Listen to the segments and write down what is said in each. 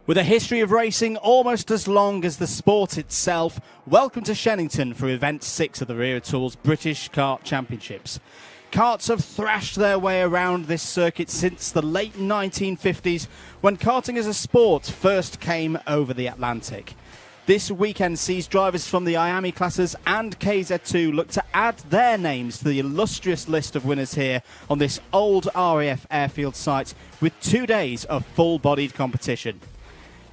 With a history of racing almost as long as the sport itself, welcome to Shenington for Event 6 of the Wera Tools British Kart Championships. Karts have thrashed their way around this circuit since the late 1950s, when karting as a sport first came over the Atlantic. This weekend sees drivers from the IAME classes and KZ2 look to add their names to the illustrious list of winners here on this old RAF airfield site with 2 days of full-bodied competition.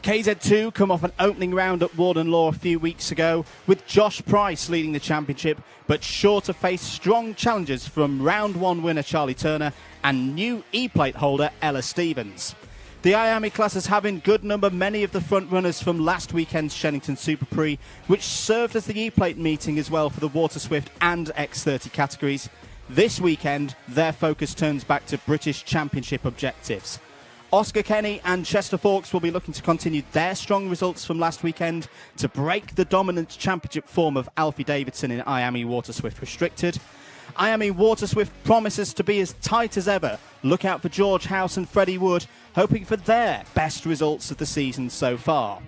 KZ2 come off an opening round at Warden Law a few weeks ago, with Josh Price leading the championship, but sure to face strong challenges from round one winner Charlie Turner and new E-plate holder Ella Stevens. The IAME classes have in good number many of the front runners from last weekend's Shenington Super Prix, which served as the E-plate meeting as well for the Water Swift and X30 categories. This weekend, their focus turns back to British Championship objectives. Oscar Kenny and Chester Fawkes will be looking to continue their strong results from last weekend to break the dominant championship form of Alfie Davidson in IAME Water Swift Restricted. IAME Water Swift promises to be as tight as ever. Look out for George House and Freddie Wood, hoping for their best results of the season so far.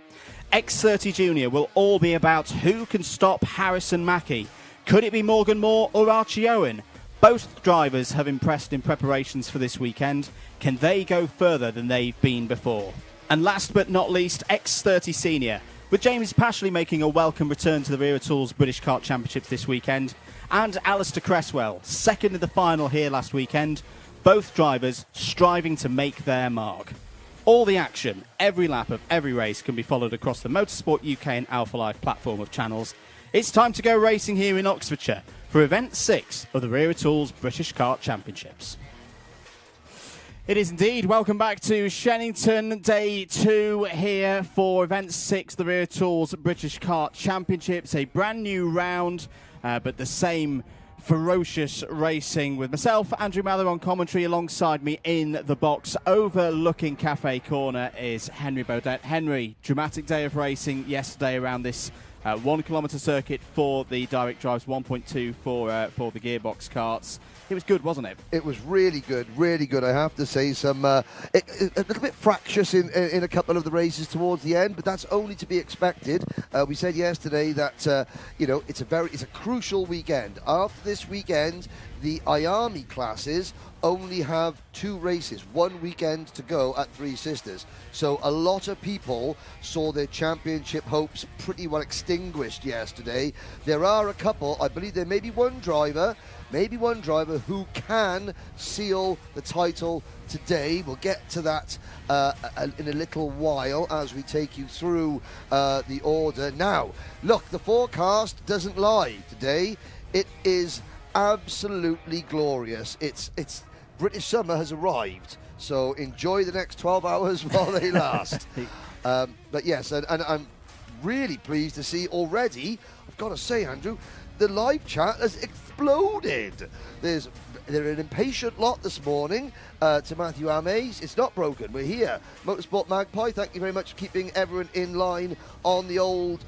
X30 Junior will all be about who can stop Harrison Mackie. Could it be Morgan Moore or Archie Owen? Both drivers have impressed in preparations for this weekend. Can they go further than they've been before? And last but not least, X30 Senior, with James Pashley making a welcome return to the Wera Tools British Kart Championships this weekend, and Alistair Cresswell, second in the final here last weekend, both drivers striving to make their mark. All the action, every lap of every race can be followed across the Motorsport UK and Alpha Live platform of channels. It's time to go racing here in Oxfordshire for Event 6 of the Wera Tools British Kart Championships. It is indeed. Welcome back to Shenington, Day 2 here for Event 6, the Wera Tools British Kart Championships. A brand new round, but the same ferocious racing with myself, Andrew Mather, on commentary. Alongside me in the box, overlooking Cafe Corner, is Henry Baudet. Henry, dramatic day of racing yesterday around this 1 kilometre circuit for the direct drives, 1.2 for the gearbox karts. It was good, wasn't it? It was really good, I have to say. A little bit fractious in a couple of the races towards the end, but that's only to be expected. We said yesterday that it's a crucial weekend. After this weekend, the IAME classes only have 2 races, 1 weekend to go at Three Sisters. So a lot of people saw their championship hopes pretty well extinguished yesterday. There are a couple, I believe there may be one driver who can seal the title today. We'll get to that in a little while as we take you through the order. Now, look, the forecast doesn't lie today. It is absolutely glorious. It's British summer has arrived, so enjoy the next 12 hours while they last. But yes, and I'm really pleased to see already, I've got to say, Andrew, the live chat has exploded. They're an impatient lot this morning to Matthew Ames. It's not broken. We're here. Motorsport Magpie, thank you very much for keeping everyone in line on the old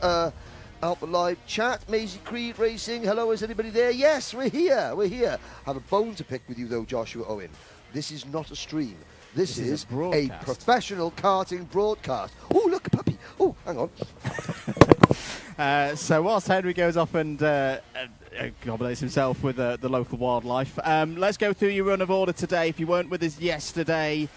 Alpha Live chat. Maisie Creed Racing, hello, is anybody there? Yes, we're here. I have a bone to pick with you though, Joshua Owen. This is not a stream. This is a professional karting broadcast. Oh, look, a puppy. Oh, hang on. So whilst Henry goes off and accommodates himself with the local wildlife, let's go through your run of order today. If you weren't with us yesterday,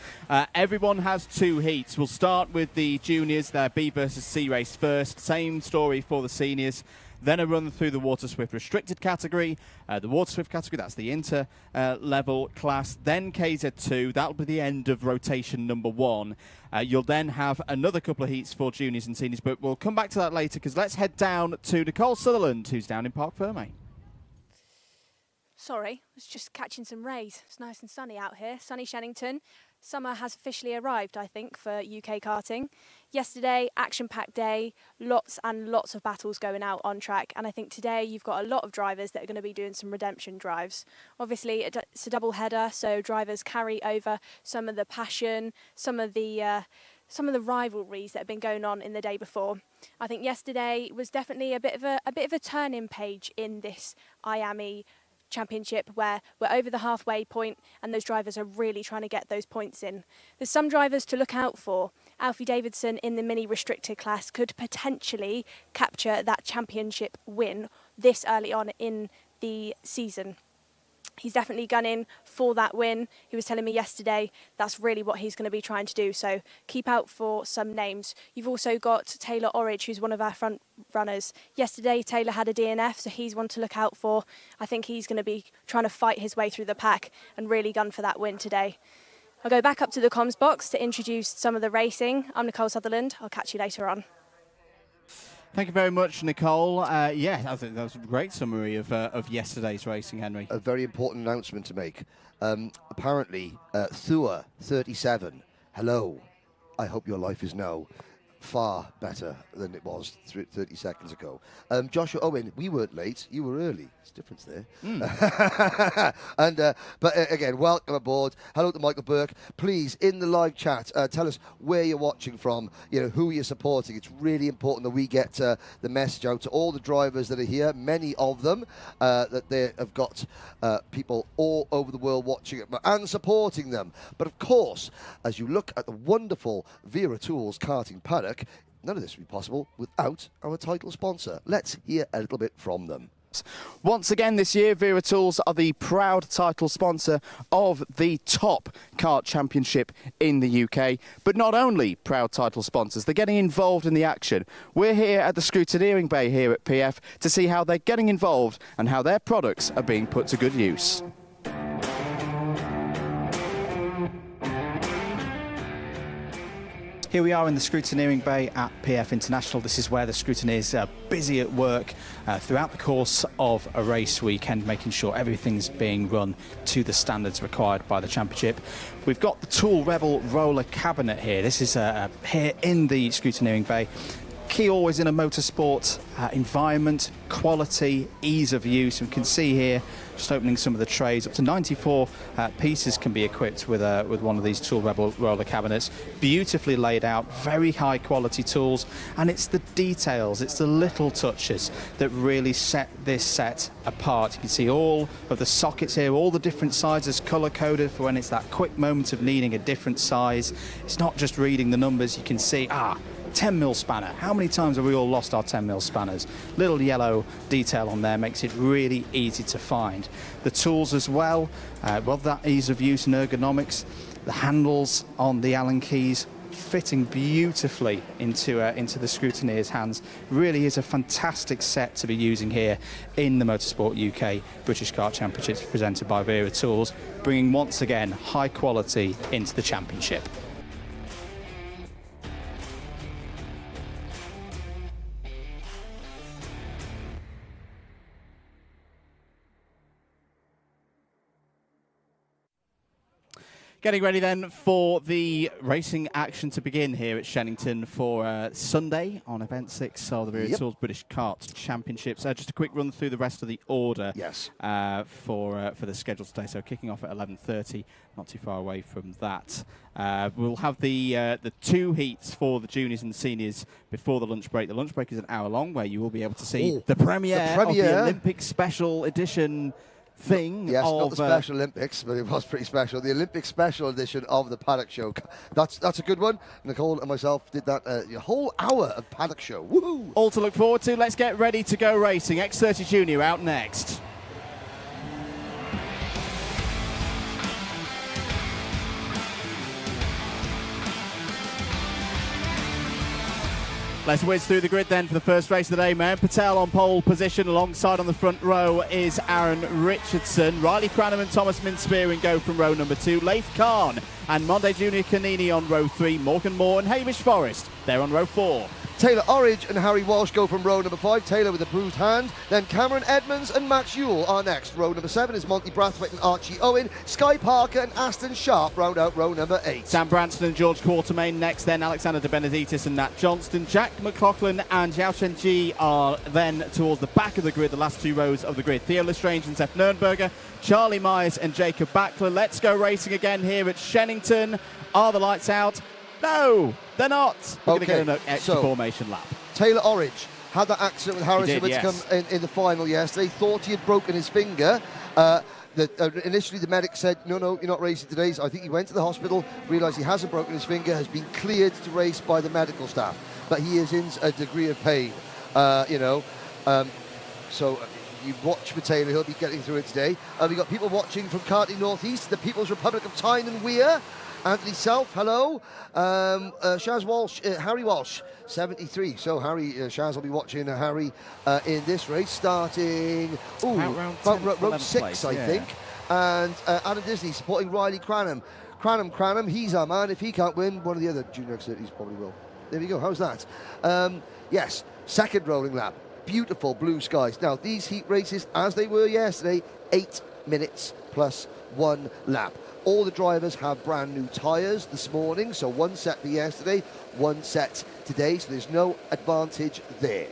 everyone has 2 heats. We'll start with the juniors, their B versus C race first. Same story for the seniors. Then a run through the Water Swift Restricted category, the Water Swift category, that's the inter-level class. Then KZ2, that'll be the end of rotation number 1. You'll then have another couple of heats for juniors and seniors, but we'll come back to that later because let's head down to Nicole Sutherland, who's down in Parc Ferme. Sorry, I was just catching some rays. It's nice and sunny out here, sunny Shenington. Summer has officially arrived, I think, for UK karting. Yesterday, action-packed day, lots and lots of battles going out on track, and I think today you've got a lot of drivers that are going to be doing some redemption drives. Obviously, it's a double header, so drivers carry over some of the passion, some of the rivalries that have been going on in the day before. I think yesterday was definitely a bit of a turning page in this IAME championship where we're over the halfway point and those drivers are really trying to get those points in. There's some drivers to look out for. Alfie Davidson in the mini restricted class could potentially capture that championship win this early on in the season. He's definitely gunning for that win. He was telling me yesterday that's really what he's going to be trying to do. So keep out for some names. You've also got Taylor Orridge, who's one of our front runners. Yesterday, Taylor had a DNF, so he's one to look out for. I think he's going to be trying to fight his way through the pack and really gun for that win today. I'll go back up to the comms box to introduce some of the racing. I'm Nicole Sutherland. I'll catch you later on. Thank you very much, Nicole. Yeah, I think that was a great summary of yesterday's racing, Henry. A very important announcement to make. Apparently, Thua 37. Hello. I hope your life is now far better than it was 30 seconds ago. Joshua Owen, we weren't late. You were early. There's a difference there. But again, welcome aboard. Hello to Michael Burke. Please, in the live chat, tell us where you're watching from, who you're supporting. It's really important that we get the message out to all the drivers that are here, many of them, that they have got people all over the world watching it and supporting them. But of course, as you look at the wonderful Wera Tools karting paddock, none of this would be possible without our title sponsor. Let's hear a little bit from them. Once again this year, Wera Tools are the proud title sponsor of the top kart championship in the UK. But not only proud title sponsors, they're getting involved in the action. We're here at the scrutineering bay here at PF to see how they're getting involved and how their products are being put to good use. Here we are in the scrutineering bay at PF International. This is where the scrutineers are busy at work throughout the course of a race weekend, making sure everything's being run to the standards required by the championship. We've got the Tool Rebel roller cabinet here. This is here in the scrutineering bay. Key always in a motorsport environment, quality, ease of use. We can see here, just opening some of the trays, up to 94 pieces can be equipped with one of these Tool Rebel roller cabinets. Beautifully laid out, very high quality tools, and it's the details, it's the little touches that really set this set apart. You can see all of the sockets here, all the different sizes color coded for when it's that quick moment of needing a different size. It's not just reading the numbers, you can see, 10mm spanner. How many times have we all lost our 10mm spanners? Little yellow detail on there makes it really easy to find. The tools as well, that ease of use and ergonomics. The handles on the Allen keys fitting beautifully into the scrutineer's hands. Really is a fantastic set to be using here in the Motorsport UK British Kart Championships presented by Wera Tools, bringing once again high quality into the championship. Getting ready then for the racing action to begin here at Shenington for Sunday on Event 6 of the Wera Tools British Kart Championships. Just a quick run through the rest of the order for the schedule today. So kicking off at 11:30, not too far away from that. We'll have the two heats for the juniors and the seniors before the lunch break. The lunch break is an hour long, where you will be able to see the premiere of the Olympic Special Edition thing. Yes, not the Special Olympics, but it was pretty special. The Olympic Special Edition of the Paddock Show. That's a good one. Nicole and myself did that a whole hour of Paddock Show. Woohoo! All to look forward to. Let's get ready to go racing. X30 Junior out next. Let's whiz through the grid then for the first race of the day. Mayan Patel on pole position. Alongside on the front row is Aaron Richardson. Riley Cranham and Thomas Minspearing go from row number 2. Leif Khan and Monday Junior Canini on row 3. Morgan Moore and Hamish Forrest, they're on row 4. Taylor Orridge and Harry Walsh go from row number 5. Taylor with a bruised hand. Then Cameron Edmonds and Max Ewell are next. Row number 7 is Monty Brathwaite and Archie Owen. Sky Parker and Aston Sharp round out row number 8. Sam Branston and George Quartermain next. Then Alexander De Benedictis and Nat Johnston. Jack McLaughlin and Zhao Shenji are then towards the back of the grid, the last 2 rows of the grid. Theo Lestrange and Seth Nurnberger. Charlie Myers and Jacob Backler. Let's go racing again here at Shenington. Are the lights out? No, they're not. We're going to get an extra formation lap. Taylor Orridge had that accident with Harrison Whitcomb in the final yesterday. Thought he had broken his finger. Initially, the medic said, no, you're not racing today. So I think he went to the hospital, realised he hasn't broken his finger, has been cleared to race by the medical staff. But he is in a degree of pain, So you watch for Taylor, he'll be getting through it today. We've got people watching from Karting North East, the People's Republic of Tyne and Wera. Anthony Self, hello. Shaz Walsh, Harry Walsh, 73. So Harry, Shaz will be watching Harry in this race, starting about round 6, place, I think. And Adam Disney supporting Riley Cranham. Cranham, he's our man. If he can't win, one of the other junior Xerxes probably will. There we go, how's that? Yes, second rolling lap. Beautiful blue skies. Now, these heat races, as they were yesterday, 8 minutes plus 1 lap. All the drivers have brand new tyres this morning, so 1 set for yesterday, 1 set today, so there's no advantage there.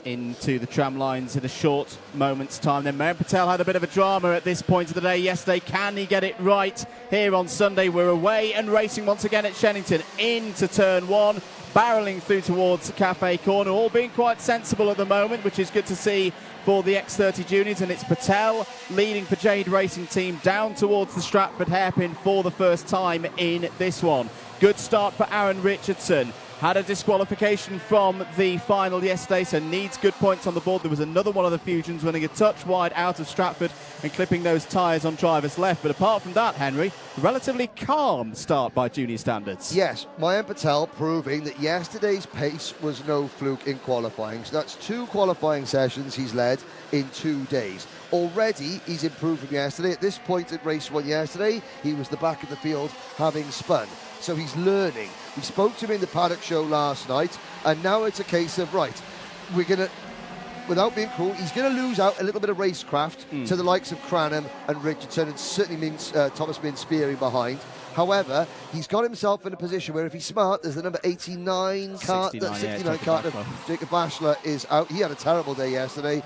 Into the tram lines in a short moment's time. Then Mayan Patel had a bit of a drama at this point of the day yesterday. Can he get it right here on Sunday? We're away and racing once again at Shenington into turn 1, barrelling through towards Cafe Corner, all being quite sensible at the moment, which is good to see for the X30 juniors. And it's Patel leading for Jade Racing Team down towards the Stratford hairpin for the first time in this one. Good start for Aaron Richardson. Had a disqualification from the final yesterday, so needs good points on the board. There was another one of the Fusions running a touch wide out of Stratford and clipping those tyres on driver's left. But apart from that, Henry, relatively calm start by junior standards. Yes, Mayan Patel proving that yesterday's pace was no fluke in qualifying. So that's 2 qualifying sessions he's led in 2 days. Already, he's improved from yesterday. At this point at race 1 yesterday, he was the back of the field having spun. So he's learning. We spoke to him in the Paddock show last night, and now it's a case of, right, we're going to, without being cruel, he's going to lose out a little bit of racecraft to the likes of Cranham and Richardson, and certainly means Thomas Min spearing behind. However, he's got himself in a position where if he's smart, there's the number 69 Kart, 69 Kart of Jacob Bashler is out. He had a terrible day yesterday.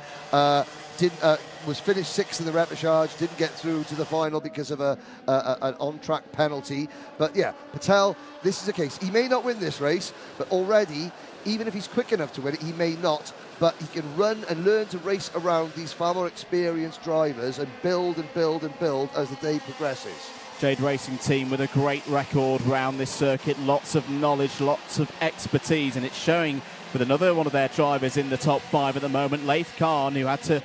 Was finished 6th in the repechage, didn't get through to the final because of an on-track penalty. But yeah, Patel, this is a case. He may not win this race, but already, even if he's quick enough to win it, he may not. But he can run and learn to race around these far more experienced drivers and build and build and build as the day progresses. Jade Racing Team with a great record round this circuit, lots of knowledge, lots of expertise, and it's showing with another one of their drivers in the top 5 at the moment, Laith Khan, who had to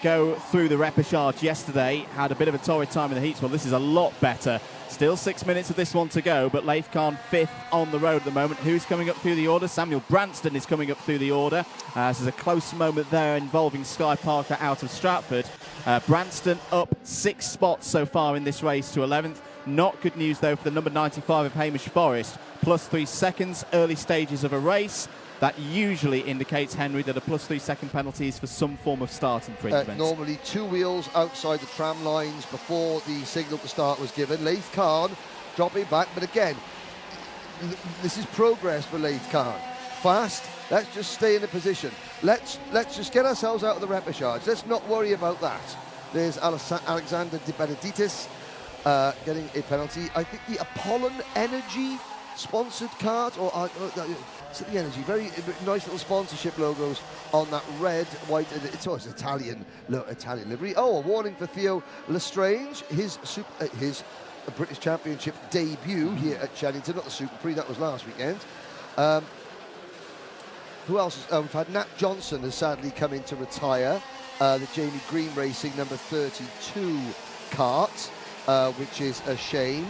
go through the repechage yesterday, had a bit of a torrid time in the heats. Well, this is a lot better. Still 6 minutes of this one to go, but Laith Khan 5th on the road at the moment. Who's coming up through the order? Samuel Branston is coming up through the order. This is a close moment there involving Sky Parker out of Stratford. Branston up 6 spots so far in this race to 11th. Not good news, though, for the number 95 of Hamish Forrest. +3 seconds, early stages of a race. That usually indicates, Henry, that a +3 second penalty is for some form of start infringement. Normally 2 wheels outside the tram lines before the signal to start was given. Laith Khan dropping back, but again, this is progress for Laith Khan. Fast, let's just stay in the position. Let's just get ourselves out of the repechage. Let's not worry about that. There's Alexander De Benedictis getting a penalty. I think the Apollon Energy sponsored Kart, or City Energy, very nice little sponsorship logos on that red, white, it's Italian livery. Oh, a warning for Theo Lestrange, his British Championship debut here at Shenington, not the Super Prix, that was last weekend. Who else? We've had Nat Johnson has sadly come in to retire. The Jamie Green Racing number 32 Kart, which is a shame.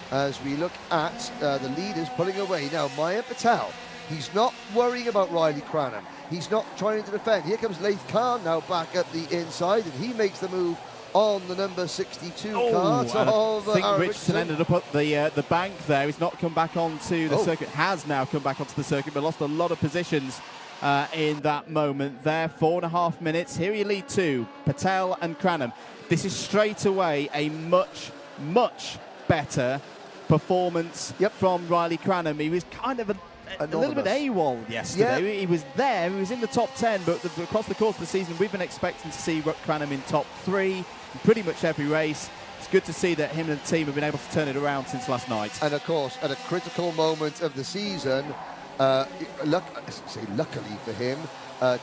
As we look at the leaders pulling away. Now, Mayan Patel, he's not worrying about Riley Cranham. He's not trying to defend. Here comes Laith Khan now back up the inside, and he makes the move on the number 62 Kart of I think Aaron Richardson ended up at the bank there. He's not come back onto the circuit, has now come back onto the circuit, but lost a lot of positions in that moment there. 4.5 minutes. Here you lead 2, Patel and Cranham. This is straight away a much, much better performance from Riley Cranham. He was kind of a little bit AWOL yesterday. He was there, he was in the top 10, but across the course of the season, we've been expecting to see Cranham in top 3 in pretty much every race. It's good to see that him and the team have been able to turn it around since last night. And of course, at a critical moment of the season, luckily for him,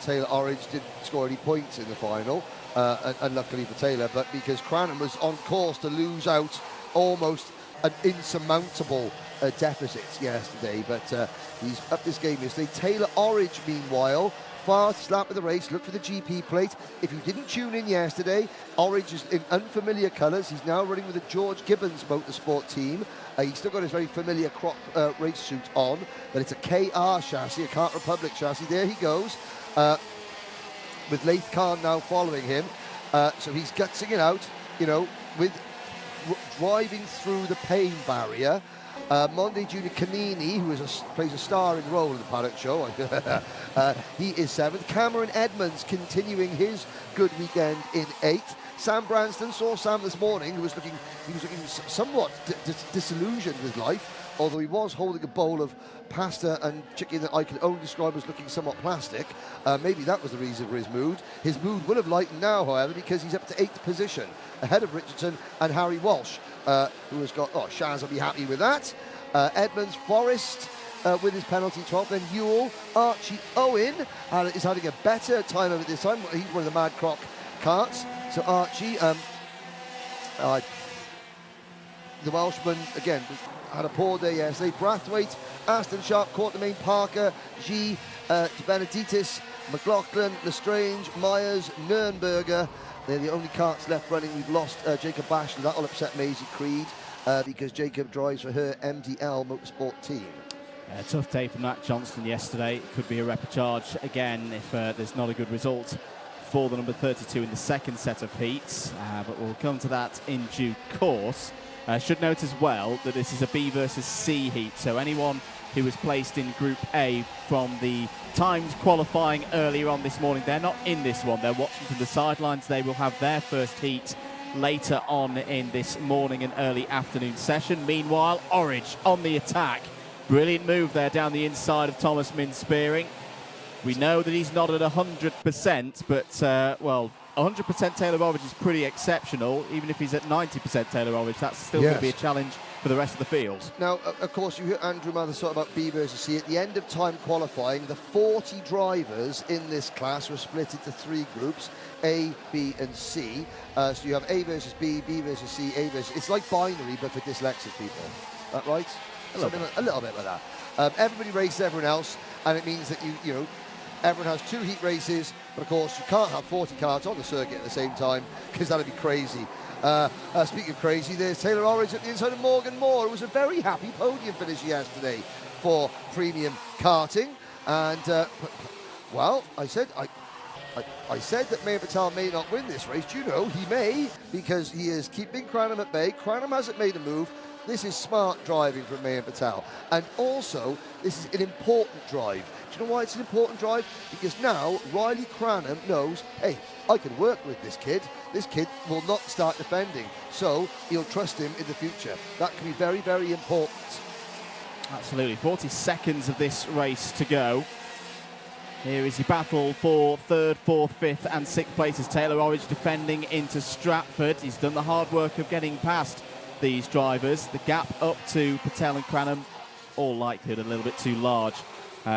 Taylor Orridge didn't score any points in the final, and luckily for Taylor, but because Cranham was on course to lose out almost an insurmountable deficit yesterday, but he's up this game yesterday. Taylor Orridge, meanwhile, fast lap of the race, look for the GP plate. If you didn't tune in yesterday, Orridge is in unfamiliar colours. He's now running with a George Gibbons Motorsport team. He's still got his very familiar crop race suit on, but it's a KR chassis, a Kart Republic chassis. There he goes, with Laith Khan now following him. So he's gutsing it out, you know, with driving through the pain barrier. Monday Junior Canini, who plays a starring role in the Paddock show, he is 7th. Cameron Edmonds continuing his good weekend in 8th. Sam Branston, saw Sam this morning, he was looking somewhat disillusioned with life, although he was holding a bowl of pasta and chicken that I can only describe as looking somewhat plastic. Maybe that was the reason for his mood. His mood will have lightened now, however, because he's up to 8th position, ahead of Richardson and Harry Walsh, who has got, Shaz will be happy with that. Edmonds, Forrest with his penalty 12th, then Ewell. Archie Owen is having a better time of it this time. He's one of the Mad Croc karts. So Archie, the Welshman, again, had a poor day yesterday. Brathwaite, Aston Sharp, Courtnamain, Parker, G, Benedictis, McLaughlin, Lestrange, Myers, Nürnberger. They're the only karts left running. We've lost Jacob Bashley. That'll upset Maisie Creed because Jacob drives for her MDL Motorsport team. Tough day for Matt Johnston yesterday. Could be a repechage again if there's not a good result for the number 32 in the second set of heats, but we'll come to that in due course. Should note as well that this is a B versus C heat, so anyone who was placed in Group A from the times qualifying earlier on this morning, they're not in this one. They're watching from the sidelines. They will have their first heat later on in this morning and early afternoon session. Meanwhile, Orridge on the attack. Brilliant move there down the inside of Thomas Min-Spearing. We know that he's not at 100%, but, well, 100% Taylor Orridge is pretty exceptional. Even if he's at 90% Taylor Orridge, that's still going to be a challenge for the rest of the field. Now, of course, you hear Andrew Mathers talk about B versus C. At the end of time qualifying, the 40 drivers in this class were split into 3 groups, A, B and C. So you have A versus B, B versus C, A versus... It's like binary, but for dyslexic people. Is that right? A little bit like that. Everybody races everyone else, and it means that you know, everyone has 2 heat races, but of course you can't have 40 cars on the circuit at the same time, because that'd be crazy. Speaking of crazy, there's Taylor Orridge at the inside of Morgan Moore. It was a very happy podium finish yesterday for premium karting. And, well, I said that Mayan Patel may not win this race. Do you know, he may, because he is keeping Cranham at bay. Cranham hasn't made a move. This is smart driving from Mayan Patel. And also, this is an important drive. Do you know why it's an important drive? Because now Riley Cranham knows, hey, I can work with this kid. This kid will not start defending. So he'll trust him in the future. That can be very, very important. Absolutely. 40 seconds of this race to go. Here is the battle for 3rd, 4th, 5th and 6th places. Taylor Orridge defending into Stratford. He's done the hard work of getting past these drivers. The gap up to Patel and Cranham, all likelihood a little bit too large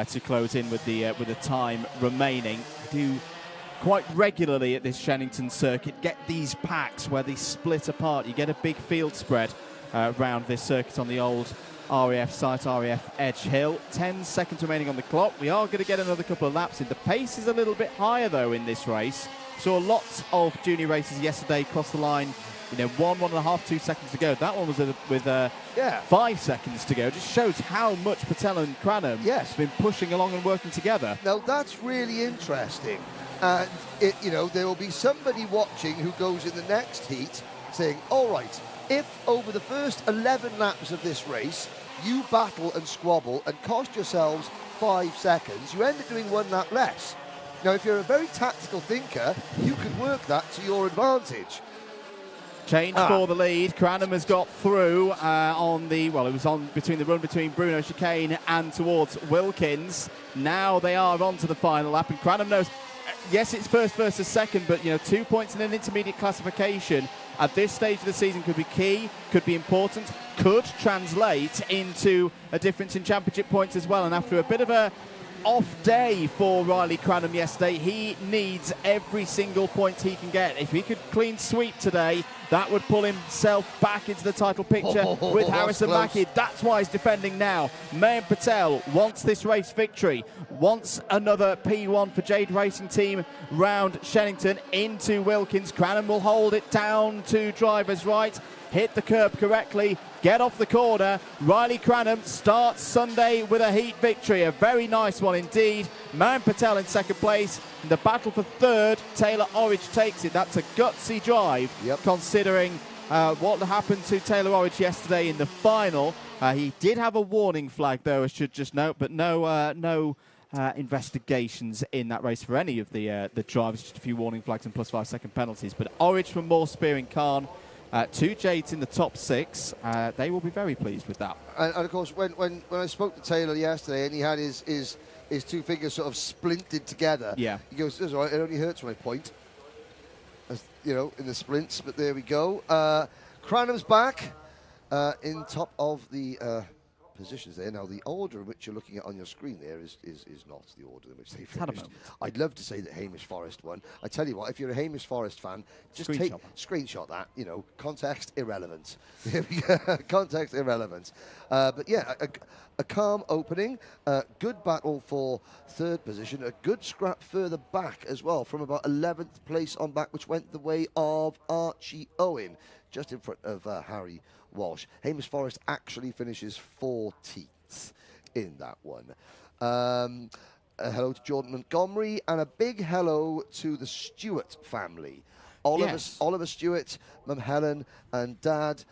to close in with the time remaining. Do quite regularly at this Shenington circuit get these packs where they split apart. You get a big field spread around this circuit on the old RAF site, RAF Edge Hill. 10 seconds remaining on the clock. We are going to get another couple of laps in. The pace is a little bit higher though in this race. Saw lots of junior races yesterday cross the line, you know, 1.5, 2 seconds to go. That one was with 5 seconds to go. Just shows how much Patel and Cranham have been pushing along and working together. Now that's really interesting. And, you know, there will be somebody watching who goes in the next heat saying, all right, if over the first 11 laps of this race, you battle and squabble and cost yourselves 5 seconds, you end up doing 1 lap less. Now, if you're a very tactical thinker, you can work that to your advantage. Change for the lead. Cranham has got through on the, well, it was on between the run between Bruno Chicane and towards Wilkins. Now they are on to the final lap, and Cranham knows, yes, it's first versus second, but, you know, 2 points in an intermediate classification at this stage of the season could be key, could be important, could translate into a difference in championship points as well. And after a bit of a off day for Riley Cranham yesterday. He needs every single point he can get. If he could clean sweep today, that would pull himself back into the title picture with Harrison Mackie. That's why he's defending now. Mayan Patel wants this race victory, wants another P1 for Jade Racing Team round Shenington into Wilkins. Cranham will hold it down to driver's right, hit the curb correctly, get off the corner. Riley Cranham starts Sunday with a heat victory, a very nice one indeed. Mayan Patel in second place. In the battle for third, Taylor Orridge takes it. That's a gutsy drive, considering what happened to Taylor Orridge yesterday in the final. He did have a warning flag, though, I should just note, but no investigations in that race for any of the drivers, just a few warning flags and plus 5 second penalties. But Orridge from Moore Spearing Khan, 2 Jades in the top 6. They will be very pleased with that. And of course, when I spoke to Taylor yesterday and he had his 2 fingers sort of splinted together, he goes, "That's all right, it only hurts when I point." As, you know, in the splints, but there we go. Cranham's back in top of the positions there. Now, the order in which you're looking at on your screen there is not the order in which they finished. I'd love to say that Hamish Forrest won. I tell you what, if you're a Hamish Forrest fan, just screenshot that. You know, context irrelevant. Context irrelevant. But yeah, a calm opening, good battle for third position, a good scrap further back as well, from about 11th place on back, which went the way of Archie Owen, just in front of Harry Walsh. Hamish Forrest actually finishes 14th in that one. Hello to Jordan Montgomery, and a big hello to the Stewart family. Oliver Stewart, Mum Helen and Dad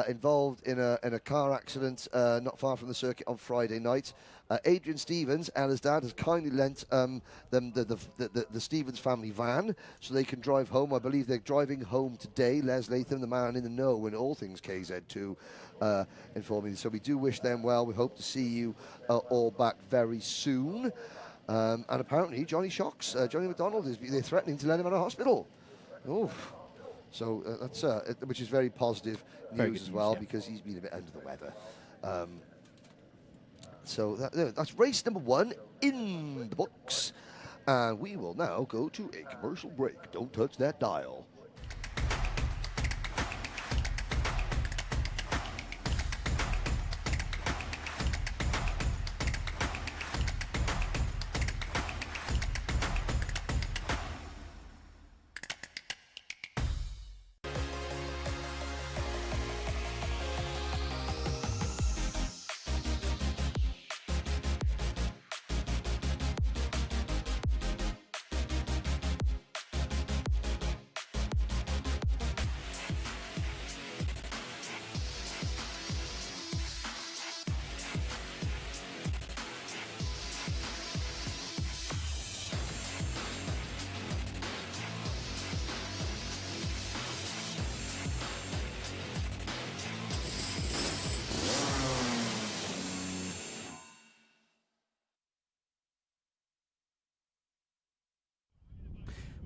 involved in a car accident not far from the circuit on Friday night. Adrian Stevens, Ella's dad, has kindly lent them the Stevens family van so they can drive home. I believe they're driving home today. Les Latham, the man in the know in all things KZ2, informed me. So we do wish them well. We hope to see you all back very soon. And apparently Johnny Shocks, Johnny McDonald, they're threatening to let him out of hospital. Oof. So that's which is very positive news as well, because he's been a bit under the weather. So that's race number 1 in the books, and we will now go to a commercial break. Don't touch that dial.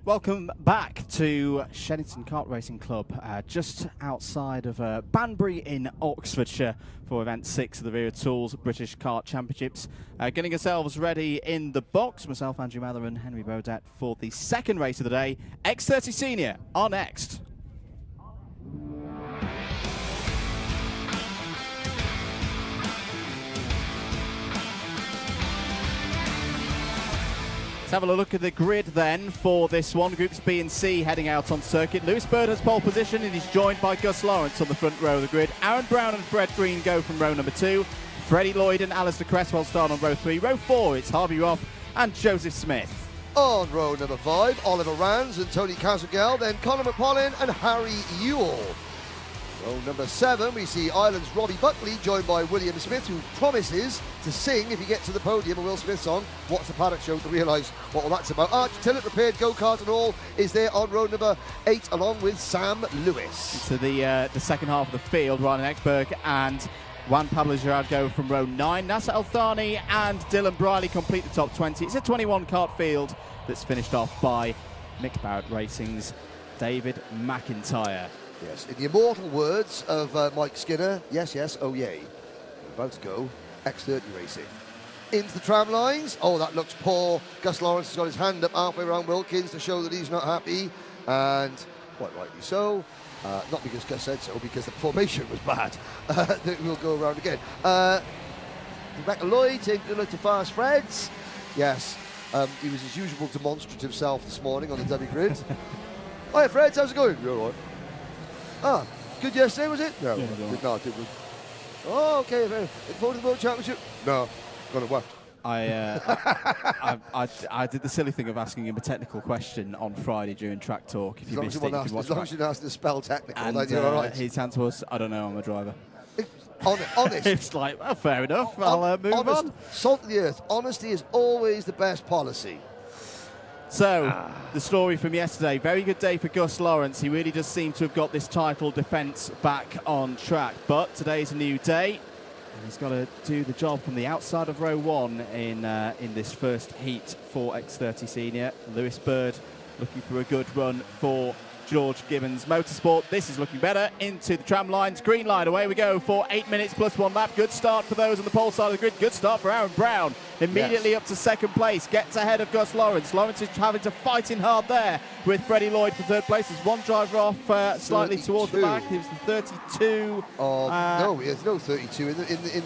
Welcome back to Shenington Kart Racing Club, just outside of Banbury in Oxfordshire for event 6 of the Wera Tools British Kart Championships. Getting ourselves ready in the box, myself, Andrew Mather and Henry Baudet, for the second race of the day. X30 Senior are next. Have a look at the grid then for this one. Groups B and C heading out on circuit. Lewis Bird has pole position and he's joined by Gus Lawrence on the front row of the grid. Aaron Brown and Fred Green go from row number 2. Freddie Lloyd and Alistair Cresswell start on row 3. Row 4, it's Harvey Roth and Joseph Smith. On row number 5, Oliver Rands and Tony Castlegel, then Conor McPollin and Harry Ewell. Row number 7, we see Ireland's Robbie Buckley, joined by William Smith, who promises to sing if he gets to the podium. And Will Smith's on What's the Paddock Show to realise what all that's about. Archie Tillett, repaired go-kart and all, is there on row number 8, along with Sam Lewis. To the second half of the field, Ryan Ekberg and Juan Pablo Gerard go from row 9. Nasser Al-Thani and Dylan Briley complete the top 20. It's a 21 kart field that's finished off by Mick Barrett Racing's David McIntyre. Yes, in the immortal words of Mike Skinner, yes, yes, oh yay. We're about to go X30 racing. into the tram lines. Oh, that looks poor. Gus Lawrence has got his hand up halfway around Wilkins to show that he's not happy, and quite rightly so. Not because Gus said so, because the formation was bad. That we'll go around again. Rebecca Lloyd taking a look to Fast Freds. Yes, he was his usual demonstrative self this morning on the dummy grid. Hiya, Freds, how's it going? You're all right. Ah, good yesterday, was it? No, yeah, did not. It was. Oh, okay. Looking forward to the World Championship? No, gonna what? I did the silly thing of asking him a technical question on Friday during track talk. If you missed it, you can watch as long as you didn't ask the spell technical, and then you're all right. his answer was, I don't know, I'm a driver. Honest. It's like, well, fair enough, I'll move on. Salt of the earth. Honesty is always the best policy. So, the story from yesterday, very good day for Gus Lawrence. He really does seem to have got this title defence back on track. But today's a new day. And he's got to do the job from the outside of row one in this first heat for X30 Senior. Lewis Bird looking for a good run for George Gibbons Motorsport. This is looking better. Into the tram lines, green line, away we go for 8 minutes plus 1 lap. Good start for those on the pole side of the grid. Good start for Aaron Brown. Immediately up to second place, gets ahead of Gus Lawrence. Lawrence is having to fight in hard there with Freddie Lloyd for third place. There's one driver off slightly 32. towards the back. He was the 32. No, there's no 32 in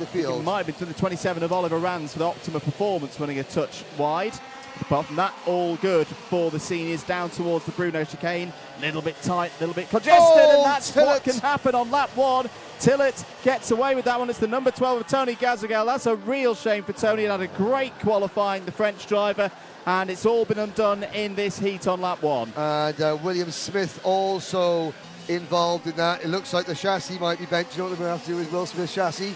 the field. It might have been the 27 of Oliver Rands for the Optima Performance, running a touch wide. Apart from that, all good for the seniors down towards the Bruno chicane. A little bit tight, a little bit congested, and that's what can happen on lap one. Tillett gets away with that one. It's the number 12 of Tony Gazagal. That's a real shame for Tony. He had a great qualifying, the French driver, and it's all been undone in this heat on lap one. And William Smith also involved in that. It looks like the chassis might be bent. You know what we're going to have to do with Will Smith's chassis?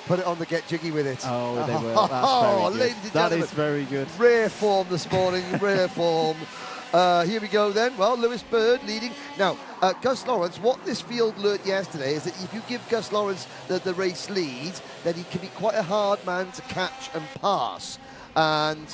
Put it on the Get Jiggy with it. Oh, they will. That's very good. That is very good. Rare form this morning, rare form. Here we go then. Well, Lewis Bird leading. Now, Gus Lawrence, what this field learnt yesterday is that if you give Gus Lawrence the race lead, then he can be quite a hard man to catch and pass. And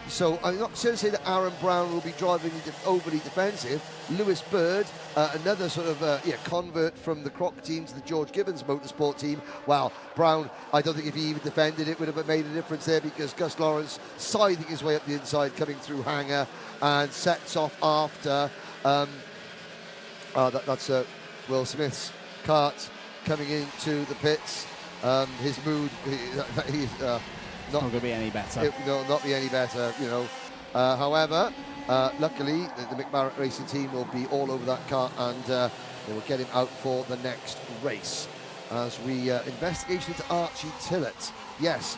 so I'm not going to say that Aaron Brown will be driving overly defensive. Lewis Bird, another sort of convert from the Croc team to the George Gibbons Motorsport team. Well, Brown, I don't think if he even defended it would have made a difference there, because Gus Lawrence scything his way up the inside, coming through Hanger, and sets off after. That's Will Smith's kart coming into the pits. His mood, he's... Not going to be any better. Not be any better, you know. However, luckily, the McBarrett Racing team will be all over that car, and they will get him out for the next race. As we investigation into Archie Tillett. Yes,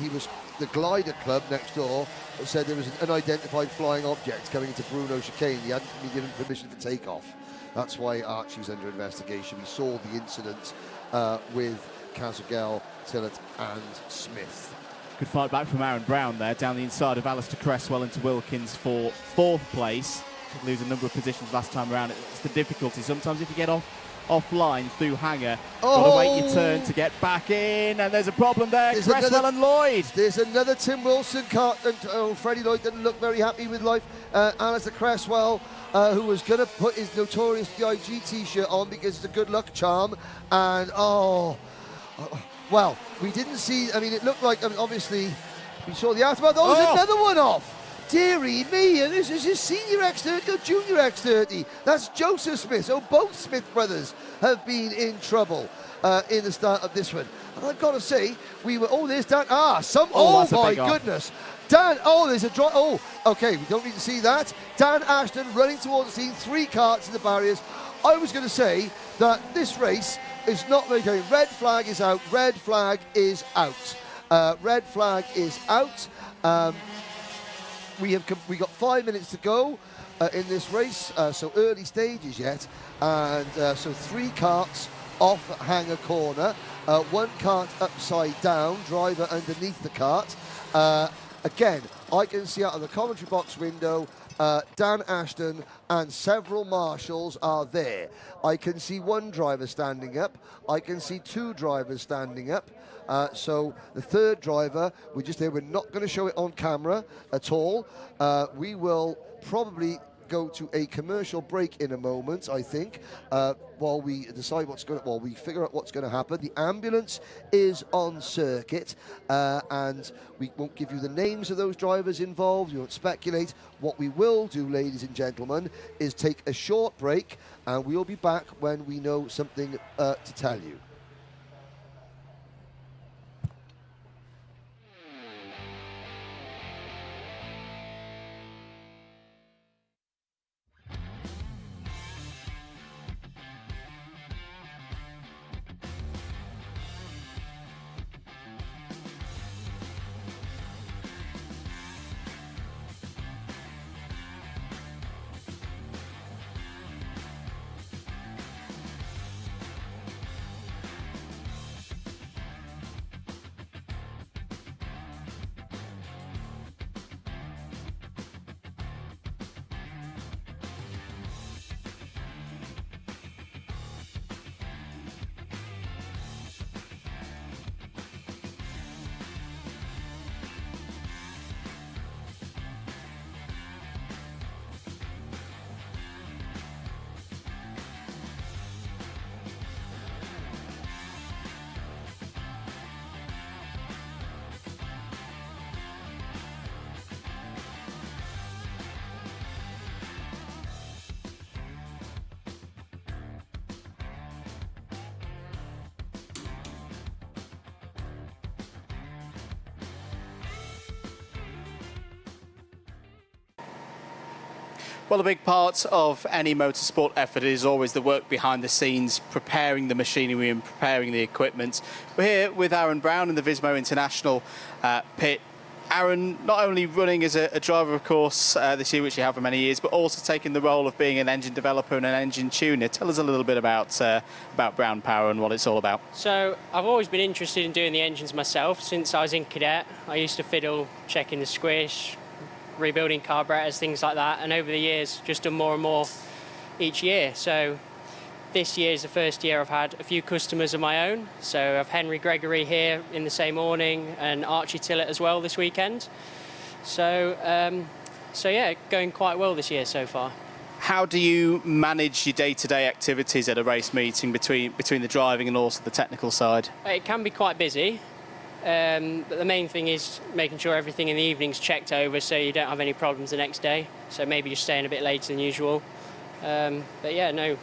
he was the Glider Club next door said there was an unidentified flying object coming into Bruno chicane. He hadn't been given permission for takeoff. That's why Archie's under investigation. We saw the incident with Casagel, Tillett, and Smith. Good fight back from Aaron Brown there, down the inside of Alistair Cresswell into Wilkins for fourth place. Could lose a number of positions last time around. It's the difficulty. Sometimes if you get offline through Hanger, got to wait your turn to get back in, and there's a problem there. Cresswell and Lloyd. There's another Tim Wilson car, and Freddie Lloyd didn't look very happy with life. Alistair Cresswell, who was going to put his notorious BIG t-shirt on because it's a good luck charm, and well, we didn't see, I mean, it looked like, obviously, we saw the aftermath. Oh, there's another one off. Dearie me, and this is his senior X30, or junior X30. That's Joseph Smith. So both Smith brothers have been in trouble in the start of this one. And I've got to say, there's Dan. Oh my goodness. Dan, there's a draw. Oh, okay, we don't need to see that. Dan Ashton running towards the scene, 3 karts in the barriers. I was going to say that this race is not very good. Red flag is out. Red flag is out. Red flag is out. We got 5 minutes to go in this race, so early stages yet. And so 3 karts off Hanger corner, 1 kart upside down, driver underneath the kart. Again, I can see out of the commentary box window, Dan Ashton and several marshals are there. I can see 1 driver standing up. I can see 2 drivers standing up. So the 3rd driver, we're not going to show it on camera at all. We will probably go to a commercial break in a moment, I think, while we decide while we figure out what's going to happen. The ambulance is on circuit, and we won't give you the names of those drivers involved. We won't speculate. What we will do, ladies and gentlemen, is take a short break, and we'll be back when we know something to tell you. Well, a big part of any motorsport effort is always the work behind the scenes, preparing the machinery and preparing the equipment. We're here with Aaron Brown in the Vismo International pit. Aaron, not only running as a driver, of course, this year, which you have for many years, but also taking the role of being an engine developer and an engine tuner. Tell us a little bit about Brown Power and what it's all about. So I've always been interested in doing the engines myself since I was in cadet. I used to fiddle, checking the squish, rebuilding carburetors, things like that, and over the years just done more and more each year. So this year is the first year I've had a few customers of my own. So I have Henry Gregory here in the same awning and Archie Tillett as well this weekend. So yeah, going quite well this year so far. How do you manage your day-to-day activities at a race meeting between the driving and also the technical side? It can be quite busy. But the main thing is making sure everything in the evening's checked over so you don't have any problems the next day. So maybe just staying a bit later than usual. But yeah, no.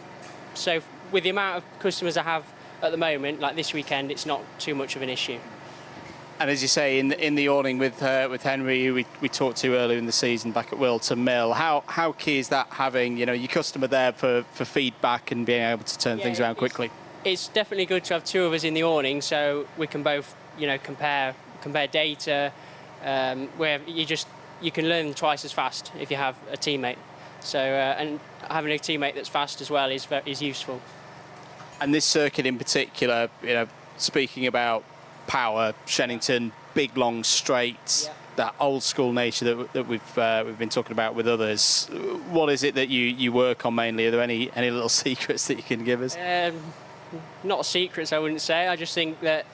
So with the amount of customers I have at the moment, like this weekend, it's not too much of an issue. And as you say, in the awning with Henry, who we talked to earlier in the season back at Wilton Mill, how key is that, having your customer there for feedback and being able to turn things around quickly? It's definitely good to have two of us in the awning so we can both compare data, where you can learn twice as fast if you have a teammate. So and having a teammate that's fast as well is useful. And this circuit in particular, speaking about power, Shenington, big long straights, that old school nature that we've been talking about with others. What is it that you work on mainly? Are there any little secrets that you can give us? Not secrets, I wouldn't say. I just think that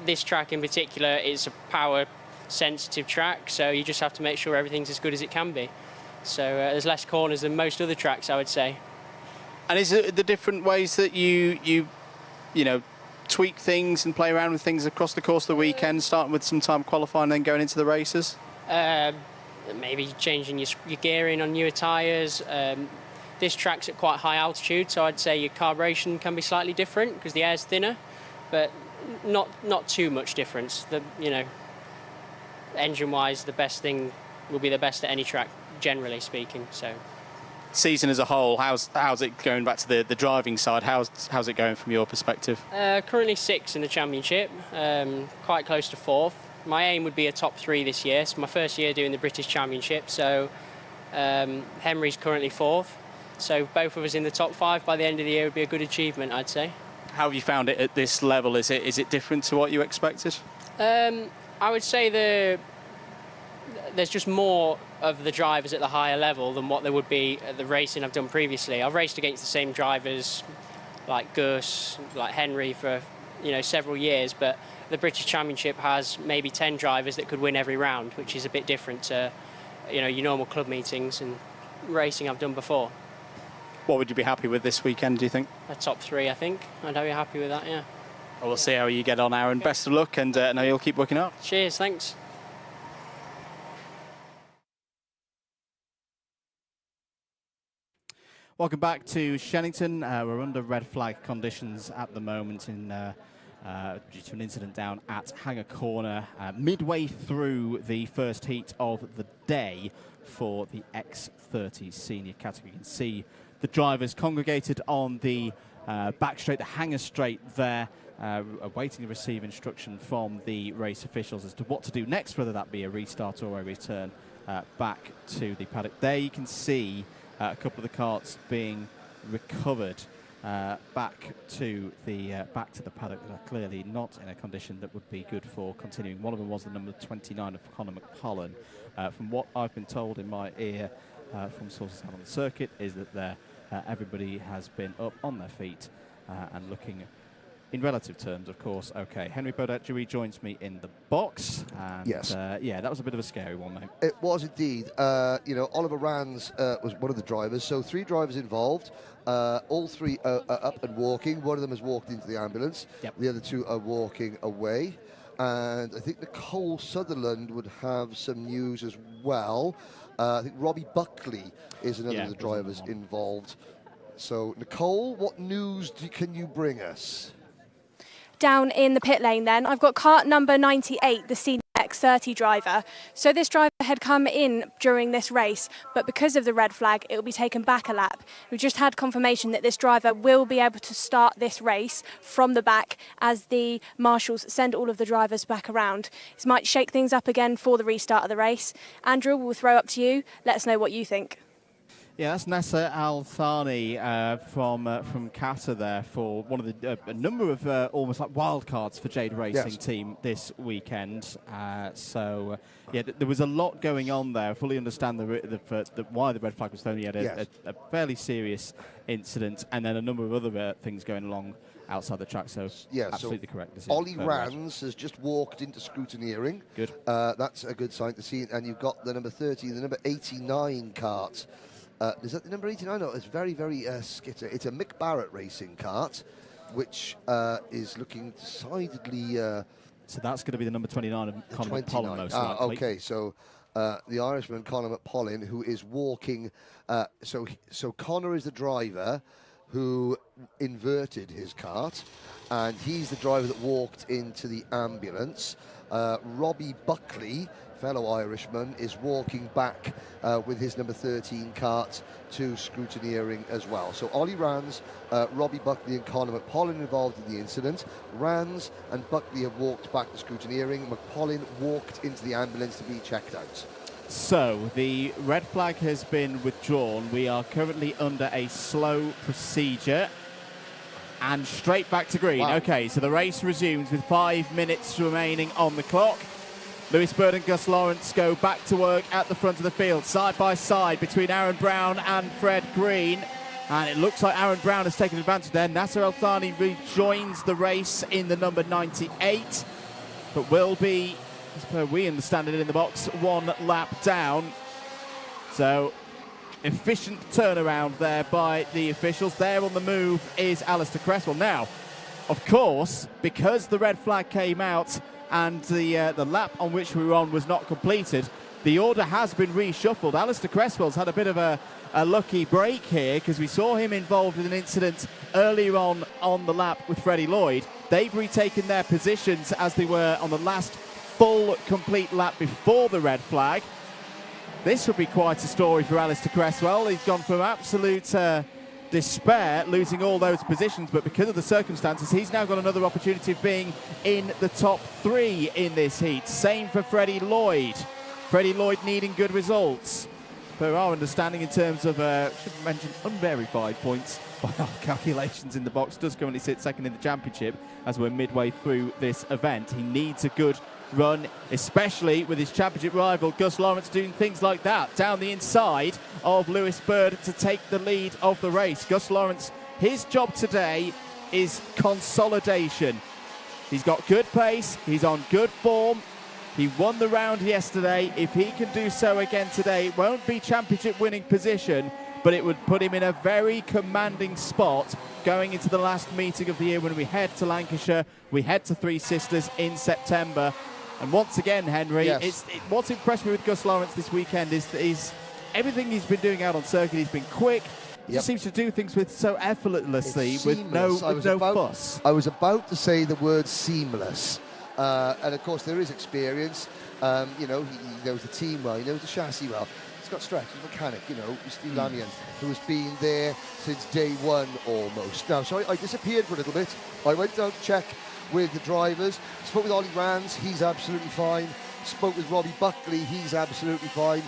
this track in particular is a power sensitive track, so you just have to make sure everything's as good as it can be. So there's less corners than most other tracks, I would say. And is it the different ways that you tweak things and play around with things across the course of the weekend, starting with some time qualifying and then going into the races? Maybe changing your gearing on newer tyres. This track's at quite high altitude, so I'd say your carburation can be slightly different because the air's thinner, but not too much difference. Engine-wise, the best thing will be the best at any track, generally speaking. So, season as a whole, how's it going? Back to the driving side, how's it going from your perspective? Currently 6th in the championship, quite close to 4th. My aim would be a top 3 this year. It's my first year doing the British Championship, so Henry's currently 4th. So both of us in the top 5 by the end of the year would be a good achievement, I'd say. How have you found it at this level? Is it different to what you expected? I would say there's just more of the drivers at the higher level than what there would be at the racing I've done previously. I've raced against the same drivers like Gus, like Henry for several years, but the British Championship has maybe 10 drivers that could win every round, which is a bit different to your normal club meetings. And racing I've done before. What would you be happy with this weekend, do you think? A top 3, I think. I'd be happy with that, yeah. Well, we'll see how you get on, Aaron. Best of luck, and I know you'll keep working out. Cheers, thanks. Welcome back to Shenington. We're under red flag conditions at the moment due to an incident down at Hanger Corner, midway through the first heat of the day for the X30 senior category. You can see the drivers congregated on the back straight, the Hanger straight there, awaiting to receive instruction from the race officials as to what to do next, whether that be a restart or a return back to the paddock. There you can see a couple of the karts being recovered back to the paddock that are clearly not in a condition that would be good for continuing. One of them was the number 29 of Conor McPollen. From what I've been told in my ear from sources out on the circuit is that everybody has been up on their feet and looking, in relative terms, of course, okay. Henry Baudet rejoins me in the box. And, yes. Yeah, that was a bit of a scary one, mate. It was indeed. Oliver Rands was one of the drivers, so 3 drivers involved. All 3 are up and walking. One of them has walked into the ambulance. Yep. The other 2 are walking away. And I think Nicole Sutherland would have some news as well. I think Robbie Buckley is another of the drivers involved. So, Nicole, what news can you bring us? Down in the pit lane then, I've got kart number 98, the senior X30 driver. So this driver had come in during this race, but because of the red flag, it will be taken back a lap. We've just had confirmation that this driver will be able to start this race from the back as the marshals send all of the drivers back around. This might shake things up again for the restart of the race. Andrew, we'll throw up to you. Let us know what you think. Yeah, that's Nasser Al-Thani from Qatar there for one of the a number of almost like wild cards for Jade Racing team this weekend. Yeah, there was a lot going on there. I fully understand why the red flag was thrown. He had a fairly serious incident, and then a number of other things going along outside the track. So absolutely correct decision. Ollie Rands has just walked into scrutineering. Good. That's a good sign to see. And you've got the number 30 and the number 89 kart. Is that the number 89? No, it's very, very skitter. It's a Mick Barrett racing kart, which is looking decidedly... so that's going to be the number 29 of Conor McPollen, most likely. Okay, so the Irishman, Conor McPollen, who is walking... So Conor is the driver who inverted his kart, and he's the driver that walked into the ambulance. Robbie Buckley, fellow Irishman, is walking back with his number 13 kart to scrutineering as well. So Ollie Rands, Robbie Buckley and Conor McPollen involved in the incident. Rands and Buckley have walked back to scrutineering. McPollen walked into the ambulance to be checked out. So the red flag has been withdrawn. We are currently under a slow procedure. And straight back to green. Wow. Okay, so the race resumes with 5 minutes remaining on the clock. Lewis Bird and Gus Lawrence go back to work at the front of the field, side by side between Aaron Brown and Fred Green. And it looks like Aaron Brown has taken advantage there. Nasser Al-Thani rejoins the race in the number 98, but will be, as per we understand it in the box, 1 lap down. So efficient turnaround there by the officials. There on the move is Alistair Cresswell. Now, of course, because the red flag came out and the lap on which we were on was not completed, the order has been reshuffled. Alistair Cresswell's had a bit of a lucky break here because we saw him involved in an incident earlier on the lap with Freddie Lloyd. They've retaken their positions as they were on the last full complete lap before the red flag. This would be quite a story for Alistair Cresswell. He's gone from absolute despair, losing all those positions, but because of the circumstances, he's now got another opportunity of being in the top 3 in this heat. Same for Freddie Lloyd. Freddie Lloyd needing good results. Per our understanding in terms of, should mention, unverified points by our calculations in the box, does currently sit second in the championship as we're midway through this event. He needs a good run, especially with his championship rival Gus Lawrence doing things like that down the inside of Lewis Bird to take the lead of the race. Gus Lawrence, his job today is consolidation. He's got good pace, he's on good form, He won the round yesterday. If he can do so again today, it won't be championship winning position, but it would put him in a very commanding spot going into the last meeting of the year when we head to Lancashire, we head to Three Sisters in September. And once again, Henry, Yes. what's impressed me with Gus Lawrence this weekend is everything he's been doing out on circuit. He's been quick. He just seems to do things with so effortlessly, with no fuss. I was about to say the word seamless. And of course, there is experience. You know, he knows the team well, he knows the chassis well. He's got stretch, he's a mechanic, you know, Steve Lamian, who has been there since day one almost. Now, so I disappeared for a little bit. I went down to check with the drivers, spoke with Ollie Rands, he's absolutely fine. Spoke with Robbie Buckley, he's absolutely fine.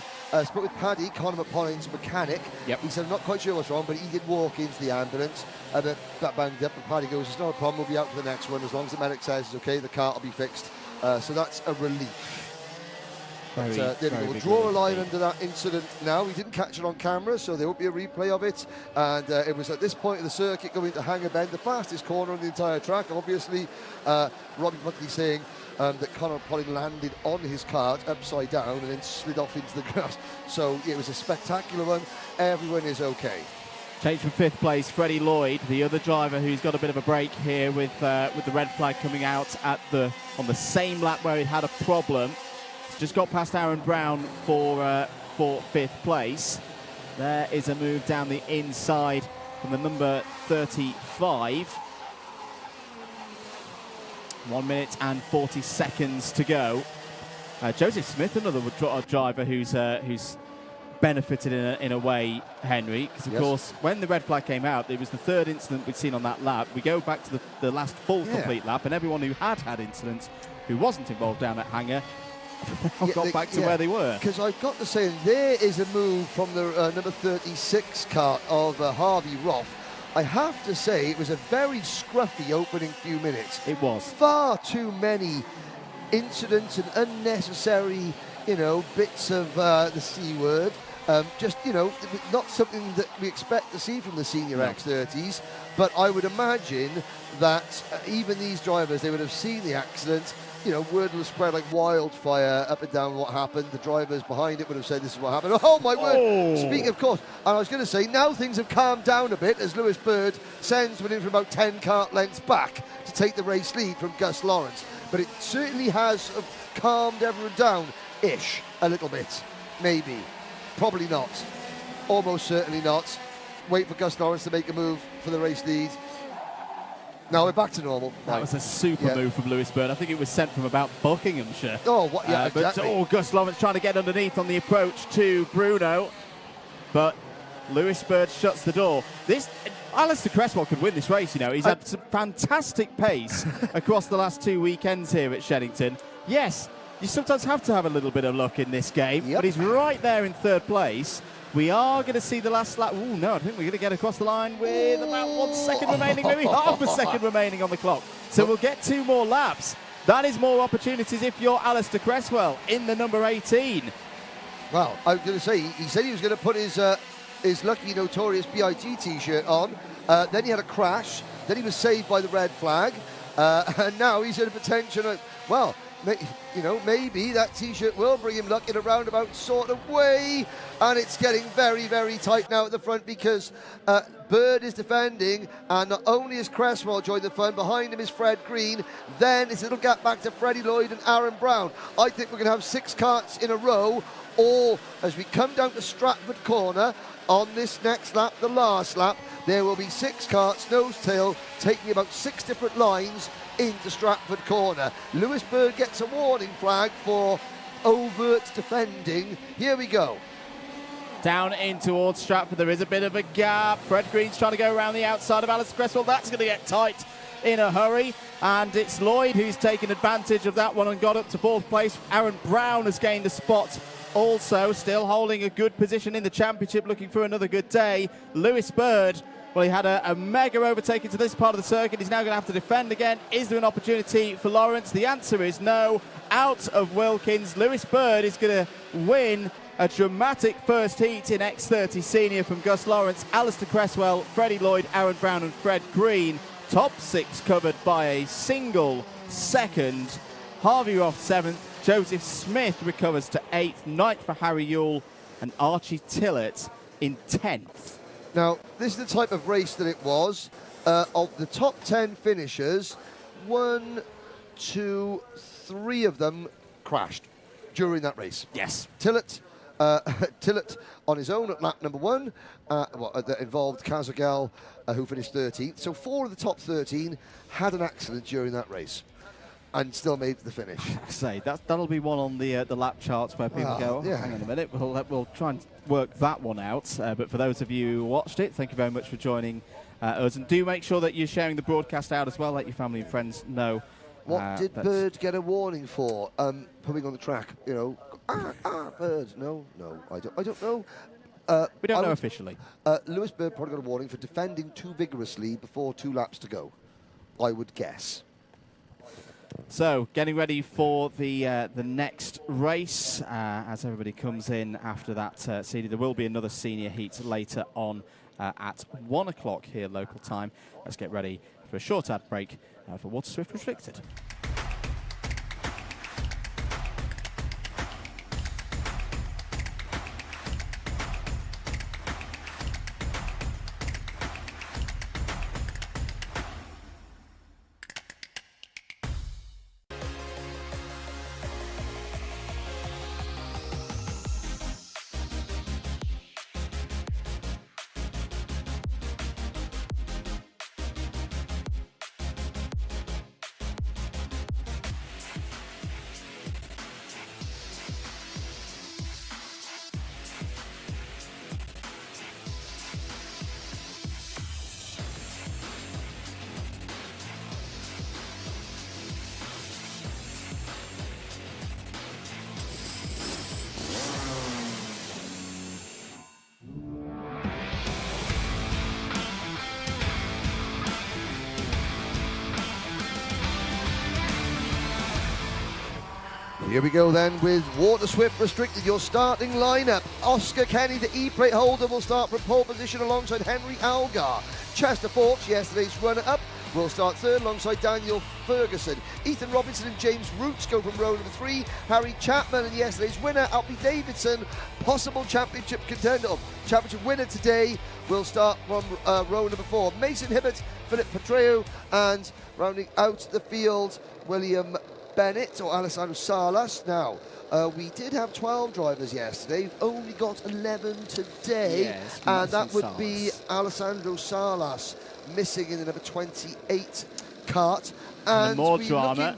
Spoke with Paddy, Conor McPollin's mechanic. He said, I'm not quite sure what's wrong, but he did walk into the ambulance. And that banged up, and Paddy goes, it's not a problem, we'll be out for the next one. As long as the medic says it's okay, the car will be fixed. So that's a relief. We'll draw a line under that incident now. We didn't catch it on camera, so there won't be a replay of it. And it was at this point of the circuit going to Hanger Bend, the fastest corner on the entire track. Obviously, Robbie Buckley saying that Conor McPollin landed on his cart upside down and then slid off into the grass. So it was a spectacular one. Everyone is okay. Change from 5th place, Freddie Lloyd, the other driver who's got a bit of a break here with the red flag coming out on the same lap where he had a problem. He's just got past Aaron Brown for 5th place. There is a move down the inside from the number 35. 1 minute and 40 seconds to go. Joseph Smith, another driver who's benefited in a way, Henry, because of course when the red flag came out, it was the third incident we'd seen on that lap. We go back to the last full complete lap, and everyone who had incidents who wasn't involved down at Hanger got back to where they were. Because I've got to say, there is a move from the number 36 kart of Harvey Roth. I have to say, it was a very scruffy opening few minutes. It was. Far too many incidents and unnecessary, you know, bits of the C word. Just, you know, not something that we expect to see from the senior X30s, but I would imagine that even these drivers, they would have seen the accident. You know, word will spread like wildfire up and down what happened. The drivers behind it would have said this is what happened. Oh, my word. Speaking of course, and I was going to say, now things have calmed down a bit as Lewis Bird sends one in from about 10 kart lengths back to take the race lead from Gus Lawrence. But it certainly has calmed everyone down-ish a little bit. Maybe. Probably not. Almost certainly not. Wait for Gus Lawrence to make a move for the race lead. Now we're back to normal. That was a super move from Lewis Bird. I think it was sent from about Buckinghamshire. Oh, what? Yeah, exactly. But Gus Lawrence trying to get underneath on the approach to Bruno. But Lewis Bird shuts the door. Alistair Cresswell could win this race, you know. He's had some fantastic pace across the last 2 weekends here at Shenington. Yes, you sometimes have to have a little bit of luck in this game, but he's right there in 3rd place. We are going to see the last lap. Oh, no, I think we're going to get across the line with about 1 second remaining, maybe half a second remaining on the clock. So we'll get 2 more laps. That is more opportunities if you're Alistair Cresswell in the number 18. Well, I was going to say, he said he was going to put his Lucky Notorious B.I.G. T-shirt on. Then he had a crash. Then he was saved by the red flag. And now he's in a potential, well, you know, maybe that T-shirt will bring him luck in a roundabout sort of way. And it's getting very, very tight now at the front because Bird is defending, and not only is Cresswell joined the fun, behind him is Fred Green. Then it's a little gap back to Freddie Lloyd and Aaron Brown. I think we're going to have 6 karts in a row, all as we come down to Stratford Corner on this next lap, the last lap. There will be 6 karts, nose tail, taking about 6 different lines into Stratford Corner. Lewis Bird gets a warning flag for overt defending. Here we go. Down in towards Stratford, there is a bit of a gap. Fred Green's trying to go around the outside of Alistair Cresswell. That's going to get tight in a hurry. And it's Lloyd who's taken advantage of that one and got up to 4th place. Aaron Brown has gained a spot also, still holding a good position in the championship, looking for another good day. Lewis Bird, well, he had a mega overtake into this part of the circuit. He's now going to have to defend again. Is there an opportunity for Lawrence? The answer is no. Out of Wilkins. Lewis Bird is going to win a dramatic first heat in X30 Senior from Gus Lawrence, Alistair Cresswell, Freddie Lloyd, Aaron Brown and Fred Green. Top 6 covered by a single second. Harvey Roth 7th, Joseph Smith recovers to 8th, 9th for Harry Yule, and Archie Tillett in 10th. Now, this is the type of race that it was. Of the top 10 finishers, 1, 2, 3 of them crashed during that race. Yes. Tillett on his own at lap number 1, that involved Kazagel, who finished 13th. So 4 of the top 13 had an accident during that race and still made the finish. I say that'll be one on the lap charts where people go, oh, yeah. hang on a minute, we'll try and work that one out. But for those of you who watched it, thank you very much for joining us. And do make sure that you're sharing the broadcast out as well. Let your family and friends know. What did Bird get a warning for? Putting on the track, you know, Bird. No, I don't know. We don't know officially. Lewis Bird probably got a warning for defending too vigorously before 2 laps to go, I would guess. So, getting ready for the next race as everybody comes in after that CD. There will be another senior heat later on at 1 o'clock here local time. Let's get ready for a short ad break for Water Swift Restricted. Here we go then with Water Swift Restricted, your starting lineup. Oscar Kenny, the E-plate holder, will start from pole position alongside Henry Algar. Chester Fawkes, yesterday's runner-up, will start third alongside Daniel Ferguson. Ethan Robinson and James Roots go from row number 3. Harry Chapman and yesterday's winner, Alfie Davidson, possible championship contender, championship winner today, will start from row number 4. Mason Hibbert, Philip Petreo, and rounding out the field, William Bennett or Alessandro Salas. Now, we did have 12 drivers yesterday. We've only got 11 today, yes, and that would be Alessandro Salas missing in the number 28 kart. And more drama.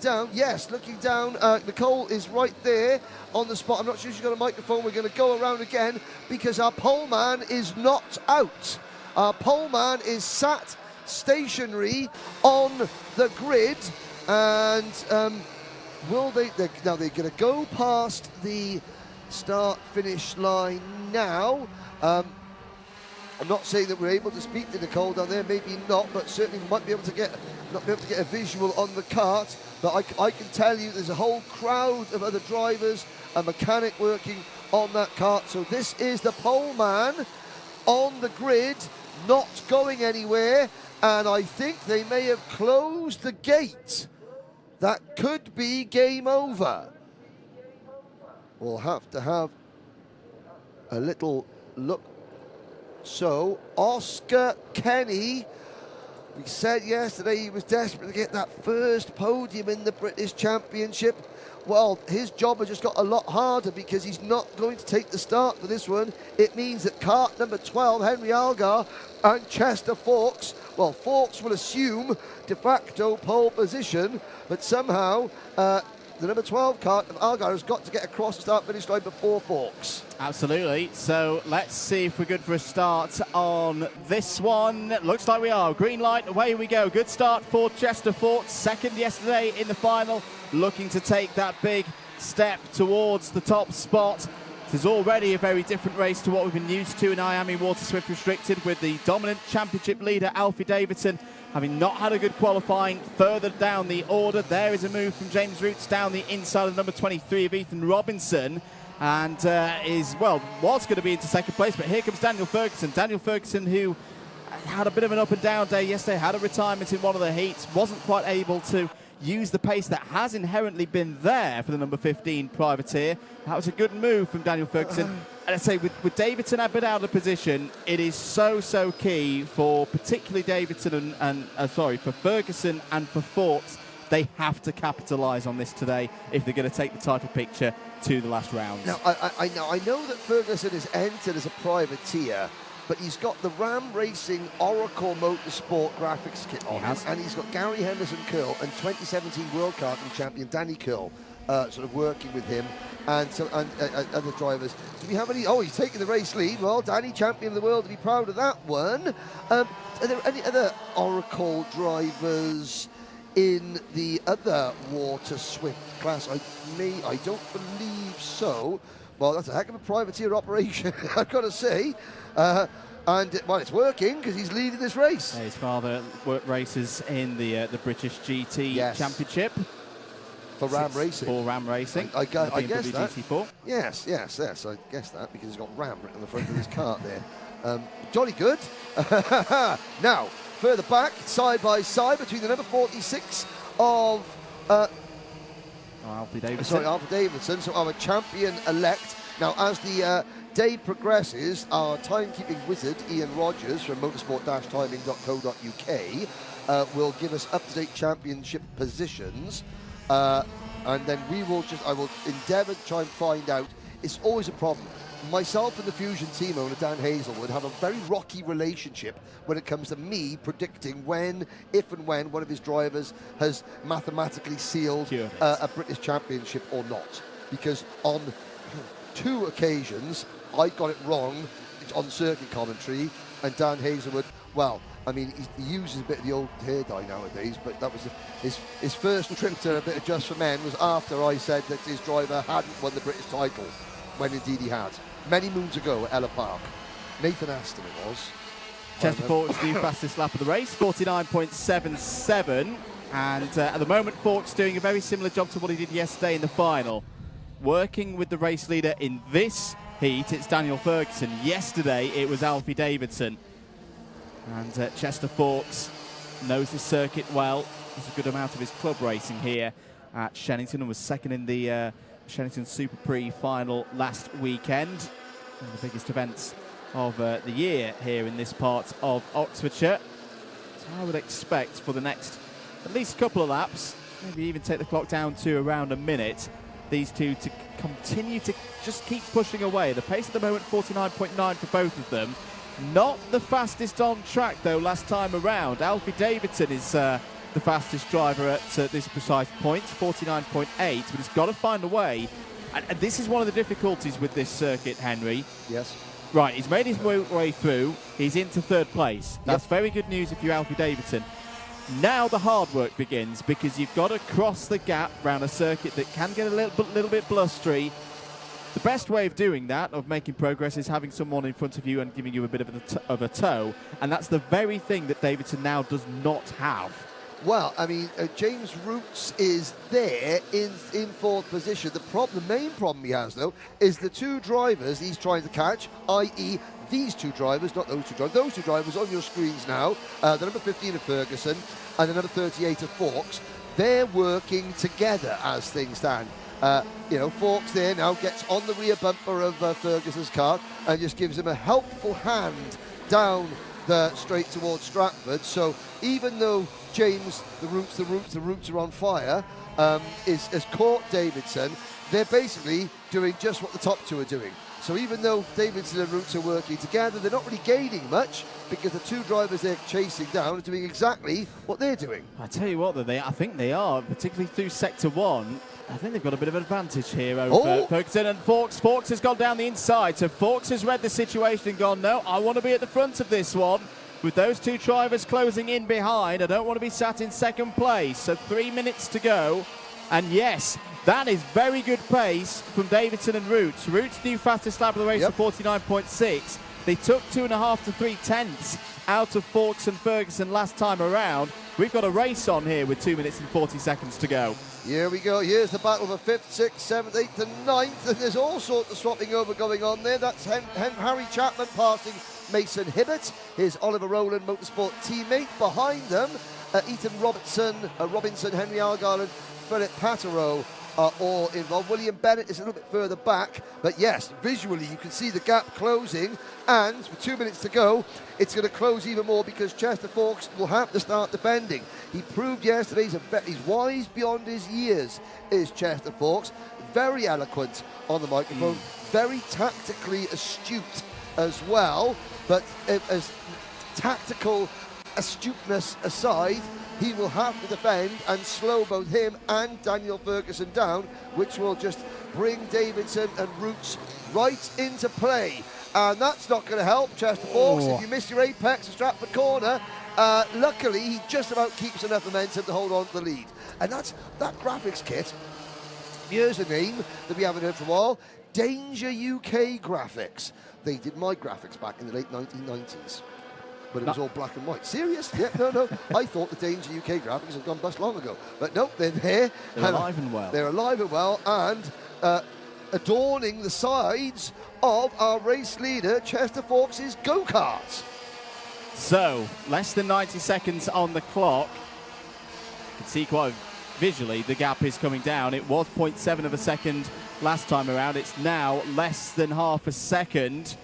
Looking down, Nicole is right there on the spot. I'm not sure she's got a microphone. We're going to go around again because our pole man is not out. Our pole man is sat stationary on the grid, and will they? Now they're going to go past the start-finish line now. I'm not saying that we're able to speak to Nicole down there, maybe not, but certainly we might be able to get a visual on the kart. But I can tell you there's a whole crowd of other drivers, a mechanic working on that kart. So this is the pole man on the grid, not going anywhere, and I think they may have closed the gate. That could be game over. We'll have to have a little look. So, Oscar Kenny, we said yesterday he was desperate to get that first podium in the British Championship. Well, his job has just got a lot harder because he's not going to take the start for this one. It means that kart number 12, Henry Algar, and Chester Fawkes, well, Fawkes will assume de facto pole position, but somehow the number 12 kart of Algar has got to get across the start-finish line before Fawkes. Absolutely. So let's see if we're good for a start on this one. Looks like we are. Green light, away we go. Good start for Chester Fawkes. Second yesterday in the final, looking to take that big step towards the top spot. This is already a very different race to what we've been used to in IAME Water Swift Restricted, with the dominant championship leader Alfie Davidson having not had a good qualifying further down the order. There is a move from James Roots down the inside of number 23 of Ethan Robinson, and was going to be into second place, but here comes Daniel Ferguson. Daniel Ferguson, who had a bit of an up and down day yesterday, had a retirement in one of the heats, wasn't quite able to use the pace that has inherently been there for the number 15 privateer. That was a good move from Daniel Ferguson. And I say, with Davidson a bit out of position, it is so key for particularly Davidson for Ferguson and for Forks. They have to capitalise on this today if they're going to take the title picture to the last round. Now, I know that Ferguson has entered as a privateer, but he's got the Ram Racing Oracle Motorsport graphics kit on him, and he's got Gary Henderson Curl and 2017 World Karting champion Danny Curl sort of working with him, and other drivers. Do we have any? Oh, he's taking the race lead. Well, Danny, champion of the world, to be proud of that one. Are there any other Oracle drivers in the other water Swift class? I don't believe so. Well, that's a heck of a privateer operation, I've got to say. And well, it's working because he's leading this race. His father races in the British GT Championship. For Ram Racing. For Ram Racing. I guess that. GT4. Yes, I guess that, because he's got Ram written on the front of his cart there. Jolly good. Now, further back, side by side, between the number 46 of Alfie Davidson. Sorry, Alfie Davidson, so our champion-elect. Now, as the day progresses, our timekeeping wizard, Ian Rogers, from motorsport-timing.co.uk, will give us up-to-date championship positions. And then I will endeavour to try and find out. It's always a problem. Myself and the Fusion team owner, Dan Hazelwood, have a very rocky relationship when it comes to me predicting if and when one of his drivers has mathematically sealed a British championship or not. Because on 2 occasions, I got it wrong on circuit commentary, and Dan Hazelwood, well, I mean, he uses a bit of the old hair dye nowadays, but that was his first trip to a bit of Just for Men was after I said that his driver hadn't won the British title, when indeed he had. Many moons ago at Ella Park. Nathan Aston it was. Chester Forks, the fastest lap of the race, 49.77. And at the moment, Forks doing a very similar job to what he did yesterday in the final. Working with the race leader in this heat, it's Daniel Ferguson. Yesterday, it was Alfie Davidson. And Chester Forks knows the circuit well. There's a good amount of his club racing here at Shenington, and was second in the Shenington Super Prix final last weekend. One of the biggest events of the year here in this part of Oxfordshire. So I would expect for the next at least couple of laps, maybe even take the clock down to around a minute, these two to continue to just keep pushing away. The pace at the moment, 49.9 for both of them. Not the fastest on track, though, last time around. Alfie Davidson is the fastest driver at this precise point, 49.8, but he's got to find a way. And this is one of the difficulties with this circuit, Henry. Yes. Right, he's made his way through. He's into 3rd place. That's very good news if you're Alfie Davidson. Now the hard work begins, because you've got to cross the gap around a circuit that can get a little bit blustery. The best way of doing that, of making progress, is having someone in front of you and giving you a bit of a tow. And that's the very thing that Davidson now does not have. Well, I mean, James Roots is there in 4th position. The main problem he has, though, is the 2 drivers he's trying to catch, i.e. these 2 drivers, not those 2 drivers. Those 2 drivers on your screens now, the number 15 of Ferguson and the number 38 of Forks. They're working together as things stand. Forks there now gets on the rear bumper of Ferguson's car and just gives him a helpful hand down the straight towards Stratford. So even though James, the roots are on fire, has caught Davidson, they're basically doing just what the top 2 are doing. So even though Davidson and Roots are working together, they're not really gaining much, because the 2 drivers they're chasing down are doing exactly what they're doing. I tell you what, I think they are, particularly through Sector 1. I think they've got a bit of an advantage here over Ferguson and Forks. Forks has gone down the inside, so Forks has read the situation and gone, no, I want to be at the front of this one. With those 2 drivers closing in behind, I don't want to be sat in 2nd place. So 3 minutes to go. And yes, that is very good pace from Davidson and Roots. Roots' new fastest lap of the race at 49.6. They took 2.5 to 3 tenths out of Forks and Ferguson last time around. We've got a race on here with 2 minutes and 40 seconds to go. Here we go. Here's the battle for 5th, 6th, 7th, 8th and 9th. And there's all sorts of swapping over going on there. That's Harry Chapman passing Mason Hibbert, his Oliver Rowland Motorsport teammate. Behind them, Ethan Robinson, Henry Argyll, Philip Patterow are all involved. William Bennett is a little bit further back, but yes, visually you can see the gap closing, and with 2 minutes to go, it's going to close even more because Chester Fawkes will have to start defending. He proved yesterday he's wise beyond his years, is Chester Fawkes. Very eloquent on the microphone, very tactically astute as well, but as tactical astuteness aside, he will have to defend and slow both him and Daniel Ferguson down, which will just bring Davidson and Roots right into play. And that's not going to help Chester Fawkes. If you miss your apex at Stratford Corner, luckily he just about keeps enough momentum to hold on to the lead. And that graphics kit, here's a name that we haven't heard for a while, Danger UK Graphics. They did my graphics back in the late 1990s. But it was all black and white. Serious? Yeah, no. I thought the Danger UK graphics had gone bust long ago. But no, they're there. They're alive and well. They're alive and well, and adorning the sides of our race leader, Chester Fawkes' go-karts. So, less than 90 seconds on the clock. You can see quite visually the gap is coming down. It was 0.7 of a second last time around. It's now less than half a second.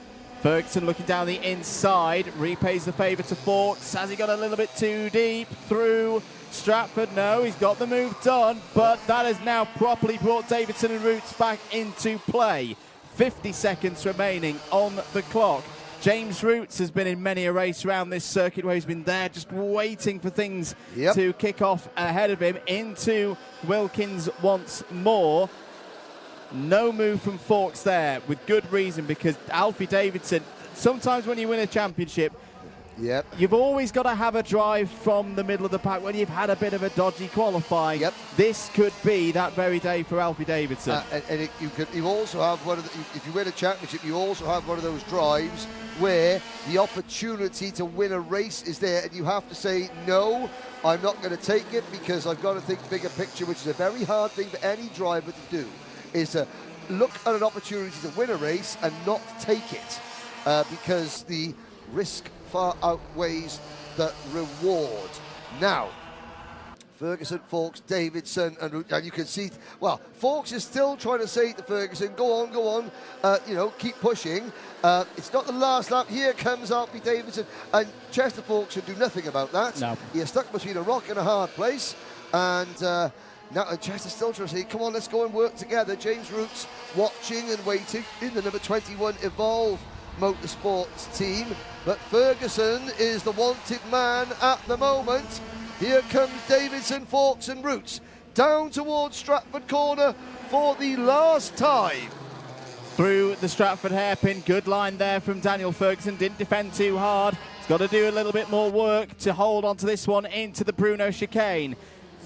Ferguson looking down the inside, repays the favour to Fawkes. Has he got a little bit too deep through Stratford? No, he's got the move done, but that has now properly brought Davidson and Roots back into play. 50 seconds remaining on the clock. James Roots has been in many a race around this circuit where he's been there just waiting for things to kick off ahead of him. Into Wilkins once more. No move from Fawkes there, with good reason, because Alfie Davidson, sometimes when you win a championship, you've always got to have a drive from the middle of the pack when you've had a bit of a dodgy qualifying. This could be that very day for Alfie Davidson. You also have one of if you win a championship, you also have one of those drives where the opportunity to win a race is there, and you have to say, no, I'm not going to take it because I've got to think bigger picture, which is a very hard thing for any driver to do, is to look at an opportunity to win a race and not take it because the risk far outweighs the reward. Now, Ferguson, Fawkes, Davidson, and you can see, well, Fawkes is still trying to say to Ferguson, go on, keep pushing. It's not the last lap. Here comes Alfie Davidson, and Chester Fawkes should do nothing about that. No. He is stuck between a rock and a hard place, and now Chester's still trying to say, come on, let's go and work together. James Roots watching and waiting in the number 21 Evolve Motorsports team, but Ferguson is the wanted man at the moment. Here comes Davidson, Fawkes and Roots down towards Stratford Corner for the last time. Through the Stratford hairpin, good line there from Daniel Ferguson, didn't defend too hard. He's got to do a little bit more work to hold on to this one into the Bruno chicane.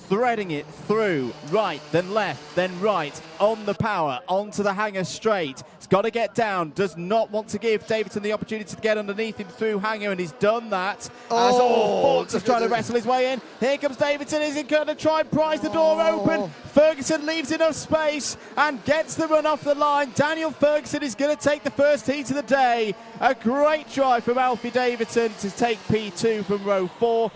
Threading it through, right, then left, then right, on the power, onto the hanger straight. He's got to get down, does not want to give Davidson the opportunity to get underneath him through hanger, and he's done that. Fawkes is trying to wrestle his way in. Here comes Davidson, is he going to try and prise the door open? Ferguson leaves enough space and gets the run off the line. Daniel Ferguson is going to take the first heat of the day. A great drive from Alfie Davidson to take P2 from row 4.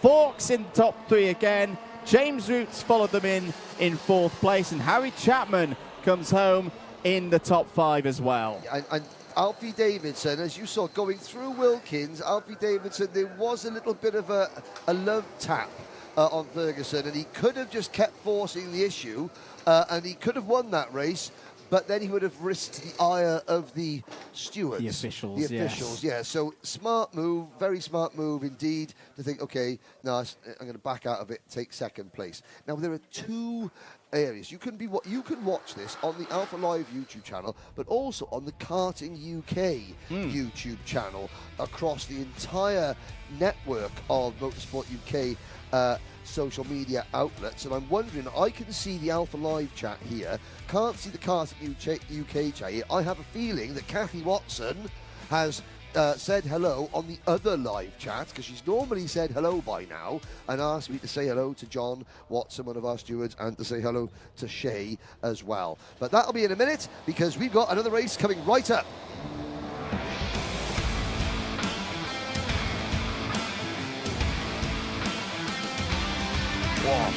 Fawkes in the top 3 again. James Roots followed them in 4th place, and Harry Chapman comes home in the top 5 as well. And Alfie Davidson, as you saw, going through Wilkins, Alfie Davidson, there was a little bit of a love tap on Ferguson, and he could have just kept forcing the issue, and he could have won that race, but then he would have risked the ire of the stewards. The officials, yeah. So smart move, very smart move indeed, to think, okay, no, I'm going to back out of it, take 2nd place. Now, there are 2 areas. You can watch this on the Alpha Live YouTube channel, but also on the Karting UK YouTube channel across the entire network of Motorsport UK social media outlets. And I'm wondering, I can see the Alpha Live chat here, can't see the Karting UK chat here. I have a feeling that Kathy Watson has said hello on the other live chat, because she's normally said hello by now, and asked me to say hello to John Watson, one of our stewards, and to say hello to Shay as well. But that'll be in a minute, because we've got another race coming right up. Wow.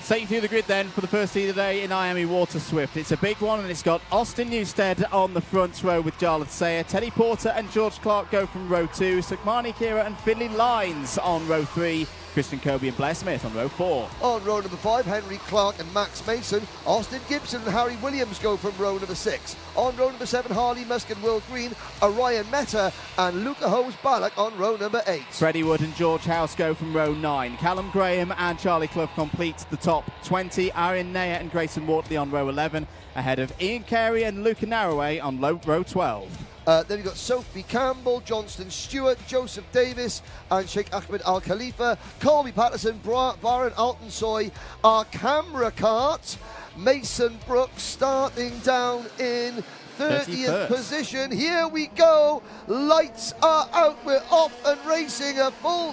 Taking through the grid then for the first heat of the day in IAME Water Swift. It's a big one, and it's got Austin Newstead on the front row with Jarlath Sayer. Teddy Porter and George Clark go from row 2. Sukmani Kira and Finley Lines on row 3. Christian Kobe and Blair Smith on row 4. On row number 5, Henry Clark and Max Mason. Austin Gibson and Harry Williams go from row number 6. On row number 7, Harley Musk and Will Green, Orion Meta and Luca Hose Balak on row number 8. Freddie Wood and George House go from row 9. Callum Graham and Charlie Clough complete the top 20. Aaron Nair and Grayson Wortley on row 11, ahead of Ian Carey and Luca Narroway on row 12. Then we've got Sophie Campbell, Johnston Stewart, Joseph Davis and Sheikh Ahmed Al Khalifa, Colby Patterson, Baron Altonsoy, our camera cart, Mason Brooks starting down in 30th position. Here we go. Lights are out. We're off and racing.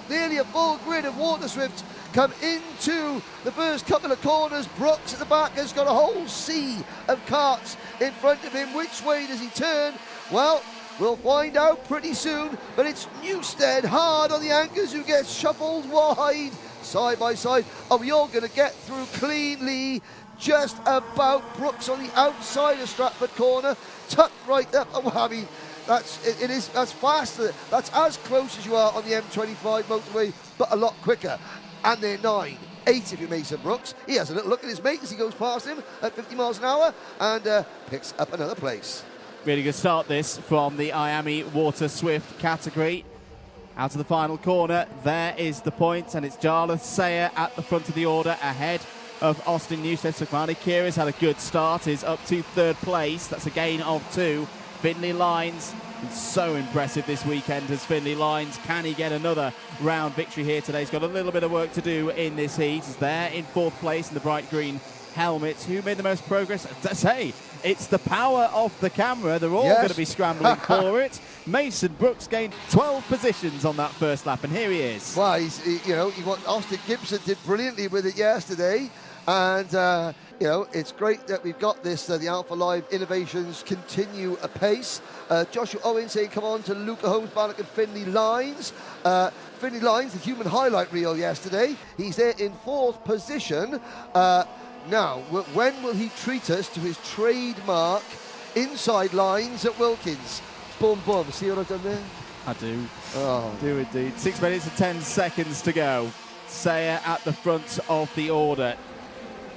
Nearly a full grid of Water Swifts come into the first couple of corners. Brooks at the back has got a whole sea of carts in front of him. Which way does he turn? Well, we'll find out pretty soon, but it's Newstead hard on the anchors who gets shuffled wide, side by side. Are we all going to get through cleanly? Just about. Brooks on the outside of Stratford Corner, tucked right up. Oh, I mean, that's faster. That's as close as you are on the M25 motorway, but a lot quicker. And they're 9, 8 if you're Mason Brooks. He has a little look at his mate as he goes past him at 50 miles an hour and picks up another place. Really good start this from the IAME Water Swift category. Out of the final corner, there is the point, and it's Jarlath Sayer at the front of the order ahead of Austin Newstead. Sukmani Kira's had a good start, is up to 3rd place. That's a gain of 2. Finley Lines, so impressive this weekend as Finley Lines. Can he get another round victory here today? He's got a little bit of work to do in this heat. He's there in 4th place in the bright green helmets. Who made the most progress? Hey, it's the power of the camera. They're all going to be scrambling for it. Mason Brooks gained 12 positions on that first lap, and here he is. Well, Austin Gibson did brilliantly with it yesterday, and it's great that we've got this. The Alpha Live innovations continue apace. Joshua Owen saying, "Come on to Luca Holmes, Balak and Finley Lines." Finley Lines, the human highlight reel yesterday. He's there in 4th position. Now, when will he treat us to his trademark inside lines at Wilkins? Boom, boom. See what I've done there? I do. Oh. I do indeed. 6 minutes and 10 seconds to go. Sayer at the front of the order.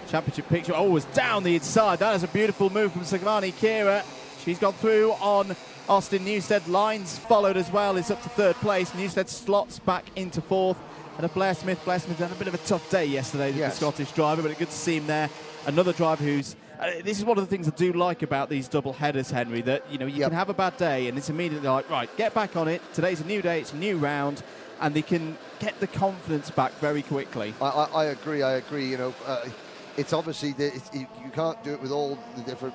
Championship picture. Oh, was down the inside. That is a beautiful move from Sukmani Kira. She's gone through on Austin Newstead. Lines followed as well. It's up to 3rd place. Newstead slots back into 4th. And Blair Smith had a bit of a tough day yesterday, the Scottish driver, but it's good to see him there. Another driver who's... this is one of the things I do like about these double headers, Henry, that, you can have a bad day and it's immediately like, right, get back on it. Today's a new day, it's a new round, and they can get the confidence back very quickly. I agree. It's obviously... you can't do it with all the different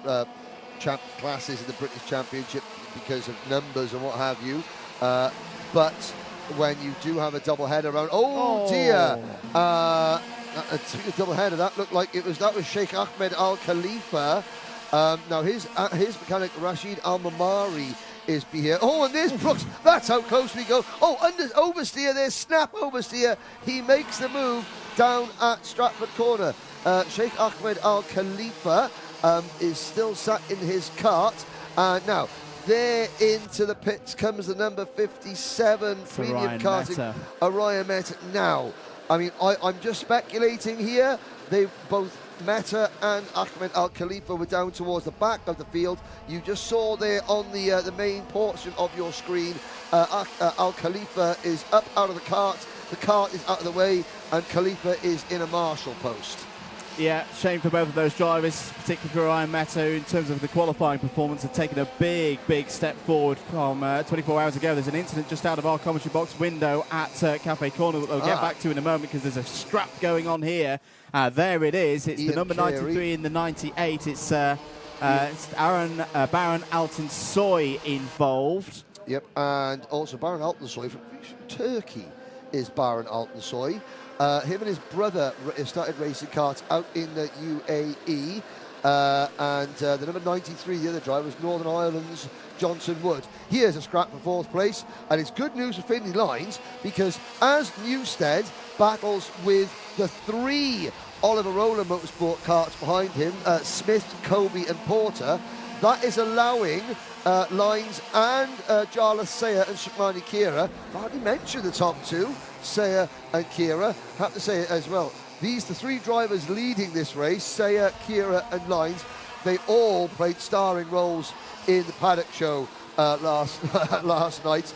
classes in the British Championship because of numbers and what have you. But... when you do have a double header around, dear, a double header, that looked like that was Sheikh Ahmed Al Khalifa. Now his mechanic Rashid Al Mamari is here. Oh, and there's Brooks. That's how close we go. Oh, oversteer there, snap oversteer. He makes the move down at Stratford Corner. Sheikh Ahmed Al Khalifa is still sat in his cart. Now. There into the pits comes the number 57 premium karting, Orion Meta. Now, I mean, I'm just speculating here. They both, Meta and Ahmed Al Khalifa, were down towards the back of the field. You just saw there on the main portion of your screen, Al Khalifa is up out of the cart. The cart is out of the way, and Khalifa is in a marshal post. Yeah, shame for both of those drivers, particularly for Ryan Matto, in terms of the qualifying performance, have taken a big step forward from 24 hours ago. There's an incident just out of our commentary box window at Cafe Corner that we'll get back to in a moment because there's a strap going on here. There it is. It's Ian the number Carey. 93 and the 98. It's Baron Altonsoy involved. Yep, and also Baron Altonsoy from Turkey is Baron Altonsoy. Him and his brother started racing karts out in the UAE. and the number 93, the other driver, was Northern Ireland's Johnson Wood. Here's a scrap for 4th place, and it's good news for Finley Lines, because as Newstead battles with the 3 Oliver Rowland Motorsport karts behind him, Smith, Kobe and Porter, that is allowing Lines and Jarlath Sayer and Shukmani Kira, I've already mentioned the top 2, Sayer and Kira, have to say it as well. The 3 drivers leading this race, Sayer, Kira and Lines, they all played starring roles in the Paddock show last night.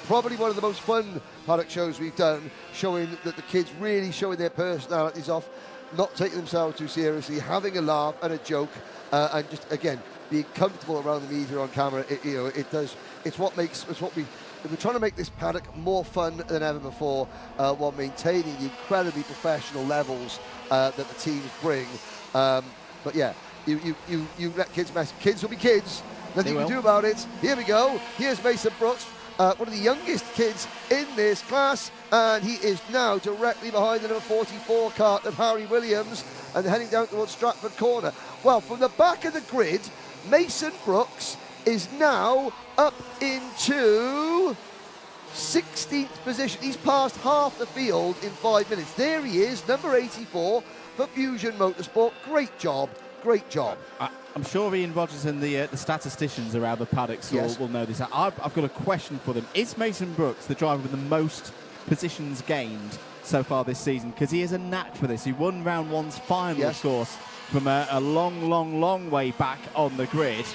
Probably one of the most fun Paddock shows we've done, showing that the kids really showing their personalities off, not taking themselves too seriously, having a laugh and a joke, and just, again, being comfortable around the media on camera. We're trying to make this Paddock more fun than ever before, while maintaining the incredibly professional levels that the teams bring. But yeah, you let kids mess. Kids will be kids. Nothing you can do about it. Here we go. Here's Mason Brooks, one of the youngest kids in this class, and he is now directly behind the number 44 kart of Harry Williams, and heading down towards Stratford Corner. Well, from the back of the grid, Mason Brooks is now up into 16th position. He's passed half the field in 5 minutes. There he is, number 84 for Fusion Motorsport. Great job, great job. I'm sure Ian Rogers and the statisticians around the paddocks will know this. I've got a question for them. Is Mason Brooks the driver with the most positions gained so far this season? Because he has a knack for this. He won round 1's final, of course, from a long way back on the grid.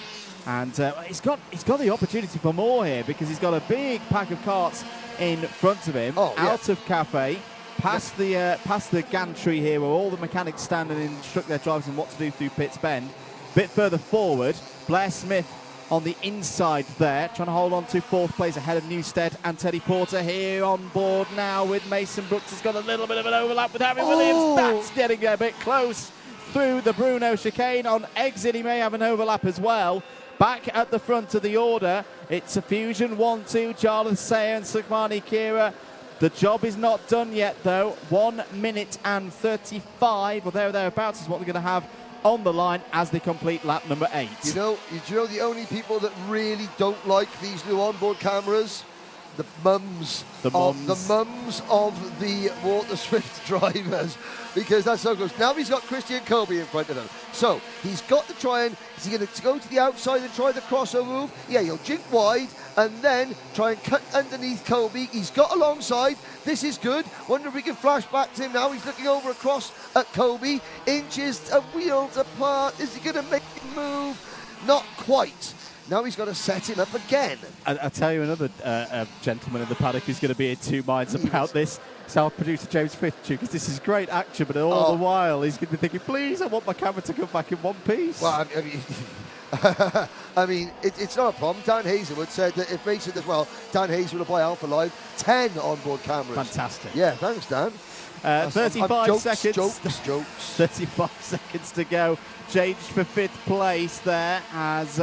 And he's got the opportunity for more here, because he's got a big pack of karts in front of him, out of Cafe, past the gantry here where all the mechanics stand and instruct their drivers on what to do through Pitts Bend. Bit further forward, Blair Smith on the inside there, trying to hold on to 4th place ahead of Newstead and Teddy Porter. Here on board now with Mason Brooks. Has got a little bit of an overlap with Harry Williams. That's getting a bit close through the Bruno chicane. On exit, he may have an overlap as well. Back at the front of the order, it's a Fusion 1-2, Jarlath Sayer and Sukhmani Kira. The job is not done yet, though. 1 minute and 35, or thereabouts, is what they're going to have on the line as they complete lap number 8. You know the only people that really don't like these new onboard cameras? The mums of the Water Swift drivers, because that's so close. Now he's got Christian Kobe in front of him, so he's got to try and, is he going to go to the outside and try the crossover move? Yeah, he'll jink wide and then try and cut underneath Kobe. He's got alongside. This is good. Wonder if we can flash back to him now. He's looking over across at Kobe, inches wheels apart. Is he going to make him move? Not quite. Now he's got to set him up again. I'll tell you another gentleman in the paddock who's going to be in 2 minds about this. It's our producer James Fitzgerald, because this is great action, but all the while he's going to be thinking, please, I want my camera to come back in one piece. Well, I mean, it's not a problem. Dan Hazelwood said that if Mason does well, Dan Hazelwood will buy Alpha Live 10 onboard cameras. Fantastic. Yeah, thanks, Dan. 35 seconds. Jokes. 35 seconds to go. Change for 5th place there as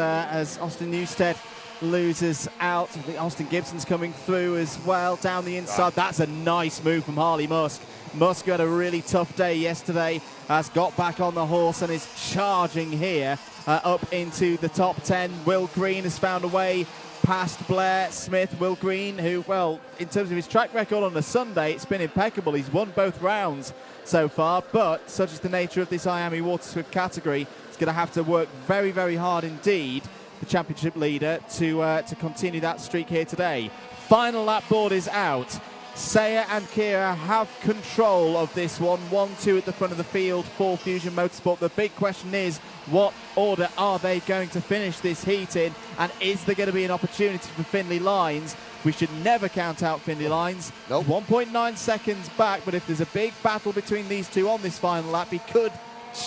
Austin Newstead loses out. I think Austin Gibson's coming through as well down the inside. That's a nice move from Harley Musk. Musk had a really tough day yesterday, has got back on the horse and is charging here up into the top 10. Will Green has found a way past Blair Smith. Will Green, who, well, in terms of his track record on a Sunday, it's been impeccable. He's won both rounds so far, but such is the nature of this IAME Water Swift category, it's going to have to work very, very hard indeed, the championship leader, to continue that streak here today. Final lap board is out. Sayer and Kira have control of this one. 1-2 at the front of the field for Fusion Motorsport. The big question is, what order are they going to finish this heat in? And is there going to be an opportunity for Finley Lines? We should never count out Finley Lines. Nope. 1.9 seconds back, but if there's a big battle between these two on this final lap, he could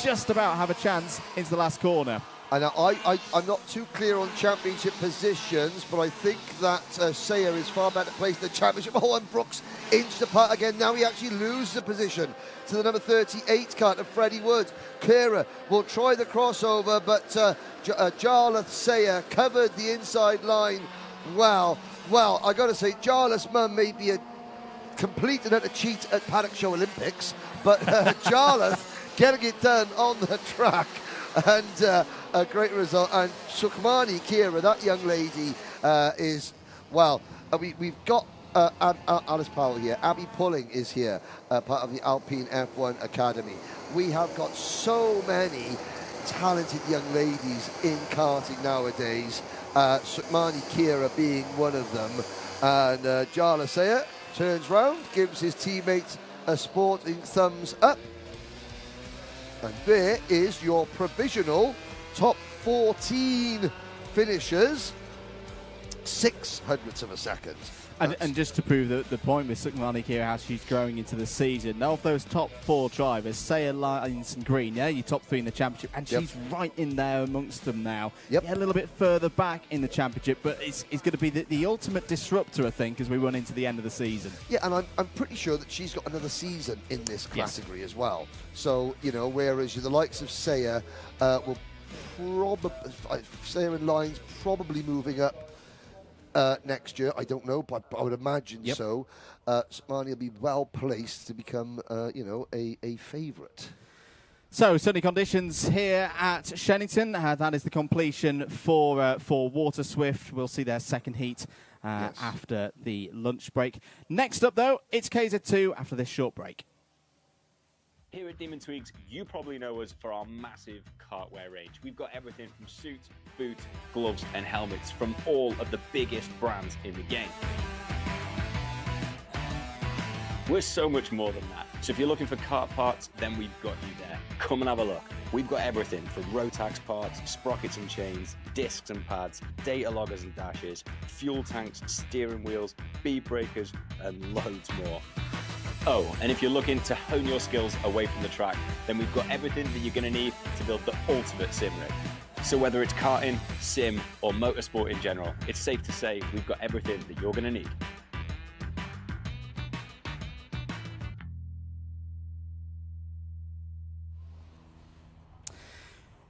just about have a chance into the last corner. And I'm not too clear on championship positions, but I think that Sayer is far better placed in the championship. Oh, and Brooks inched apart again. Now he actually loses the position to the number 38 kart of Freddie Woods. Kira will try the crossover, but Jarlath Sayer covered the inside line. Well, I got to say, Jarlath's mum may be a complete and utter cheat at Paddock Show Olympics, but Jarlath getting it done on the track. And a great result. And Sukmani Kira, that young lady, is, well, we've got Alice Powell here. Abby Pulling is here, part of the Alpine F1 Academy. We have got so many talented young ladies in karting nowadays. Sukmani Kira being one of them. And Jala Sayer turns round, gives his teammates a sporting thumbs up. And there is your provisional top 14 finishers, 0.06 of a second. And just to prove the point with Sukmani here, how she's growing into the season, now of those top 4 drivers, Sayer, Lyons and Green, yeah, your top 3 in the championship, and she's right in there amongst them now. Yep. Yeah, a little bit further back in the championship, but it's going to be the ultimate disruptor, I think, as we run into the end of the season. Yeah, and I'm pretty sure that she's got another season in this category as well. So, you know, whereas the likes of Sayer will probably, Sayer and Lyons probably moving up next year. I don't know, but I would imagine so. Sukmani will be well placed to become, you know, a favourite. So, sunny conditions here at Shenington. That is the completion for Water Swift. We'll see their second heat after the lunch break. Next up, though, it's KZ2 after this short break. Here at Demon Tweaks, you probably know us for our massive kartwear range. We've got everything from suits, boots, gloves and helmets from all of the biggest brands in the game. We're so much more than that. So if you're looking for kart parts, then we've got you there. Come and have a look. We've got everything from Rotax parts, sprockets and chains, discs and pads, data loggers and dashes, fuel tanks, steering wheels, bead breakers and loads more. Oh, and if you're looking to hone your skills away from the track, then we've got everything that you're going to need to build the ultimate sim rig. So whether it's karting, sim, or motorsport in general, it's safe to say we've got everything that you're going to need.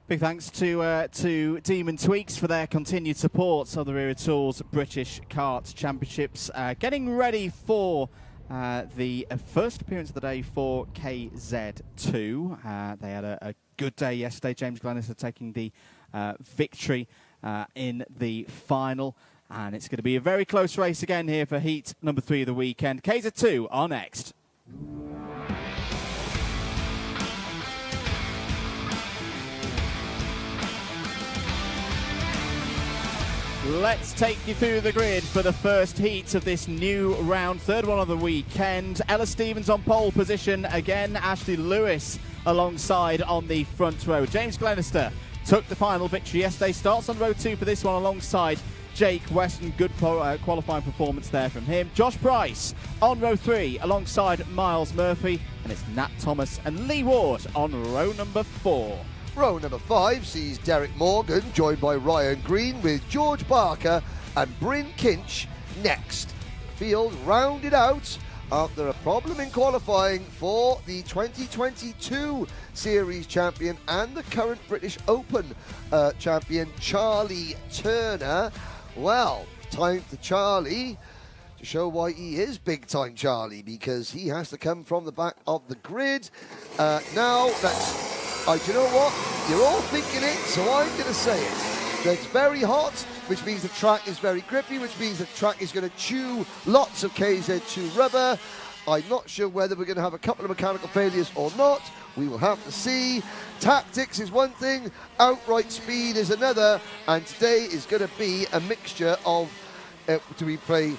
Big thanks to Demon Tweaks for their continued support of the Wera Tools British Kart Championships. Getting ready for the first appearance of the day for KZ2. They had a good day yesterday. James Glenister taking the victory in the final. And it's going to be a very close race again here for heat number 3 of the weekend. KZ2 are next. Let's take you through the grid for the first heat of this new round, third one of the weekend. Ella Stevens on pole position again. Ashley Lewis alongside on the front row. James Glenister took the final victory yesterday. Starts on row 2 for this one alongside Jake Weston. Good qualifying performance there from him. Josh Price on row 3 alongside Miles Murphy. And it's Nat Thomas and Lee Ward on row number 4. Row number 5 sees Derek Morgan joined by Ryan Green with George Barker and Bryn Kinch next. Field rounded out after a problem in qualifying for the 2022 Series champion and the current British Open champion Charlie Turner. Well, time for Charlie to show why he is big time Charlie, because he has to come from the back of the grid. Now that's... do you know what? You're all thinking it, so I'm going to say it. It's very hot, which means the track is very grippy, which means the track is going to chew lots of KZ2 rubber. I'm not sure whether we're going to have a couple of mechanical failures or not. We will have to see. Tactics is one thing, outright speed is another, and today is going to be a mixture of do we play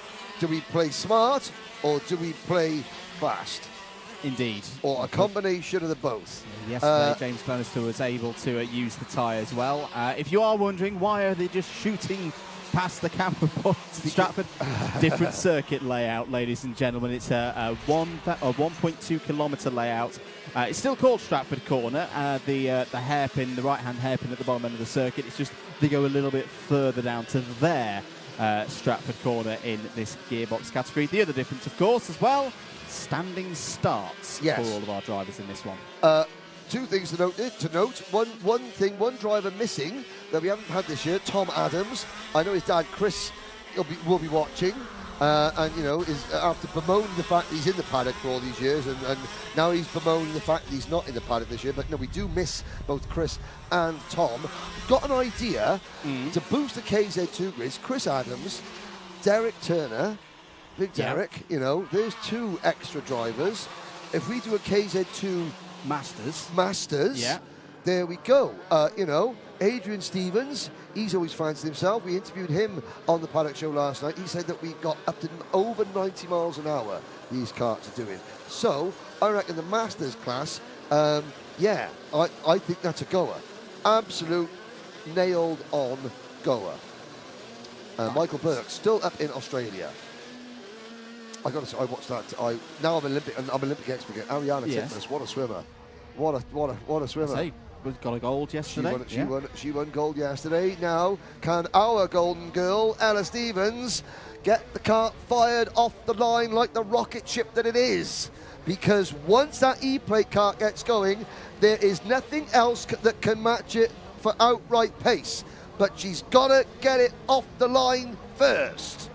smart or do we play fast? Indeed. Or a combination of the both. Yesterday, James Glenister was able to use the tyres well. If you are wondering, why are they just shooting past the camera point to Stratford? Different circuit layout, ladies and gentlemen. It's a 1.2 kilometre layout. It's still called Stratford Corner. The hairpin, the right-hand hairpin at the bottom end of the circuit, it's just they go a little bit further down to their Stratford Corner in this gearbox category. The other difference, of course, as well, standing starts for all of our drivers in this one. Two things to note. One driver missing that we haven't had this year, Tom Adams. I know his dad Chris will be watching. and you know, is after bemoaning the fact that he's in the paddock for all these years, and now he's bemoaning the fact that he's not in the paddock this year. But no, we do miss both Chris and Tom. Got an idea to boost the KZ2 grids. Chris Adams, Derek Turner, Big Derek. You know, there's 2 extra drivers. If we do a KZ2 Masters, yeah, there we go. You know, Adrian Stevens, he's always fancied himself. We interviewed him on the Paddock Show last night. He said that we got up to over 90 miles an hour, these karts are doing. So, I reckon the Masters class, yeah, I think that's a goer. Absolute nailed on goer. Michael Burke, still up in Australia. I got to say, I watched that. Now I'm Olympic expert. Ariana Titmus, what a swimmer! What a swimmer! Say, got a gold yesterday. She won gold yesterday. Now, can our golden girl Ella Stevens get the kart fired off the line like the rocket ship that it is? Because once that E-plate kart gets going, there is nothing else that can match it for outright pace. But she's got to get it off the line first.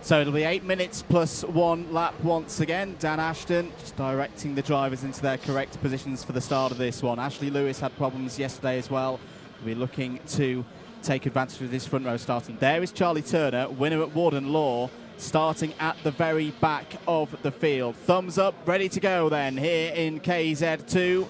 So it'll be 8 minutes plus 1 lap once again. Dan Ashton just directing the drivers into their correct positions for the start of this one. Ashley Lewis had problems yesterday as well. We'll be looking to take advantage of this front row start. And there is Charlie Turner, winner at Warden Law, starting at the very back of the field. Thumbs up, ready to go then here in KZ2.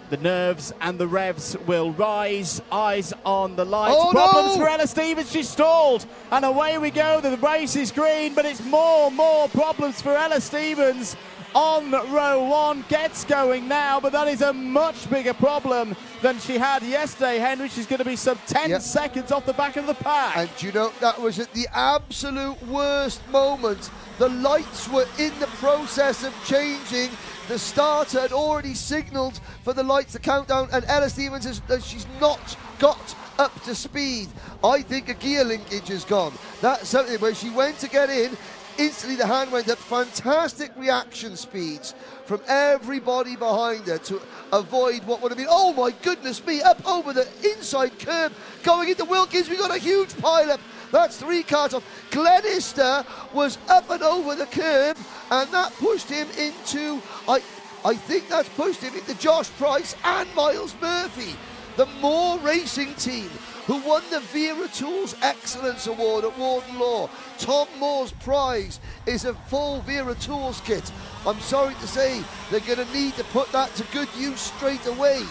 The nerves and the revs will rise. Eyes on the lights. Oh, problems no! for Ella Stevens. She stalled. And away we go. The race is green, but it's more problems for Ella Stevens on row 1. Gets going now, but that is a much bigger problem than she had yesterday, Henry. She's going to be some 10 seconds off the back of the pack. And you know, that was at the absolute worst moment. The lights were in the process of changing. The starter had already signalled for the lights to count down, and Ella Stevens she's not got up to speed. I think a gear linkage has gone. That's something where she went to get in, instantly the hand went up. Fantastic reaction speeds from everybody behind her to avoid what would have been, oh my goodness me, up over the inside curb, going into Wilkins. We got a huge pile-up. That's 3 cars off. Glenister was up and over the curb, and that pushed him into, I think that's pushed him into Josh Price and Miles Murphy, the Moore Racing team, who won the Wera Tools Excellence Award at Warden Law. Tom Moore's prize is a full Wera Tools kit. I'm sorry to say they're going to need to put that to good use straight away,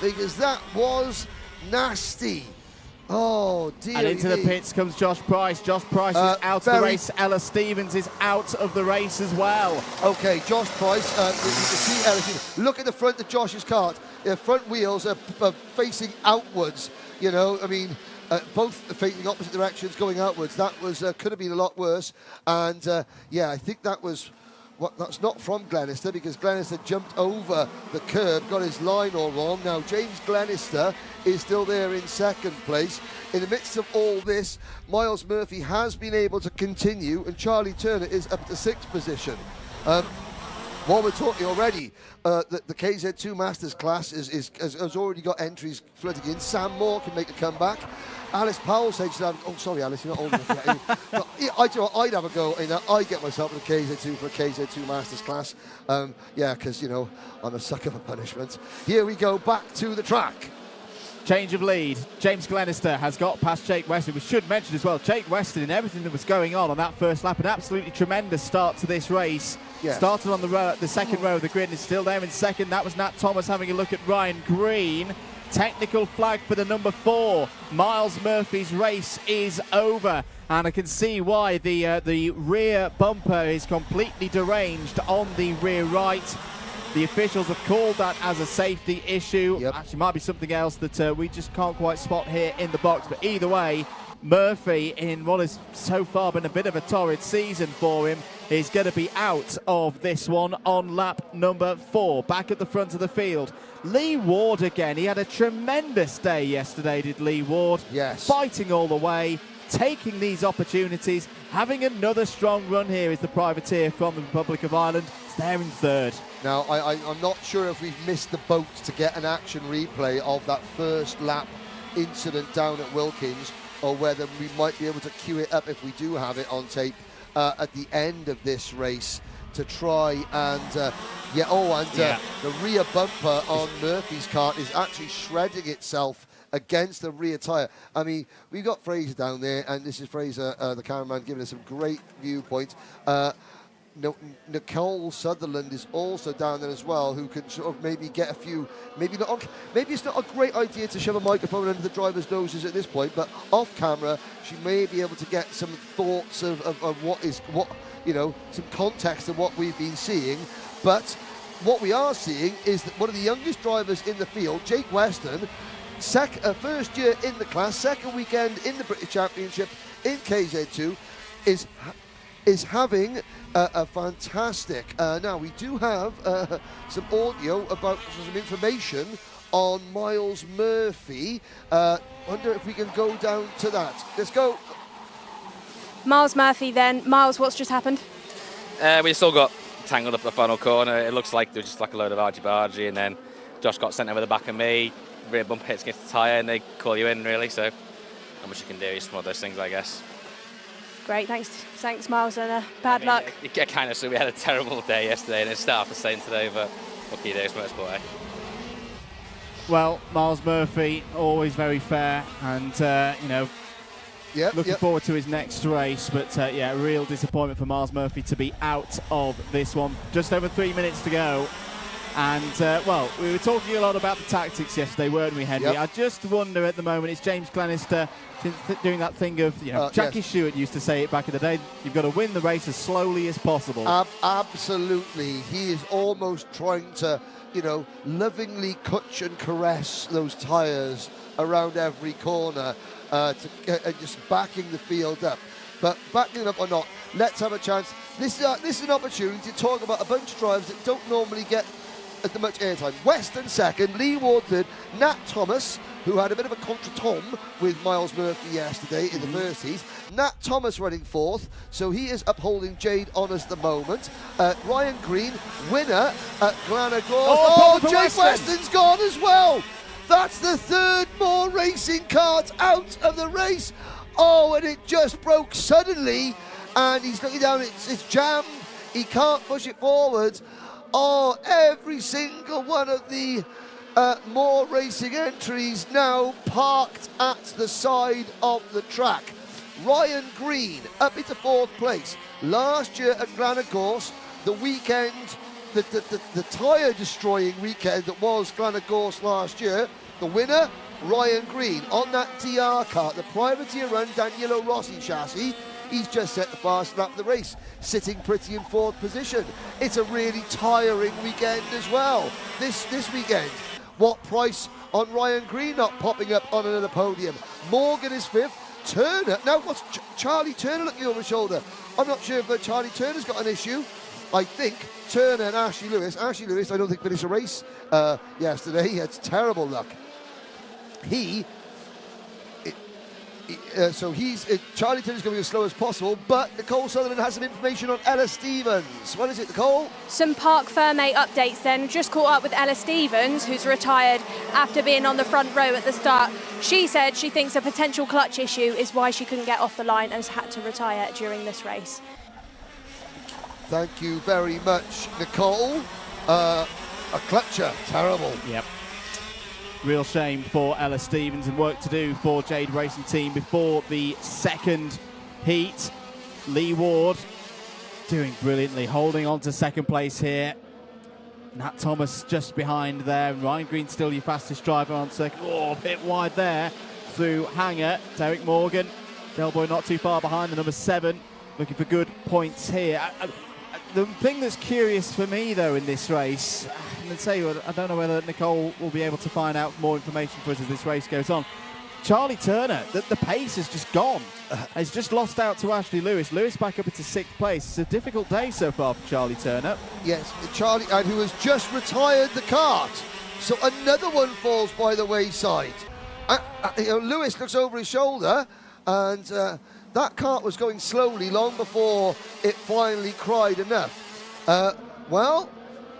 because that was nasty. Oh, dear. And into the pits comes Josh Price. Josh Price is out of the race. Ella Stevens is out of the race as well. Okay, Josh Price, you can see Ella Stevens. Look at the front of Josh's kart. The front wheels are facing outwards. You know, I mean, both facing opposite directions, going outwards. That was could have been a lot worse. And, yeah, I think that was... that's not from Glenister, because Glenister jumped over the curb, got his line all wrong. Now, James Glenister is still there in second place. In the midst of all this, Miles Murphy has been able to continue, and Charlie Turner is up to 6th position. While we're talking already, the KZ2 Masters class has already got entries flooding in. Sam Moore can make a comeback. Alice Powell said she'd have, oh sorry Alice, you're not old enough yet. I'd have a go, I'd get myself in a KZ2 for a KZ2 Masters class. Yeah, because, you know, I'm a sucker for punishment. Here we go, back to the track. Change of lead. James Glenister has got past Jake Weston. We should mention as well, Jake Weston and everything that was going on that first lap, an absolutely tremendous start to this race. Yeah. Started on the second row of the grid and is still there in second. That was Nat Thomas having a look at Ryan Green. Technical flag for the number 4. Miles Murphy's race is over, and I can see why the rear bumper is completely deranged on the rear right. The officials have called that as a safety issue. Yep. Actually, might be something else that we just can't quite spot here in the box. But either way, Murphy, in what has so far been a bit of a torrid season for him, is going to be out of this one on lap number 4. Back at the front of the field, Lee Ward again. He had a tremendous day yesterday, did Lee Ward. Yes. Fighting all the way, taking these opportunities, having another strong run here is the privateer from the Republic of Ireland. It's there in 3rd. Now, I'm not sure if we've missed the boat to get an action replay of that first lap incident down at Wilkins, or whether we might be able to cue it up if we do have it on tape at the end of this race to try and the rear bumper on Murphy's kart is actually shredding itself against the rear tyre. I mean, we've got Fraser down there, and this is Fraser, the cameraman, giving us some great viewpoints. Nicole Sutherland is also down there as well, who can sort of maybe get a few, maybe it's not a great idea to shove a microphone under the driver's noses at this point, but off camera she may be able to get some thoughts of what some context of what we've been seeing. But what we are seeing is that one of the youngest drivers in the field, Jake Weston, first year in the class, second weekend in the British Championship in KZ2, is having a fantastic. Now we do have some audio about some information on Miles Murphy. Wonder if we can go down to that. Let's go. Miles Murphy then. Miles, what's just happened? We still got tangled up the final corner. It looks like there was just like a load of argy-bargy, and then Josh got sent over the back of me. Rear bump hits against the tyre, and they call you in, really. So not much you can do. It's one of those things, I guess. Great, thanks Miles, and bad luck. I kind of so we had a terrible day yesterday, and it's started the same today, but what can you do? It's motorsport, eh? Well, Miles Murphy, always very fair, and looking forward to his next race. But real disappointment for Miles Murphy to be out of this one. Just over 3 minutes to go. And, we were talking a lot about the tactics yesterday, weren't we, Henry? Yep. I just wonder at the moment, it's James Glenister doing that thing of, Jackie Stewart used to say it back in the day, you've got to win the race as slowly as possible. Absolutely. He is almost trying to, lovingly touch and caress those tyres around every corner, just backing the field up. But backing it up or not, let's have a chance. This is an opportunity to talk about a bunch of drivers that don't normally get at the much airtime. Weston second, Lee Ward third, Nat Thomas, who had a bit of a contretemps with Miles Murphy yesterday in the first heat. Nat Thomas running fourth, so he is upholding Jade honours at the moment. Ryan Green, winner at Glenagor. Oh, Jake Weston's gone as well. That's the third more racing kart out of the race. Oh, and it just broke suddenly, and he's looking down, it's jammed, he can't push it forward. Oh, every single one of the more racing entries now parked at the side of the track. Ryan Green up into fourth place. Last year at Glenagor, the weekend, the tyre destroying weekend that was Glenagor last year, the winner, Ryan Green, on that TR kart, the privateer run Danilo Rossi chassis. He's just set the fast lap of the race, sitting pretty in fourth position. It's a really tiring weekend as well, this weekend. What price on Ryan Green not popping up on another podium? Morgan is fifth. Turner, now what's Charlie Turner looking over his shoulder? I'm not sure if Charlie Turner's got an issue. I think Turner and Ashley Lewis, I don't think finished a race yesterday. He had terrible luck. Charlie Turner's going to be as slow as possible, but Nicole Sutherland has some information on Ella Stevens. What is it, Nicole? Some Parc Fermé updates then. Just caught up with Ella Stevens, who's retired after being on the front row at the start. She said she thinks a potential clutch issue is why she couldn't get off the line and has had to retire during this race. Thank you very much, Nicole. A clutcher, terrible. Yep. Real shame for Ella Stevens, and work to do for Jade Racing Team before the second heat. Lee Ward doing brilliantly, holding on to second place here. Nat Thomas just behind there. Ryan Green still your fastest driver on second. Oh, a bit wide there through Hanger. Derek Morgan, Del Boy not too far behind, the number 7, looking for good points here. The thing that's curious for me, though, in this race, let's say I don't know whether Nicole will be able to find out more information for us as this race goes on. Charlie Turner, the pace has just gone. Has just lost out to Ashley Lewis. Lewis back up into 6th place. It's a difficult day so far for Charlie Turner. Yes, Charlie, and who has just retired the kart. So another one falls by the wayside. Lewis looks over his shoulder, and that kart was going slowly long before it finally cried enough.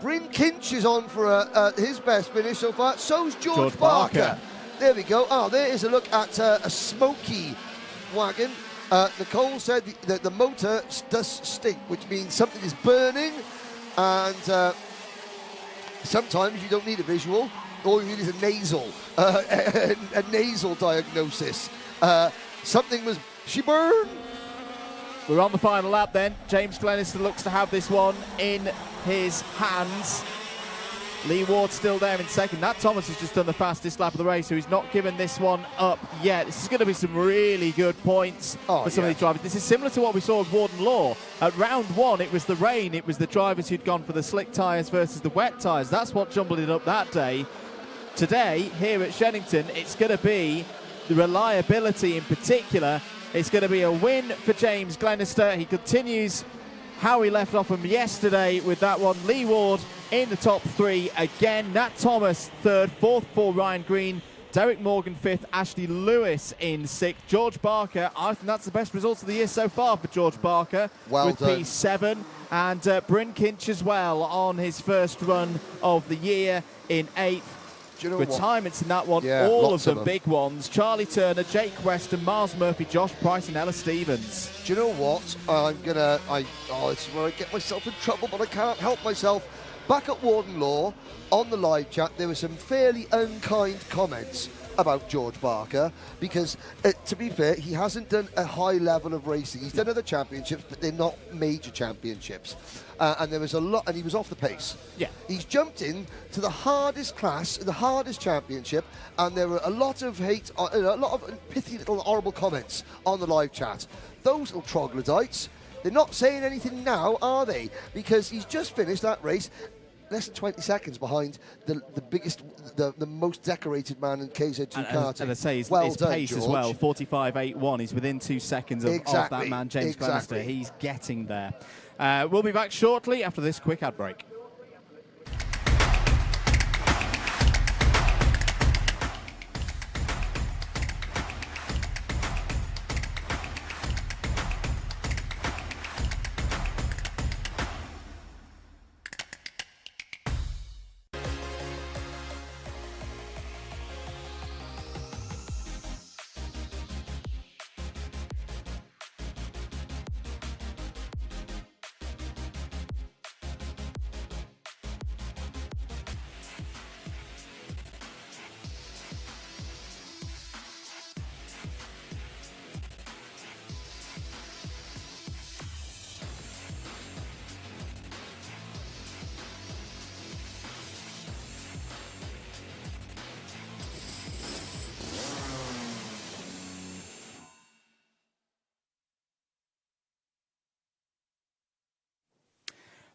Bryn Kinch is on for his best finish so far. So's George Barker. There we go. Oh, there is a look at a smoky wagon. Nicole said that the motor does stink, which means something is burning, and sometimes you don't need a visual. All you need is a nasal diagnosis. Something was, she burned. We're on the final lap then. James Glenister looks to have this one in his hands. Lee Ward still there in second. Nat Thomas has just done the fastest lap of the race, so he's not given this one up yet. This is going to be some really good points for some of these drivers. This is similar to what we saw at Warden Law. At round one, it was the rain. It was the drivers who'd gone for the slick tyres versus the wet tyres. That's what jumbled it up that day. Today, here at Shenington, it's going to be the reliability in particular. It's going to be a win for James Glenister. He continues how he left off from yesterday with that one. Lee Ward in the top three again. Nat Thomas third, fourth for Ryan Green. Derek Morgan fifth, Ashley Lewis in sixth. George Barker, I think that's the best results of the year so far for George Barker with P7. And Bryn Kinch as well on his first run of the year in eighth. Retirements in that one, all of them big ones. Charlie Turner, Jake Weston, Miles Murphy, Josh Price and Ella Stevens. Do you know what? This is where I get myself in trouble, but I can't help myself. Back at Warden Law, on the live chat, there were some fairly unkind comments about George Barker because, to be fair, he hasn't done a high level of racing. He's done other championships, but they're not major championships. And there was a lot, and he was off the pace. Yeah. He's jumped in to the hardest class, the hardest championship, and there were a lot of hate, a lot of pithy little horrible comments on the live chat. Those little troglodytes, they're not saying anything now, are they? Because he's just finished that race less than 20 seconds behind the biggest, the most decorated man in KZ2 karting. And I say his done, pace George. as well, 45.81. He's within 2 seconds of that man, James Glenister. He's getting there. We'll be back shortly after this quick ad break.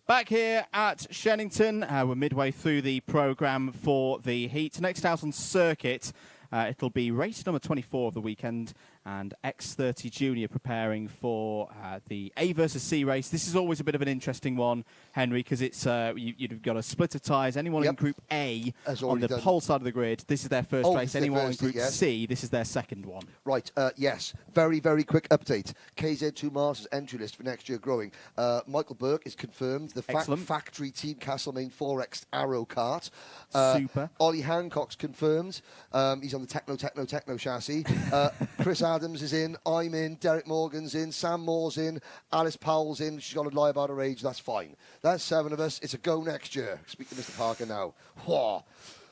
Back here at Shenington, we're midway through the programme for the heat. Next out on circuit, it'll be race number 24 of the weekend, and X30 Junior preparing for the A versus C race. This is always a bit of an interesting one, Henry, because it's you've got a split of tyres. Anyone in Group A on the pole side of the grid, this is their first race. Anyone in Group C, this is their second one. Right, yes. Very, very quick update. KZ2 Masters entry list for next year growing. Michael Burke is confirmed. The factory Team Castlemaine 4X Arrow kart. Super. Ollie Hancock's confirmed. He's on the Techno chassis. Chris Adams is in. I'm in. Derek Morgan's in. Sam Moore's in. Alice Powell's in. She's got to lie about her age. That's fine. That's 7 of us. It's a go next year. Speak to Mr. Parker now. Whoa.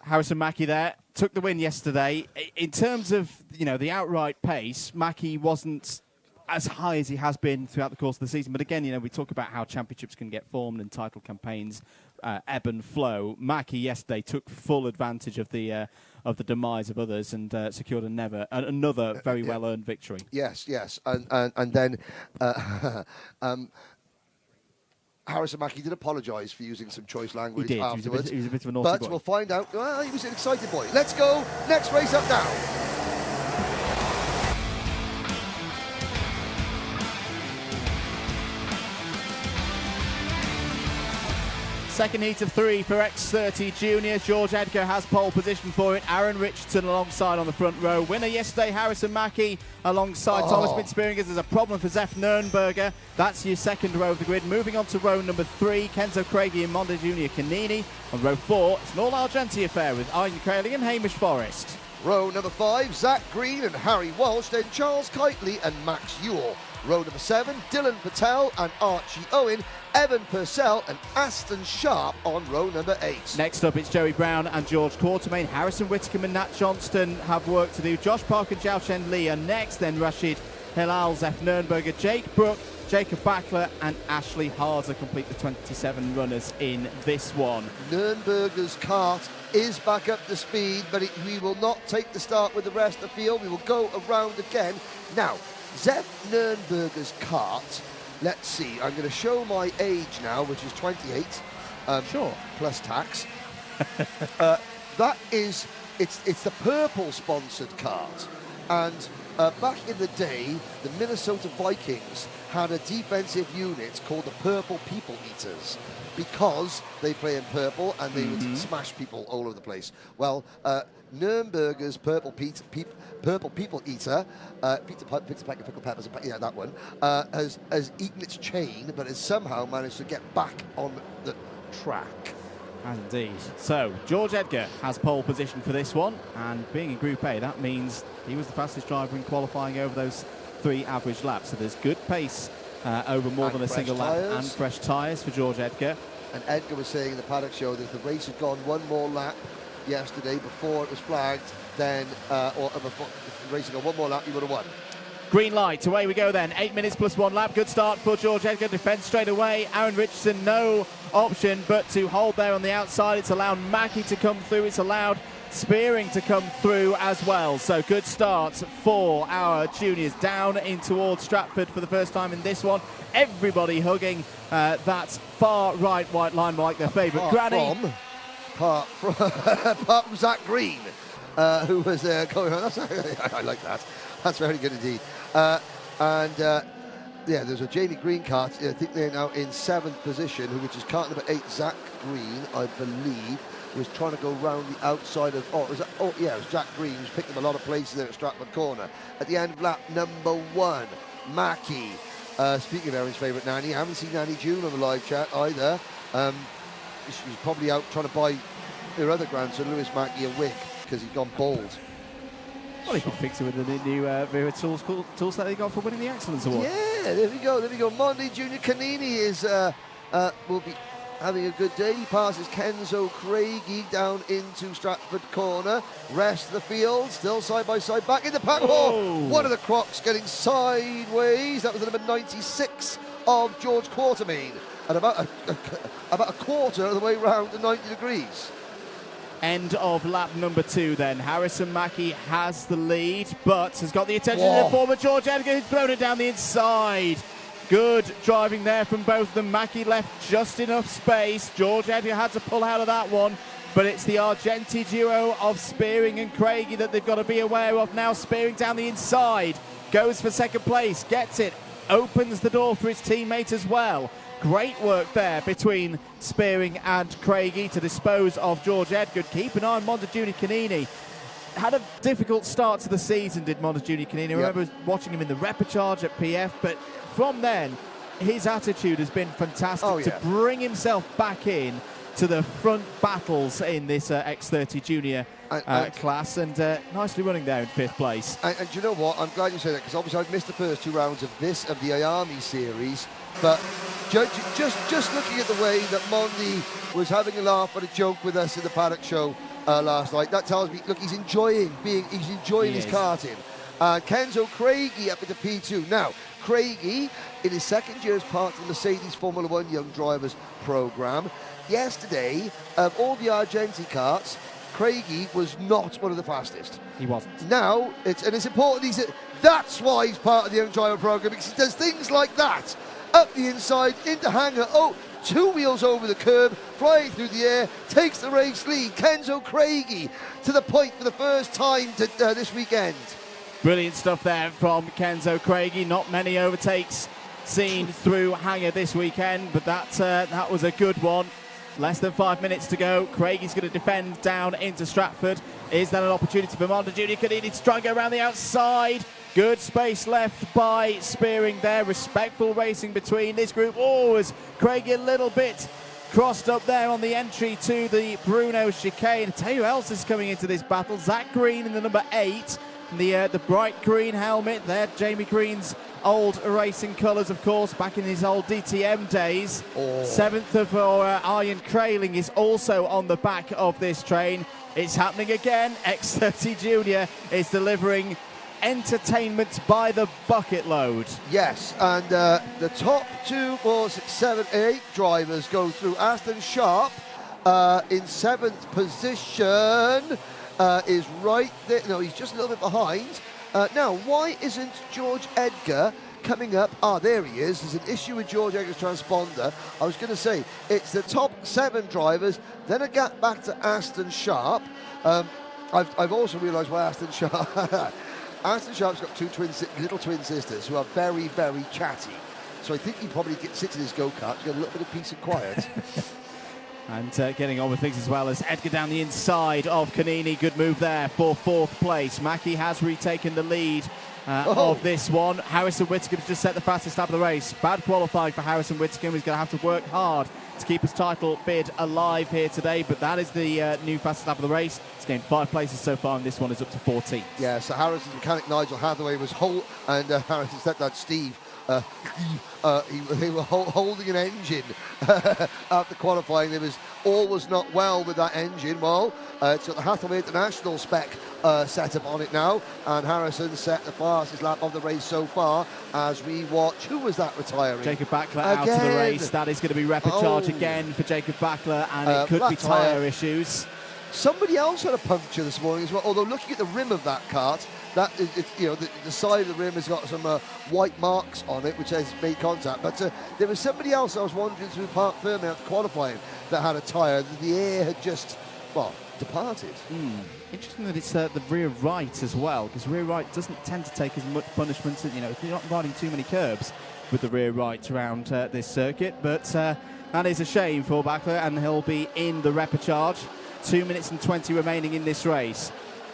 Harrison Mackie there took the win yesterday. In terms of the outright pace, Mackie wasn't as high as he has been throughout the course of the season. But again, we talk about how championships can get formed and title campaigns ebb and flow. Mackie yesterday took full advantage of the demise of others and secured another very well-earned victory. Yes, and then Harrison Mackie did apologise for using some choice language afterwards. He was a bit of a naughty boy. But we'll find out. Well, he was an excited boy. Let's go. Next race up now. Second heat of 3 for X30 Junior. George Edgar has pole position for it. Aaron Richardson alongside on the front row. Winner yesterday, Harrison Mackie alongside Thomas Fitzspiringer. There's a problem for Zef Nurnberger. That's your second row of the grid. Moving on to row number 3, Kenzo Craigie and Monda Junior Canini. On row 4, it's an all Argenti affair with Ian Crailie and Hamish Forrest. Row number 5, Zach Green and Harry Walsh, then Charles Kitely and Max Ewell. Row number 7, Dylan Patel and Archie Owen, Evan Purcell and Aston Sharp on row number 8. Next up, it's Joey Brown and George Quartermain. Harrison Whitcomb and Nat Johnston have work to do. Josh Parker and Zhao Chen Li are next. Then Rashid Hilal, Zef Nurnberger, Jake Brook, Jacob Backler and Ashley Harzer complete the 27 runners in this one. Nurnberger's kart is back up to speed, but we will not take the start with the rest of the field. We will go around again. Now, Zef Nurnberger's kart, let's see, I'm going to show my age now, which is 28. Sure. Plus tax. That is, it's the purple sponsored kart. And back in the day, the Minnesota Vikings had a defensive unit called the Purple People Eaters because they play in purple and they would smash people all over the place. Well, Nurnberger's Purple People Eater, pizza pack of pickled peppers, yeah, that one, has eaten its chain, but has somehow managed to get back on the track. As indeed. So, George Edgar has pole position for this one, and being in Group A, that means he was the fastest driver in qualifying over those 3 average laps. So there's good pace over more than a single lap and fresh tyres for George Edgar. And Edgar was saying in the Paddock show that if the race had gone one more lap yesterday before it was flagged, then, or before the race had gone one more lap, he would have won. Green light, away we go then. 8 minutes plus 1 lap. Good start for George Edgar. Defends straight away. Aaron Richardson, no option but to hold there on the outside. It's allowed Mackie to come through. It's allowed Spearing to come through as well. So good start for our juniors down in towards Stratford for the first time in this one. Everybody hugging that far right white line like their favourite granny. Apart from Zach Green, who was going on. I like that. That's very good indeed. Yeah, there's a Jamie Green kart. I think they're now in 7th position, which is kart number 8, Zach Green, I believe, was trying to go round the outside of... it was Jack Green, who's picked up a lot of places there at Stratford Corner. At the end of lap number 1, Mackie. Speaking of Aaron's favourite nanny, I haven't seen Nanny June on the live chat either. She's probably out trying to buy her other grandson, Lewis Mackie, a wig, because he's gone bald. Well, he can fix it with the new Wera tools that they got for winning the Excellence Award. Yeah, there we go. Monday Junior Canini is will be having a good day. He passes Kenzo Craigie down into Stratford Corner. Rest of the field, still side by side, back in the pack. One of the Crocs getting sideways. That was the number 96 of George Quartermain. And about a quarter of the way round to 90 degrees. End of lap number 2 then. Harrison Mackie has the lead, but has got the attention of the former George Edgar, who's thrown it down the inside. Good driving there from both of them. Mackie left just enough space. George Edgar had to pull out of that one, but it's the Argenti duo of Spearing and Craigie that they've got to be aware of now. Spearing down the inside, goes for second place, gets it, opens the door for his teammate as well. Great work there between Spearing and Craigie to dispose of George Edgar. Keep an eye on Monza Junior Canini. Had a difficult start to the season, did Monza Junior Canini. I remember watching him in the repechage at PF, but from then, his attitude has been fantastic to bring himself back in to the front battles in this X30 Junior class, and nicely running there in 5th place. And you know what? I'm glad you said that, because obviously I've missed the first 2 rounds of the IAME series, but just looking at the way that Mondi was having a laugh and a joke with us in the Paddock show last night, that tells me, look, he's enjoying his karting. Kenzo Craigie up into P2. Now, Craigie, in his 2nd year as part of the Mercedes Formula 1 Young Drivers programme, yesterday, of all the Argenti karts, Craigie was not one of the fastest. He wasn't. Now, it's important, that's why he's part of the Young Driver programme, because he does things like that. Up the inside, into hanger, 2 wheels over the curb, flying through the air, takes the race lead. Kenzo Craigie to the point for the first time this weekend. Brilliant stuff there from Kenzo Craigie. Not many overtakes seen through hanger this weekend, but that was a good one. Less than 5 minutes to go. Craigie's going to defend down into Stratford. Is that an opportunity for Monza Junior Canini to try and go around the outside? Good space left by Spearing there. Respectful racing between this group. Was Craigie a little bit crossed up there on the entry to the Bruno chicane. I tell you who else is coming into this battle. Zach Green in the number 8. The bright green helmet there. Jamie Green's old racing colours, of course, back in his old DTM days. 7th of Ian Crailing is also on the back of this train. It's happening again. X30 Junior is delivering entertainment by the bucket load. Yes, and the top 2, 4, 6, 7, 8 drivers go through. Aston Sharp in 7th position is right there. No, he's just a little bit behind. Now, why isn't George Edgar coming up? there he is. There's an issue with George Edgar's transponder. I was going to say, it's the top 7 drivers, then a gap back to Aston Sharp. I've also realised why Aston Sharp... Aston Sharp's got 2 little twin sisters who are very, very chatty. So I think he probably sits in his go-kart to get a little bit of peace and quiet. And getting on with things as well as Edgar down the inside of Canini. Good move there for 4th place. Mackie has retaken the lead of this one. Harrison Whittaker's just set the fastest lap of the race. Bad qualifying for Harrison Whittaker. He's going to have to work hard to keep his title bid alive here today, but that is the new fastest lap of the race. It's gained 5 places so far, and this one is up to 14. Yeah, so Harrison's mechanic Nigel Hathaway was and Harrison's stepdad Steve, they were holding an engine after qualifying. There was all was not well with that engine. Well, it's got the Hathaway International spec setup on it now, and Harrison set the fastest lap of the race so far as we watch. Who was that retiring? Jacob Backler out of the race. That is going to be repechage again for Jacob Backler, and it could be tyre issues. Somebody else had a puncture this morning as well, although looking at the rim of that kart, that is, the side of the rim has got some white marks on it, which has made contact. But there was somebody else I was wandering through Park Ferme after qualifying that had a tyre. The air had just, departed. Interesting that it's the rear right as well, because rear right doesn't tend to take as much punishment. If you're not riding too many curbs with the rear right around this circuit. But that is a shame for Backler, and he'll be in the repechage. 2 minutes and 20 remaining in this race.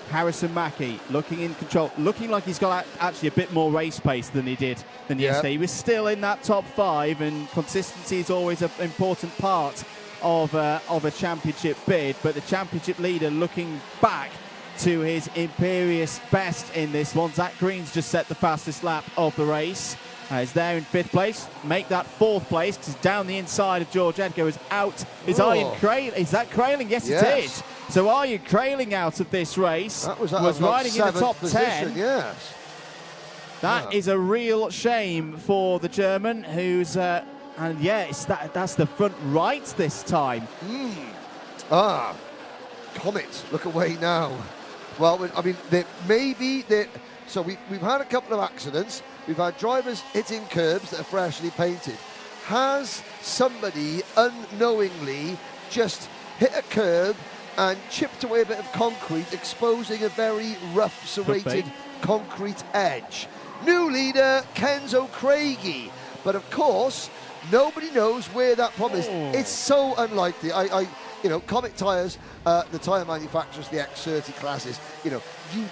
Harrison Mackie looking in control, looking like he's got actually a bit more race pace than he did yesterday. He was still in that top 5, and consistency is always an important part of a championship bid. But the championship leader looking back to his imperious best in this one. Zach Green's just set the fastest lap of the race. Is there in 5th place. Make that 4th place, because down the inside of George Edgar is out. Is Ian Crailing? Is that Crailing? Yes, it is. So Ian Crailing out of this race was riding in the top position, 10. Yes. That is a real shame for the German, who's and that's the front right this time. Comet, look away now. Well, I mean, so we've had a couple of accidents. We've had drivers hitting curbs that are freshly painted. Has somebody unknowingly just hit a curb and chipped away a bit of concrete, exposing a very rough, serrated concrete edge? New leader, Kenzo Craigie. But of course, nobody knows where that problem is. It's so unlikely. Comet tyres, the tyre manufacturers, the X30 classes, you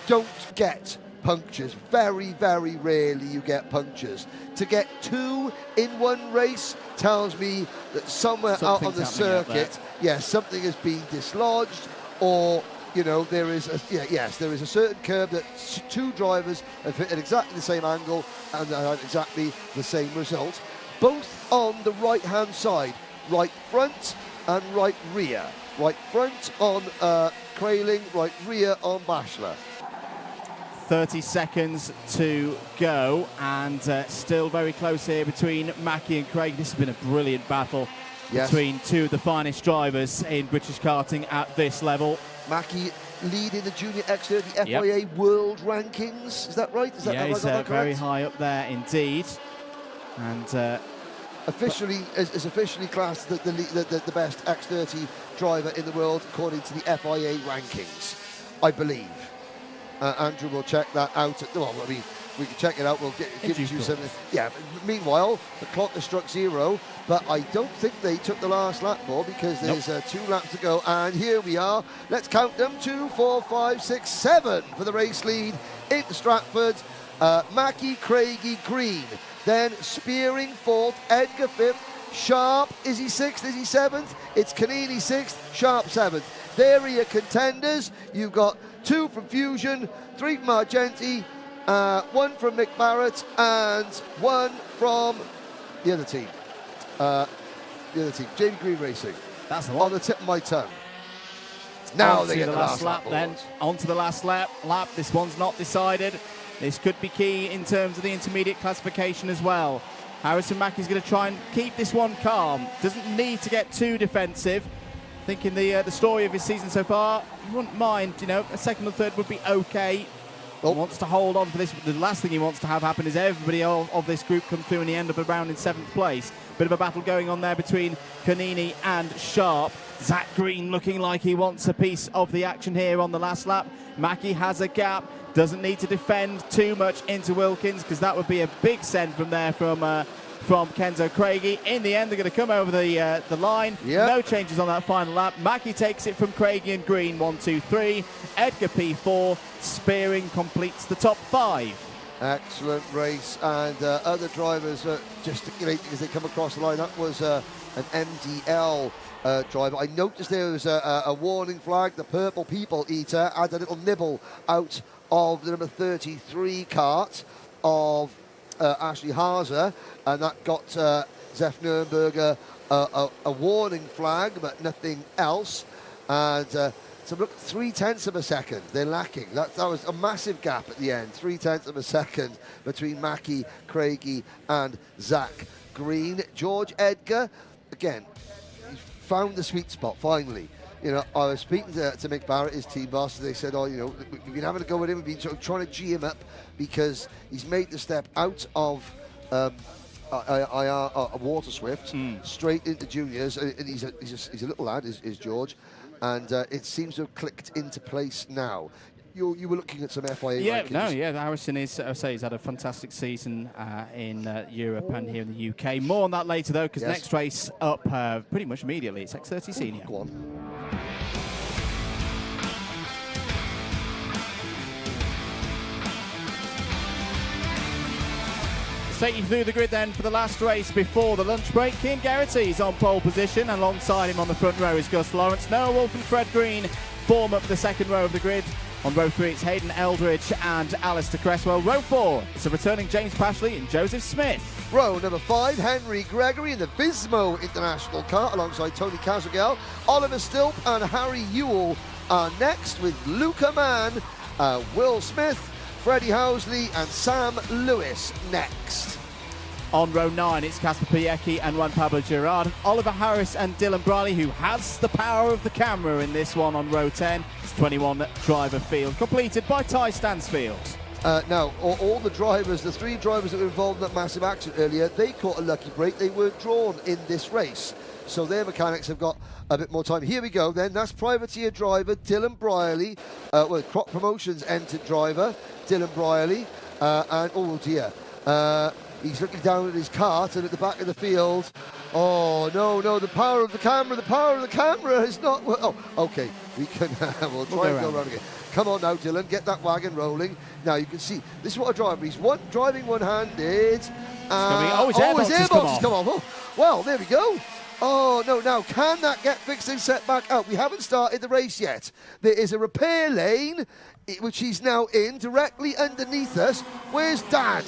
don't get punctures. Very, very rarely you get punctures. To get 2 in one race tells me that somewhere out on the circuit, something has been dislodged, or there is a certain curb that 2 drivers have hit at exactly the same angle and had exactly the same result, both on the right hand side, right front and right rear. Right front on Crailing, right rear on Bachelor. 30 seconds to go, and still very close here between Mackie and Craig. This has been a brilliant battle between 2 of the finest drivers in British karting at this level. Mackie leading the Junior X30 FIA World Rankings. Is that right? Is that he's very high up there indeed. And officially is officially classed the best X30 driver in the world according to the FIA rankings, I believe. Andrew will check that out. We can check it out. We'll give you something. Yeah. Meanwhile, the clock has struck 0, but I don't think they took the last lap more, because there's 2 laps to go. And here we are. Let's count them: 2, 4, 5, 6, 7 for the race lead into Stratford. Mackie, Craigie, Green. Then spearing 4th, Edgar 5th, Sharp, is he 6th? Is he 7th? It's Canini 6th, Sharp 7th. There are your contenders. You've got 2 from Fusion, 3 from Argenti, 1 from Mick Barrett, and 1 from the other team. Jamie Green Racing. That's the one. On the tip of my tongue. Now on they to get the last lap then. boys. On to the last lap. This one's not decided. This could be key in terms of the intermediate classification as well. Harrison Mackey's going to try and keep this one calm. Doesn't need to get too defensive. Thinking the story of his season so far, he wouldn't mind, you know, a second or third would be okay. He wants to hold on for this. The last thing he wants to have happen is everybody of this group come through and he end up around in 7th place. Bit of a battle going on there between Canini and Sharp. Zach Green looking like he wants a piece of the action here on the last lap. Mackey has a gap. Doesn't need to defend too much into Wilkins because that would be a big send from there from Kenzo Craigie. In the end, they're going to come over the line. Yep. No changes on that final lap. Mackey takes it from Craigie and Green, 1, 2, 3. Edgar P4, Spearing completes the top 5. Excellent race, and other drivers gesticulating as they come across the line. That was an MDL driver. I noticed there was a warning flag. The Purple People Eater had a little nibble out of the number 33 cart of Ashley Haase, and that got Zef Nürnberger a warning flag, but nothing else. And so look, 0.3 of a second they're lacking. That was a massive gap at the end. 0.3 of a second between Mackey, Craigie, and Zach Green. George Edgar, again, he found the sweet spot finally. You know, I was speaking to Mick Barrett, his team boss, and they said, oh, you know, we've been having a go with him. We've been sort of trying to G him up because he's made the step out of Water Swift straight into juniors. And he's a little lad, is George. And it seems to have clicked into place now. You were looking at some FIA rankings. Harrison is, I say, he's had a fantastic season in Europe and here in the UK. More on that later, though, because next race up pretty much immediately. It's X30 Senior. Go on. Let's take you through the grid then for the last race before the lunch break. Cian Geraghty's on pole position. Alongside him on the front row is Gus Lawrence. Noah Wolf and Fred Green form up the second row of the grid. On row 3, it's Hayden Eldridge and Alistair Cresswell. Row 4, it's a returning James Pashley and Joseph Smith. Row number 5, Henry Gregory in the Vismo International car alongside Tony Casagel. Oliver Stilp and Harry Ewell are next with Luca Mann, Will Smith, Freddie Housley and Sam Lewis next. On row 9, it's Casper Piecki and Juan Pablo Gerard. Oliver Harris and Dylan Briley, who has the power of the camera in this one on row 10. It's 21 driver field, completed by Ty Stansfield. Now, all the drivers, the 3 drivers that were involved in that massive accident earlier, they caught a lucky break. They were drawn in this race. So their mechanics have got a bit more time. Here we go then. That's privateer driver Dylan Briley. Crop Promotions entered driver Dylan Briley. And, oh dear. He's looking down at his cart and at the back of the field. Oh, no, the power of the camera is not... Oh, OK, we can... we'll try and go around again. Come on now, Dylan, get that wagon rolling. Now, you can see, this is what a driver, he's driving one-handed. His airbox has come off. Oh, well, there we go. Oh, no, now, can that get fixed and set back out? We haven't started the race yet. There is a repair lane, which he's now in, directly underneath us. Where's Dad?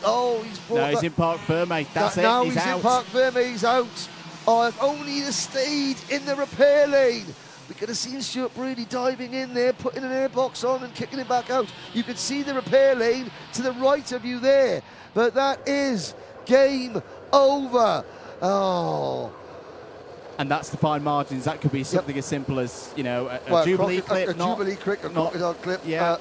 Oh, he's in Parc Ferme. That's it. Now he's out. In Parc Ferme. He's out. Oh, if only he'd stayed in the repair lane. We could have seen Stuart Brady diving in there, putting an airbox on and kicking it back out. You could see the repair lane to the right of you there. But that is game over. Oh. And that's the fine margins. That could be something as simple as, you know, a Jubilee clip. A Jubilee clip, a crocodile clip. Yeah.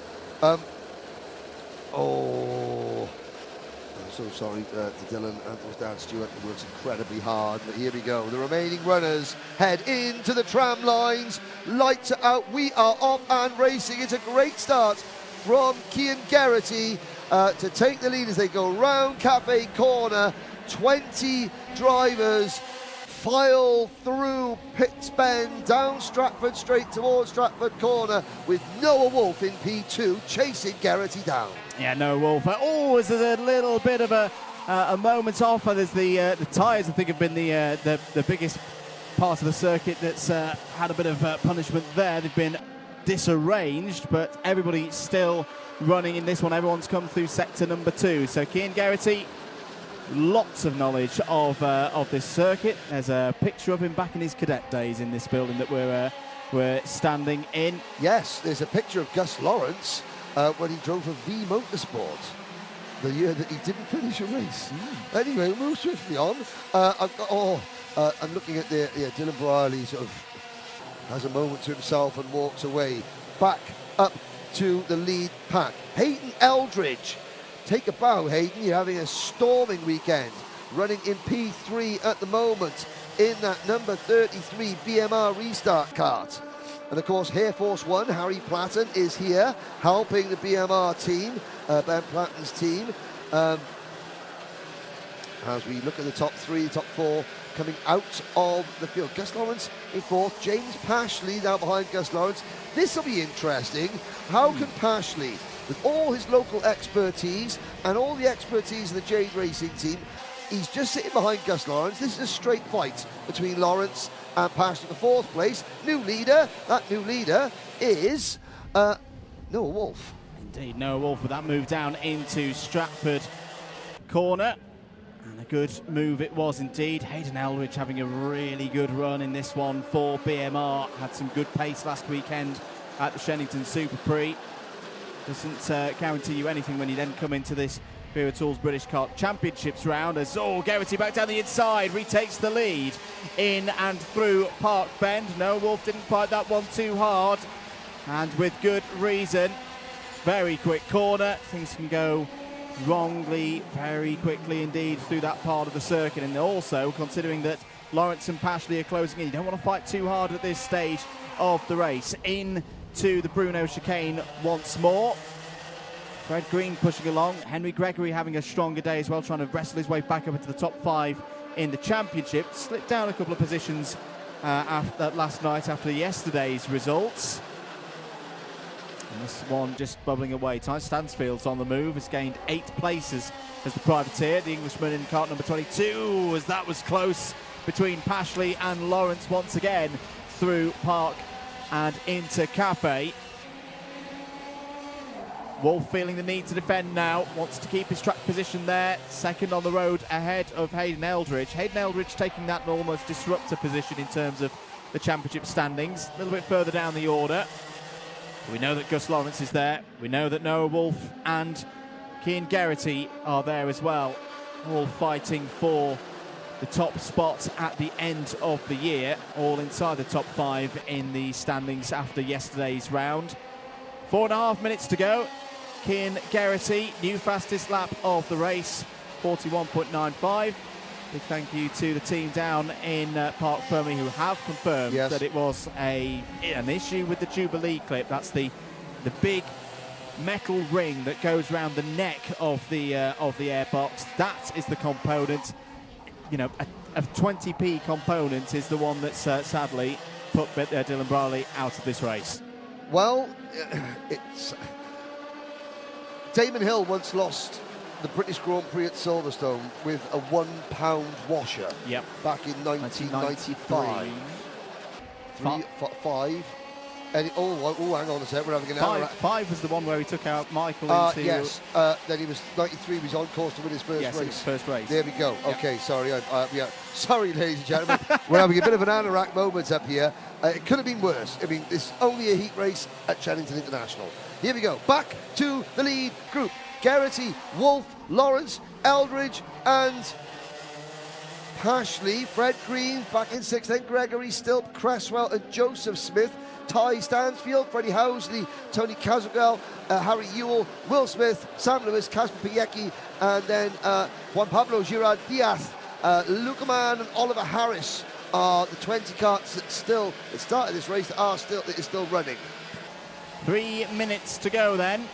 So sorry to Dylan and to his dad Stuart, who works incredibly hard, but here we go. The remaining runners head into the tram lines. Lights are out, we are off and racing. It's a great start from Cian Geraghty to take the lead as they go round Cafe Corner. 20 drivers file through Pitts Bend, down Stratford straight towards Stratford Corner with Noah Wolf in P2 chasing Geraghty down. Yeah, Noah Wolf. Always there's a little bit of a a moment off, and there's the tyres, I think, have been the biggest part of the circuit that's had a bit of punishment there. They've been disarranged, but everybody still running in this one. Everyone's come through sector number 2. So Cian Geraghty, lots of knowledge of this circuit. There's a picture of him back in his cadet days in this building that we're standing in. Yes, there's a picture of Gus Lawrence when he drove for V Motorsport, the year that he didn't finish a race. Anyway, we'll move swiftly on. I'm looking at Dylan Briley sort of has a moment to himself and walks away. Back up to the lead pack. Hayden Eldridge. Take a bow, Hayden. You're having a storming weekend. Running in P3 at the moment in that number 33 BMR restart kart. And of course, Air Force One, Harry Platten, is here helping the BMR team, Ben Platten's team. As we look at the top 3, top 4 coming out of the field. Gus Lawrence in 4th, James Pashley down behind Gus Lawrence. This will be interesting. How can Pashley, with all his local expertise and all the expertise of the Jade Racing team, he's just sitting behind Gus Lawrence. This is a straight fight between Lawrence and Pashley for 4th place. New leader, that new leader is Noah Wolf. Indeed, Noah Wolf with that move down into Stratford corner. And a good move it was indeed. Hayden Eldridge having a really good run in this one for BMR. Had some good pace last weekend at the Shenington Super Prix. Doesn't guarantee you anything when you then come into this Wera Tools British Kart Championships round. As Geraghty back down the inside, retakes the lead in and through Park Bend. Noah Wolf didn't fight that one too hard, and with good reason. Very quick corner. Things can go wrongly very quickly indeed through that part of the circuit, and also considering that Lawrence and Pashley are closing in, you don't want to fight too hard at this stage of the race. Into the Bruno chicane once more. Fred Green pushing along. Henry Gregory having a stronger day as well, trying to wrestle his way back up into the top 5 in the championship. Slipped down a couple of positions last night after yesterday's results. And this one just bubbling away. Ty Stansfield's on the move, has gained 8 places as the privateer. The Englishman in kart number 22, as that was close between Pashley and Lawrence once again through Park and into Cafe. Wolf feeling the need to defend now, wants to keep his track position there. Second on the road ahead of Hayden Eldridge. Hayden Eldridge taking that almost disruptor position in terms of the championship standings. A little bit further down the order. We know that Gus Lawrence is there. We know that Noah Wolf and Cian Geraghty are there as well. All fighting for the top spot at the end of the year. All inside the top 5 in the standings after yesterday's round. 4.5 minutes to go. Cian Geraghty, new fastest lap of the race, 41.95. Big thank you to the team down in Park Fermi who have confirmed that it was an issue with the Jubilee clip. That's the big metal ring that goes around the neck of the airbox. That is the component. You know, a 20p component is the one that's sadly put Dylan Briley out of this race. Well, it's Damon Hill once lost the British Grand Prix at Silverstone with a £1 washer. Yep. Back in 1995. 5. And hang on a sec, we're having an hour. 5 was the one where he took out Michael into... Yes, then he was 93, he was on course to win his first race. First race. There we go. Yep. Okay, sorry. Sorry, ladies and gentlemen. We're having a bit of an anorak moment up here. It could have been worse. I mean, it's only a heat race at Shenington International. Here we go. Back to the lead group. Geraghty, Wolf, Lawrence, Eldridge and Pashley. Fred Green back in 6th. Then Gregory, Stilp, Cresswell and Joseph Smith. Ty Stansfield, Freddie Housley, Tony Cazagel, Harry Ewell, Will Smith, Sam Lewis, Casper Piecki, and then Juan Pablo Girard Diaz, Luca Mann and Oliver Harris are the 20 karts that started this race that is still running. 3 minutes to go then.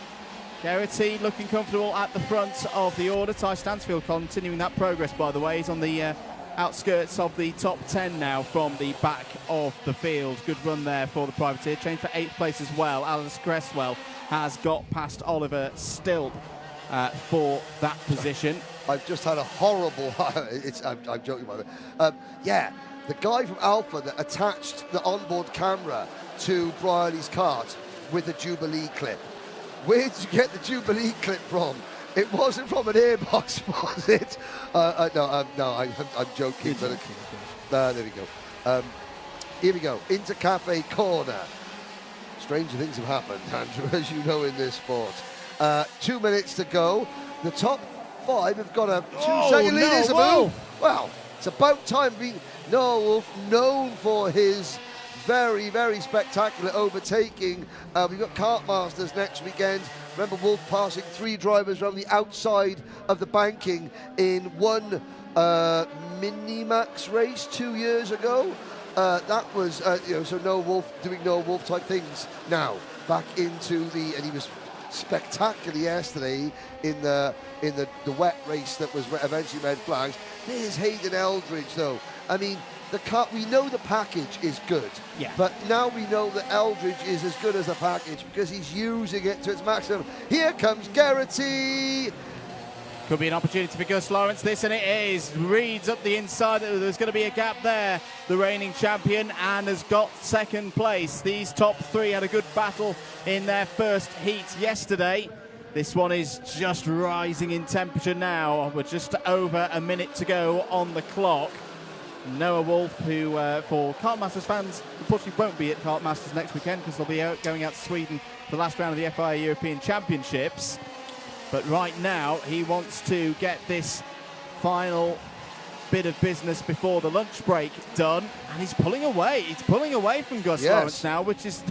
Geraghty looking comfortable at the front of the order. Ty Stansfield continuing that progress, by the way. He's on the outskirts of the top 10 now from the back of the field. Good run there for the privateer. Changed for 8th place as well. Alice Cresswell has got past Oliver Stilp for that position. I've just had a horrible. I'm joking about it. Yeah, the guy from Alpha that attached the onboard camera to Briley's kart with the Jubilee clip. Where did you get the Jubilee clip from? It wasn't from an airbox, was it? I'm joking. There we go. Here we go. Into Cafe Corner. Stranger things have happened, Andrew, as you know, in this sport. 2 minutes to go. The top 5 have got a 2-second lead. There's a move. Well, it's about time. Noah Wolf, known for his very, very spectacular overtaking. We've got Kart Masters next weekend. Remember Wolf passing 3 drivers around the outside of the banking in one Minimax race 2 years ago. That was, so Noah Wolf doing Noah Wolf type things now. Back into and he was spectacular yesterday in the wet race that was eventually red flags. There's Hayden Eldridge though. I mean, we know the package is good, but now we know that Eldridge is as good as the package because he's using it to its maximum. Here comes Garrity. Could be an opportunity for Gus Lawrence, this, and it is. Reed's up the inside. There's going to be a gap there. The reigning champion and has got second place. These top 3 had a good battle in their first heat yesterday. This one is just rising in temperature now. We're just over a minute to go on the clock. Noah Wolf, who for Kart Masters fans, unfortunately won't be at Kart Masters next weekend because they'll be going out to Sweden for the last round of the FIA European Championships. But right now, he wants to get this final bit of business before the lunch break done. And he's pulling away. He's pulling away from Gus Lawrence now, which is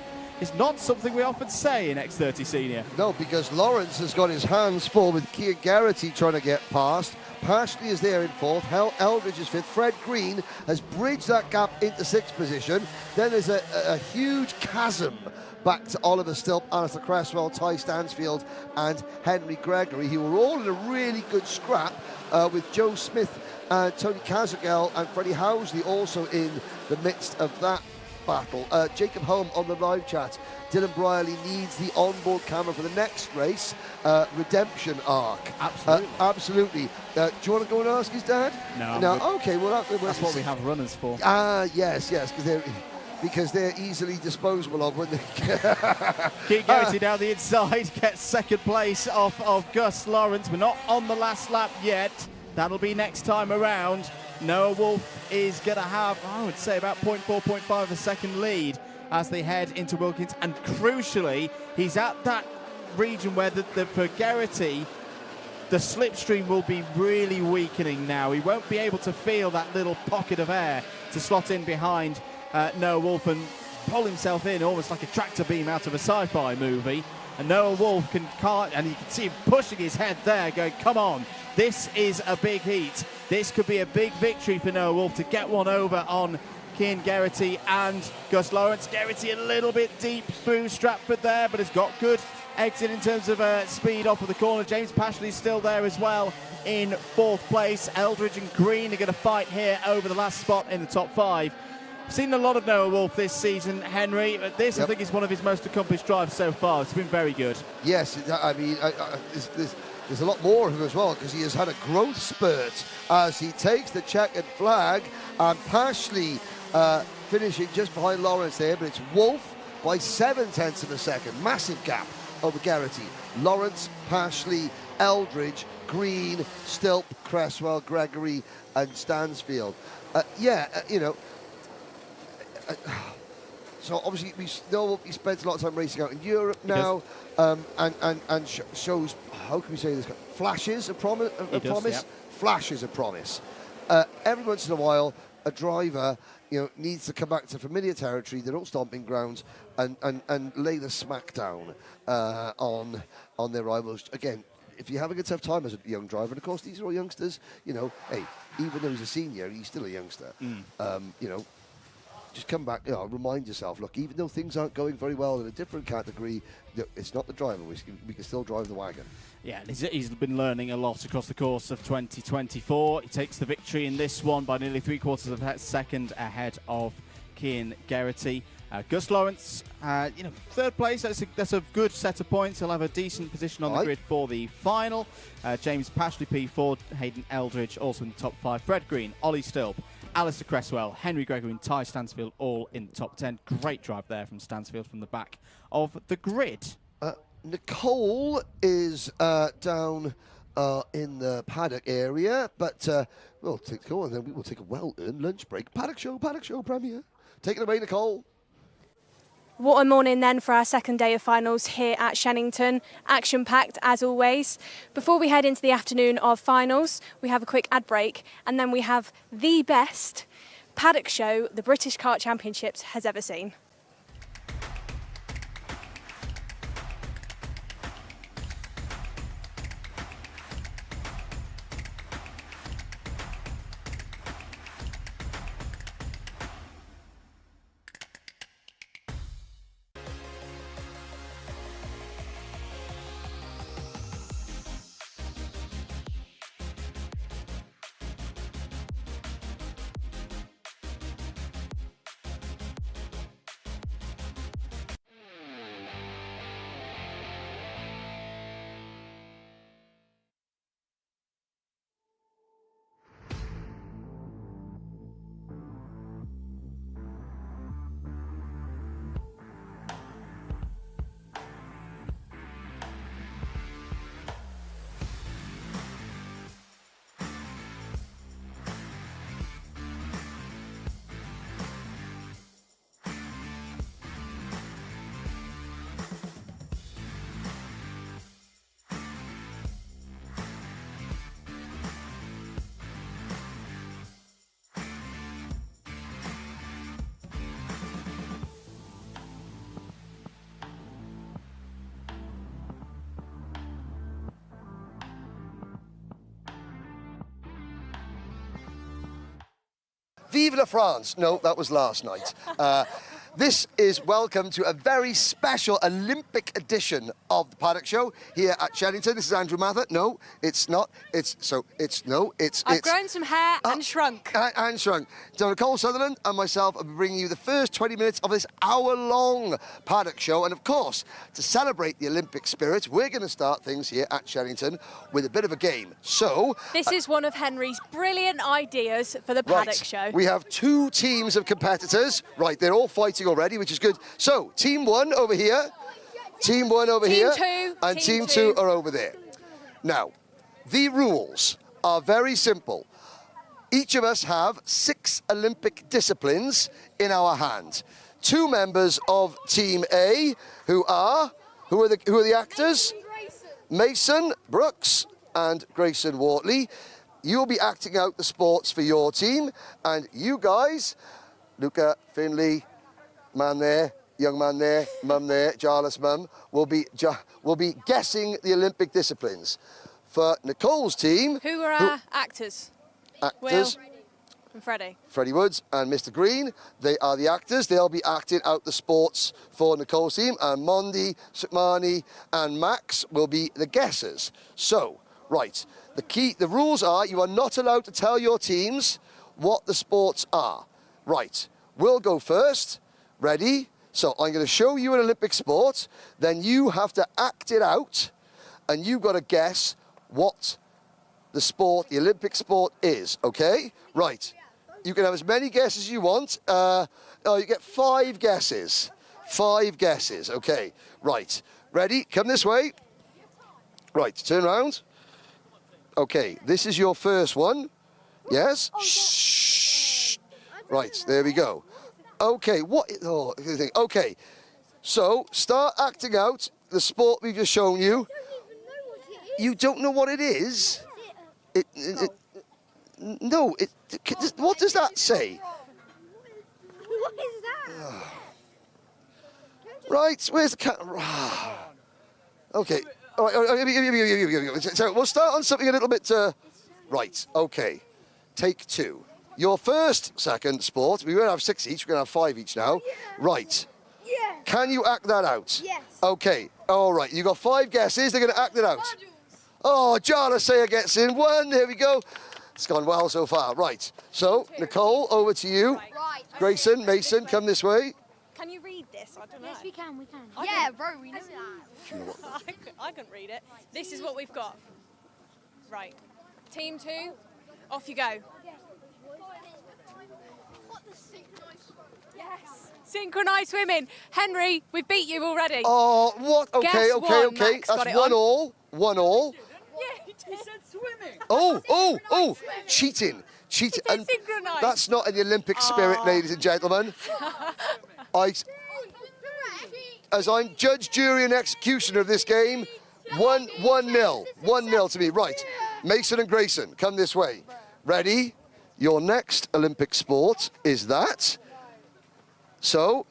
not something we often say in X30 Senior. No, because Lawrence has got his hands full with Keir Garrity trying to get past. Pashley is there in 4th. Eldridge is 5th. Fred Green has bridged that gap into 6th position. Then there's a huge chasm back to Oliver Stilp, Alistair Cresswell, Ty Stansfield and Henry Gregory, who were all in a really good scrap with Joe Smith, Tony Kazagel and Freddie Housley also in the midst of that battle. Jacob Holm on the live chat. Dylan Briley needs the onboard camera for the next race, Redemption Arc. Absolutely. Do you want to go and ask his dad? No. Okay, well that's what we have runners for. Yes, because they're easily disposable of when they Keith Garrity down the inside gets second place off of Gus Lawrence. We're not on the last lap yet. That'll be next time around. Noah Wolf is going to have, I would say, about 0.4, 0.5 of a second lead as they head into Wilkins. And crucially, he's at that region where for Garrity, the slipstream will be really weakening now. He won't be able to feel that little pocket of air to slot in behind Noah Wolf and pull himself in almost like a tractor beam out of a sci-fi movie. And Noah Wolf can kart, and you can see him pushing his head there, going, come on, this is a big heat. This could be a big victory for Noah Wolf to get one over on Keir Garrity and Gus Lawrence. Garrity a little bit deep through Stratford there, but has got good exit in terms of speed off of the corner. James Pashley's still there as well in 4th place. Eldridge and Green are going to fight here over the last spot in the top 5. I've seen a lot of Noah Wolf this season, Henry, but this I think is one of his most accomplished drives so far. It's been very good. Yes, I mean, there's a lot more of him as well because he has had a growth spurt as he takes the checkered flag, and Pashley finishing just behind Lawrence there, but it's Wolf by 0.7 of a second. Massive gap over Garrity. Lawrence, Pashley, Eldridge, Green, Stilp, Cresswell, Gregory and Stansfield. So obviously we know he spends a lot of time racing out in Europe now, and shows, how can we say this, flashes of promise. Flashes of promise. Every once in a while, a driver needs to come back to familiar territory, their old stomping grounds, and lay the smackdown on their rivals. Again, if you're having a tough time as a young driver, and of course these are all youngsters, hey, even though he's a senior, he's still a youngster. Just come back, remind yourself, look, even though things aren't going very well in a different category, it's not the driver. We can still drive the wagon. Yeah, and he's been learning a lot across the course of 2024. He takes the victory in this one by nearly 3/4 of a second ahead of Keir Garrity. Gus Lawrence, third place. That's a good set of points. He'll have a decent position on the grid for the final. James Pashley P4, Hayden Eldridge also in the top 5. Fred Green, Ollie Stilp, Alistair Cresswell, Henry Gregory and Ty Stansfield all in the top 10. Great drive there from Stansfield from the back of the grid. Nicole is down in the Paddock area, but we'll take Nicole and then we will take a well-earned lunch break. Paddock Show premiere. Take it away, Nicole. What a morning then for our second day of finals here at Shenington. Action-packed as always. Before we head into the afternoon of finals, we have a quick ad break and then we have the best paddock show the British Kart Championships has ever seen. Vive la France. No, that was last night. This is welcome to a very special Olympic edition of the Paddock Show here at Shenington. This is Andrew Mather. No, it's not. I've grown some hair and shrunk. And shrunk. So Nicole Sutherland and myself will be bringing you the first 20 minutes of this hour-long Paddock Show. And of course, to celebrate the Olympic spirit, we're going to start things here at Shenington with a bit of a game. So this is one of Henry's brilliant ideas for the Paddock Show. We have two teams of competitors. Right, they're all fighting already, which is good. So, team 1 over here, team 1 over here, and team 2 are over there. Now, the rules are very simple. Each of us have 6 Olympic disciplines in our hand. 2 members of Team A, who are the actors? Mason Brooks and Grayson Wortley. You'll be acting out the sports for your team, and you guys, Luca, Finley, man there, young man there, mum there, Jarlath's mum, will be guessing the Olympic disciplines. For Nicole's team... Who are our actors? Will and Freddie. Freddie Woods and Mr. Green, they are the actors. They'll be acting out the sports for Nicole's team, and Mondi, Sukmani and Max will be the guessers. So, right, the rules are you are not allowed to tell your teams what the sports are. Right, we'll go first. Ready? So I'm going to show you an Olympic sport, then you have to act it out, and you've got to guess what the Olympic sport is, okay? Right. You can have as many guesses as you want. You get 5 guesses. 5 guesses, okay. Right. Ready? Come this way. Right, turn around. Okay, this is your first one. Yes? Shh. Right, there we go. Okay, okay, so start acting out the sport we've just shown you. You don't know what it is? No, what does that say? What is that? Right, where's the cat? Okay, all right, so we'll start on something a little bit, right, okay, take 2. Your first, second sport, we won't have 6 each, we're going to have 5 each now. Yeah. Right. Yeah. Can you act that out? Yes. Okay, all right, you got 5 guesses, they're going to act it out. Oh, Jarlath Sayer gets in 1, there we go. It's gone well so far. Right, so, Nicole, over to you. Right. Grayson, Mason, come this way. Can you read this? I don't know. Yes, we can. Yeah, bro, we know that. I couldn't read it. This is what we've got. Right. Team 2, off you go. Yes. Synchronised swimming. Henry, we've beat you already. Oh, what? Okay, Guess okay, one, okay. Max got That's it 1 on. all. 1 all. Yeah, he said swimming. Oh, cheating. Cheating. He said And synchronised. that's not in the Olympic spirit, ladies and gentlemen. As I'm judge, jury and executioner of this game, 1-0. 1-0 to me. Right. Mason and Grayson, come this way. Ready? Your next Olympic sport is that. So,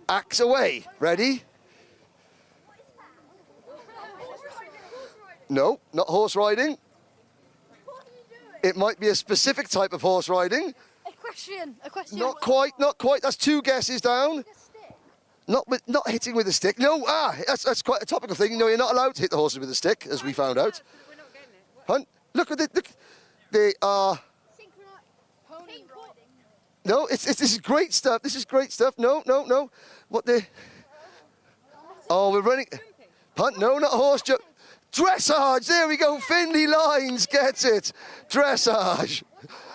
axe away. Ready? No, not horse riding. It might be a specific type of horse riding. A question. Not quite. That's 2 guesses down. Not hitting with a stick. No, that's quite a topical thing. No, you're not allowed to hit the horses with a stick, as we found out. Hunt, look at it. Look, they are. No, this is great stuff. This is great stuff. No. What the? Oh, we're running. Punt. No, not horse jump. Dressage. There we go. Finley Lines gets it. Dressage.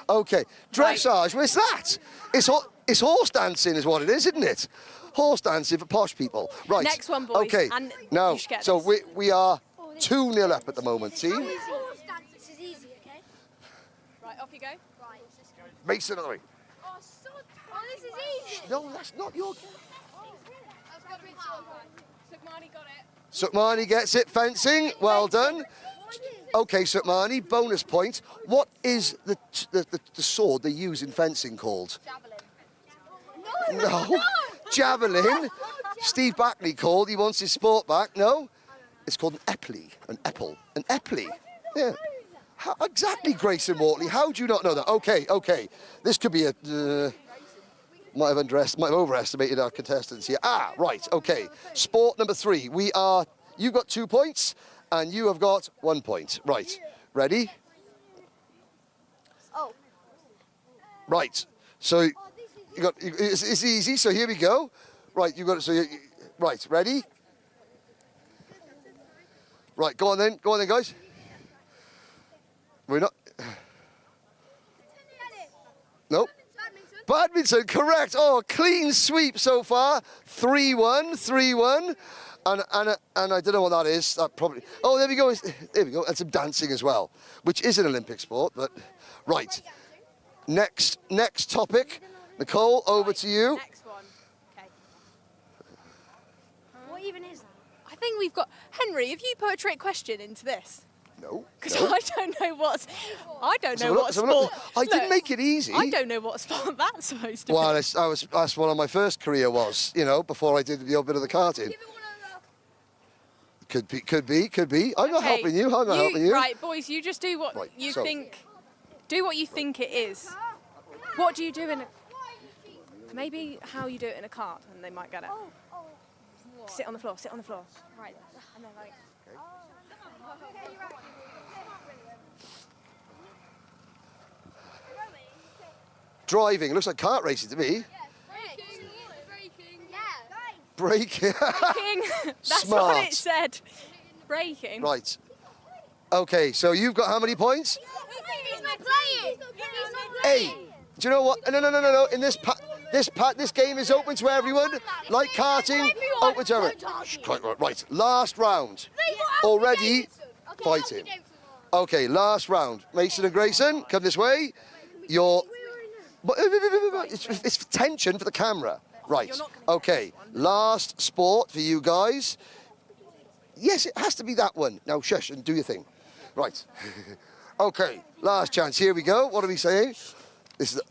Okay. Dressage. What's that? It's horse dancing, is what it is, isn't it? Horse dancing for posh people. Right. Next one, boys. Okay. And Now, you should get so this. we are 2-0 up at the moment. See? This is easy, okay? Right, off you go. Mason, on the way. Oh, this is easy. No, that's not your. Sukmani got it. Sukmani gets it. Fencing. Well done. Okay, Sukmani. Bonus point. What is the sword they use in fencing called? Javelin. No. Javelin. Steve Backley called. He wants his sport back. No. It's called an eplee. An epple. An eplee. Yeah. How, exactly, Grayson Wortley. How do you not know that? Okay. This could be a. Might have overestimated our contestants here. Right. Okay. Sport number 3. You've got 2 points, and you have got 1 point. Right. Ready? Oh. Right. So you got. It's easy. So here we go. Right. You got it. So right. Ready? Right. Go on then, guys. We're not. Nope. Badminton, correct. Oh, clean sweep so far. 3-1. And I don't know what that is. That probably. Oh, there we go. There we go. And some dancing as well, which is an Olympic sport. But right. Next topic. Nicole, over to you. Next one. Okay. What even is that? I think we've got Henry. Have you put a trick question into this? No. Because I don't know what Let's have a sport. look. I did make it easy. I don't know what sport that's supposed to Well, be. that's what my first career was. Before I did the old bit of the karting. Could be. I'm not helping you. I'm not helping you. Right, boys, you just do what Right, you so- think. Do what you think it is. What do you do in a? Maybe how you do it in a cart, and they might get it. Sit on the floor. Right. And then like. Driving. It looks like kart racing to me. Braking. Braking. That's Smart. what it said. Braking. Right. Okay, so you've got how many points? He's not playing. He's not 8. Do you know what? No. In this game is open to everyone. Like karting, open to everyone. Shh, quite right. Last round. Already fighting. Okay, last round. Mason and Grayson, come this way. It's for tension for the camera. Right. Okay. Last sport for you guys. Yes, it has to be that one. Now shush and do your thing. Right. Okay. Last chance. Here we go. What are we saying? This is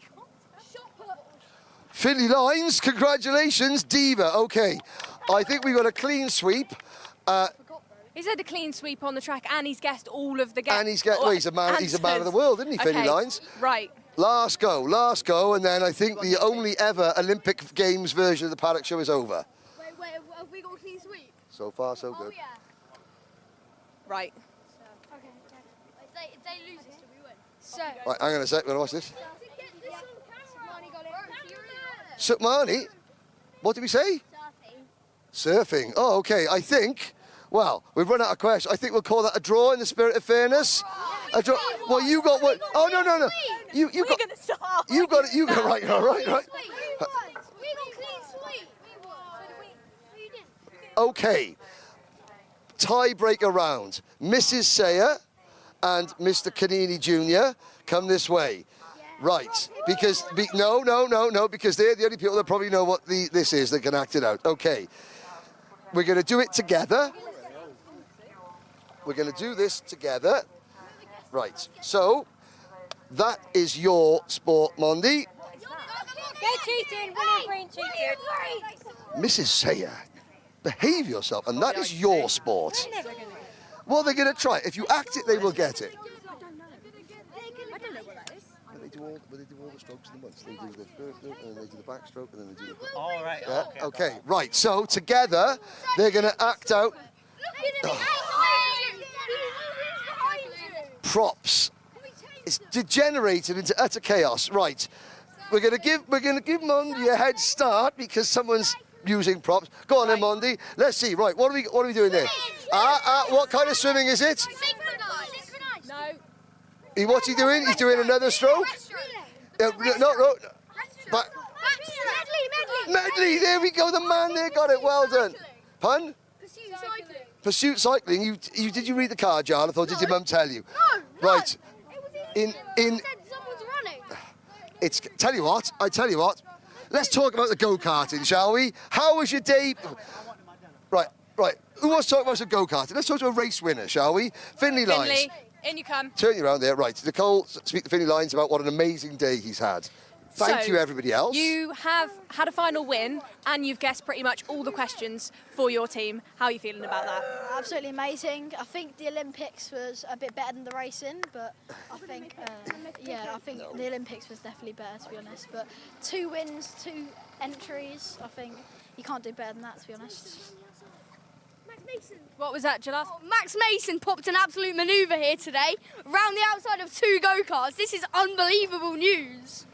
Finley Lines. Congratulations, Diva. Okay. I think we got a clean sweep. He's had a clean sweep on the track, and he's guessed all of the games. And he's a man of the world, isn't he, Finley Lines? Right. Last go, and then I think the only ever Olympic Games version of the Paddock Show is over. Wait, have we got a clean sweep? So far, so good. yeah. Right. Okay. If they lose this, we win. So. Right, hang on a sec, we're going to watch this. Sukmani got it. Sukmani? What did we say? Surfing. Oh, okay. I think, well, we've run out of questions. I think we'll call that a draw in the spirit of fairness. A draw. Well, you got what? Oh, no, no, no. You got. You got it. You got right. All right, right. Okay. Tiebreaker round. Mrs. Sayer and Mr. Canini Jr. come this way. Right, because, no, because they're the only people that probably know what this is that can act it out. Okay, we're going to do it together. We're going to do this together. Right, so that is your sport, Mondi. They're cheating, William Green cheated. Mrs. Sayer, behave yourself, and that is your sport. Well, they're going to try it. If you act it, they will get it. They do all the strokes in the months. They do the first stroke, and then they do the back stroke, and then they do the... All right. Yeah, okay, right. So, together, they're going to act out... Props. It's degenerated into utter chaos. Right. We're going to give Mondi a head start because someone's using props. Go on then, Mondi. Let's see. Right, what are we doing there? What kind of swimming is it? No. What's he doing? He's doing another stroke? No. Back. Medley, there we go. The man there got it. Well done. Pun? Pursuit cycling. Did you read the card, Jarlath, or did your mum tell you? No. Right. Said someone's running. Tell you what. Let's talk about the go-karting, shall we? How was your day? Right. Who wants to talk about some go-karting? Let's talk to a race winner, shall we? Finley Lines. Finley, in you come. Turn you around there. Right. Nicole, speak to Finley Lines about what an amazing day he's had. Thank you, everybody else. You have had a final win, and you've guessed pretty much all the questions for your team. How are you feeling about that? Absolutely amazing. I think the Olympics was a bit better than the racing, but I think, the Olympics was definitely better, to be honest. But 2 wins, 2 entries, I think you can't do better than that, to be honest. What was that, Jalal? Max Mason popped an absolute manoeuvre here today, around the outside of 2 go-karts. This is unbelievable news.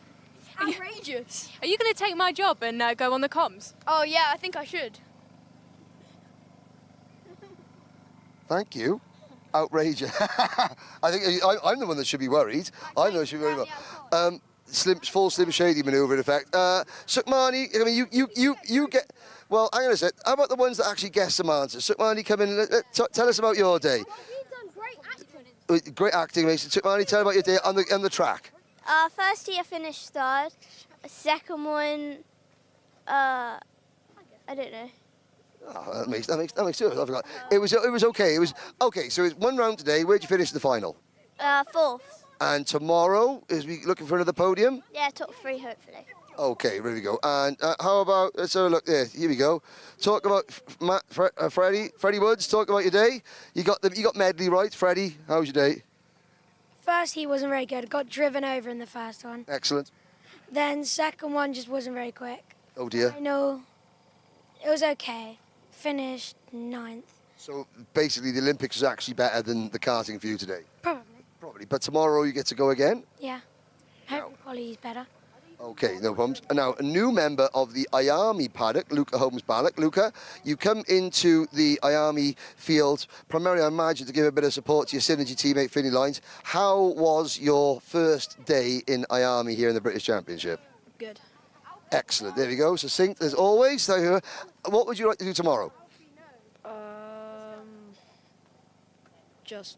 Outrageous. Are you going to take my job and go on the comms? Oh yeah, I think I should. Thank you. Outrageous. I think I'm the one that should be worried. I know I should be worried about. Full Slim Shady manoeuvre, in effect. Sukmani, I mean, you get... Well, I'm going to say, how about the ones that actually guess some answers? Sukmani, come in, tell us about your day. Oh, you've done great acting. Great acting, Mason. Sukmani, tell about your day on the track. First year finished third. Second one, I don't know. Oh, that makes 2 of us. I forgot. It was okay. It was okay. So it's 1 round today. Where'd you finish the final? 4th. And tomorrow is we looking for another podium? Yeah, top 3 hopefully. Okay, there we go. And how about, let's have a look there. Here we go. Talk about Freddie Woods. Talk about your day. You got Medley right. Freddie, how was your day? First he wasn't very good. Got driven over in the first one. Excellent. Then second one just wasn't very quick. Oh dear. I know. It was okay. Finished 9th. So basically the Olympics was actually better than the karting for you today? Probably. But tomorrow you get to go again? Yeah. Hope Ollie's better. Okay, no problems. Now, a new member of the IAME paddock, Luca Holmes-Ballock. Luca, you come into the IAME field primarily, I imagine, to give a bit of support to your Synergy teammate, Finley Lines. How was your first day in IAME here in the British Championship? Good. Excellent. There we go. Succinct as always. What would you like to do tomorrow? Just...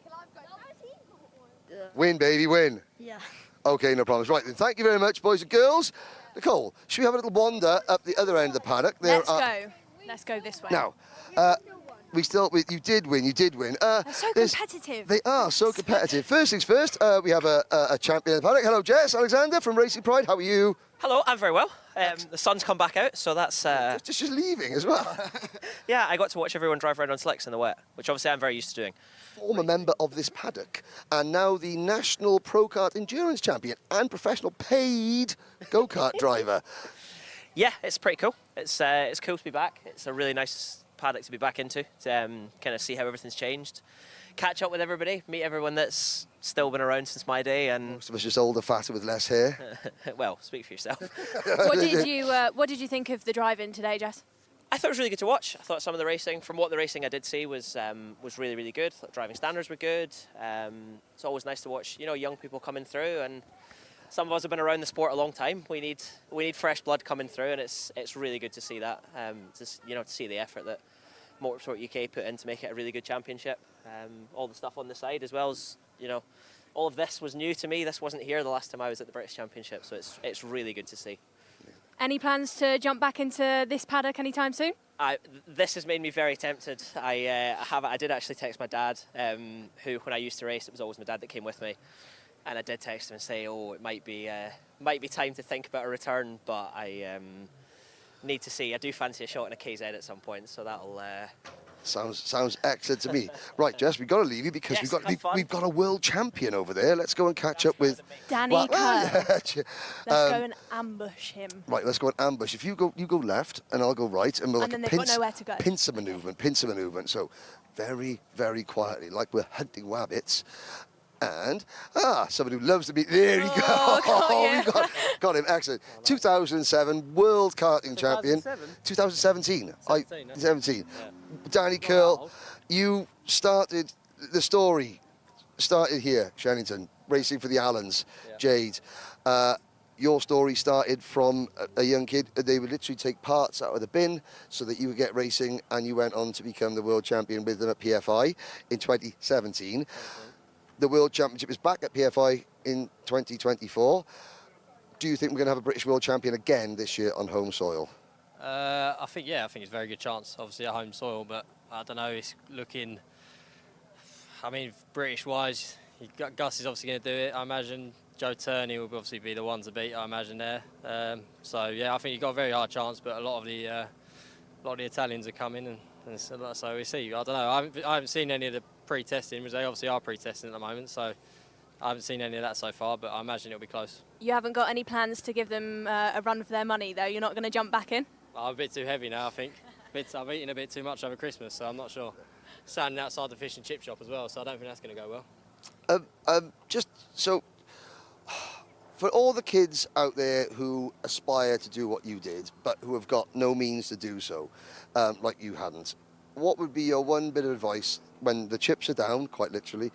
Win, baby, win. Yeah. Okay, no problems. Right, then thank you very much, boys and girls. Nicole, should we have a little wander up the other end of the paddock? Let's go this way. Now, you did win. They're so competitive. They are so competitive. First things first, we have a champion in the paddock. Hello, Jess Alexander from Racing Pride. How are you? Hello, I'm very well. The sun's come back out, so that's... Just leaving as well. Yeah, I got to watch everyone drive around on slicks in the wet, which obviously I'm very used to doing. Former member of this paddock and now the National Pro Kart Endurance Champion and professional paid go-kart driver. Yeah, it's pretty cool. It's cool to be back. It's a really nice paddock to be back into, to kind of see how everything's changed, catch up with everybody, meet everyone that's still been around since my day, and Most of us just older, fatter, with less hair. well, speak for yourself. What did you think of the drive-in today, Jess? I thought it was really good to watch. I thought some of the racing, from what the racing I did see, was really, really good. I thought driving standards were good. It's always nice to watch, young people coming through, and some of us have been around the sport a long time. We need fresh blood coming through, and it's really good to see that. To see the effort that Motorsport UK put in to make it a really good championship. All the stuff on the side, as well as all of this was new to me. This wasn't here the last time I was at the British Championship, so it's really good to see. Any plans to jump back into this paddock anytime soon? This has made me very tempted. I did actually text my dad, who, when I used to race, it was always my dad that came with me, and I did text him and say, it might be time to think about a return, but I need to see. I do fancy a shot in a KZ at some point, so that'll. Sounds excellent to me. Right, Jess, we've got to leave you because we've got a world champion over there. Let's go and catch up with Danny Kart. Let's go and ambush him. Right, let's go and ambush. If you go left and I'll go right, and we'll and then they've got nowhere to go. Pincer movement. So very, very quietly, like we're hunting wabbits. And somebody who loves to be there. You go. We got him. Excellent. 2007 World Karting Champion. 2017. 17. Yeah. Danny Curl, you started the story. Started here, Shenington, racing for the Allens. Yeah. Jade. Your story started from a young kid. They would literally take parts out of the bin so that you would get racing, and you went on to become the world champion with them at PFI in 2017. Okay. The World Championship is back at PFI in 2024. Do you think we're going to have a British World Champion again this year on home soil? I think it's a very good chance, obviously at home soil, but I don't know, it's looking, British-wise, Gus is obviously going to do it. I imagine Joe Turney will obviously be the one to beat, I imagine, there. I think you've got a very hard chance, but a lot of the Italians are coming, and so we see. I don't know, I haven't seen any of the pre-testing, because they obviously are pre-testing at the moment, so I haven't seen any of that so far, but I imagine it'll be close. You haven't got any plans to give them a run for their money, though? You're not going to jump back in? I'm a bit too heavy now, I think. I've eaten a bit too much over Christmas, so I'm not sure. Standing outside the fish and chip shop as well, so I don't think that's going to go well. Just so, for all the kids out there who aspire to do what you did, but who have got no means to do so, like you hadn't, what would be your one bit of advice when the chips are down, quite literally,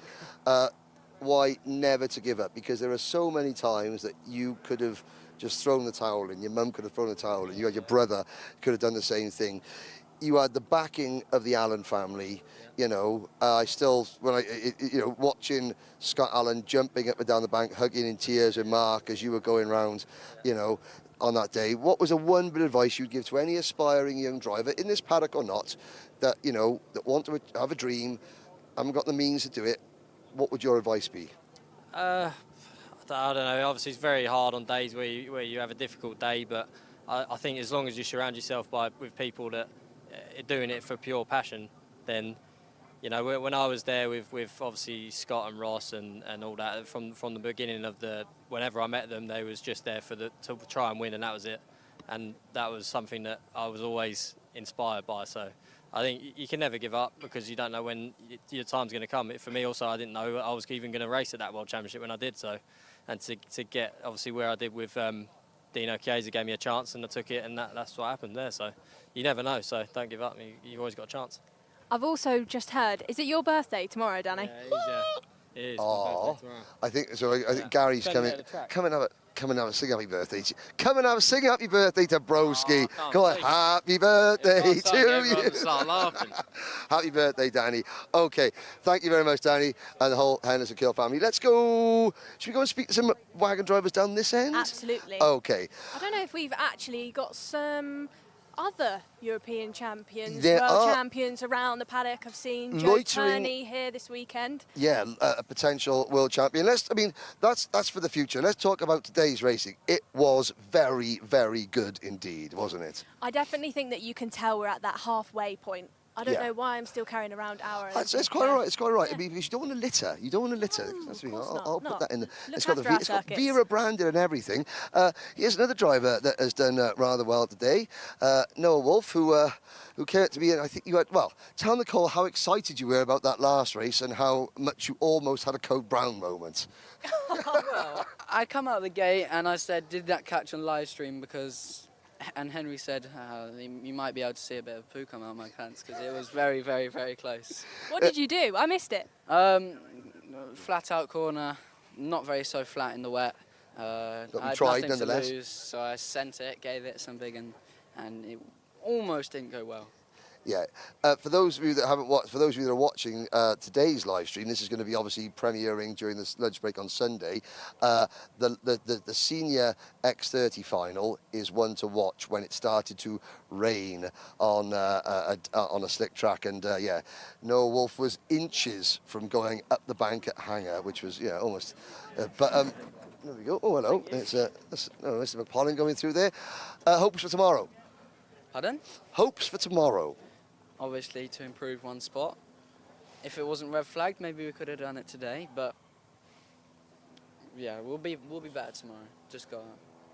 why never to give up? Because there are so many times that you could have just thrown the towel in, your mum could have thrown the towel in, you had your brother could have done the same thing. You had the backing of the Allen family, I still, watching Scott Allen jumping up and down the bank, hugging in tears with Mark as you were going round, on that day. What was a one bit of advice you'd give to any aspiring young driver, in this paddock or not, that, that want to have a dream, haven't got the means to do it? What would your advice be? I don't know. Obviously, it's very hard on days where you have a difficult day, but I think as long as you surround yourself with people that are doing it for pure passion, then, when I was there with obviously Scott and Ross and all that, from the beginning of whenever I met them, they was just there to try and win, and that was it. And that was something that I was always inspired by. So I think you can never give up, because you don't know when your time's going to come. For me also, I didn't know I was even going to race at that World Championship when I did. So, and to get obviously where I did with Dino Chiesa gave me a chance, and I took it, and that's what happened there. So you never know. So don't give up. You've always got a chance. I've also just heard, is it your birthday tomorrow, Danny? Yeah, it is. Oh, I think so. I think Gary's coming. Come and have a sing happy birthday. Come and have a sing happy birthday to Broski. Go on, happy birthday to you. Start laughing. Happy birthday, Danny. Okay, thank you very much, Danny, and the whole Henderson Kill family. Let's go. Should we go and speak to some wagon drivers down this end? Absolutely. Okay. I don't know if we've actually got some other European champions, there world are champions around the paddock. I've seen Joe Turney here this weekend. Yeah, a potential world champion. That's for the future. Let's talk about today's racing. It was very, very good indeed, wasn't it? I definitely think that you can tell we're at that halfway point I don't know why I'm still carrying around our. It's quite all right. It's quite all right. I mean, because you don't want to litter. You don't want to litter. That's the thing. I'll put that in. It's got Wera branded and everything. Here's another driver that has done rather well today. Noah Wolf, who came to be in. I think you had. Well, tell Nicole how excited you were about that last race and how much you almost had a Code Brown moment. Well, I come out of the gate and I said, "Did that catch on live stream?" And Henry said, you might be able to see a bit of poo come out of my pants because it was very, very, very close. What did you do? I missed it. Flat out corner, not very so flat in the wet. I had tried, nothing to nonetheless. lose, so I sent it, gave it some big, and it almost didn't go well. Yeah. For those of you that haven't watched, for those of you that are watching today's live stream, this is going to be obviously premiering during this lunch break on Sunday. The senior X30 final is one to watch when it started to rain on a slick track, and Noah Wolf was inches from going up the bank at Hanger, which was almost. There we go. Oh, hello. It's Mr. McPollen going through there. Hopes for tomorrow. Pardon? Hopes for tomorrow. Obviously, to improve one spot. If it wasn't red flagged, maybe we could have done it today. But yeah, we'll be better tomorrow. Just got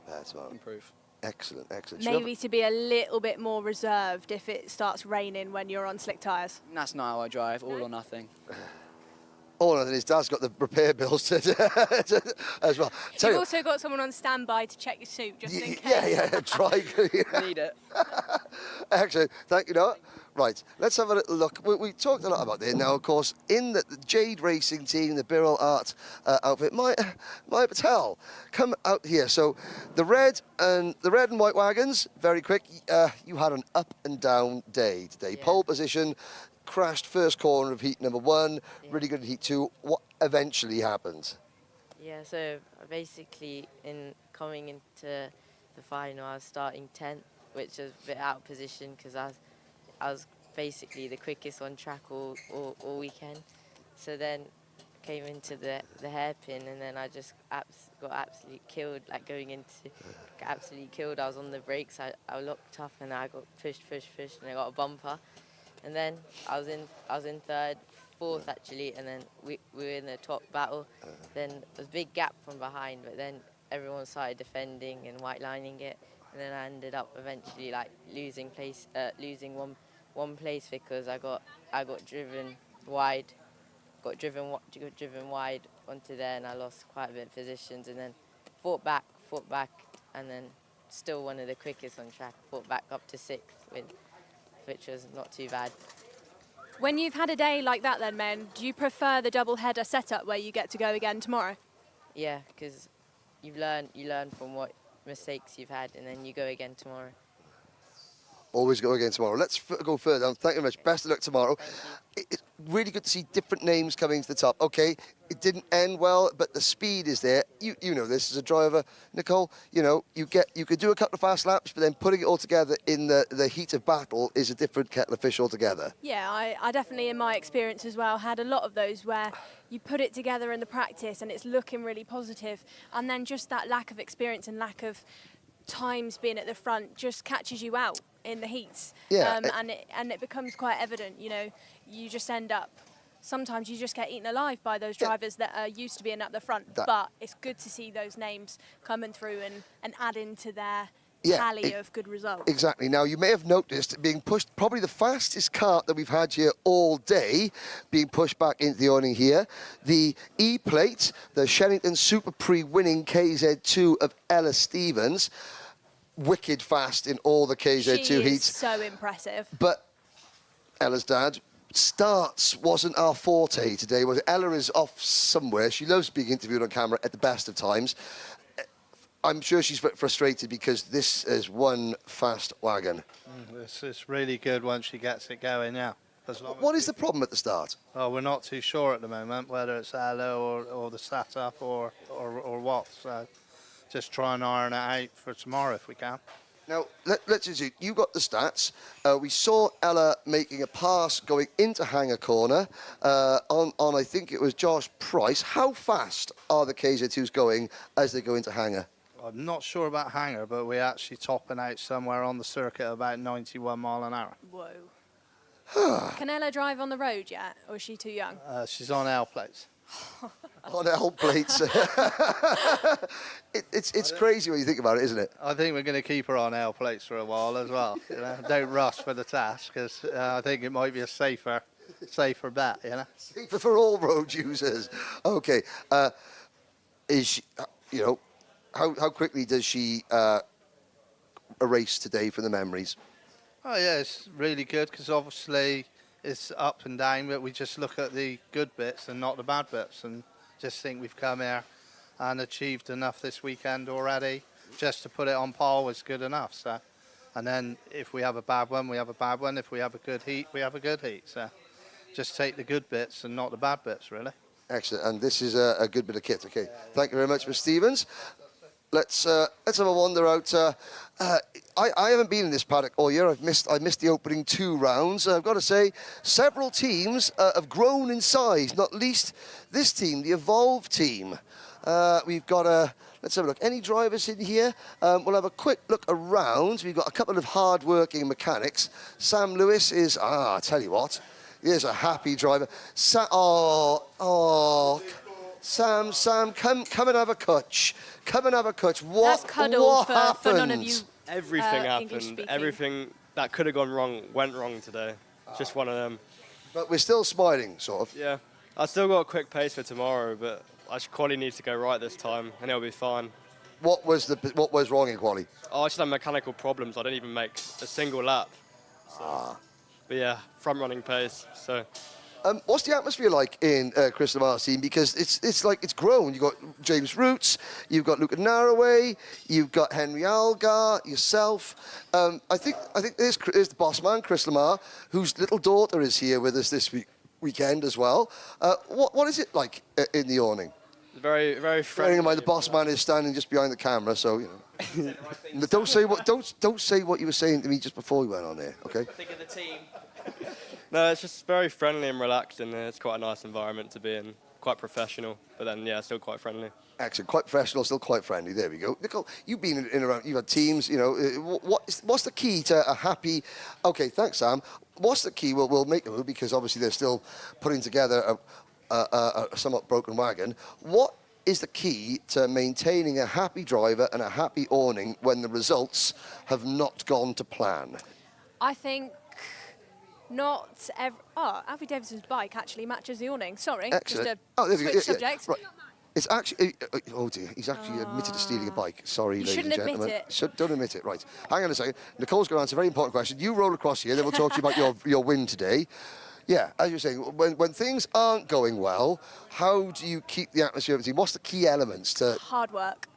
to improve. Excellent. Maybe to be a little bit more reserved if it starts raining when you're on slick tyres. That's not how I drive. All or nothing. All of his dad's got the repair bills to as well. You've also got someone on standby to check your suit just in case. Yeah, try. Need it. Excellent. Thank you, Noah. Right, let's have a little look. We talked a lot about this. Now, of course, in the Jade Racing team, the Birrell Art outfit, Maya Patel, come out here. So the red and white wagons, very quick. You had an up and down day today. Yeah. Pole position. Crashed first corner of heat number 1, really good in heat 2. What eventually happened? Yeah, so basically coming into the final, I was starting 10th, which was a bit out of position because I was basically the quickest on track all weekend. So then came into the hairpin, and then I just got absolutely killed, absolutely killed. I was on the brakes, I locked tough, and I got pushed, and I got a bumper. And then I was in third, fourth actually, and then we were in the top battle. Then there was a big gap from behind, but then everyone started defending and white lining it, and then I ended up eventually losing one place because I got driven wide, got driven wide onto there, and I lost quite a bit of positions, and then fought back, and then still one of the quickest on track. Fought back up to 6th which was not too bad. When you've had a day like that then, men, do you prefer the double header setup where you get to go again tomorrow? Yeah, because you learn from what mistakes you've had, and then you go again tomorrow. Always go again tomorrow. Let's go further. Thank you very much. Best of luck tomorrow. It's really good to see different names coming to the top. Okay, it didn't end well, but the speed is there. You know this as a driver, Nicole. You could do a couple of fast laps, but then putting it all together in the heat of battle is a different kettle of fish altogether. Yeah, I definitely, in my experience as well, had a lot of those where you put it together in the practice and it's looking really positive, and then just that lack of experience and lack of times being at the front just catches you out in the heats. Yeah. And it becomes quite evident, you just end up, sometimes you just get eaten alive by those drivers that are used to being at the front. But it's good to see those names coming through and adding to their tally of good results. Exactly. Now, you may have noticed being pushed, probably the fastest kart that we've had here all day, being pushed back into the awning here. The E-plate, the Shenington Super Prix winning KZ2 of Ella Stevens. Wicked fast in all the KZ2 heats. So impressive. But Ella's dad, starts wasn't our forte today, was it? Ella is off somewhere. She loves being interviewed on camera at the best of times. I'm sure she's frustrated because this is one fast wagon. It's really good once she gets it going, yeah. What is the problem at the start? Oh, we're not too sure at the moment whether it's Ella or the setup or what. So just try and iron it out for tomorrow if we can. Now, let's see. You got the stats. We saw Ella making a pass going into Hanger Corner on I think it was Josh Price. How fast are the KZ2s going as they go into Hanger? I'm not sure about Hanger, but we're actually topping out somewhere on the circuit about 91 mile an hour. Whoa. Can Ella drive on the road yet, or is she too young? She's on L plates. On L plates. It's crazy when you think about it, isn't it? I think we're going to keep her on L plates for a while as well. You know? Don't rush for the task, because I think it might be a safer bet, you know. Safer for all road users. Okay. Is she, you know, how quickly does she erase today from the memories? Oh yeah, it's really good, because obviously it's up and down, but we just look at the good bits and not the bad bits, and just think we've come here and achieved enough this weekend already just to put it on par was good enough. So, and then if we have a bad one, we have a bad one. If we have a good heat, we have a good heat. So just take the good bits and not the bad bits, really. Excellent, and this is a good bit of kit. Okay, thank you very much, Mr. Stevens. Let's have a wander out. I haven't been in this paddock all year. I missed the opening 2 rounds. I've got to say, several teams have grown in size. Not least this team, the Evolve team. We've got let's have a look. Any drivers in here? We'll have a quick look around. We've got a couple of hard-working mechanics. Sam Lewis is. I tell you what, here's a happy driver. Sam, come and have a cutch. Come and have a cutch. That's cuddle for none of you. Everything English happened. speaking. Everything that could have gone wrong went wrong today. Just one of them. But we're still smiling, sort of. Yeah. I still got a quick pace for tomorrow, but I quali needs to go right this time, and it'll be fine. What was wrong in quali? I just had mechanical problems. I didn't even make a single lap. So. But yeah, front running pace. So. What's the atmosphere like in Chris Lamar's team? Because it's like it's grown. You've got James Roots, you've got Luca Naraway, you've got Henry Algar, yourself. I think there's the boss man, Chris Lamar, whose little daughter is here with us this weekend as well. What is it like in the awning? Very, very friendly. Bearing in mind the boss man is standing just behind the camera, so you know. Don't say what you were saying to me just before we went on there, okay? Think of the team. No, it's just very friendly and relaxed, and it's quite a nice environment to be in. Quite professional, but then, yeah, still quite friendly. Excellent. Quite professional, still quite friendly. There we go. Nicole, you've been in around, you've had teams, you know. What's the key to a happy... Okay, thanks, Sam. What's the key? We'll make a move, because obviously they're still putting together a somewhat broken wagon. What is the key to maintaining a happy driver and a happy awning when the results have not gone to plan? I think... Alfie Davidson's bike actually matches the awning. Sorry, Excellent. Just a switch subject. Right. It's actually, oh dear, he's actually admitted to stealing a bike. Sorry, ladies and gentlemen. Shouldn't admit it. Don't admit it, right. Hang on a second. Nicole's going to answer a very important question. You roll across here, then we'll talk to you about your win today. Yeah, as you're saying, when things aren't going well, how do you keep the atmosphere of the team? What's the key elements to... Hard work.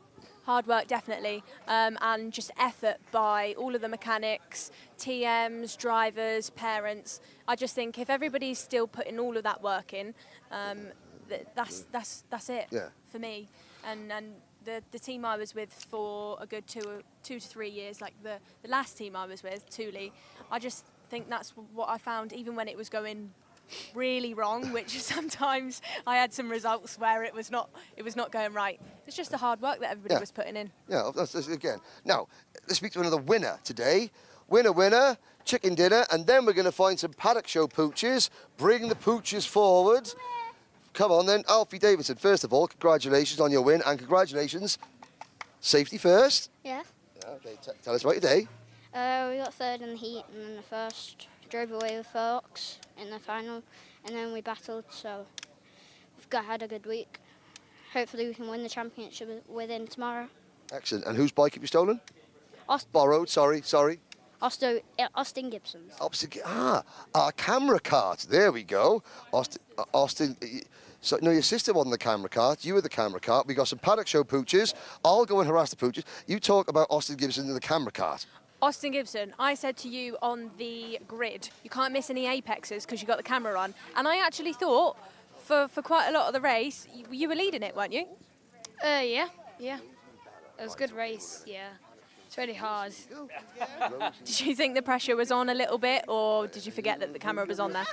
Hard work, definitely, and just effort by all of the mechanics, TMs, drivers, parents. I just think if everybody's still putting all of that work in, that's it for me. And the team I was with for a good 2 to 3 years, like the last team I was with, Thule, I just think that's what I found, even when it was going really wrong, which sometimes I had some results where it was not going right. It's just the hard work that everybody was putting in. Yeah, that's again. Now, let's speak to another winner today. Winner, chicken dinner, and then we're going to find some Paddock Show pooches. Bring the pooches forward. Come on then, Alfie Davidson. First of all, congratulations on your win, and congratulations. Safety first. Yeah. Okay, tell us about your day. We got third in the heat, and then the first drove away with Fox in the final, and then we battled, so we've had a good week. Hopefully we can win the championship within tomorrow. Excellent. And whose bike have you stolen? Borrowed, sorry. Austin Gibson's. Our camera cart. There we go. Austin. So, no, your sister wasn't the camera cart. You were the camera cart. We got some Paddock Show pooches. I'll go and harass the pooches. You talk about Austin Gibson and the camera cart. Austin Gibson, I said to you on the grid, you can't miss any apexes because you got the camera on. And I actually thought, for quite a lot of the race, you were leading it, weren't you? Yeah. It was a good race, yeah. It's really hard. Did you think the pressure was on a little bit, or did you forget that the camera was on there?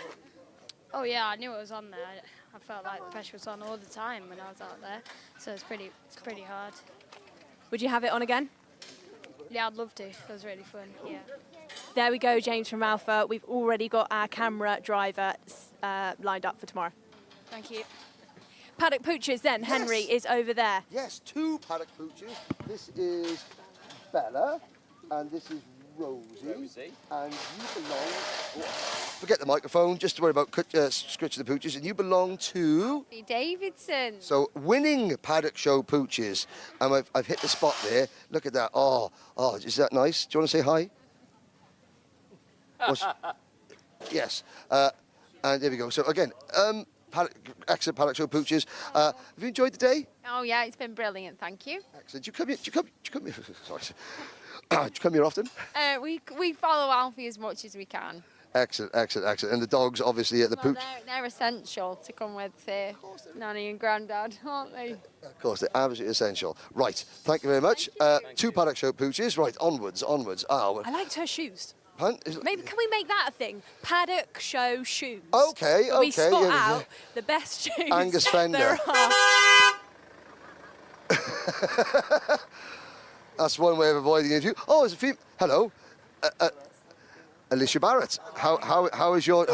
Oh, yeah, I knew it was on there. I felt like the pressure was on all the time when I was out there. So it's pretty hard. Would you have it on again? Yeah, I'd love to. It was really fun. Yeah. There we go, James from Alpha. We've already got our camera driver lined up for tomorrow. Thank you. Paddock Poochers then, Yes. Henry is over there. Yes, 2 Paddock Poochers. This is Bella, and this is Rosie. And you belong... Forget the microphone, just to worry about scritching the Poochers. And you belong to... Davidson. So, winning Paddock Show Poochers. And I've hit the spot there. Look at that. Oh, is that nice? Do you want to say hi? Yes. And there we go. So, again, excellent Paddock Show Poochers. Have you enjoyed the day? Oh yeah, it's been brilliant. Thank you. Excellent. Do you come here? Sorry. Do you come here often? We follow Alfie as much as we can. Excellent. And the dogs, obviously, at the pooch. They're essential to come with Nanny and Grandad, aren't they? Of course, they're absolutely essential. Right. Thank you very much. 2 Paddock Show Pooches. Right. Onwards. Oh, I liked her shoes. Pardon? Maybe can we make that a thing? Paddock Show shoes. Okay. We spot yeah. out the best shoes. Angus Fender. There are. That's one way of avoiding the interview. Oh, there's a few. Hello. Alicia Barrett. How is your...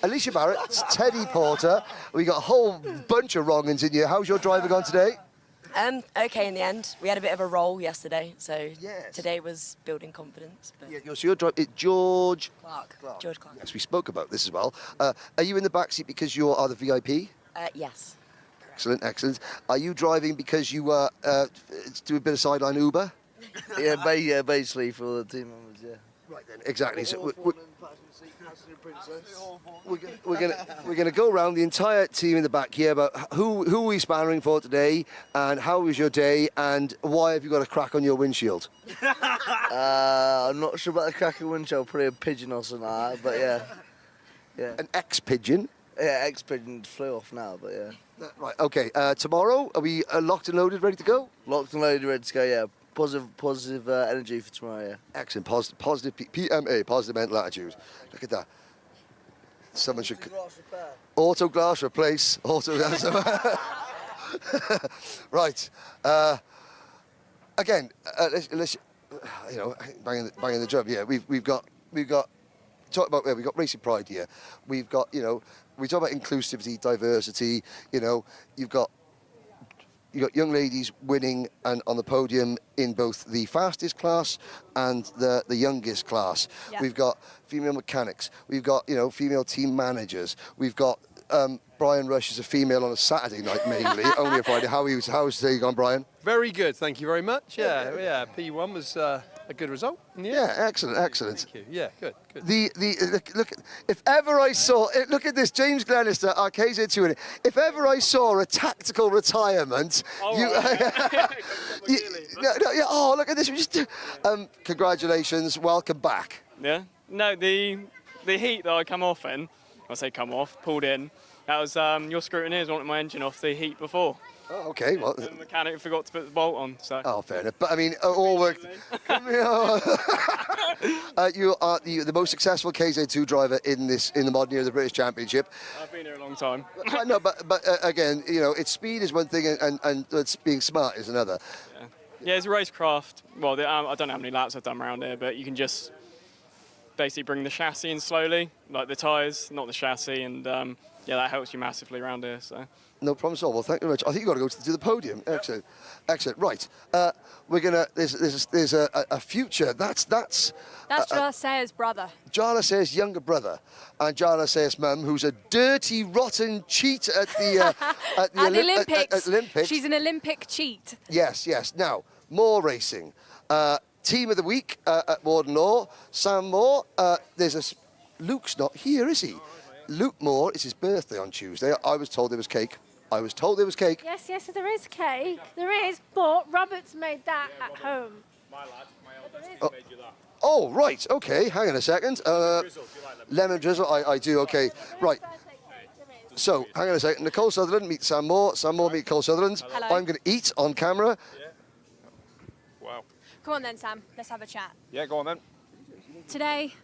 Alicia Barrett, Teddy Porter. We got a whole bunch of wrong-uns in here. How's your driver gone today? Okay in the end. We had a bit of a roll yesterday, so today was building confidence. But So your driver... George... Clark. George Clark. Yes, we spoke about this as well. Are you in the backseat because you are the VIP? Yes. Excellent. Are you driving because you do a bit of sideline Uber? Yeah, basically for the team members, yeah. Right then, exactly. So we're gonna go around the entire team in the back here about who are we sparring for today, and how was your day, and why have you got a crack on your windshield? I'm not sure about the crack of windshield, probably a pigeon or something like that, but yeah. An ex-pigeon? Yeah, ex-pigeon flew off now, but yeah. Right. Okay. Tomorrow, are we locked and loaded, ready to go? Locked and loaded, ready to go. Yeah. Positive energy for tomorrow. Yeah. Excellent. Positive PMA, positive mental attitude. Look at that. Someone should. Auto glass replace. Auto glass. Right. Again, let's banging the drum. Yeah, we've got. Talk about we've got Racing Pride here. We've got we talk about inclusivity, diversity. You've got young ladies winning and on the podium in both the fastest class and the youngest class. Yeah. We've got female mechanics. We've got female team managers. We've got Brian Rush is a female on a Saturday night mainly, only a Friday. How's today gone, Brian? Very good, thank you very much. Yeah. P1 was a good result. Yeah, excellent. Thank you. Yeah, good. Look, if ever I saw, look at this, James Glenister, our KZ2 in it. If ever I saw a tactical retirement, look at this. Congratulations, welcome back. Yeah. No, the heat that I pulled in. That was your scrutineers wanted my engine off the heat before. Oh, okay. Well, the mechanic forgot to put the bolt on. So. Oh, fair enough. But I mean, all worked. You are the most successful KZ2 driver in the modern year of the British Championship. I've been here a long time. No, but again, it's speed is one thing, and it's being smart is another. Yeah, it's a racecraft. Well, I don't know how many laps I've done around here, but you can just basically bring the chassis in slowly, like the tyres, not the chassis, and that helps you massively around here. So. No problem at all. Well, thank you very much. I think you've got to go to the podium. Excellent. Right. We're gonna. There's a future. That's Jarlath Sayers' brother. Jarlath Sayers' younger brother, and Jarlath Sayers' mum, who's a dirty, rotten cheat at the Olympics. She's an Olympic cheat. Yes. Now more racing. Team of the week at Warden Law. Sam Moore. Luke's not here, is he? Luke Moore, it's his birthday on Tuesday. I was told there was cake. Yes, there is cake. There is, but Robert's made that at home. My lad made you that. Oh, right, okay, hang on a second. Lemon drizzle, I do, okay. Right. So, hang on a second. Nicole Sutherland meet Sam Moore. Sam Moore meet Nicole Sutherland. Hello. I'm going to eat on camera. Yeah. Wow. Come on then, Sam. Let's have a chat. Yeah, go on then. Today,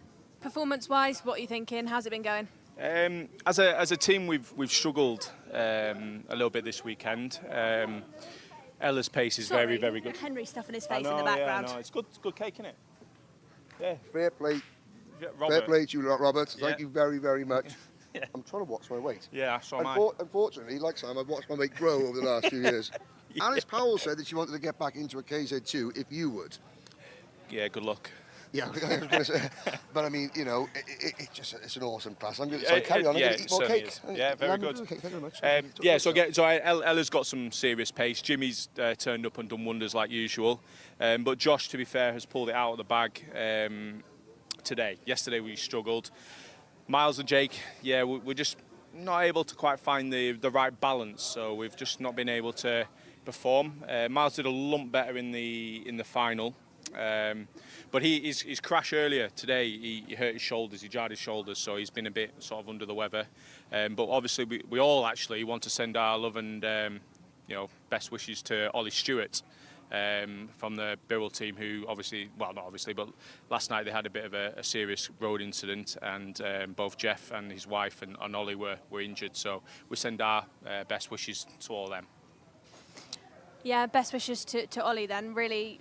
performance-wise, what are you thinking? How's it been going? As a team, we've struggled a little bit this weekend. Ella's pace is Sorry, very, very good. Henry stuffing his I face know, in the background. Yeah, I know. It's good cake, isn't it? Yeah. Fair play. Yeah, Fair play to you, Robert. Yeah. Thank you very, very much. I'm trying to watch my weight. Yeah, so am I. Unfortunately, like Sam, I've watched my weight grow over the last few years. Alice Powell said that she wanted to get back into a KZ2 if you would. Yeah, good luck. Yeah, I was going to say, but I mean, you know, it's an awesome class. I'm going to carry on. I'm going to eat more cake. Yeah, very good. Thank you very much. Ella's got some serious pace. Jimmy's turned up and done wonders like usual, but Josh, to be fair, has pulled it out of the bag today. Yesterday we struggled. Miles and Jake, yeah, we're just not able to quite find the right balance, so we've just not been able to perform. Miles did a lump better in the final. But his crash earlier today, he hurt his shoulders, he jarred his shoulders, so he's been a bit sort of under the weather. But obviously we all actually want to send our love and best wishes to Ollie Stewart from the Birrell team, who not obviously, but last night they had a bit of a serious road incident, and both Jeff and his wife and Ollie were injured. So we send our best wishes to all them. Yeah, best wishes to Ollie then. Really,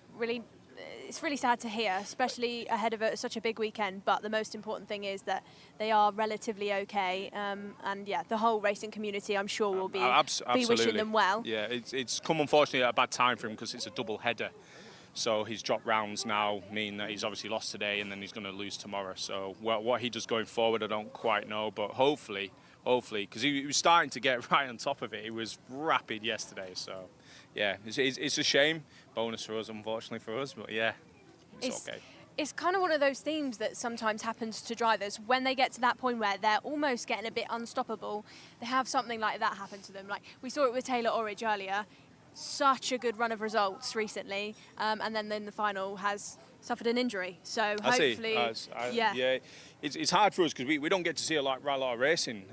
it's really sad to hear, especially ahead of such a big weekend. But the most important thing is that they are relatively okay, and yeah, the whole racing community, I'm sure, will be wishing them well. Yeah, it's come unfortunately at a bad time for him because it's a double header. So his drop rounds now mean that he's obviously lost today and then he's going to lose tomorrow. So what he does going forward, I don't quite know, but hopefully, because he was starting to get right on top of it. He was rapid yesterday, so yeah, it's a shame. Bonus for us, unfortunately for us, but yeah, it's okay. It's kind of one of those themes that sometimes happens to drivers when they get to that point where they're almost getting a bit unstoppable. They have something like that happen to them. Like we saw it with Taylor Orridge earlier. Such a good run of results recently, and then in the final has suffered an injury. So hopefully, it's hard for us because we don't get to see a lot of racing.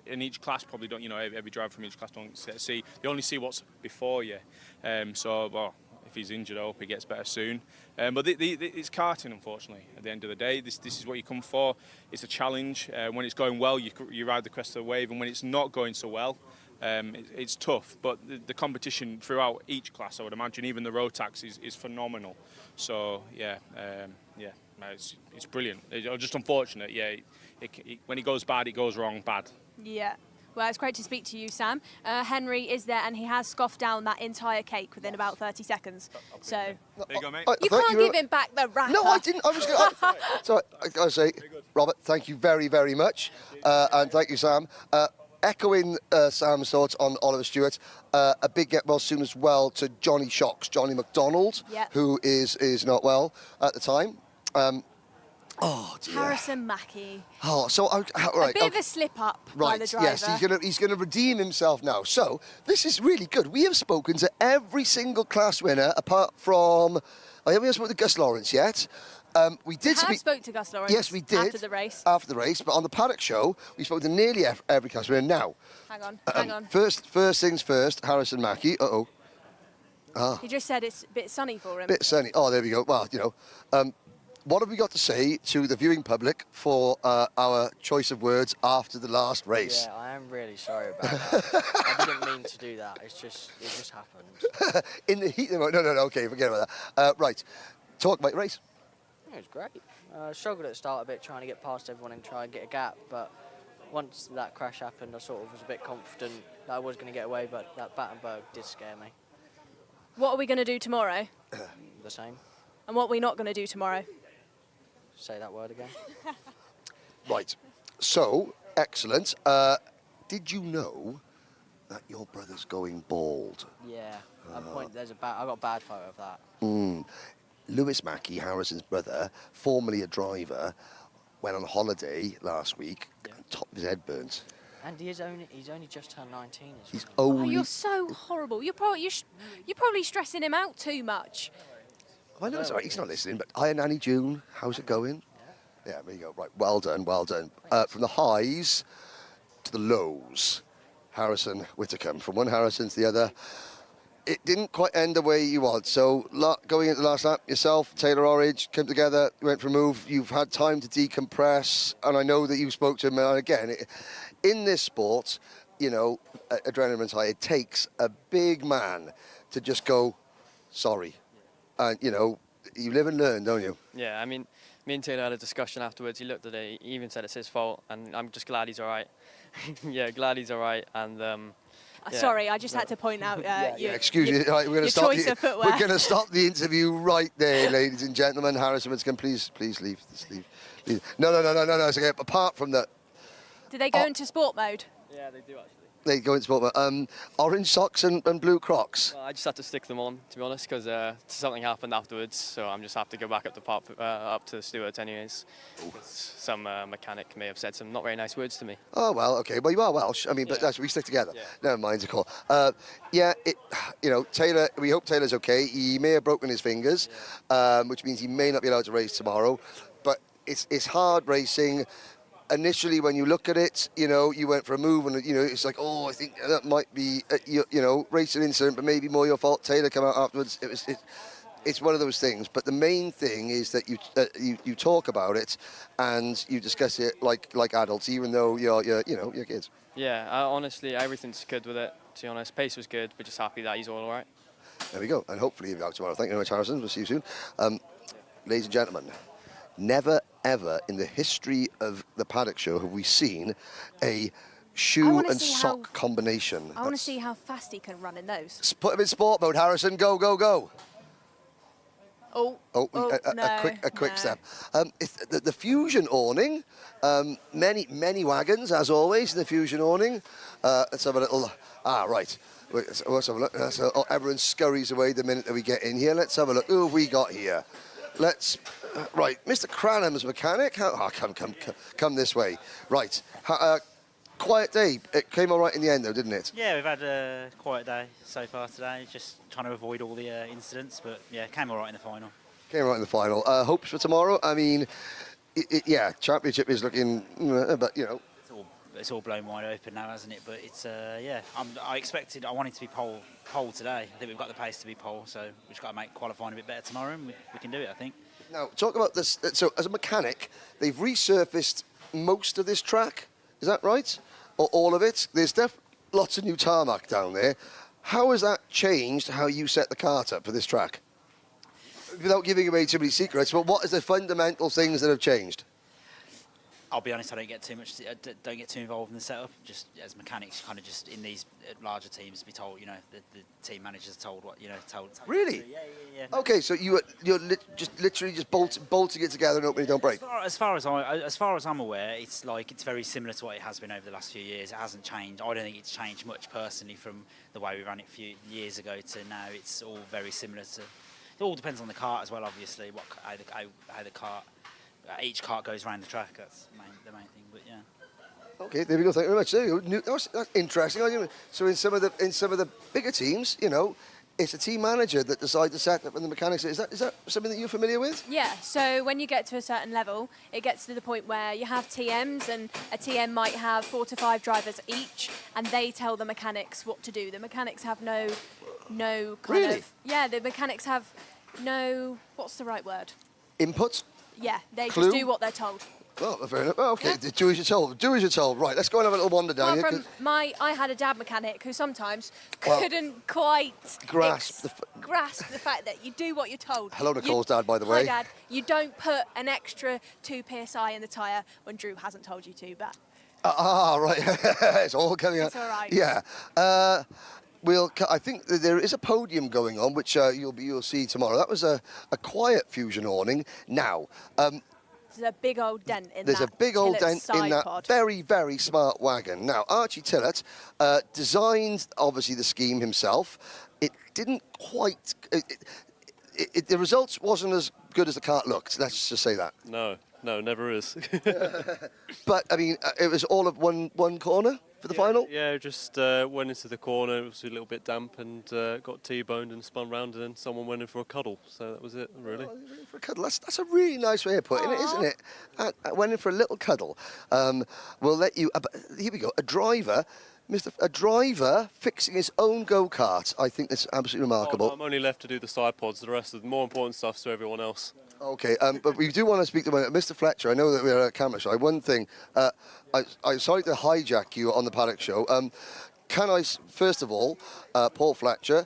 In each class, probably don't. Every driver from each class don't see. They only see what's before you. If he's injured, I hope he gets better soon. But it's karting, unfortunately. At the end of the day, this is what you come for. It's a challenge. When it's going well, you ride the crest of the wave, and when it's not going so well, it's tough. But the competition throughout each class, I would imagine, even the road tax is phenomenal. So it's brilliant. It's just unfortunate. Yeah, when it goes bad, it goes wrong bad. Yeah. Well, it's great to speak to you, Sam. Henry is there, and he has scoffed down that entire cake within about 30 seconds. So there you go, mate. You can't give him back the wrapper. No, I didn't. I was going to... Sorry, I got to say, Robert, thank you very, very much. And thank you, Sam. Echoing Sam's thoughts on Oliver Stewart, a big get well soon as well to Johnny McDonald, who is not well at the time. Harrison Mackie. Right. A bit of a slip up by the driver. Yes, he's gonna redeem himself now. So this is really good. We have spoken to every single class winner apart from. We haven't spoken to Gus Lawrence yet. We did spoke to Gus Lawrence. Yes, we did. After the race. But on the Paddock show, we spoke to nearly every class winner. Now, hang on. First things first. Harrison Mackie. He just said it's a bit sunny for him. Bit sunny. Oh, there we go. Well, what have we got to say to the viewing public for our choice of words after the last race? Yeah, I am really sorry about that. I didn't mean to do that. It just happened. In the heat of the moment. No. Okay, forget about that. Right. Talk about the race. It was great. I struggled at the start a bit trying to get past everyone and try and get a gap, but once that crash happened, I sort of was a bit confident that I was going to get away, but that Battenberg did scare me. What are we going to do tomorrow? The same. And what are we not going to do tomorrow? Say that word again. Right. So, excellent. Did you know that your brother's going bald? Yeah. I got a bad photo of that. Lewis Mackie, Harrison's brother, formerly a driver, went on holiday last week, top of his head burnt. And he's only just turned 19 as well. Oh, you're so horrible. You're probably stressing him out too much. I know, it's all right, he's not listening, but hi, Nanny June, how's it going? Yeah, there you go. Right, well done. From the highs to the lows, Harrison Whitacombe. From one Harrison to the other, it didn't quite end the way you want. So going into the last lap, yourself, Taylor Orridge, came together, went for a move. You've had time to decompress, and I know that you spoke to him. And again, in this sport, you know, adrenaline's high. It takes a big man to just go, sorry. And, you know, you live and learn, don't you? Yeah, I mean, me and Taylor had a discussion afterwards. He looked at it, he even said it's his fault, and I'm just glad he's all right. Yeah, glad he's all right. And yeah. Sorry, I just had to point out excuse me. Right, we're going to stop. choice of footwear. We're going to stop the interview right there, ladies and gentlemen. Harrison, can please leave. Leave. No. It's okay. Apart from that, Do they go into sport mode? Yeah, they do actually. they go in sport. Orange socks and blue Crocs. Well, I just had to stick them on, to be honest, because something happened afterwards, so I'm just have to go back up to the stewards anyways. Some mechanic may have said some not very nice words to me. Oh well, okay. Well, you are Welsh. I mean, but that's we stick together. Yeah. Never mind, it's cool. You know, Taylor. We hope Taylor's okay. He may have broken his fingers, which means he may not be allowed to race tomorrow. But it's hard racing. Initially, when you look at it, you know, you went for a move and, you know, it's like, oh, I think that might be, you know, racing incident, but maybe more your fault. Taylor came out afterwards. It's one of those things. But the main thing is that you talk about it and you discuss it like adults, even though you're kids. Yeah, honestly, everything's good with it, to be honest. Pace was good. We're just happy that he's all right. There we go. And hopefully he'll be out tomorrow. Thank you very much, Harrison. We'll see you soon. Ladies and gentlemen, never, ever in the history of the Paddock Show have we seen a shoe and sock combination. I want to see how fast he can run in those. Put him in sport mode, Harrison. Go, go, go. A quick step. It's the Fusion awning. Many wagons, as always, in the Fusion awning. Let's have a little... right. Let's have a look. Everyone scurries away the minute that we get in here. Let's have a look. Who have we got here? Let's... right, Mr. Cranham's mechanic. Come this way. Right. Quiet day. It came all right in the end, though, didn't it? Yeah, we've had a quiet day so far today. Just trying to avoid all the incidents, but yeah, came all right in the final. Came right in the final. Hopes for tomorrow? I mean, yeah, championship is looking, but you know. It's all blown wide open now, hasn't it? But it's yeah. I wanted to be pole today. I think we've got the pace to be pole, so we've just got to make qualifying a bit better tomorrow, and we can do it, I think. Now, talk about this. So, as a mechanic, they've resurfaced most of this track. Is that right? Or all of it? There's lots of new tarmac down there. How has that changed how you set the kart up for this track? Without giving away too many secrets, but what is the fundamental things that have changed? I'll be honest, I don't get too involved in the setup. Just as mechanics, kind of just in these larger teams, be told, you know, the team managers are told what, you know, told. Really? Yeah. Okay, so you're literally just bolting it together and hoping it don't break. As far as I'm aware, it's very similar to what it has been over the last few years. It hasn't changed. I don't think it's changed much personally from the way we ran it a few years ago to now. It's all very similar to. It all depends on the kart as well, obviously. How the kart. Each kart goes around the track. That's the main thing. But yeah. Okay, there we go. Thank you very much. There you go. That's interesting. So in some of the bigger teams, you know, it's a team manager that decides to set up and the mechanics. Is that something that you're familiar with? Yeah. So when you get to a certain level, it gets to the point where you have TMs, and a TM might have 4 to 5 drivers each, and they tell the mechanics what to do. The mechanics have no kind of. Yeah. The mechanics have no. What's the right word? Inputs. Yeah, they Clue? just do what they're told. Oh, fair enough. Oh, okay, yeah. Do as you're told. Do as you're told. Right, let's go and have a little wander down here. I had a dad mechanic who sometimes couldn't quite grasp the fact that you do what you're told. Hello, Nicole's dad, by the way. Hi, Dad. You don't put an extra 2 psi in the tyre when Drew hasn't told you to, but... right. It's all coming out. It's all right. Yeah. I think there is a podium going on, which you'll see tomorrow. That was a quiet Fusion awning. Now, there's a big old dent in there's that. a big old dent in that pod. very, very smart wagon. Now, Archie Tillett designed, obviously, the scheme himself. It didn't quite... the results wasn't as good as the kart looked. Let's just say that. No, never is. But, I mean, it was all of one corner for the final? Yeah, just went into the corner. It was a little bit damp and got T-boned and spun round, and then someone went in for a cuddle. So that was it, really. Oh, for a cuddle. That's a really nice way of putting it, isn't it? I went in for a little cuddle. We'll let you... here we go. A driver A driver fixing his own go-kart. I think that's absolutely remarkable. Oh, no, I'm only left to do the side pods. The rest of the more important stuff's to everyone else. Okay, but we do want to speak to Mr. Fletcher. I know that we're at a camera shy. One thing, I'm sorry to hijack you on the Paddock show. Can I, first of all, Paul Fletcher,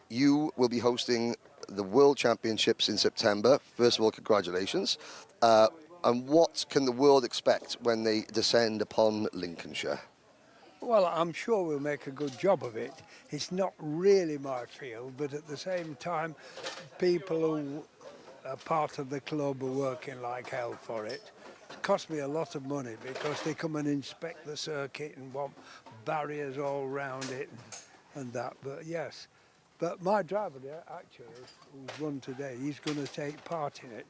you will be hosting the World Championships in September. First of all, congratulations. And what can the world expect when they descend upon Lincolnshire? Well, I'm sure we'll make a good job of it. It's not really my field, but at the same time, people who are part of the club are working like hell for it. It costs me a lot of money because they come and inspect the circuit and want barriers all around it and that. But yes, but my driver there, actually, who's won today, he's going to take part in it,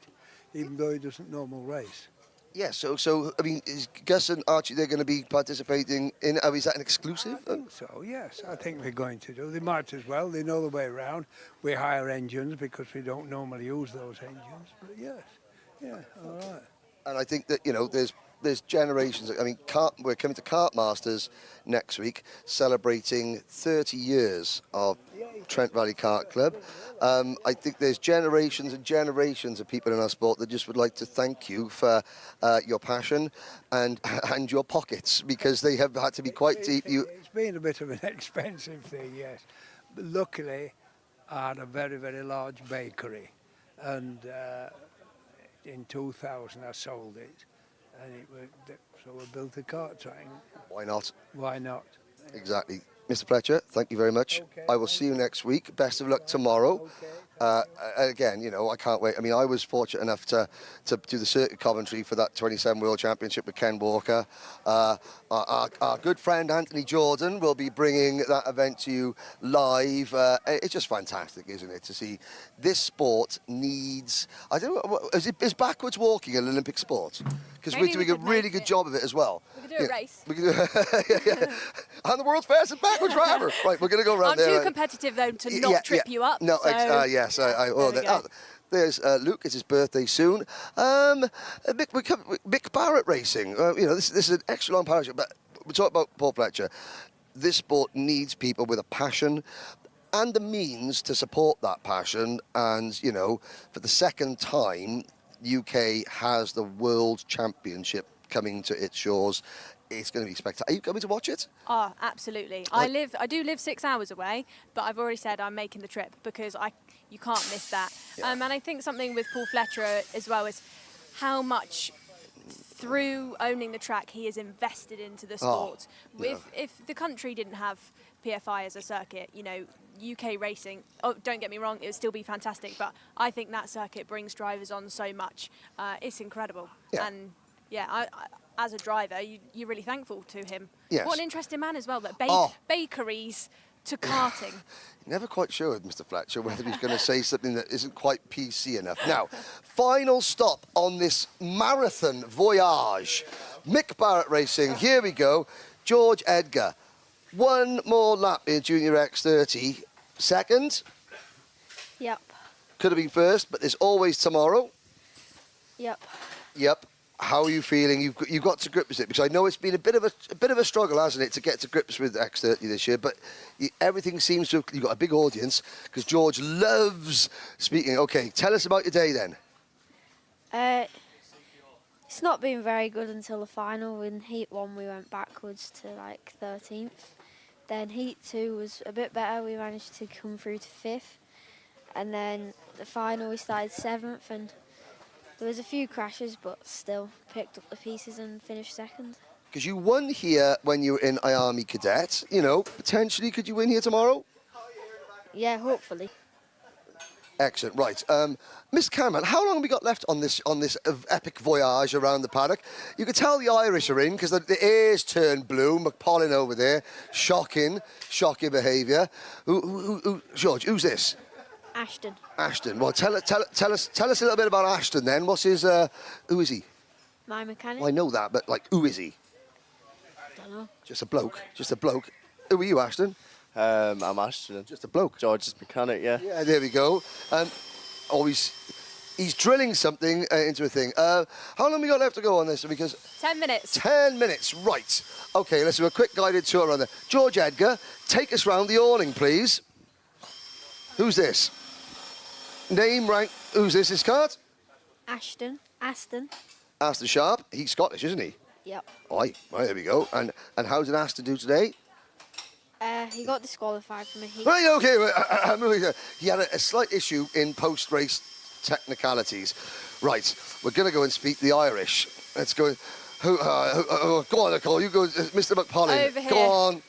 even though he doesn't normal race. Yeah, so I mean, is Gus and Archie, they're going to be participating in, is that an exclusive? I think so, yes, I think they're going to do. They might as well, they know the way around. We hire engines because we don't normally use those engines, but yes, yeah, all right. And I think that, you know, there's generations. I mean, we're coming to Kart Masters next week, celebrating 30 years of Trent Valley Kart Club. I think there's generations and generations of people in our sport that just would like to thank you for your passion and your pockets, because they have had to be quite deep. It's been a bit of an expensive thing, yes. But luckily, I had a very, very large bakery, and in 2000 I sold it, and so we built a kart track. Why not? Why not? Exactly. Mr. Fletcher, thank you very much. Okay. I will see you next week. Best of luck tomorrow. Again, you know, I can't wait. I mean, I was fortunate enough to do the circuit commentary for that 27 World Championship with Ken Walker. Our good friend Anthony Jordan will be bringing that event to you live. It's just fantastic, isn't it, to see this sport needs... I don't know, is backwards walking an Olympic sport? Because we're doing a really good job of it as well. We could do a race. We could do, I'm the world's fastest backwards driver. Right, we're going to go around there. I'm too competitive, though, to not trip you up. No, so. Yes. There's Luke. It's his birthday soon. Mick Barrett Racing. You know, this is an extra long parachute. But we talk about Paul Fletcher. This sport needs people with a passion and the means to support that passion. And you know, for the second time, UK has the World Championship coming to its shores. It's going to be spectacular. Are you coming to watch it? Oh, absolutely. I do live 6 hours away, but I've already said I'm making the trip because you can't miss that. Yeah. And I think something with Paul Fletcher as well is how much through owning the track he is invested into the sport. If the country didn't have PFI as a circuit, you know, UK racing, don't get me wrong, it would still be fantastic, but I think that circuit brings drivers on so much. It's incredible. Yeah. And yeah, as a driver, you're really thankful to him. Yes. What an interesting man as well, that bakeries to karting. Never quite sure with Mr. Fletcher whether he's going to say something that isn't quite PC enough. Now, final stop on this marathon voyage. Mick Barrett Racing, here we go. George Edgar, one more lap in Junior X30. Second? Yep. Could have been first, but there's always tomorrow. Yep. Yep. How are you feeling? You've got to grips with it, because I know it's been a bit of a struggle, hasn't it, to get to grips with X30 this year. But everything seems to. You've got a big audience because George loves speaking. Okay, tell us about your day then. It's not been very good until the final. In Heat 1 we went backwards to like 13th. Then Heat 2 was a bit better. We managed to come through to 5th. And then the final we started 7th, and there was a few crashes, but still picked up the pieces and finished second. Because you won here when you were in IAME Cadet. You know, potentially, could you win here tomorrow? Yeah, hopefully. Excellent. Right, Miss Cameron, how long have we got left on this epic voyage around the paddock? You can tell the Irish are in because the air's turned blue. McPollin over there, shocking behaviour. George, who's this? Ashton. Ashton. Well, tell us a little bit about Ashton then. What's his? Who is he? My mechanic. Well, I know that, but like, who is he? Don't know. Just a bloke. Just a bloke. Who are you, Ashton? I'm Ashton. Just a bloke. George's mechanic, yeah. Yeah, there we go. Always, He's drilling something into a thing. How long we got left to go on this? Because 10 minutes. 10 minutes, right. Okay, let's do a quick guided tour around there. George Edgar, take us round the awning, please. Who's this? Name, rank, who's this? This card? Aston. Aston Sharp. He's Scottish, isn't he? Yep. Right, there we go. And how did Aston do today? He got disqualified from a heat. Right, okay. He had a slight issue in post-race technicalities. Right, we're going to go and speak the Irish. Let's go. Go on, Nicole. You go, Mr. McPollin. Over here. Go on.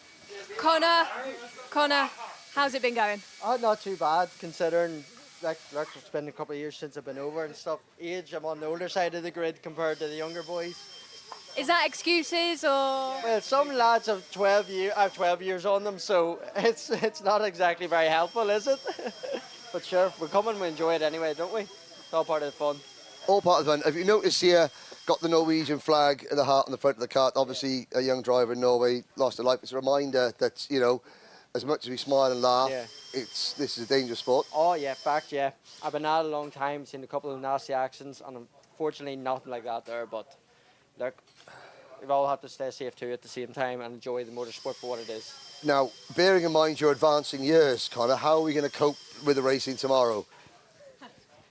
Connor, how's it been going? Not too bad, considering like it's been a couple of years since I've been over and stuff. Age, I'm on the older side of the grid compared to the younger boys. Is that excuses or? Well, some lads have 12 years on them, so it's not exactly very helpful, is it? But sure, we come and we enjoy it anyway, don't we? It's all part of the fun. All part of the fun. Have you noticed here, got the Norwegian flag at the heart on the front of the cart? Obviously, a young driver in Norway lost her life. It's a reminder that, you know, as much as we smile and laugh, this is a dangerous sport. Oh, yeah, fact, yeah. I've been out a long time, seen a couple of nasty accidents, and unfortunately nothing like that there, but look, we've all had to stay safe too at the same time and enjoy the motorsport for what it is. Now, bearing in mind your advancing years, Connor, how are we going to cope with the racing tomorrow?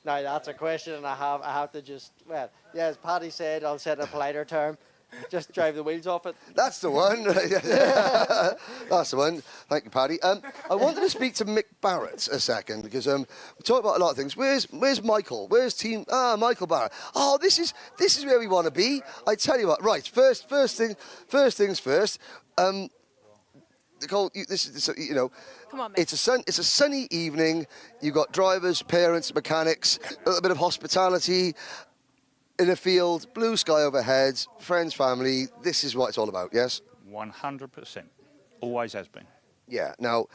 Now, that's a question, and I have to just, well, yeah, as Paddy said, I'll say it in a politer term, just drive the wheels off it. That's the one. That's the one. Thank you, Paddy. I wanted to speak to Mick Barrett a second because we talk about a lot of things. Where's Michael? Where's team? Michael Barrett. Oh, this is where we want to be. I tell you what. Right. First things first. Nicole, you know. Come on, Mick. It's a sunny evening. You've got drivers, parents, mechanics, a little bit of hospitality. In a field, blue sky overhead, friends, family. This is what it's all about, yes? 100%. Always has been. Yeah. Now,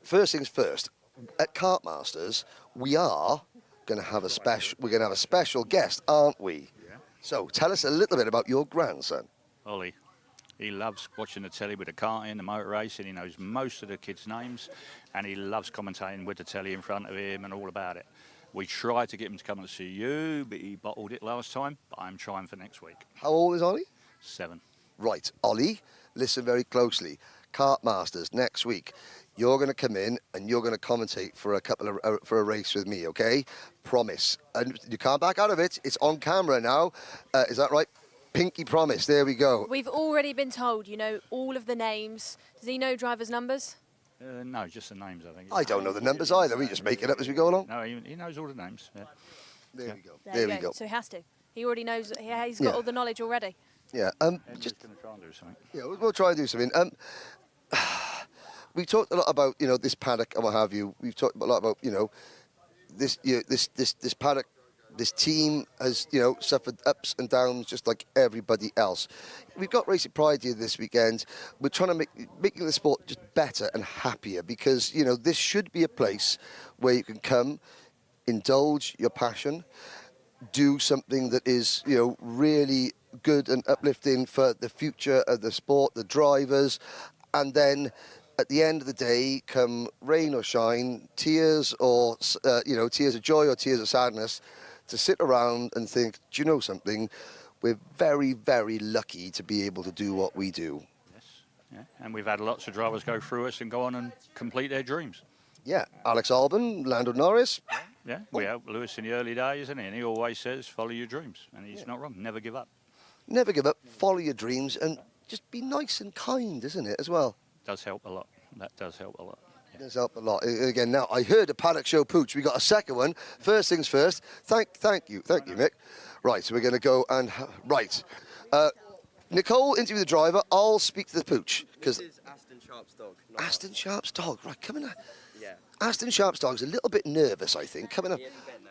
first things first. At Kartmasters, we are going to have a special. We're going to have a special guest, aren't we? Yeah. So, tell us a little bit about your grandson. Ollie. He loves watching the telly with the karting, the motor racing. He knows most of the kids' names, and he loves commentating with the telly in front of him and all about it. We tried to get him to come and see you, but he bottled it last time. But I'm trying for next week. How old is Ollie? 7. Right, Ollie, listen very closely. Kartmasters next week. You're going to come in and you're going to commentate for a race with me, okay? Promise. And you can't back out of it. It's on camera now. Is that right? Pinky promise. There we go. We've already been told, you know, all of the names. Does he know drivers' numbers? No, just the names, I think. I don't know the numbers either. We just make it up as we go along. No, he knows all the names. Yeah. There we go. There we go. So he has to. He already knows. He's got all the knowledge already. Yeah. Just going to try and do something. Yeah, we'll try and do something. We talked a lot about, you know, this paddock and what have you. We've talked a lot about, you know, this paddock. This team has, you know, suffered ups and downs just like everybody else. We've got Racing Pride here this weekend. We're trying to making the sport just better and happier because, you know, this should be a place where you can come, indulge your passion, do something that is, you know, really good and uplifting for the future of the sport, the drivers, and then at the end of the day, come rain or shine, tears or, you know, tears of joy or tears of sadness, to sit around and think, do you know something? We're very, very lucky to be able to do what we do. Yes, yeah. And we've had lots of drivers go through us and go on and complete their dreams. Yeah, Alex Albon, Lando Norris. Yeah, we helped Lewis in the early days, isn't he? And he always says, follow your dreams. And he's not wrong, never give up. Never give up, follow your dreams, and just be nice and kind, isn't it, as well? Does help a lot. That does help a lot. Does help a lot. Again, now, I heard a Paddock Show pooch. We got a second one. First things first. Thank you, Mick. Right, so we're going to go and... Right. Nicole, interview the driver. I'll speak to the pooch. This is Aston Sharp's dog. Aston Sharp's dog. Right, come in. Yeah. Aston Sharp's dog's a little bit nervous, I think. Coming up.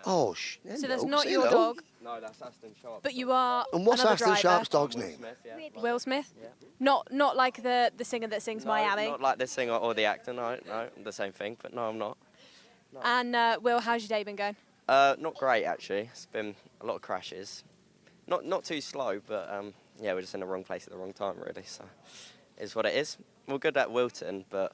Oh, so that's not your dog? No, that's Aston Sharp. But you are. And what's another Aston driver. Sharp's dog's name? Smith, yeah. Will Smith? Yeah. Not like the singer that sings Miami. Not like the singer or the actor, no, the same thing, but no, I'm not. No. And Will, how's your day been going? Not great, actually. It's been a lot of crashes. Not too slow, but yeah, we're just in the wrong place at the wrong time, really, so it's what it is. We're good at Wilton, but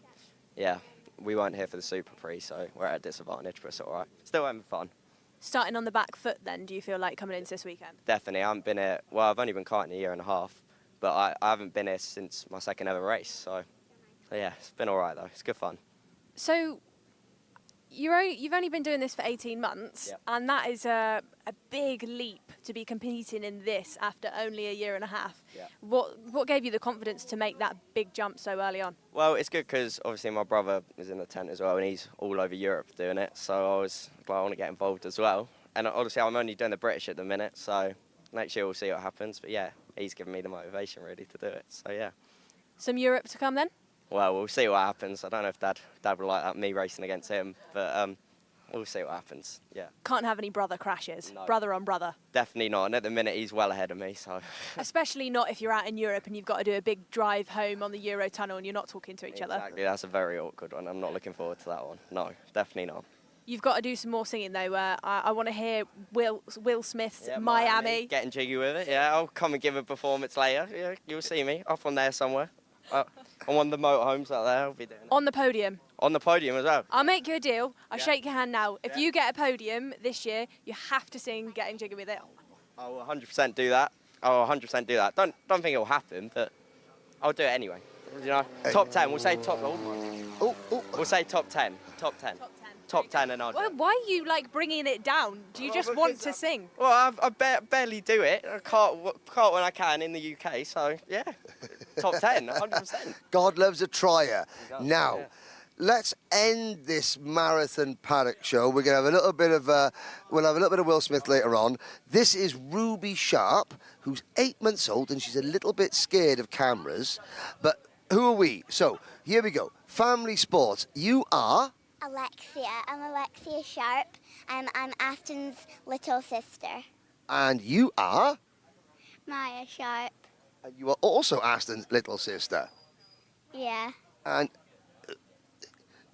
yeah, we weren't here for the Super Prix, so we're at a disadvantage, but it's all right. Still having fun. Starting on the back foot then, do you feel like coming into this weekend? Definitely. I haven't been here. Well, I've only been karting a year and a half, but I haven't been here since my second ever race. So yeah, it's been all right though. It's good fun. So you've only been doing this for 18 months, Yep. and that is a big leap to be competing in this after only a year and a half. Yeah. What gave you the confidence to make that big jump so early on? Well, it's good because obviously my brother is in the tent as well, and he's all over Europe doing it. So I was like, I want to get involved as well. And obviously I'm only doing the British at the minute, so next year we'll see what happens. But yeah, he's given me the motivation really to do it. So yeah. Some Europe to come then? Well, we'll see what happens. I don't know if Dad would like that, me racing against him, but we'll see what happens. Yeah. Can't have any brother crashes, No. brother on brother. Definitely not. And at the minute he's well ahead of me, so. Especially not if you're out in Europe and you've got to do a big drive home on the Euro tunnel and you're not talking to each other. Exactly. That's a very awkward one. I'm not looking forward to that one. No, definitely not. You've got to do some more singing though. I want to hear Will Smith's Yeah, Miami. Getting jiggy with it. Yeah, I'll come and give a performance later. Yeah, you'll see me off on there somewhere. On one of the motorhomes out there, I'll be doing it. On the podium. On the podium as well. I'll make you a deal. I'll shake your hand now. If you get a podium this year, you have to sing Getting Jiggy With It. I'll 100% do that. I'll 100% do that. Don't think it'll happen, but I'll do it anyway. You know, top 10. We'll say top. We'll say top 10. Top 10. Top 10 and I'll do it. Why are you like bringing it down? Do you just want to sing? Well, I barely do it. I can't when I can in the UK, so yeah. Top 10, 100%. God loves a trier. does, Now, yeah. let's end this marathon paddock show. We're going to have a little bit of we'll have a little bit of Will Smith later on. This is Ruby Sharp, who's 8 months old, and she's a little bit scared of cameras. But who are we? So here we go. Family sports. You are Alexia. I'm Alexia Sharp, and I'm Afton's little sister. and you are Maya Sharp. and you are also Aston's little sister. Yeah. And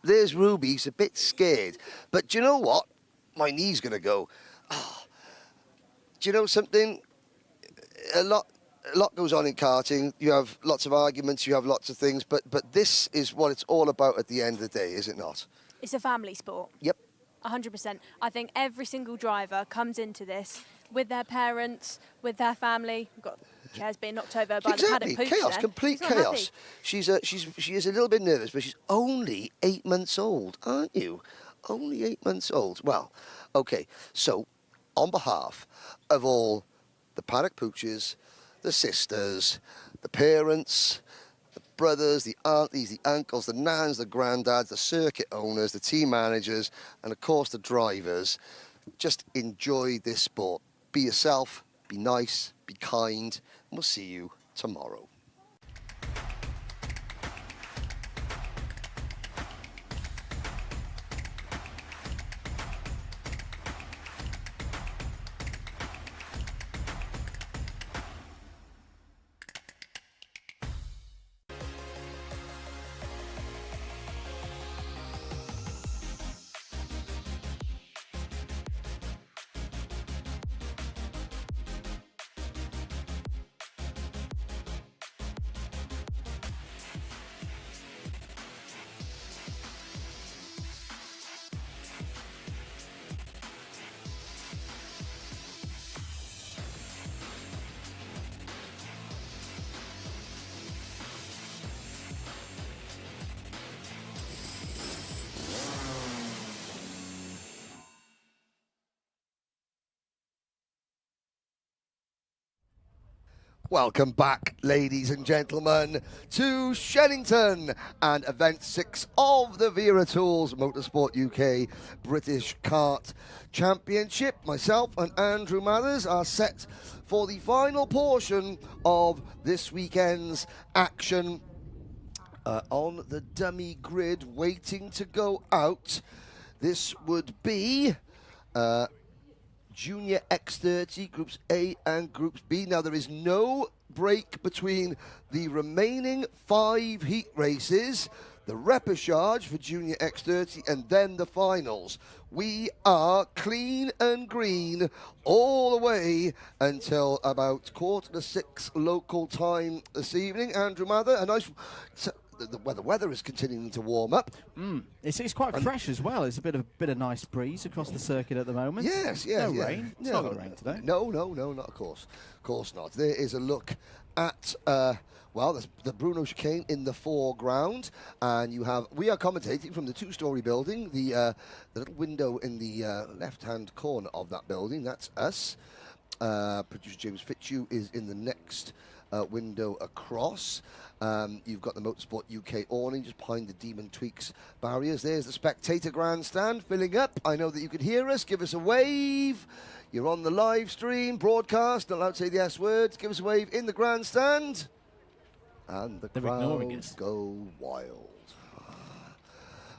there's Ruby. He's a bit scared, but do you know what? My knee's going to go. Oh. Do you know something? A lot goes on in karting. You have lots of arguments, you have lots of things, but this is what it's all about at the end of the day, is it not? It's a family sport. Yep. 100%. I think every single driver comes into this with their parents, with their family. We've got chairs being knocked over by the paddock pooch chaos, there. complete He's not happy. chaos. She is a little bit nervous, but she's only 8 months old, aren't you? Only 8 months old. Well, okay. So, on behalf of all the paddock pooches, the sisters, the parents, the brothers, the aunties, the uncles, the nans, the granddads, the circuit owners, the team managers, and of course the drivers, just enjoy this sport. Be yourself, be nice, be kind, and we'll see you tomorrow. Welcome back, ladies and gentlemen, to Shenington and Event 6 of the Wera Tools Motorsport UK British Kart Championship. Myself and Andrew Mathers are set for the final portion of this weekend's action. On the dummy grid, waiting to go out, this would be Junior X30, Groups A and Groups B. Now, there is no break between the remaining 5 heat races, the repechage for Junior X30, and then the finals. We are clean and green all the way until about 5:45 local time this evening. Andrew Mather, the weather is continuing to warm up. It's quite fresh as well. It's a bit of nice breeze across the circuit at the moment. Yes. No rain. It's not going to rain today. No, not of course. Of course not. There is a look at there's the Bruno chicane in the foreground, and we are commentating from the two-story building, the little window in the left-hand corner of that building. That's us. Producer James Fitzhugh is in the next window across. You've got the Motorsport UK awning just behind the Demon Tweaks barriers. There's the spectator grandstand filling up. I know that you can hear us. Give us a wave. You're on the live stream broadcast. Not allowed to say the S words. Give us a wave in the grandstand. And the crowds go wild.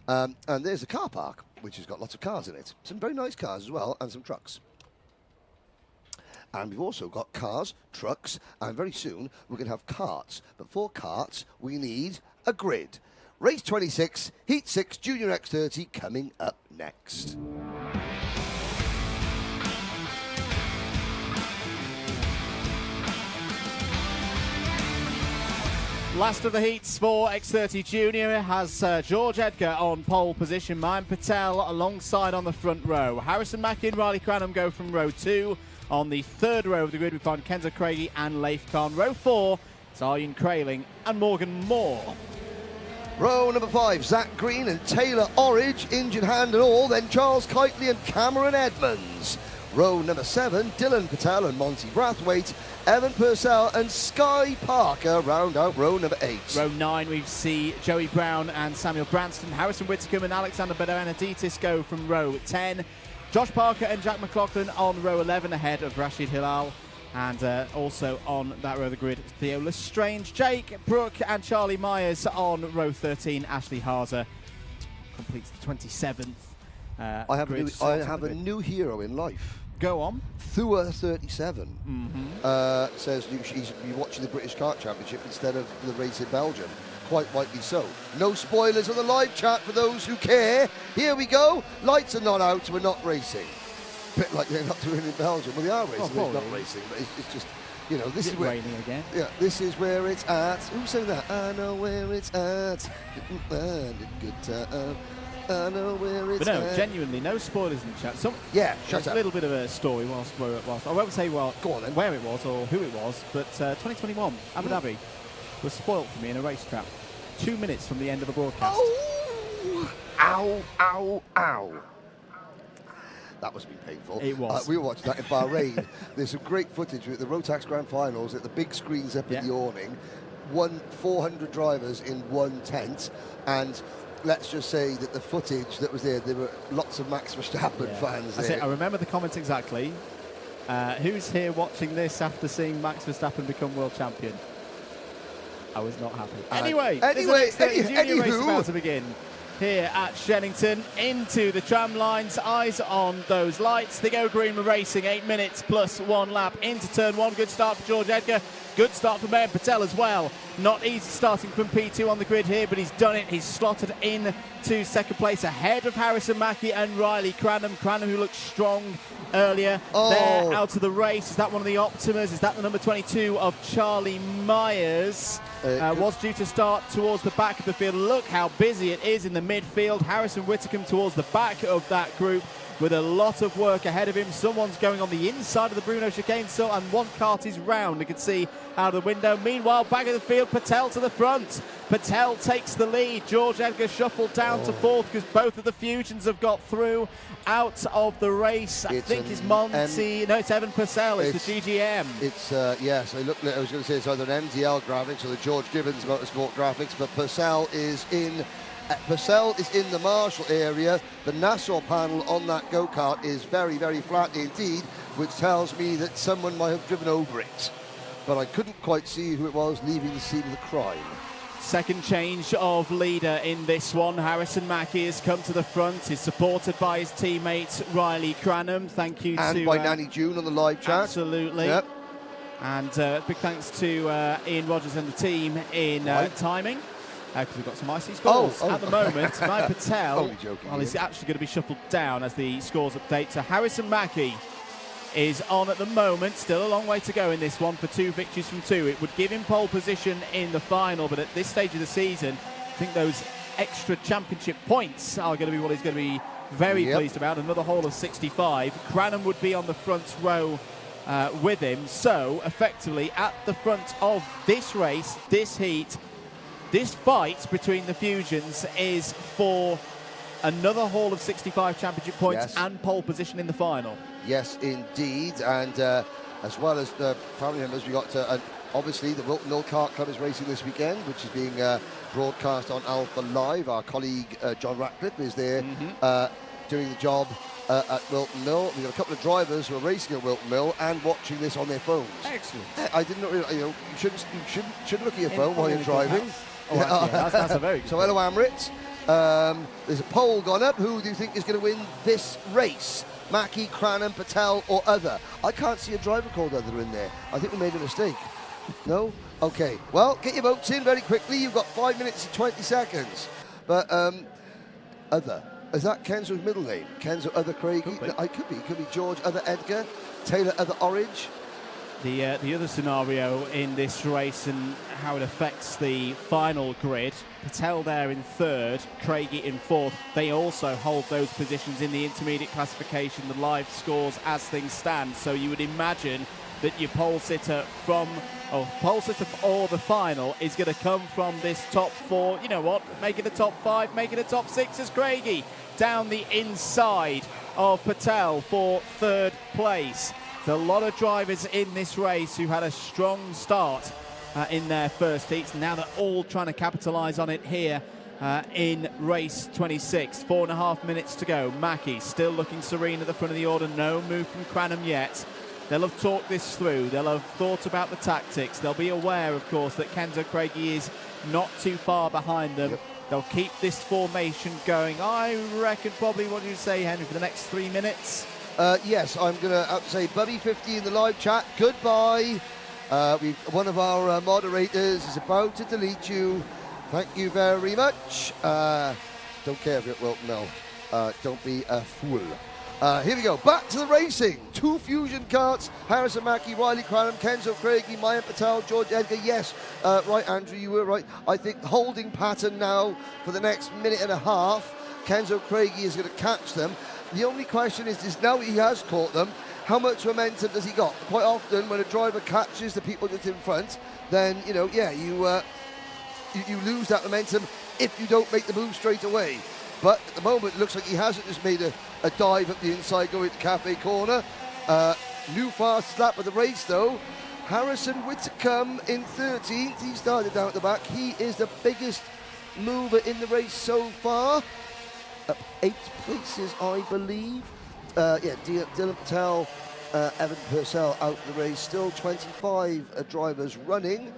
And there's the car park, which has got lots of cars in it. Some very nice cars as well, and some trucks. And we've also got cars, trucks, and very soon we're going to have karts. But for karts, we need a grid. Race 26, Heat 6, Junior X30 coming up next. Last of the heats for X30 Junior has George Edgar on pole position, Mayan Patel alongside on the front row. Harrison Mackie and Riley Cranham go from row 2. On the third row of the grid we find Kenza Craigie and Leif Khan. Row 4, it's Arjen Kraling and Morgan Moore. Row number 5, Zach Green and Taylor Orridge, injured hand and all. Then Charles Kitely and Cameron Edmonds. Row number 7, Dylan Patel and Monty Brathwaite, Evan Purcell and Sky Parker round out row number 8. Row 9, we see Joey Brown and Samuel Branston. Harrison Whittaker and Alexander Beneditis go from row 10. Josh Parker and Jack McLaughlin on row 11 ahead of Rashid Hilal. And also on that row of the grid, Theo Lestrange, Jake Brooke and Charlie Myers on row 13. Ashley Harzer completes the 27th. I have a new hero in life. Go on. Thua37 says you should be watching the British Kart Championship instead of the race in Belgium. Quite rightly so. No spoilers on the live chat for those who care. Here we go. Lights are not out, we're not racing. Bit like they're not doing in Belgium. Well, they are racing, they're not racing, but it's just, you know, this is where raining again. Yeah, this is where it's at. Who sang that? I know where it's at. Good time. I know where it's at. But no, at. genuinely, no spoilers in the chat. Shut up. A little bit of a story whilst I won't say go on then. Where it was or who it was, but 2021 Abu Dhabi was spoilt for me in a racetrack. 2 minutes from the end of the broadcast. Oh! Ow, ow, ow. That must be painful. It was. We were watching that in Bahrain. There's some great footage at the Rotax Grand Finals at the big screens up in the awning. 400 drivers in one tent, and let's just say that the footage that was there were lots of Max Verstappen fans there. I remember the comments exactly. Who's here watching this after seeing Max Verstappen become world champion? I was not happy. Anyway, there's the next junior race about to begin. Here at Shenington, into the tram lines, eyes on those lights. They go green, we're racing 8 minutes plus 1 lap into turn 1. Good start for George Edgar. Good start for Mayan Patel as well. Not easy starting from P2 on the grid here, but he's done it. He's slotted in to second place ahead of Harrison Mackie and Riley Cranham. Cranham, who looked strong earlier, there out of the race. Is that one of the Optimas? Is that the number 22 of Charlie Myers? Was due to start towards the back of the field. Look how busy it is in the midfield. Harrison Whittaker towards the back of that group with a lot of work ahead of him. Someone's going on the inside of the Bruno chicane, and one kart is round. You can see out of the window. Meanwhile, back of the field, Patel to the front. Patel takes the lead. George Edgar shuffled down to fourth because both of the Fusions have got through out of the race. I think it's Monty. No, it's Evan Purcell. It's the GGM. It's, yes, I was going to say it's either an MDL graphics or the George Gibbons Motorsport graphics, but Purcell is in the Marshall area. The Nassau panel on that go-kart is very, very flat indeed, which tells me that someone might have driven over it. But I couldn't quite see who it was leaving the scene of the crime. Second change of leader in this one. Harrison Mackie has come to the front. He's supported by his teammate Riley Cranham. Thank you and by Nanny June on the live chat. Absolutely. Yep. And big thanks to Ian Rogers and the team in timing. Because we've got some icy scores at the moment. Mayan Patel, only joking, he's actually going to be shuffled down as the scores update. So Harrison Mackie is on at the moment. Still a long way to go in this one for 2 victories from 2. It would give him pole position in the final, but at this stage of the season, I think those extra championship points are going to be what he's going to be very pleased about. Another hole of 65. Cranham would be on the front row with him. So, effectively, at the front of this race, this heat, this fight between the Fusions is for another haul of 65 championship points and pole position in the final. Yes, indeed. And as well as the family members, we got obviously the Wilton Mill Kart Club is racing this weekend, which is being broadcast on Alpha Live. Our colleague John Ratcliffe is there doing the job at Wilton Mill. We've got a couple of drivers who are racing at Wilton Mill and watching this on their phones. Excellent. I didn't realise, you shouldn't look at your phone while you're driving. Oh, actually, that's a very good So hello, Amrit. There's a poll gone up. Who do you think is going to win this race? Mackie, Cranham, Patel or other? I can't see a driver called other in there. I think we made a mistake. No? Okay. Well, get your votes in very quickly. You've got 5 minutes and 20 seconds. But other. Is that Kenzo's middle name? Kenzo other Craigie? No, it could be. It could be George other Edgar. Taylor other Orange. The other scenario in this race and how it affects the final grid, Patel there in 3rd, Craigie in 4th. They also hold those positions in the intermediate classification, the live scores as things stand. So you would imagine that your pole sitter for the final is going to come from this top 4. You know what? Make it a top 5, make it a top 6 as Craigie down the inside of Patel for 3rd place. There's a lot of drivers in this race who had a strong start in their first heats. Now they're all trying to capitalise on it here in race 26. 4.5 minutes to go. Mackie still looking serene at the front of the order. No move from Cranham yet. They'll have talked this through. They'll have thought about the tactics. They'll be aware, of course, that Kenzo Craigie is not too far behind them. They'll keep this formation going. I reckon probably, what do you say, Henry, for the next 3 minutes? Yes, I'm going to say Buddy50 in the live chat. Goodbye. One of our moderators is about to delete you. Thank you very much. Don't care if you're at Wilton Mill. Don't be a fool. Here we go. Back to the racing. 2 Fusion karts. Harrison Mackie, Riley Cranham, Kenzo Craigie, Mayan Patel, George Edgar. Yes, right, Andrew, you were right. I think holding pattern now for the next minute and a half. Kenzo Craigie is going to catch them. The only question is now he has caught them, how much momentum does he got? Quite often when a driver catches the people just in front, then, you lose that momentum if you don't make the move straight away. But at the moment, it looks like he hasn't just made a dive up the inside going to Cafe Corner. New fast lap of the race, though. Harrison Whitcomb in 13th. He started down at the back. He is the biggest mover in the race so far. Up 8 places, I believe. Dylan Patel, Evan Purcell out of the race. Still 25 drivers running.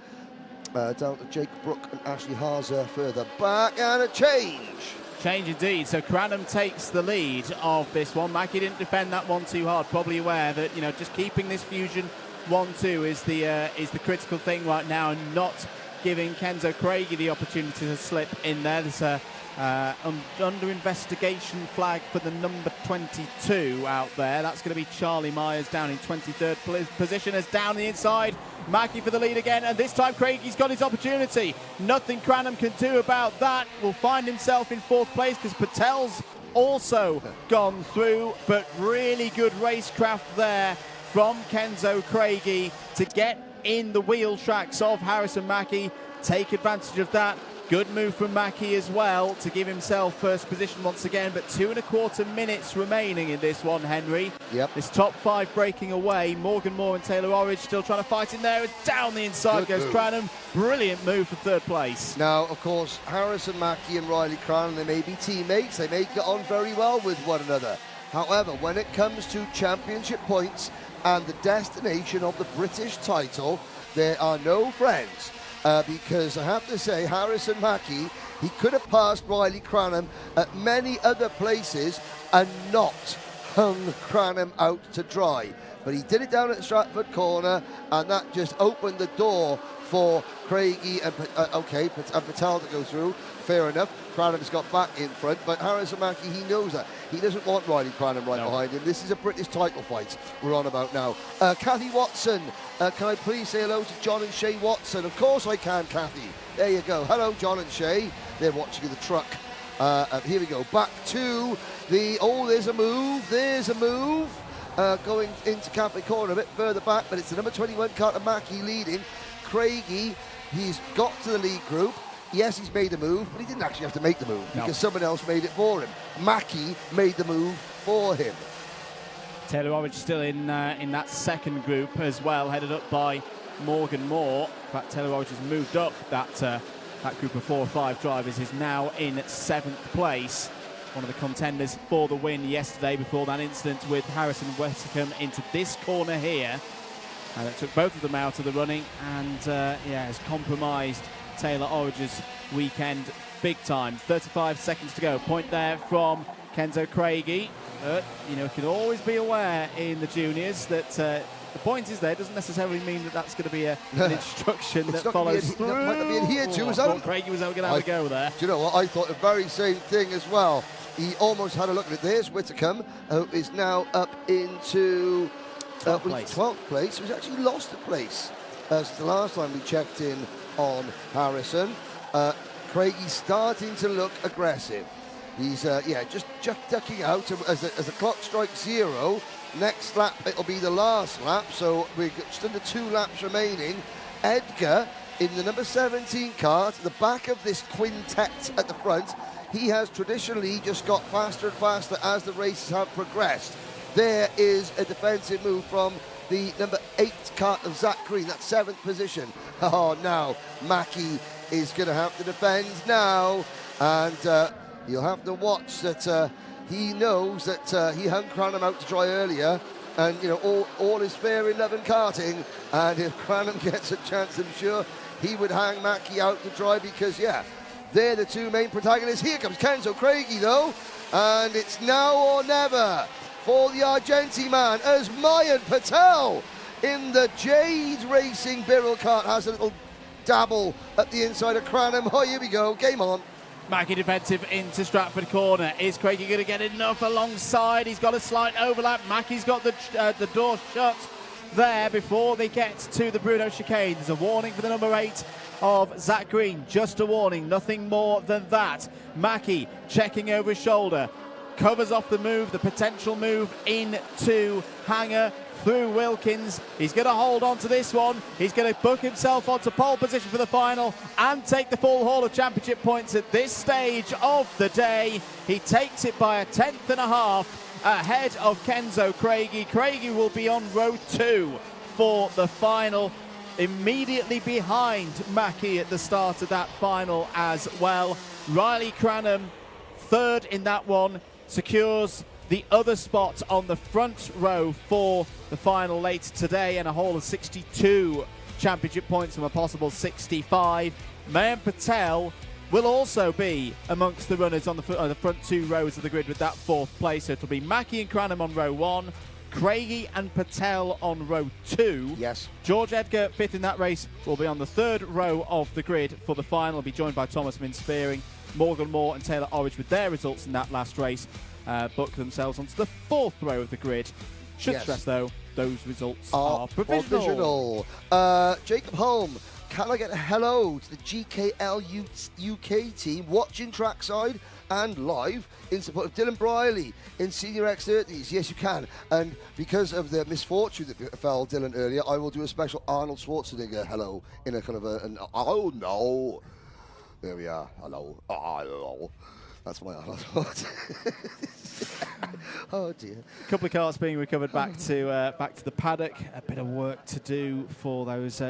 Down to Jake Brook and Ashley Hazer further back. And a change. Change indeed. So Cranham takes the lead of this one. Mackie didn't defend that one too hard. Probably aware that just keeping this Fusion 1-2 is the critical thing right now, and not giving Kenzo Craigie the opportunity to slip in there. There's a under investigation flag for the number 22 out there. That's going to be Charlie Myers down in 23rd position as down the inside. Mackie for the lead again, and this time Craigie's got his opportunity. Nothing Cranham can do about that. Will find himself in 4th place because Patel's also gone through, but really good racecraft there from Kenzo Craigie to get in the wheel tracks of Harrison Mackie. Take advantage of that. Good move from Mackie as well to give himself first position once again, but 2.25 minutes remaining in this one, Henry. Yep. This top 5 breaking away. Morgan Moore and Taylor Orridge still trying to fight in there. And down the inside goes Cranham. Brilliant move for 3rd place. Now, of course, Harrison Mackie and Riley Cranham, they may be teammates. They may get on very well with one another. However, when it comes to championship points and the destination of the British title, there are no friends. Because I have to say, Harrison Mackie, he could have passed Riley Cranham at many other places and not hung Cranham out to dry. but he did it down at Stratford corner, and that just opened the door for Craigie and Patel to go through. Fair enough. Cranham's got back in front, but Harrison Mackie, he knows that. He doesn't want Riley Cranham right behind him. This is a British title fight we're on about now. Kathy Watson, can I please say hello to John and Shay Watson? Of course I can, Kathy. There you go. Hello, John and Shay. They're watching in the truck. Here we go. Back to the... Oh, there's a move. There's a move. Going into Cafe Corner a bit further back, but it's the number 21 Carter Mackie leading. Craigie, he's got to the lead group. Yes, he's made a move, but he didn't actually have to make the move because someone else made it for him. Mackie made the move for him. Taylor Orridge still in that second group as well, headed up by Morgan Moore. In fact, Taylor Orridge has moved up that group of 4 or 5 drivers, is now in 7th place. One of the contenders for the win yesterday before that incident with Harrison Westicombe into this corner here. And it took both of them out of the running and has compromised Taylor Orridge's weekend big time. 35 seconds to go. Point there from Kenzo Craigie. You can always be aware in the juniors that the point is there doesn't necessarily mean that that's going to be an instruction that follows through. That might not be adhered to. Craigie was going to have a go there. Do you know what? I thought the very same thing as well. He almost had a look at it. There's Whitcomb, who is now up into 12th place. He's actually lost a place. Since the last time we checked in on Harrison. Craigie's starting to look aggressive. He's just ducking out as the clock strikes 0. Next lap it'll be the last lap, so we've got just under 2 laps remaining. Edgar in the number 17 car to the back of this quintet at the front. He has traditionally just got faster and faster as the races have progressed. There is a defensive move from the number 8 car of Zach Green, that 7th position. Oh, now Mackie is going to have to defend now, and you'll have to watch that. He knows that he hung Cranham out to dry earlier, and all is fair in love and karting. And if Cranham gets a chance, I'm sure he would hang Mackie out to dry because they're the 2 main protagonists. Here comes Kenzo Craigie though, and it's now or never for the Argentine man, as Mayan Patel in the Jade Racing Birrell Kart has a little dabble at the inside of Cranham. Oh, here we go, game on. Mackie defensive into Stratford corner. Is Craigie going to get enough alongside? He's got a slight overlap. Mackie's got the door shut there before they get to the Bruno chicane. There's a warning for the number 8 of Zach Green. Just a warning, nothing more than that. Mackie checking over his shoulder. Covers off the move, the potential move into Hanger through Wilkins. He's going to hold on to this one. He's going to book himself onto pole position for the final and take the full haul of championship points at this stage of the day. He takes it by a 10th and a half ahead of Kenzo Craigie. Craigie will be on row 2 for the final, immediately behind Mackie at the start of that final as well. Riley Cranham, 3rd in that one, secures the other spot on the front row for the final later today, and a haul of 62 championship points from a possible 65. Mayan Patel will also be amongst the runners on the front 2 rows of the grid with that 4th place. So it'll be Mackie and Cranham on row 1, Craigie and Patel on row 2. Yes. George Edgar, 5th in that race, will be on the 3rd row of the grid for the final. He'll be joined by Thomas Min-Spearing. Morgan Moore and Taylor Orridge, with their results in that last race, book themselves onto the 4th row of the grid. Should stress though, those results are provisional. Jacob Holm, can I get a hello to the GKL UK team watching trackside and live in support of Dylan Briley in Senior X30s? Yes, you can. And because of the misfortune that befell Dylan earlier, I will do a special Arnold Schwarzenegger hello in a kind of oh no. There we are. Hello. Oh, hello. That's my Arnold. Oh dear. A couple of cars being recovered back to the paddock. A bit of work to do for those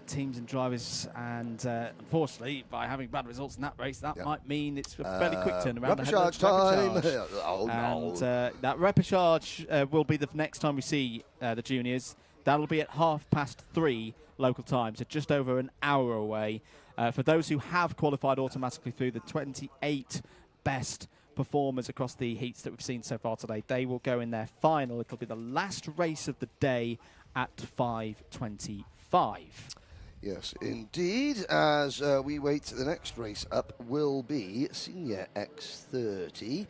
teams and drivers, and unfortunately, by having bad results in that race, that might mean it's a fairly quick turnaround. Repechage time. Oh no. And that repechage will be the next time we see the juniors. That'll be at 3:30 local time, so just over an hour away. For those who have qualified automatically through the 28 best performers across the heats that we've seen so far today. They will go in their final. It'll be the last race of the day at 5:25. Yes, indeed. As we wait, the next race up will be Senior X30.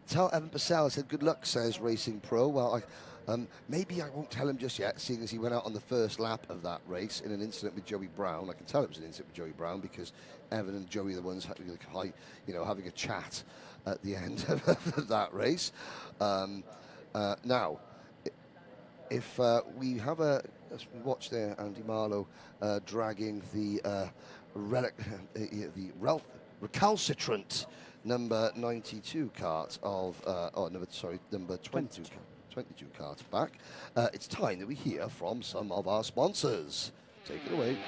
Tell Evan Purcell, I said, good luck, says Racing Pro. Well, maybe I won't tell him just yet, seeing as he went out on the first lap of that race in an incident with Joey Brown. I can tell it was an incident with Joey Brown because Evan and Joey are the ones having a chat at the end of that race. Now, if we have as we watch there, Andy Marlowe dragging the recalcitrant number 92 cart of, number 22 cart back. It's time that we hear from some of our sponsors. Take it away.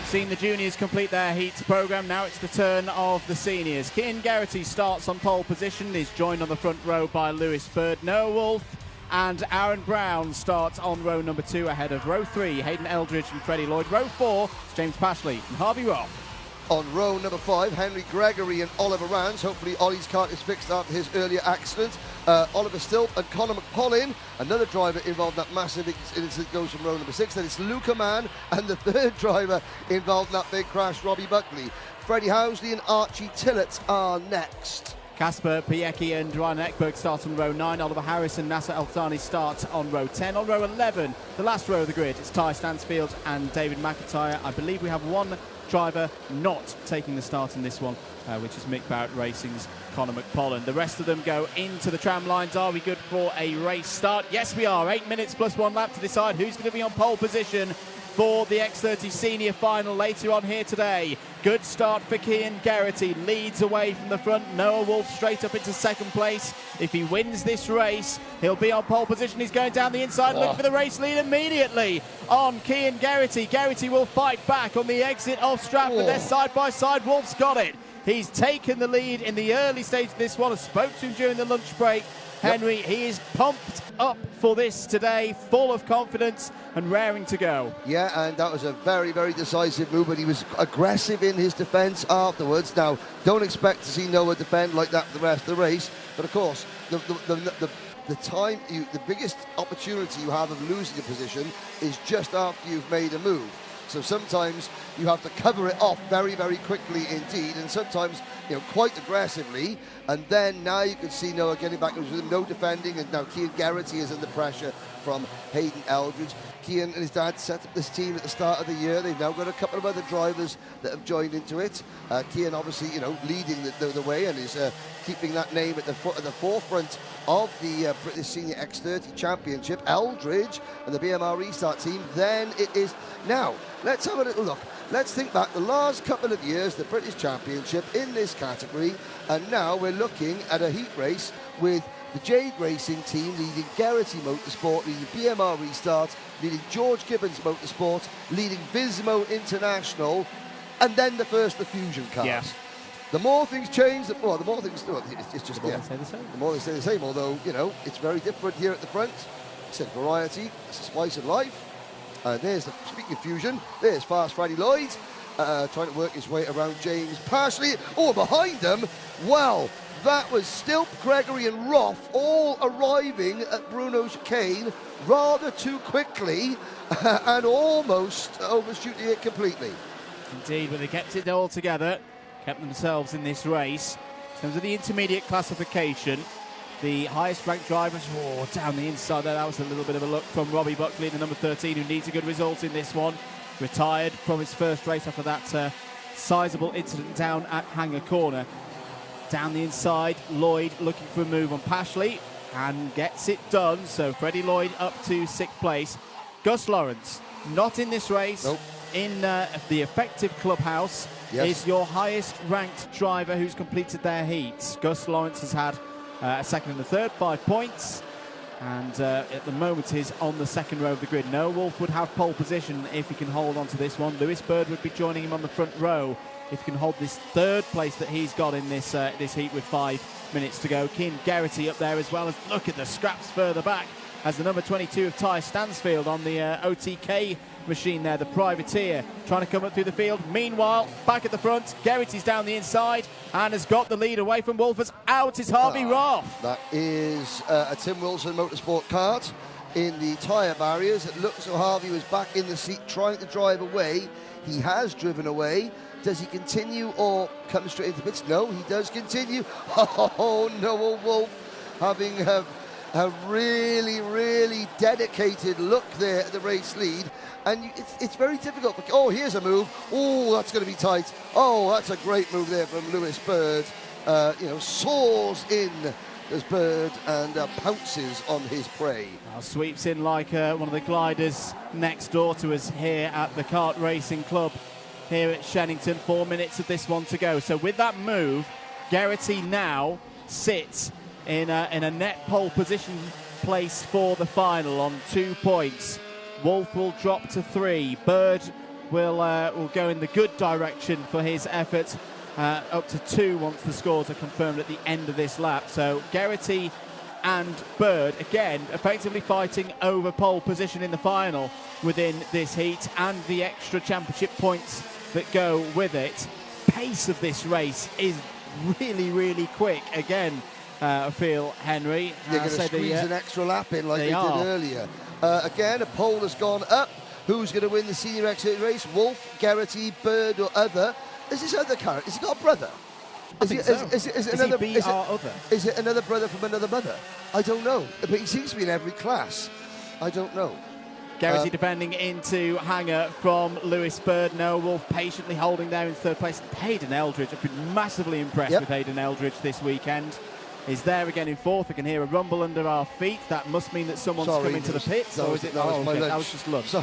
Seen the juniors complete their heats programme. Now it's the turn of the seniors. Cian Geraghty starts on pole position. He's joined on the front row by Lewis Bird, Noah Wolf, and Aaron Brown starts on row number 2 ahead of row 3, Hayden Eldridge and Freddie Lloyd. Row 4, James Pashley and Harvey Roth. On row number 5, Henry Gregory and Oliver Rands. Hopefully Ollie's cart is fixed after his earlier accident. Oliver Stilp and Conor McPollin. Another driver involved in that massive incident goes from row number 6. Then it's Luca Mann and the third driver involved in that big crash, Robbie Buckley. Freddie Housley and Archie Tillett are next. Casper Piecki and Ryan Eckberg start on row 9. Oliver Harris and Nasser El-Thani start on row 10. On row 11, the last row of the grid, it's Ty Stansfield and David McIntyre. I believe we have one driver not taking the start in this one, which is Mick Barrett Racing's Conor McPollin. The rest of them go into the tram lines. Are we good for a race start? Yes, we are. 8 minutes plus 1 lap to decide who's going to be on pole position for the X30 Senior Final later on here today. Good start for Cian Geraghty, leads away from the front. Noah Wolf straight up into second place. If he wins this race, he'll be on pole position. He's going down the inside, looking for the race lead immediately on Cian Geraghty. Geraghty will fight back on the exit of Stratford. They're side by side. Wolf's got it. He's taken the lead in the early stage of this one. I spoke to him during the lunch break. Henry, he is pumped up for this today, full of confidence and raring to go. Yeah, and that was a very, very decisive move, but he was aggressive in his defence afterwards. Now, don't expect to see Noah defend like that for the rest of the race, but of course, the biggest opportunity you have of losing a position is just after you've made a move. So sometimes you have to cover it off very, very quickly indeed, and sometimes, quite aggressively. And then now you can see Noah getting back with no defending, and now Cian Geraghty is under pressure from Hayden Eldridge. Cian and his dad set up this team at the start of the year. They've now got a couple of other drivers that have joined into it. Cian obviously, leading the way and is keeping that name at the forefront of the British Senior X30 Championship. Eldridge and the BMR Restart team. Then it is now. Let's have a little look. Let's think back the last couple of years, the British Championship in this category, and now we're looking at a heat race with the Jade Racing team leading Geraghty Motorsport, leading BMR Restart, leading George Gibbons Motorsport, leading Vismo International, and then the first Fusion cars. Yeah. The more things change, the more things do. It's just the more they stay the same. The more they stay the same. Although it's very different here at the front. I said variety, it's a spice of life. Speaking of Fusion, there's Fast Freddie Lloyd trying to work his way around James Pashley. Oh, behind them, well, that was Stilp, Gregory and Roth all arriving at Bruno Chicane rather too quickly and almost overshooting it completely. Indeed, but they kept it all together. kept themselves in this race. In terms of the intermediate classification, the highest ranked drivers down the inside there. That was a little bit of a look from Robbie Buckley, the number 13, who needs a good result in this one. Retired from his first race after that sizable incident down at Hanger Corner. Down the inside, Lloyd looking for a move on Pashley and gets it done. So Freddie Lloyd up to 6th place. Gus Lawrence, not in this race. Nope. In the effective clubhouse, is your highest ranked driver who's completed their heats. Gus Lawrence has had a second and a third, 5 points. And at the moment is on the second row of the grid. Noah Wolf would have pole position if he can hold on to this one. Lewis Bird would be joining him on the front row if he can hold this third place that he's got in this this heat with 5 minutes to go. Keane Geraghty up there as well. As look at the scraps further back as the number 22 of Ty Stansfield on the OTK machine there, the privateer, trying to come up through the field. Meanwhile, back at the front, Geraghty's down the inside and has got the lead away from Wolfers. Out is Harvey Roth. That is a Tim Wilson Motorsport Kart in the tyre barriers. It looks as though Harvey was back in the seat trying to drive away. He has driven away. Does he continue or come straight into pits? No, he does continue. Oh, Noah Wolf having a really, really dedicated look there at the race lead. And it's very difficult. Oh, here's a move. Oh, that's going to be tight. Oh, that's a great move there from Lewis Bird. Soars in as Bird and pounces on his prey. Now sweeps in like one of the gliders next door to us here at the Kart Racing Club here at Shenington. 4 minutes of this one to go. So with that move, Geraghty now sits in a net pole position place for the final on 2 points. Wolf will drop to 3. Bird will go in the good direction for his efforts, up to 2 once the scores are confirmed at the end of this lap. So Geraghty and Bird again effectively fighting over pole position in the final within this heat and the extra championship points that go with it. Pace of this race is really, really quick. Again, I feel, Henry. You're going to squeeze an extra lap in like they did earlier. Again, a poll has gone up. Who's going to win the senior exit race? Wolf, Geraghty, Bird or other? Is this other character? Has he got a brother? Is it another brother from another mother? I don't know. But he seems to be in every class. I don't know. Geraghty defending into Hanger from Lewis Bird. Noah Wolf patiently holding there in 3rd place. Hayden Eldridge, I've been massively impressed with Hayden Eldridge this weekend. Is there again in 4th. I can hear a rumble under our feet. That must mean that someone's come into the pits. That was just lunch.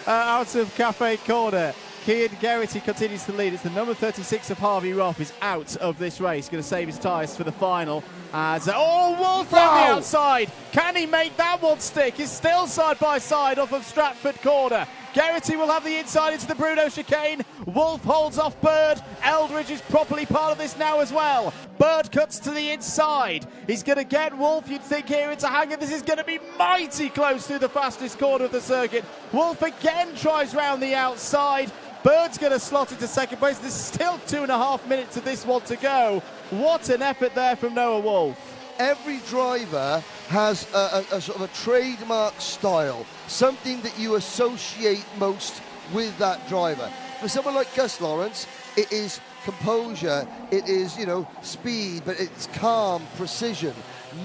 Out of Cafe Corner, Kean Geraghty continues to lead. It's the number 36 of Harvey Roth is out of this race. Going to save his tyres for the final. As Wolf on the outside. Can he make that one stick? He's still side by side off of Stratford Corner. Geraghty will have the inside into the Bruno chicane. Wolf holds off Bird. Eldridge is properly part of this now as well. Bird cuts to the inside. He's going to get Wolf. You'd think here it's a Hanger. This is going to be mighty close through the fastest corner of the circuit. Wolf again tries round the outside. Bird's going to slot into 2nd place. There's still 2.5 minutes of this one to go. What an effort there from Noah Wolf. Every driver has a sort of a trademark style, something that you associate most with that driver. For someone like Gus Lawrence, it is composure, it is, speed, but it's calm, precision.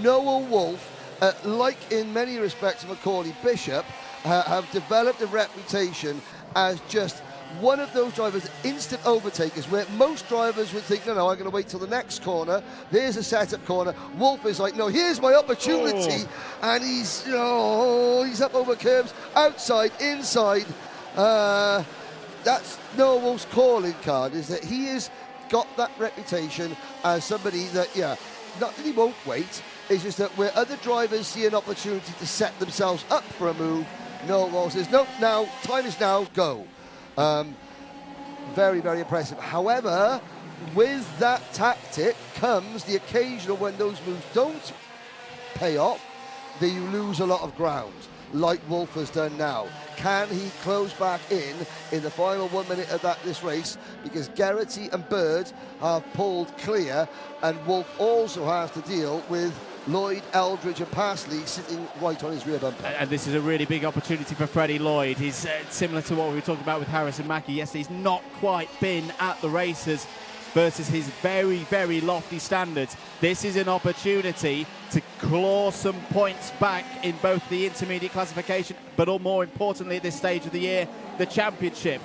Noah Wolf, like in many respects Macaulay Bishop, have developed a reputation as just one of those drivers, instant overtakers, where most drivers would think, no, I'm going to wait till the next corner. There's a setup corner. Wolf is like, no, here's my opportunity. And he's up over curbs, outside, inside. That's Noah Wolf's calling card, is that he has got that reputation as somebody that, not that he won't wait, it's just that where other drivers see an opportunity to set themselves up for a move, Noah Wolf says, nope, now, time is now, go. Very, very impressive. However, with that tactic comes the occasional when those moves don't pay off, that you lose a lot of ground, like Wolf has done now. Can he close back in the final 1 minute of this race? Because Geraghty and Bird have pulled clear, and Wolf also has to deal with Lloyd, Eldridge and Passley sitting right on his rear bumper. And this is a really big opportunity for Freddie Lloyd. He's similar to what we were talking about with Harrison Mackie. Yes, he's not quite been at the races versus his very, very lofty standards. This is an opportunity to claw some points back in both the intermediate classification, but more importantly at this stage of the year, the championship.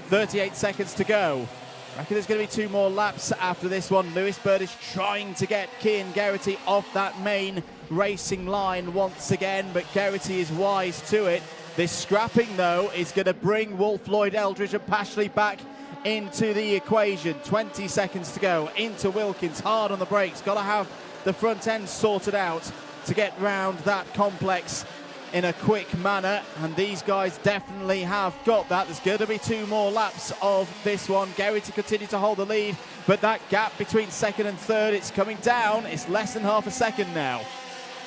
38 seconds to go. I reckon there's going to be 2 more laps after this one. Lewis Bird is trying to get Cian Geraghty off that main racing line once again, but Geraghty is wise to it. This scrapping, though, is going to bring Wolf, Lloyd, Eldridge and Pashley back into the equation. 20 seconds to go. Into Wilkins, hard on the brakes. Got to have the front end sorted out to get round that complex in a quick manner, and these guys definitely have got that. There's going to be 2 more laps of this one. Geraghty continue to hold the lead, but that gap between second and third, it's coming down. It's less than half a second now.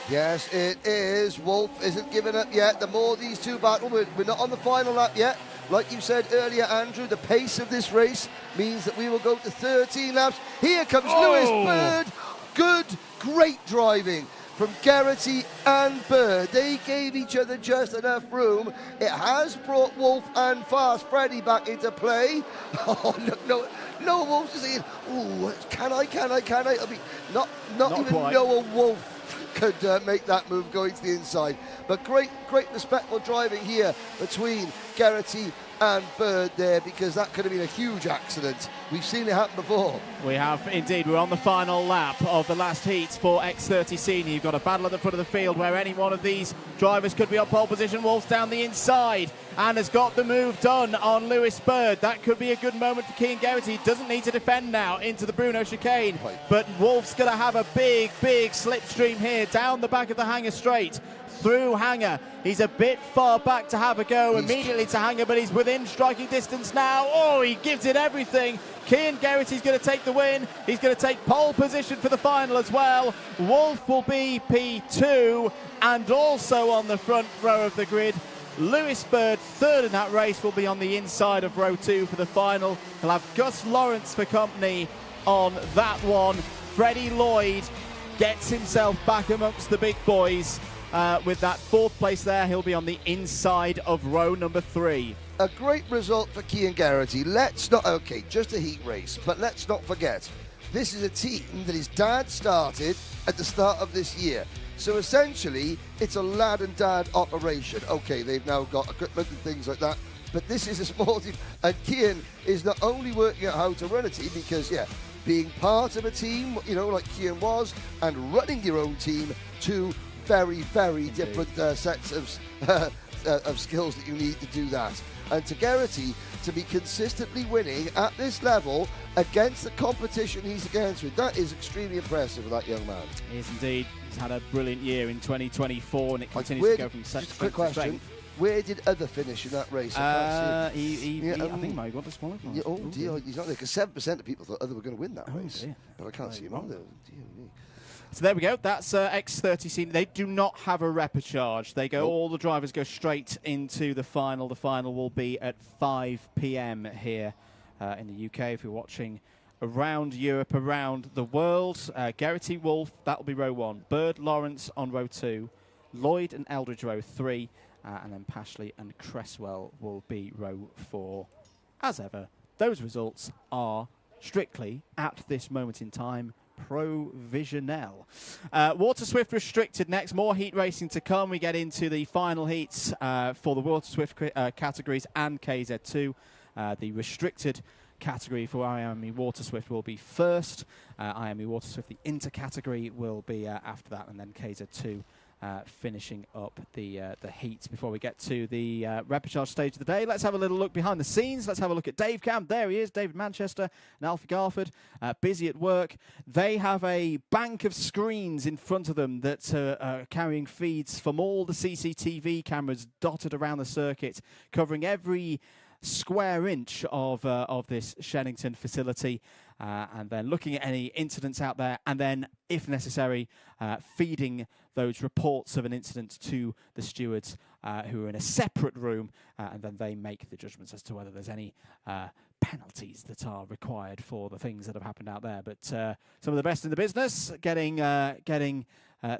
Yes, it is. Wolf isn't giving up yet. The more these two battle, we're not on the final lap yet. Like you said earlier, Andrew, the pace of this race means that we will go to 13 laps. Here comes Lewis Bird. Good, great driving from Geraghty and Bird. They gave each other just enough room. It has brought Wolf and Fast Freddy back into play. Oh, no, Wolf's just saying, ooh, can I? I mean, not even quite. Noah Wolf could make that move going to the inside. But great respectful driving here between Geraghty and Bird there, because that could have been a huge accident. We've seen it happen before. We have indeed. We're on the final lap of the last heat for X30 Senior. You've got a battle at the front of the field where any one of these drivers could be on pole position. Wolf's down the inside and has got the move done on Lewis Bird. That could be a good moment for Cian Geraghty. He doesn't need to defend now into the Bruno chicane, but Wolf's going to have a big slipstream here down the back of the Hanger straight. Through Hanger, he's a bit far back to have a go immediately to Hanger, but he's within striking distance now. Oh, he gives it everything. Cian Geraghty's going to take the win. He's going to take pole position for the final as well. Wolf will be P2 and also on the front row of the grid. Lewis Bird, third in that race, will be on the inside of row 2 for the final. He'll have Gus Lawrence for company on that one. Freddie Lloyd gets himself back amongst the big boys. With that 4th place there, he'll be on the inside of row number 3. A great result for Cian Geraghty. Just a heat race, but let's not forget, this is a team that his dad started at the start of this year. So essentially, it's a lad and dad operation. Okay, they've now got equipment and things like that, but this is a small team. And Cian is not only working out how to run a team, because, being part of a team, like Cian was, and running your own team, two very, very different sets of skills that you need to do that. And to Geraghty to be consistently winning at this level against the competition he's against with, that is extremely impressive for that young man. He is indeed. He's had a brilliant year in 2024 and it continues to go from strength just a quick question. strength. Where did Other finish in that race? I think he might have got disqualified. Oh dear, he's not there, because 7% of people thought Other were going to win that race. Dear. But I can't see him on there. Dear me. So there we go. That's X30 Senior. They do not have a repechage. They go. All the drivers go straight into the final. The final will be at 5 p.m. here in the UK. If you're watching around Europe, around the world, Geraghty, Wolf, that will be row 1. Bird, Lawrence on row 2. Lloyd and Eldridge row 3, and then Pashley and Cresswell will be row 4. As ever, those results are strictly at this moment in time provisional. Water Swift restricted next. More heat racing to come. We get into the final heats for the Water Swift categories and KZ2. The restricted category for IAME Water Swift will be first. IAME Water Swift, the inter category, will be after that, and then KZ2 finishing up the heats before we get to the repechage stage of the day. Let's have a little look behind the scenes. Let's have a look at Dave Cam. There he is, David Manchester and Alfie Garford, busy at work. They have a bank of screens in front of them that are carrying feeds from all the CCTV cameras dotted around the circuit, covering every square inch of this Shenington facility, and then looking at any incidents out there, and then if necessary, feeding those reports of an incident to the stewards who are in a separate room, and then they make the judgments as to whether there's any penalties that are required for the things that have happened out there. But some of the best in the business getting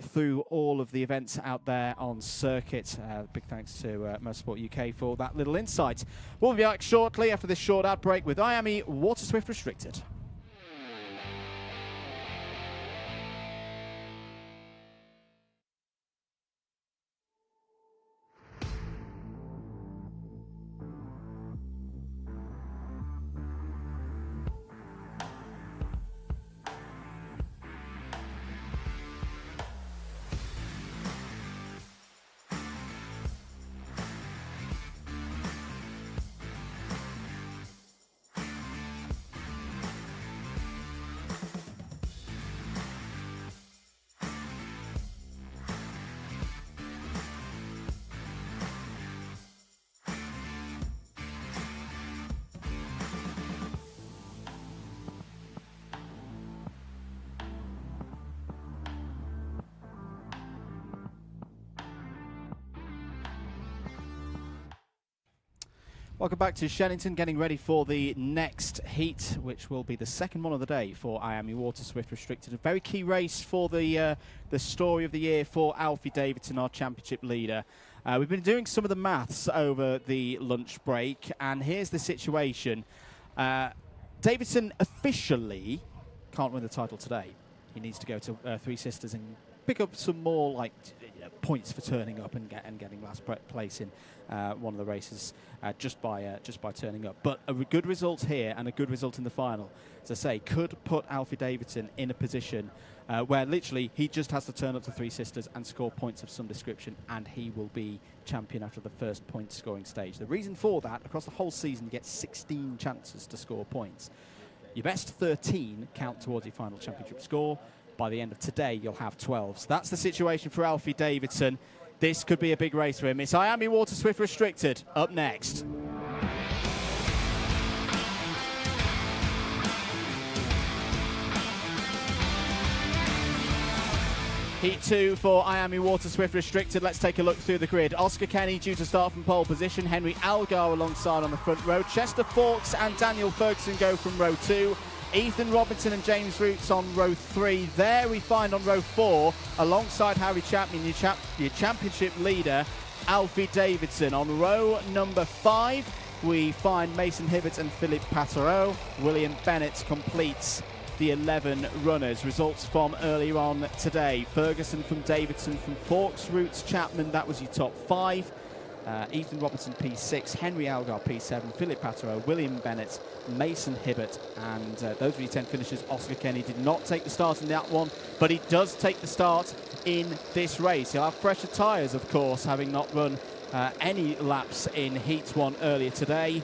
through all of the events out there on circuit. Big thanks to Motorsport UK for that little insight. We'll be back shortly after this short ad break with IAME Water Swift Restricted. Welcome back to Shenington, getting ready for the next heat, which will be the second one of the day for IAME Water Swift Restricted. A very key race for the story of the year for Alfie Davidson, our championship leader. We've been doing some of the maths over the lunch break, and here's the situation. Davidson officially can't win the title today. He needs to go to Three Sisters and pick up some more points for turning up and getting last place in one of the races just by turning up. But a good result here and a good result in the final, as I say, could put Alfie Davidson in a position where literally he just has to turn up to Three Sisters and score points of some description, and he will be champion after the first point scoring stage. The reason for that, across the whole season you get 16 chances to score points. Your best 13 count towards your final championship score. By the end of today, you'll have 12. So that's the situation for Alfie Davidson. This could be a big race for him. It's IAME Water Swift Restricted up next. Heat 2 for IAME Water Swift Restricted. Let's take a look through the grid. Oscar Kenny due to start from pole position. Henry Algar alongside on the front row. Chester Fawkes and Daniel Ferguson go from row 2. Ethan Robinson and James Roots on row 3. There we find on row 4, alongside Harry Chapman, your championship leader, Alfie Davidson. On row number 5, we find Mason Hibbert and Philip Pattereau. William Bennett completes the 11 runners. Results from earlier on today. Ferguson from Davidson, from Fawkes, Roots, Chapman, that was your top 5. Ethan Robertson P6, Henry Algar P7, Philip Pattereau, William Bennett, Mason Hibbert, and those were your 10 finishers. Oscar Kenny did not take the start in that one, but he does take the start in this race. He'll have fresher tyres, of course, having not run any laps in Heat 1 earlier today.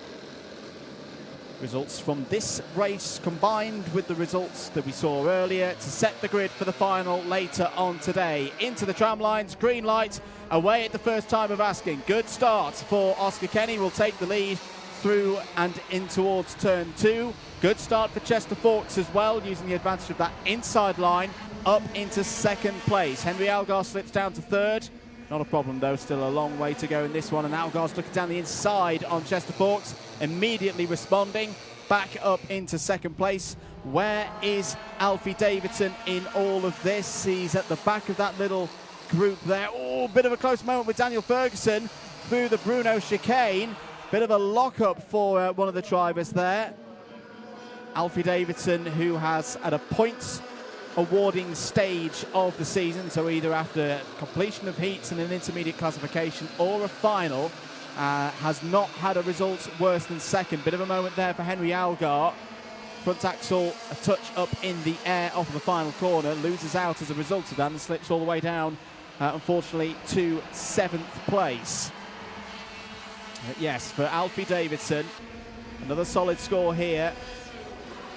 Results from this race combined with the results that we saw earlier to set the grid for the final later on today. Into the tram lines, green light, away at the first time of asking. Good start for Oscar Kenny, will take the lead through and in towards turn 2. Good start for Chester Fawkes as well, using the advantage of that inside line up into second place. Henry Algar slips down to third. Not a problem though, still a long way to go in this one, and Algar's looking down the inside on Chester Fawkes, immediately responding back up into second place. Where is Alfie Davidson in all of this? He's at the back of that little group there. Oh, bit of a close moment with Daniel Ferguson through the Bruno chicane. Bit of a lock-up for one of the drivers there. Alfie Davidson, who has at a points awarding stage of the season, so either after completion of heats and an intermediate classification or a final, has not had a result worse than second. Bit of a moment there for Henry Algar. Front axle a touch up in the air off of the final corner, loses out as a result of that and slips all the way down, unfortunately, to 7th place. Yes, for Alfie Davidson, another solid score here.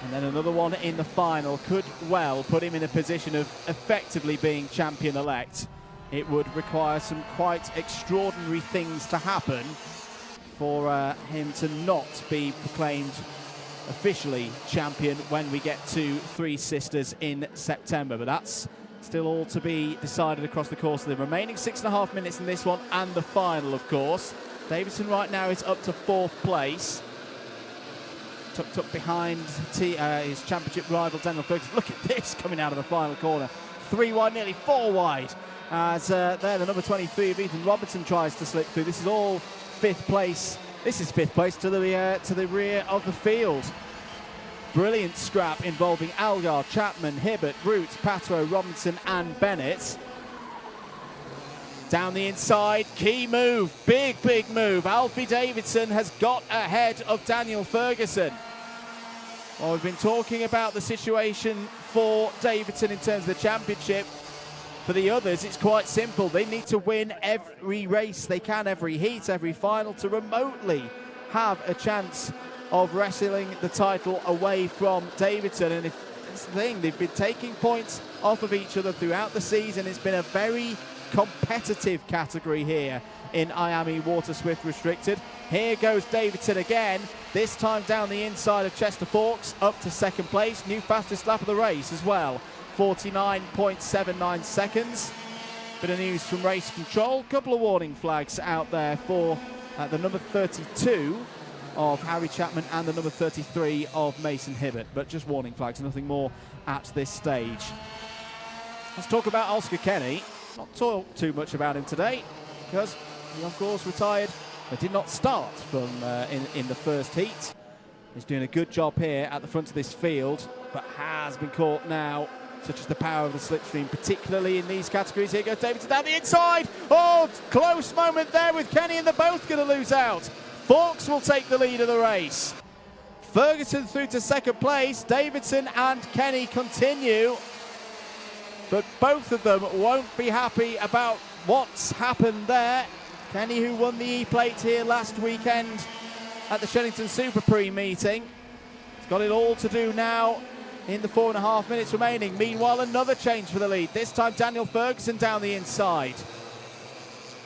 And then another one in the final could well put him in a position of effectively being champion-elect. It would require some quite extraordinary things to happen for him to not be proclaimed officially champion when we get to Three Sisters in September. But that's still all to be decided across the course of the remaining 6.5 minutes in this one and the final, of course. Davidson right now is up to 4th place. Tucked up behind his championship rival Daniel Ferguson. Look at this coming out of the final corner. 3 wide, nearly 4 wide. As there, the number 23 of Ethan Robertson tries to slip through. This is all 5th place. This is 5th place to the rear of the field. Brilliant scrap involving Algar, Chapman, Hibbert, Roots, Patro, Robinson and Bennett. Down the inside, key move, big move. Alfie Davidson has got ahead of Daniel Ferguson. Well, we've been talking about the situation for Davidson in terms of the championship. For the others, it's quite simple. They need to win every race they can, every heat, every final, to remotely have a chance of wrestling the title away from Davidson. And if that's the thing, they've been taking points off of each other throughout the season. It's been a very competitive category here in IAME Water Swift Restricted. Here goes Davidson again, this time down the inside of Chester Forks, up to 2nd place. New fastest lap of the race as well, 49.79 seconds. Bit of news from race control, couple of warning flags out there for the number 32 of Harry Chapman and the number 33 of Mason Hibbert, but just warning flags, nothing more at this stage. Let's talk about Oscar Kenny. Not talk too much about him today because he of course retired but did not start from in the first heat. He's doing a good job here at the front of this field, but has been caught now, such as the power of the slipstream, particularly in these categories. Here goes Davidson down the inside. Oh, close moment there with Kenny, and they're both going to lose out. Forks will take the lead of the race. Ferguson through to 2nd place. Davidson and Kenny continue, but both of them won't be happy about what's happened there. Kenny, who won the E-Plate here last weekend at the Shenington Super Prix meeting, has got it all to do now in the 4.5 minutes remaining. Meanwhile, another change for the lead. This time Daniel Ferguson down the inside.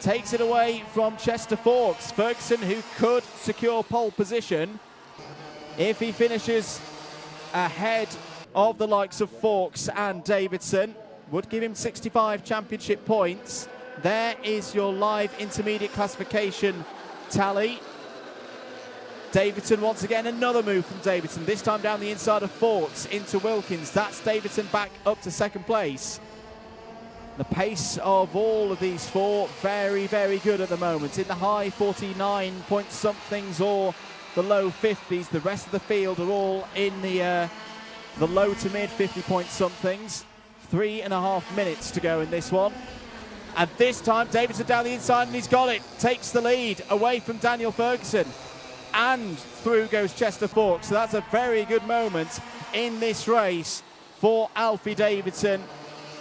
Takes it away from Chester Forks. Ferguson, who could secure pole position if he finishes ahead of the likes of Forks and Davidson, would give him 65 championship points. There is your live intermediate classification tally. Davidson once again, another move from Davidson, this time down the inside of Forks into Wilkins. That's Davidson back up to 2nd place. The pace of all of these four, very good at the moment. In the high 49 point somethings or the low 50s. The rest of the field are all in the low to mid 50 point somethings. 3.5 minutes to go in this one. And this time Davidson down the inside, and he's got it. Takes the lead away from Daniel Ferguson. And through goes Chester Forks. So that's a very good moment in this race for Alfie Davidson,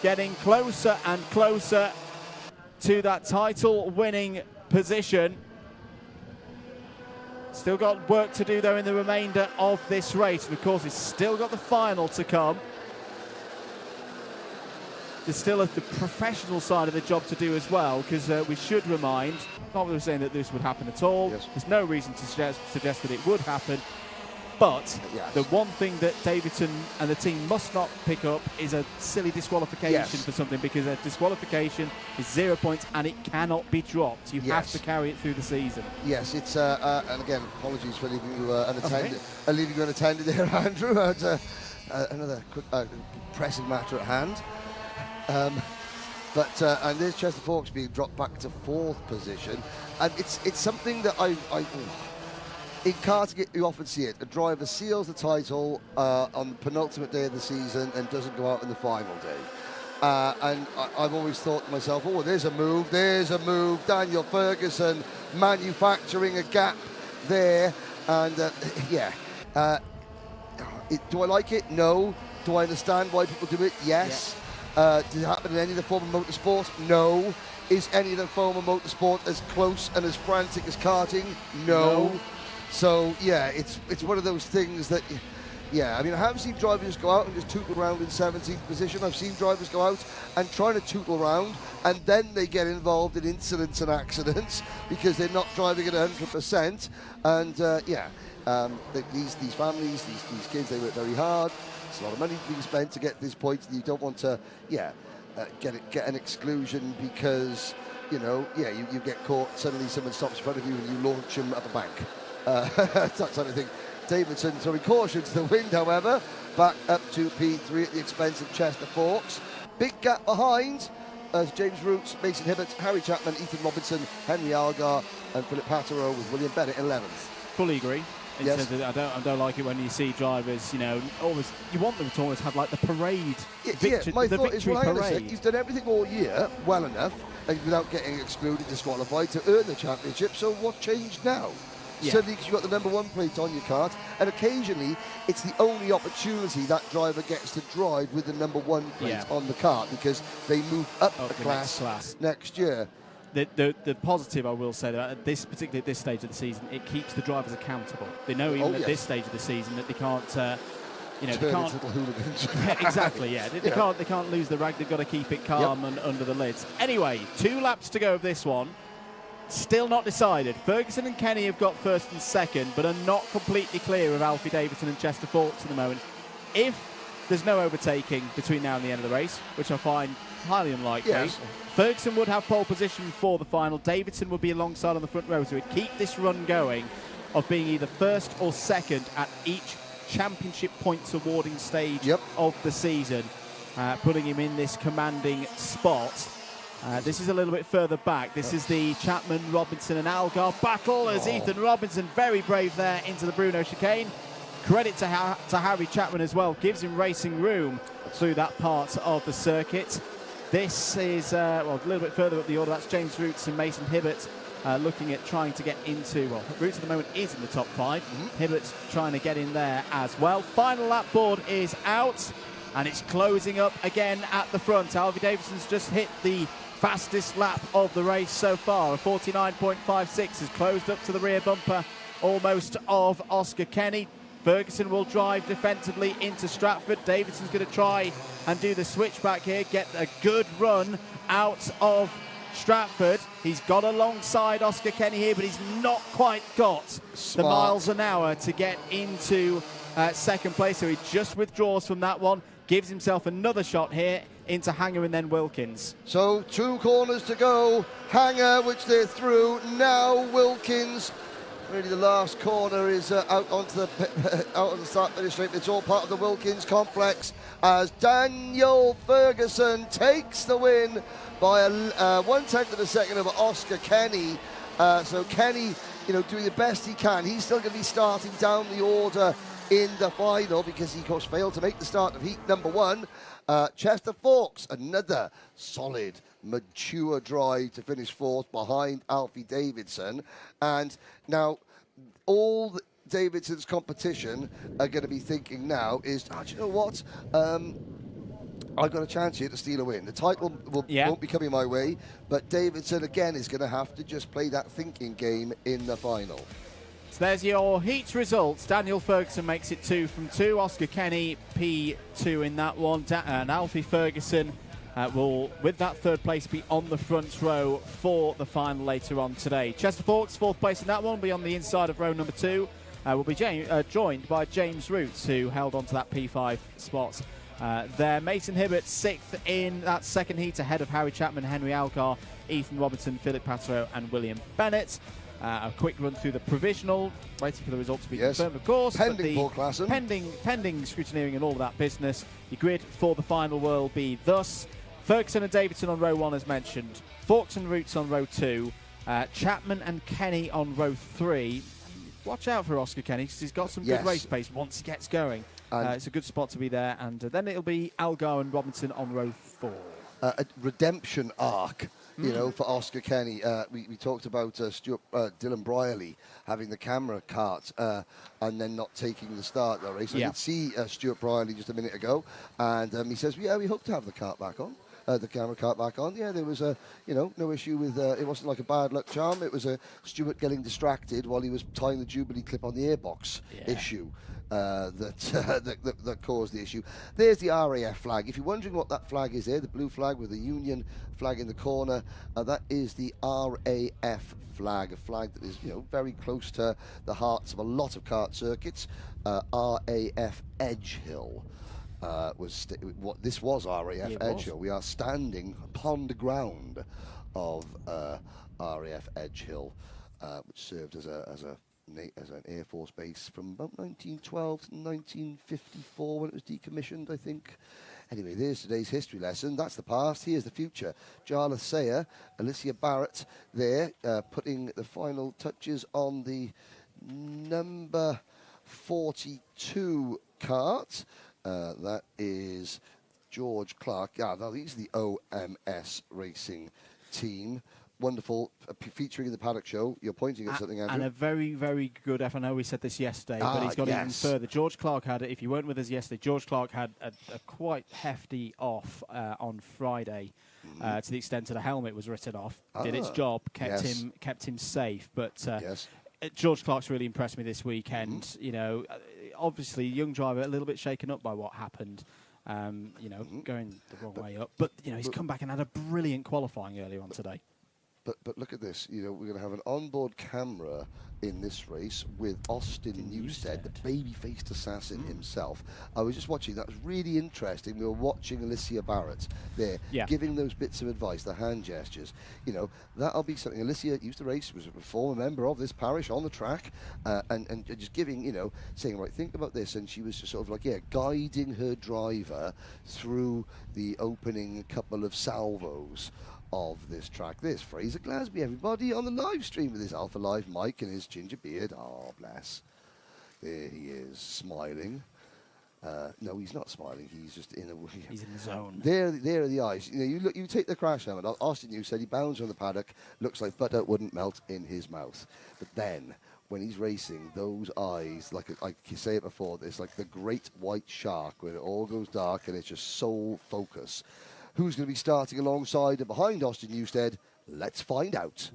getting closer and closer to that title-winning position. Still got work to do, though, in the remainder of this race. And, of course, he's still got the final to come. There's still the professional side of the job to do as well, because we should remind, not that we're saying that this would happen at all. Yes. There's no reason to suggest that it would happen. But yes, the one thing that Davidson and the team must not pick up is a silly disqualification for something, because a disqualification is 0 points and it cannot be dropped. You have to carry it through the season. Yes, it's and again, apologies for leaving you unattended. Leaving you unattended there, Andrew. Another quick, pressing matter at hand. And there's Chester Forks being dropped back to 4th position, and it's something that I in karting you often see it. A driver seals the title on the penultimate day of the season and doesn't go out in the final day. And I've always thought to myself, oh, there's a move. Daniel Ferguson manufacturing a gap there, and do I like it? No. Do I understand why people do it? Yes. Does it happen in any other form of motorsport? No. Is any other form of motorsport as close and as frantic as karting? No. So yeah, it's one of those things that Yeah, I mean, I haven't seen drivers go out and just tootle around in 17th position. I've seen drivers go out and try to tootle around, and then they get involved in incidents and accidents because they're not driving at 100%. And these families, these kids, they work very hard. It's a lot of money being spent to get to this point. You don't want to, get an exclusion because, you get caught. Suddenly someone stops in front of you and you launch them up a bank. That sort of thing. Davidson throwing caution to the wind, however, back up to P3 at the expense of Chester Forks. Big gap behind as James Roots, Mason Hibbert, Harry Chapman, Ethan Robinson, Henry Algar and Philip Patterow with William Bennett 11th. Fully agree. Yes. I don't like it when you see drivers, always, you want them to always have like the parade, My the thought is, victory hang on a sec, parade. he's done everything all year well enough and without getting excluded, disqualified to earn the championship, so what changed now? Yeah. Suddenly, because you've got the #1 plate on your kart, and occasionally it's the only opportunity that driver gets to drive with the #1 plate on the kart because they move up a class next year. The positive, I will say, that at this stage of the season, it keeps the drivers accountable. They know even at this stage of the season that they can't, Turn they can't. into little hooligans. Exactly, yeah. They can't lose the rag. They've got to keep it calm and under the lids. Anyway, 2 laps to go of this one. Still not decided. Ferguson and Kenny have got first and second, but are not completely clear of Alfie Davidson and Chester Forks at the moment. If there's no overtaking between now and the end of the race, which I find highly unlikely, Ferguson would have pole position for the final. Davidson would be alongside on the front row, so he'd keep this run going of being either first or second at each championship points awarding stage of the season, putting him in this commanding spot. This is a little bit further back. This is the Chapman, Robinson and Algar battle as Ethan Robinson, very brave there, into the Bruno chicane. Credit to Harry Chapman as well, gives him racing room through that part of the circuit. This is, a little bit further up the order. That's James Roots and Mason Hibbert looking at trying to get into, Roots at the moment is in the top 5. Hibbert's trying to get in there as well. Final lap board is out and it's closing up again at the front. Alfie Davidson's just hit the fastest lap of the race so far. A 49.56 has closed up to the rear bumper almost of Oscar Kenny. Ferguson will drive defensively into Stratford. Davidson's going to try and do the switchback here, get a good run out of Stratford. He's got alongside Oscar Kenny here, but he's not quite got the miles an hour to get into second place, so he just withdraws from that one, gives himself another shot here into Hanger and then Wilkins. So 2 corners to go. Hanger, which they're through. Now Wilkins. Really, the last corner is out onto the start finish straight. It's all part of the Wilkins complex as Daniel Ferguson takes the win by 1/10 of a second over Oscar Kenny. So Kenny, doing the best he can. He's still going to be starting down the order in the final because he, of course, failed to make the start of heat #1. Chester Forks, another solid, mature drive to finish 4th behind Alfie Davidson. And now all Davidson's competition are going to be thinking now is, do you know what? I've got a chance here to steal a win. The title won't be coming my way, but Davidson, again, is going to have to just play that thinking game in the final. So there's your heat results. Daniel Ferguson makes it 2 from 2. Oscar Kenny, P2 in that one. And Alfie Ferguson will, with that 3rd place, be on the front row for the final later on today. Chester Forks, 4th place in that one, will be on the inside of row number 2. Will be joined by James Roots, who held on to that P5 spot there. Mason Hibbert, 6th in that second heat, ahead of Harry Chapman, Henry Algar, Ethan Robinson, Philip Patterow and William Bennett. A quick run through the provisional, waiting for the result to be confirmed, of course. Pending Paul Classen. Pending scrutineering and all of that business. The grid for the final will be thus: Ferguson and Davidson on row 1, as mentioned. Forks and Roots on row 2. Chapman and Kenny on row 3. Watch out for Oscar Kenny, because he's got some good race pace once he gets going. It's a good spot to be there. And then it'll be Algar and Robinson on row 4. A redemption arc. For Oscar Kenny. We talked about Dylan Brierley having the camera cart and then not taking the start of the race. I did see Stuart Brierley just a minute ago, and he says, we hope to have the cart back on. the camera cart back on. Yeah, there was no issue with. It wasn't like a bad luck charm. It was a Stewart getting distracted while he was tying the Jubilee clip on the airbox issue. That caused the issue. There's the RAF flag. If you're wondering what that flag is there, the blue flag with the Union flag in the corner, that is the RAF flag, a flag that is very close to the hearts of a lot of kart circuits. RAF Edge Hill this was RAF Edge Hill. We are standing upon the ground of RAF Edge Hill, which served as an Air Force base from about 1912 to 1954 when it was decommissioned, I think. Anyway, there's today's history lesson. That's the past. Here's the future. Jarlath Sayer, Alicia Barrett there, putting the final touches on the number 42 kart. That is George Clark. Yeah, no, these are the OMS Racing team. Wonderful, featuring in the Paddock show. You're pointing at something, Andrew. And a very, very good F. I know we said this yesterday, but he's got even further. George Clark had, if you weren't with us yesterday, George Clark had a quite hefty off on Friday, to the extent that a helmet was written off. Did its job, kept him safe. But George Clark's really impressed me this weekend. Obviously, young driver, a little bit shaken up by what happened. Going the wrong way up. But he's come back and had a brilliant qualifying earlier on today. But look at this. We're going to have an onboard camera in this race with Austin Newstead, the baby-faced assassin himself. I was just watching. That was really interesting. We were watching Alicia Barrett there, giving those bits of advice, the hand gestures. That'll be something. Alicia used to race, was a former member of this parish on the track, and just giving, saying, right, think about this. And she was just sort of like, guiding her driver through the opening couple of salvos of this track. There's Fraser Glasby, everybody, on the live stream with his Alpha Live mic and his ginger beard. Oh, bless. There he is, smiling. No, he's not smiling. He's just in a... He's in the zone. There are the eyes. You take the crash helmet. Austin, you said he bounds on the paddock. Looks like butter wouldn't melt in his mouth. But then, when he's racing, those eyes, like you say it before, it's like the great white shark when it all goes dark and it's just sole focus. Who's going to be starting alongside and behind Austin Newstead? Let's find out.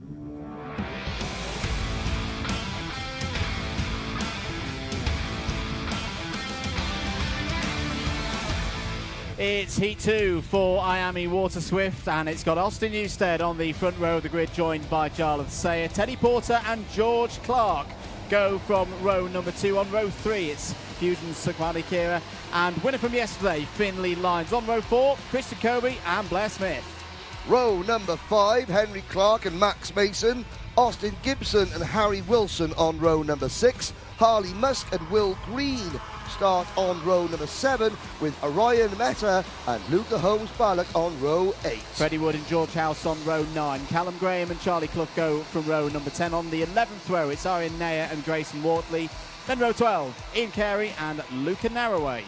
It's Heat 2 for IAME Water Swift, and it's got Austin Newstead on the front row of the grid, joined by Jarlath Sayer. Teddy Porter and George Clark go from row number 2. On row 3, it's Fusion's Sukwali Kira, and winner from yesterday, Finley Lyons. On row 4, Christian Kobe and Blair Smith. Row number 5, Henry Clark and Max Mason. Austin Gibson and Harry Wilson on row number 6. Harley Musk and Will Green start on row number 7 with Orion Mehta and Luca Holmes-Ballock on row 8. Freddie Wood and George House on row 9. Callum Graham and Charlie Clough go from row number 10. On the 11th row, it's Arian Nair and Grayson Wortley. Then row 12, Ian Carey and Luca Narroway.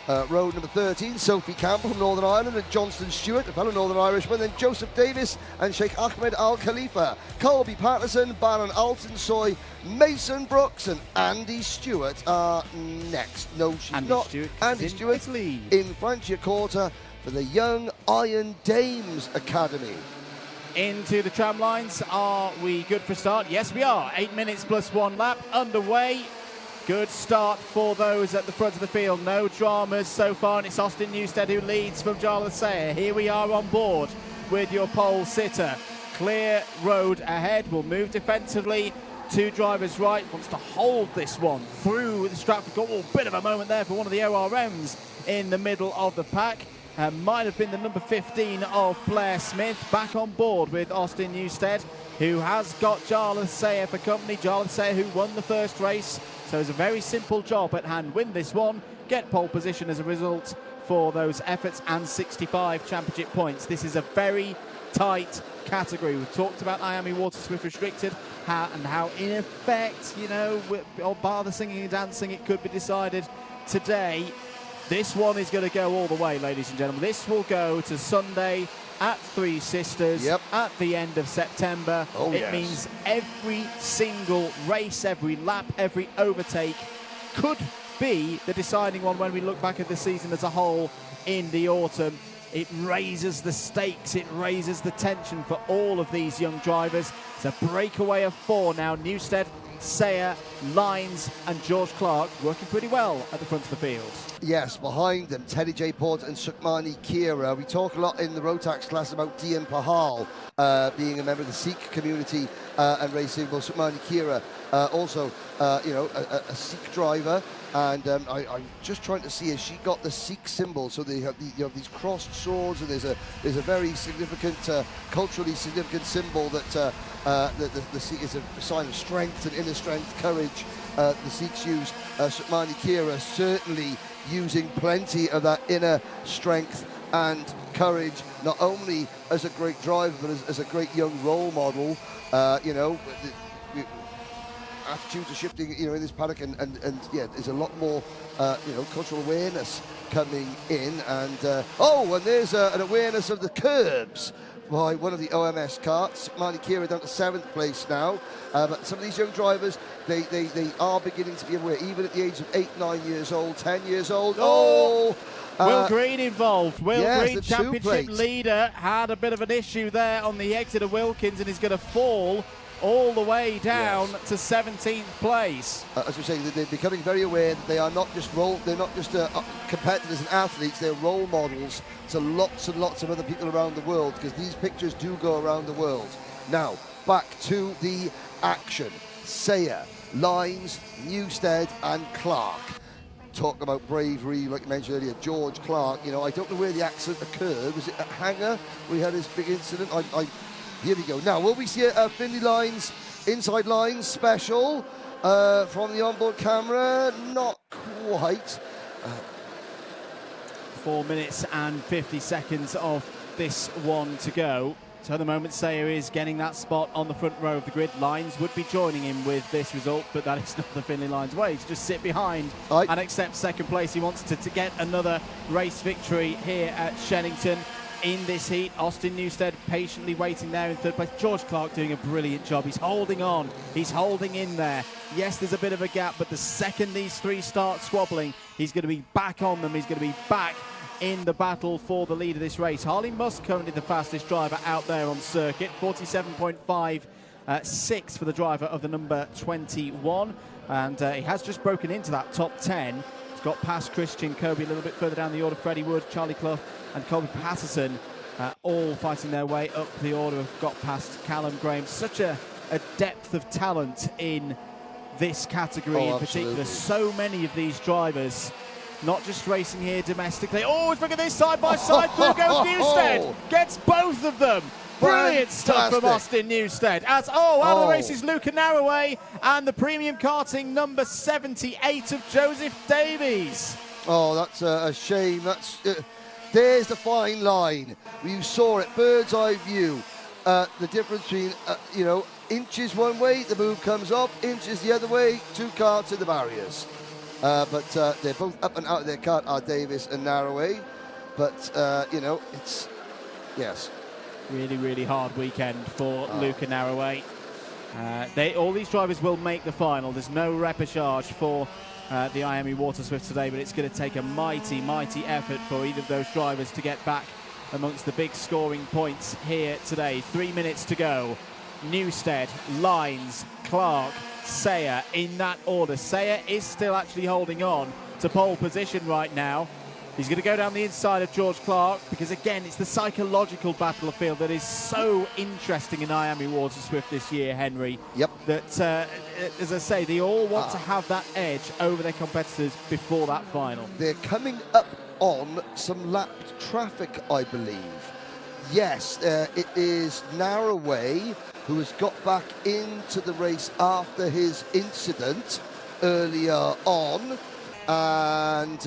Row number 13, Sophie Campbell from Northern Ireland and Johnston Stewart, a fellow Northern Irishman, then Joseph Davis and Sheikh Ahmed Al Khalifa. Colby Patterson, Baron Altonsoy, Mason Brooks and Andy Stewart are next. No, she's not. Andy Stewart in Franciacorta for the Young Iron Dames Academy. Into the tram lines. Are we good for a start? Yes, we are. 8 minutes plus 1 lap underway. Good start for those at the front of the field. No dramas so far, and it's Austin Newstead who leads from Jarlath Sayer. Here we are on board with your pole sitter. Clear road ahead. We'll move defensively. 2 drivers right. Wants to hold this one through the Stratford. Got a bit of a moment there for one of the ORMs in the middle of the pack. Might have been the number 15 of Blair Smith. Back on board with Austin Newstead, who has got Jarlath Sayer for company. Jarlath Sayer who won the first race. So it's a very simple job at hand. Win this one, get pole position as a result for those efforts and 65 championship points. This is a very tight category. We've talked about IAME Water Swift Restricted and how in effect, bar the singing and dancing, it could be decided today. This one is going to go all the way, ladies and gentlemen. This will go to Sunday at Three Sisters at the end of September. It means every single race, every lap, every overtake could be the deciding one when we look back at the season as a whole in the autumn. it raises the stakes, it raises the tension for all of these young drivers. It's a breakaway of 4 now. Newstead, Sayer, Lines and George Clark working pretty well at the front of the field. Yes, behind them, Teddy J. Port and Sukhmani Kira. We talk a lot in the Rotax class about Dian Pahal being a member of the Sikh community and racing. Well, Sukhmani Kira also, a Sikh driver. And I'm just trying to see, has she got the Sikh symbol? So they have, you have these crossed swords, and there's a very significant, culturally significant symbol that the Sikh is a sign of strength and inner strength, courage. The Sikhs use. Sukhmani Kira certainly using plenty of that inner strength and courage, not only as a great driver, but as a great young role model. Attitudes are shifting, in this paddock, and yeah, there's a lot more, cultural awareness coming in, and there's an awareness of the curbs by one of the OMS karts. Sukhmani Kira down to 7th place now, but some of these young drivers, they are beginning to be aware, even at the age of 8, 9 years old, 10 years old. Will Green involved. Will yes, Green, championship leader, had a bit of an issue there on the exit of Wilkins, and is going to fall all the way down to 17th place. As we say, they're becoming very aware that they are not just competitors and athletes, they're role models to lots and lots of other people around the world, because these pictures do go around the world. Now, back to the action. Sayer, Lines, Newstead and Clark. Talk about bravery, like you mentioned earlier, George Clark. I don't know where the accident occurred. Was it at Hanger we had this big incident? Here we go. Now, will we see a Finley Lines, inside lines special from the onboard camera? Not quite. 4 minutes and 50 seconds of this one to go. So at the moment, Sayer is getting that spot on the front row of the grid. Lines would be joining him with this result, but that is not the Finley Lines way. To just sit behind and accept second place. He wants to get another race victory here at Shenington. In this heat, Austin Newstead patiently waiting there in 3rd place. George Clark doing a brilliant job. He's holding on. He's holding in there. Yes, there's a bit of a gap, but the second these 3 start squabbling, he's going to be back on them. He's going to be back in the battle for the lead of this race. Harley Musk currently the fastest driver out there on circuit. 47.56 for the driver of the number 21. And he has just broken into that top 10. He's got past Christian Kirby a little bit further down the order. Freddie Wood, Charlie Clough and Colby Patterson all fighting their way up the order. Have got past Callum Graham. Such a depth of talent in this category in particular. So many of these drivers, not just racing here domestically. Oh, look at this side by side. Through goes Newstead. Gets both of them. Brilliant stuff from Austin Newstead. Out of the race is Luca Narroway and the premium karting number 78 of Joseph Davies. Oh, that's a shame. There's the fine line. You saw it, bird's eye view. The difference between, inches one way, the move comes up, inches the other way, 2 karts in the barriers. But they're both up and out of their kart, are Davis and Narroway. But, it's, yes. Really, really hard weekend for Luca Narroway. All these drivers will make the final. There's no repechage for the IAME Water Swift today, but it's going to take a mighty, mighty effort for either of those drivers to get back amongst the big scoring points here today. 3 minutes to go. Newstead, Lines, Clark, Sayer in that order. Sayer is still actually holding on to pole position right now. He's going to go down the inside of George Clark because, again, it's the psychological battlefield that is so interesting in IAME Water Swift this year, Henry. Yep. That, as I say, they all want to have that edge over their competitors before that final. They're coming up on some lapped traffic, I believe. Yes, it is Narroway who has got back into the race after his incident earlier on. And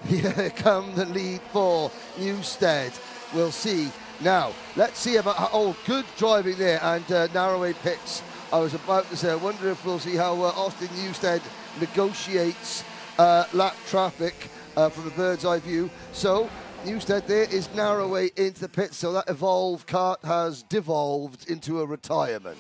here come the lead for Newstead. We'll see. Now, let's see about good driving there. And Narroway pits. I was about to say, I wonder if we'll see how Austin Newstead negotiates lap traffic from a bird's eye view. So, Newstead there is Narroway into the pits. So that evolved kart has devolved into a retirement.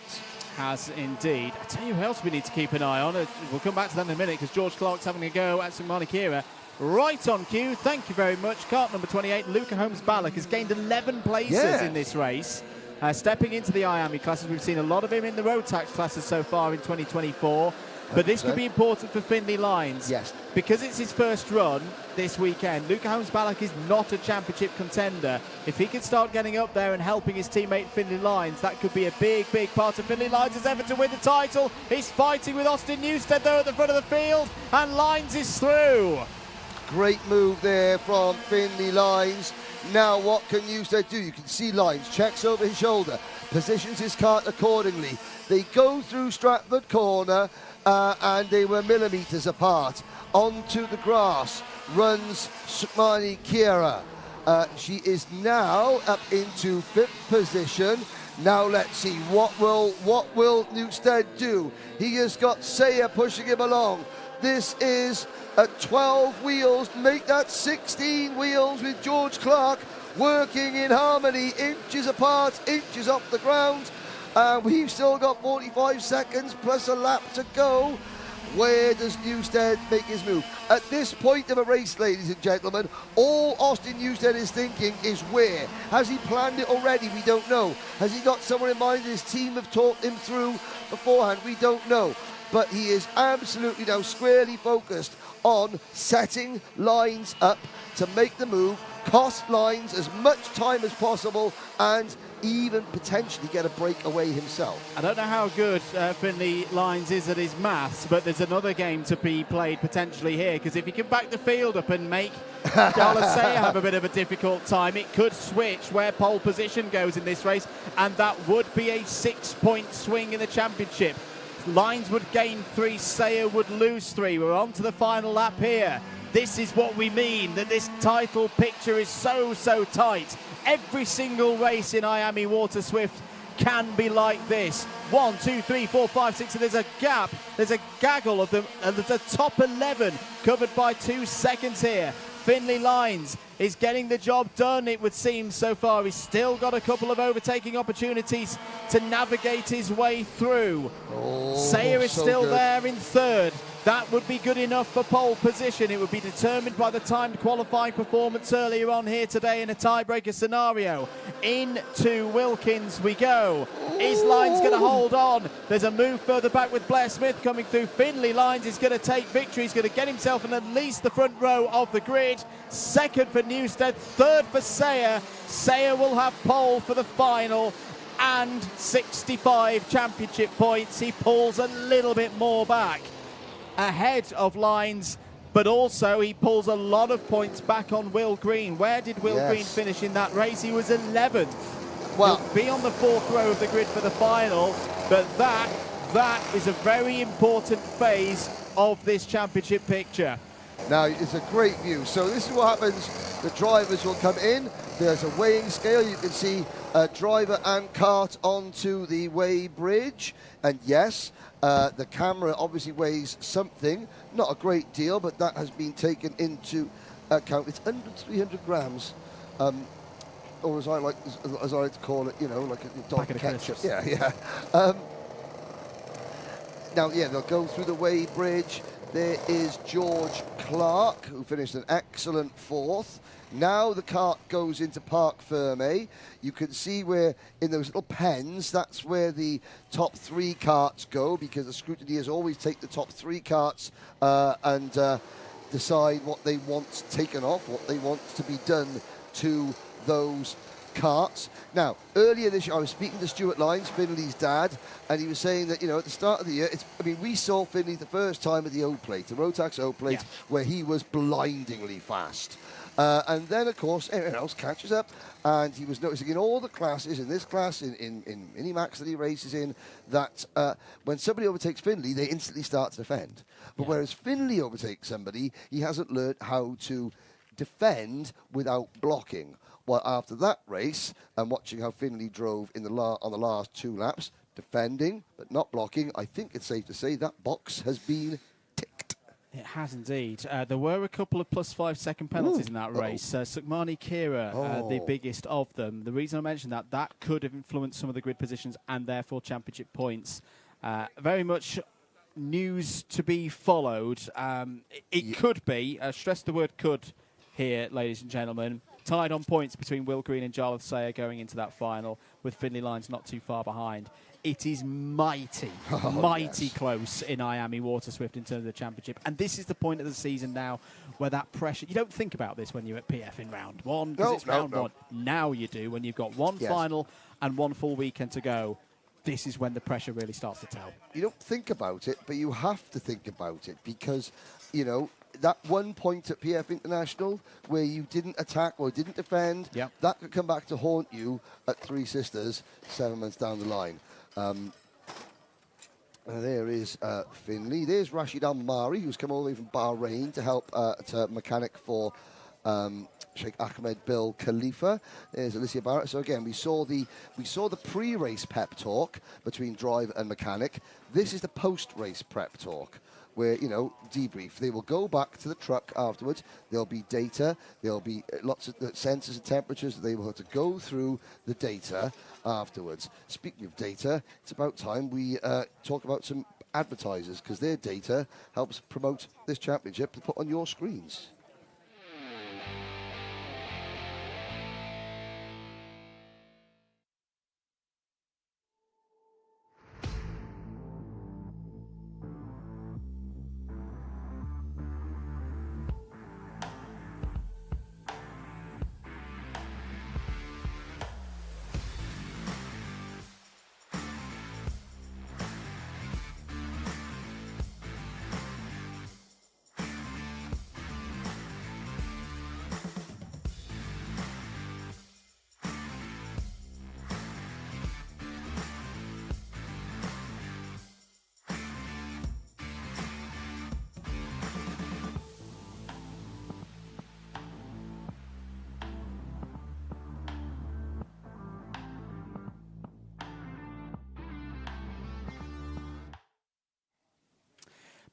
Has indeed. I tell you who else we need to keep an eye on. We'll come back to that in a minute because George Clark's having a go at Sukhmani Kira. Right on cue. Thank you very much. Kart number 28, Luca Holmes-Ballock, has gained 11 places in this race. Stepping into the IAME classes, we've seen a lot of him in the road tax classes so far in 2024. But this could be important for Finley Lines. Yes. Because it's his first run this weekend, Luca Holmes-Ballock is not a championship contender. If he can start getting up there and helping his teammate Finley Lines, that could be a big, big part of Finley Lines' effort to win the title. He's fighting with Austin Newstead, though, at the front of the field, and Lines is through. Great move there from Finley Lines. Now what can Newstead do? You can see Lines checks over his shoulder, positions his kart accordingly. They go through Stratford Corner, and they were millimetres apart. Onto the grass runs Sukmani Kira. She is now up into 5th position. Now let's see, what will Newstead do? He has got Sayer pushing him along. This is 12 wheels, make that 16 wheels with George Clark working in harmony, inches apart, inches off the ground. We've still got 45 seconds plus a lap to go. Where does Newstead make his move? At this point of a race, ladies and gentlemen, all Austin Newstead is thinking is where. Has he planned it already? We don't know. Has he got someone in mind? His team have talked him through beforehand? We don't know. But he is absolutely now squarely focused on setting Lines up to make the move, cost Lines as much time as possible, and even potentially get a breakaway himself. I don't know how good Finley Lines is at his maths, but there's another game to be played potentially here, because if he can back the field up and make Charles Sayer have a bit of a difficult time, it could switch where pole position goes in this race, and that would be a 6-point swing in the championship. Lines would gain 3, Sayer would lose 3. We're on to the final lap here. This is what we mean, that this title picture is so tight. Every single race in IAME Water Swift can be like this. 1, 2, 3, 4, 5, 6, and there's a gap. There's a gaggle of them, and there's a top 11 covered by 2 seconds here. Finley Lines is getting the job done, it would seem, so far. He's still got a couple of overtaking opportunities to navigate his way through. Sayer is still there in 3rd. That would be good enough for pole position. It would be determined by the timed qualifying performance earlier on here today in a tiebreaker scenario. Into Wilkins we go. Is Lines going to hold on? There's a move further back with Blair Smith coming through. Finley Lines is going to take victory. He's going to get himself in at least the front row of the grid. 2nd for Newstead, 3rd for Sayer. Sayer will have pole for the final and 65 championship points. He pulls a little bit more back ahead of Lines, but also he pulls a lot of points back on Will Green. Where did Will Green finish in that race? He was 11th. Well, he'll be on the 4th row of the grid for the final, but that is a very important phase of this championship picture. Now, it's a great view. So this is what happens. The drivers will come in. There's a weighing scale. You can see driver and kart onto the weigh bridge. And yes, the camera obviously weighs something. Not a great deal, but that has been taken into account. It's under 300 grams. Or as I like to call it, you know, like a dog ketchup. Yeah. Now, yeah, they'll go through the weigh bridge. There is George Clark, who finished an excellent 4th. Now the kart goes into Parc Ferme. You can see where, in those little pens, that's where the top 3 karts go, because the scrutineers always take the top 3 karts and decide what they want taken off, what they want to be done to those karts. Now, earlier this year, I was speaking to Stuart Lines, Finley's dad, and he was saying that, you know, at the start of the year, we saw Finley the first time at the O-Plate, the Rotax O-Plate, where he was blindingly fast. And then, of course, everyone else catches up, and he was noticing in all the classes, in this class, in Minimax that he races in, that when somebody overtakes Finley, they instantly start to defend. But whereas Finley overtakes somebody, he hasn't learned how to defend without blocking. Well, after that race, and watching how Finley drove in on the last 2 laps, defending but not blocking, I think it's safe to say that box has been ticked. It has indeed. There were a couple of +5 second penalties in that race. Sukmani Kira, the biggest of them. The reason I mentioned that could have influenced some of the grid positions and therefore championship points. Very much news to be followed. It could be, stress the word could here, ladies and gentlemen, tied on points between Will Green and Jarlath Sayer going into that final, with Finley Lyons not too far behind. It is mighty close in IAME Water Swift in terms of the championship. And this is the point of the season now where that pressure... You don't think about this when you're at PF in round one, because it's round one. Now you do. When you've got one final and one full weekend to go, this is when the pressure really starts to tell. You don't think about it, but you have to think about it because, you know, that 1 point at PF International where you didn't attack or didn't defend, that could come back to haunt you at Three Sisters 7 months down the line. There is Finley. There's Rashid Al-Mari, who's come all the way from Bahrain to help to mechanic for Sheikh Ahmed Bil Khalifa. There's Alicia Barrett. So again, we saw the pre-race pep talk between driver and mechanic. This is the post-race prep talk, where, you know, debrief. They will go back to the truck afterwards. There'll be data. There'll be lots of sensors and temperatures. They will have to go through the data afterwards. Speaking of data, it's about time we talk about some advertisers, because their data helps promote this championship to put on your screens.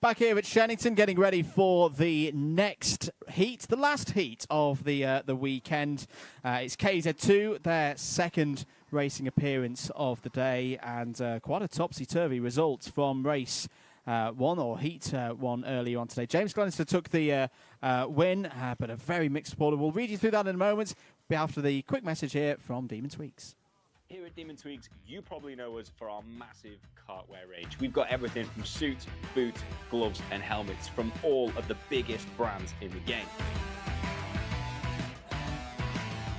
Back here at Shenington, getting ready for the next heat, the last heat of the weekend. It's KZ2, their second racing appearance of the day, and quite a topsy-turvy result from race one, or heat one, earlier on today. James Glenister took the win, but a very mixed support. We'll read you through that in a moment, after the quick message here from Demon Tweaks. Here at Demon Tweaks, you probably know us for our massive cartwear range. We've got everything from suit, boot, gloves and helmets from all of the biggest brands in the game.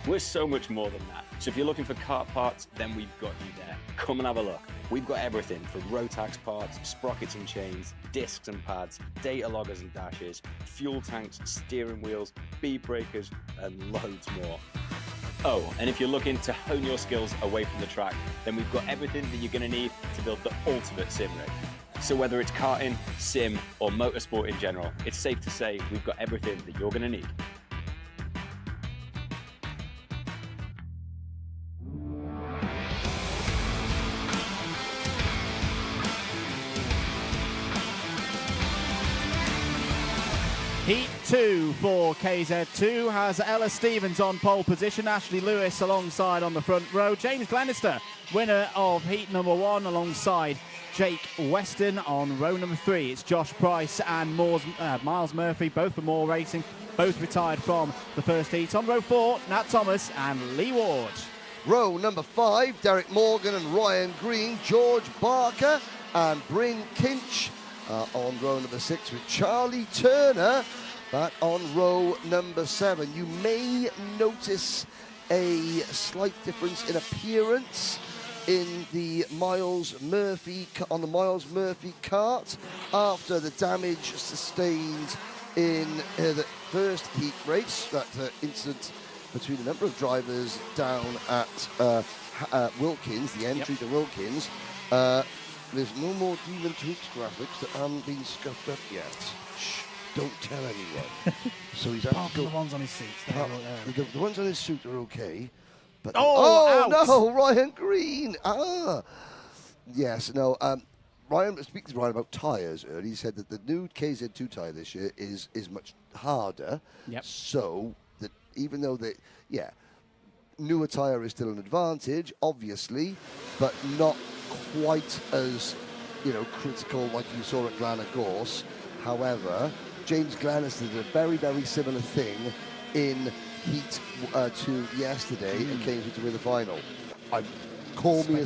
We're so much more than that. So if you're looking for kart parts, then we've got you there. Come and have a look. We've got everything from Rotax parts, sprockets and chains, discs and pads, data loggers and dashes, fuel tanks, steering wheels, bead breakers and loads more. Oh, and if you're looking to hone your skills away from the track, then we've got everything that you're going to need to build the ultimate sim rig. So whether it's karting, sim, or motorsport in general, it's safe to say we've got everything that you're going to need. Heat 2 for KZ2 has Ella Stevens on pole position, Ashley Lewis alongside on the front row, James Glenister, winner of heat number 1, alongside Jake Weston on row number 3. It's Josh Price and Miles Murphy, both for Moore Racing, both retired from the first heat. On row 4, Nat Thomas and Lee Ward. Row number 5, Derek Morgan and Ryan Green, George Barker and Bryn Kinch. On row number 6 with Charlie Turner, but on row number 7 you may notice a slight difference in appearance in the Miles Murphy kart after the damage sustained in the first heat race, that incident between a number of drivers down at Wilkins, the entry to Wilkins. There's no more Demon Tweaks graphics that haven't been scuffed up yet. Shh, don't tell anyone. So he's apart from the ones on his suit. The ones on his suit are okay. But oh no, Ryan Green. Yes, no. Ryan, speaking to Ryan about tyres earlier, he said that the new KZ2 tyre this year is much harder. Yep. So that even though newer tyre is still an advantage, obviously, but not quite as critical like you saw at Glenagorse. However, James Glenister did a very, very similar thing in Heat 2 yesterday and came to win the final. Call me a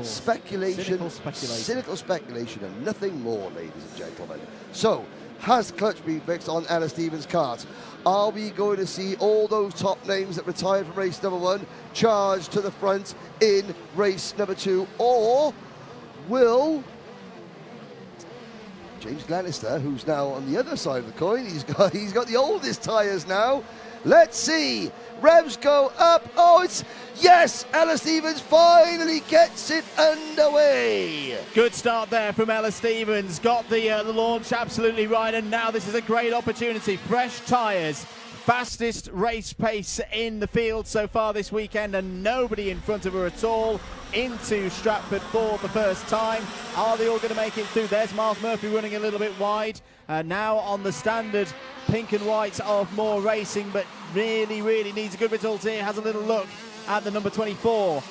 speculation, cynical speculation, and nothing more, ladies and gentlemen. So, has the clutch been fixed on Ella Stevens' kart? Are we going to see all those top names that retired from race number 1 charge to the front in race number 2, or will James Glenister, who's now on the other side of the coin, he's got the oldest tyres now. Let's see. Revs go up. Oh, yes, Ella Stevens finally gets it underway. Good start there from Ella Stevens. Got the launch absolutely right, and now this is a great opportunity. Fresh tyres, fastest race pace in the field so far this weekend, and nobody in front of her at all. Into Stratford for the first time. Are they all going to make it through? There's Miles Murphy running a little bit wide. Now on the standard pink and white of More Racing, but really, really needs a good result here. Has a little look at the number 24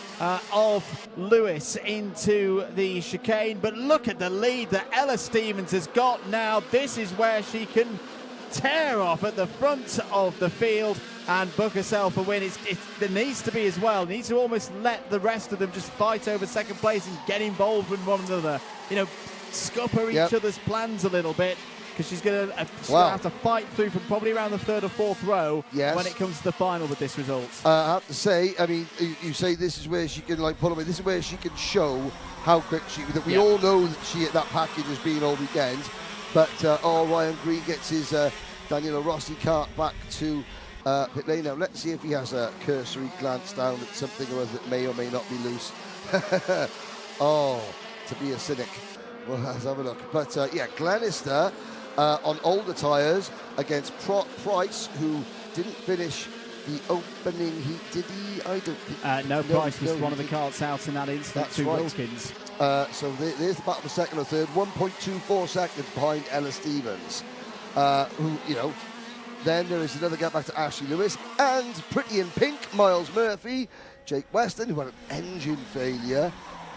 of Lewis into the chicane. But look at the lead that Ella Stevens has got now. This is where she can tear off at the front of the field and book herself a win. There needs to be as well. Needs to almost let the rest of them just fight over second place and get involved with one another. Scupper each other's plans a little bit, because she's going to have to fight through from probably around the 3rd or 4th row when it comes to the final with this result. I have to say, I mean, you say this is where she can pull away. This is where she can show how quick that we all know that that package has been all weekend. But Ryan Green gets his Daniela Rossi kart back to pit lane. Now let's see if he has a cursory glance down at something or other that may or may not be loose. To be a cynic. Well, let's have a look. But Glenister on older tyres against Price, who didn't finish the opening heat, did he? I don't think. No, Price was one of the karts out in that instant to Wilkins. So there's the battle for second or third, 1.24 seconds behind Ella Stevens, who, then there is another gap back to Ashley Lewis, and pretty in pink, Miles Murphy, Jake Weston, who had an engine failure.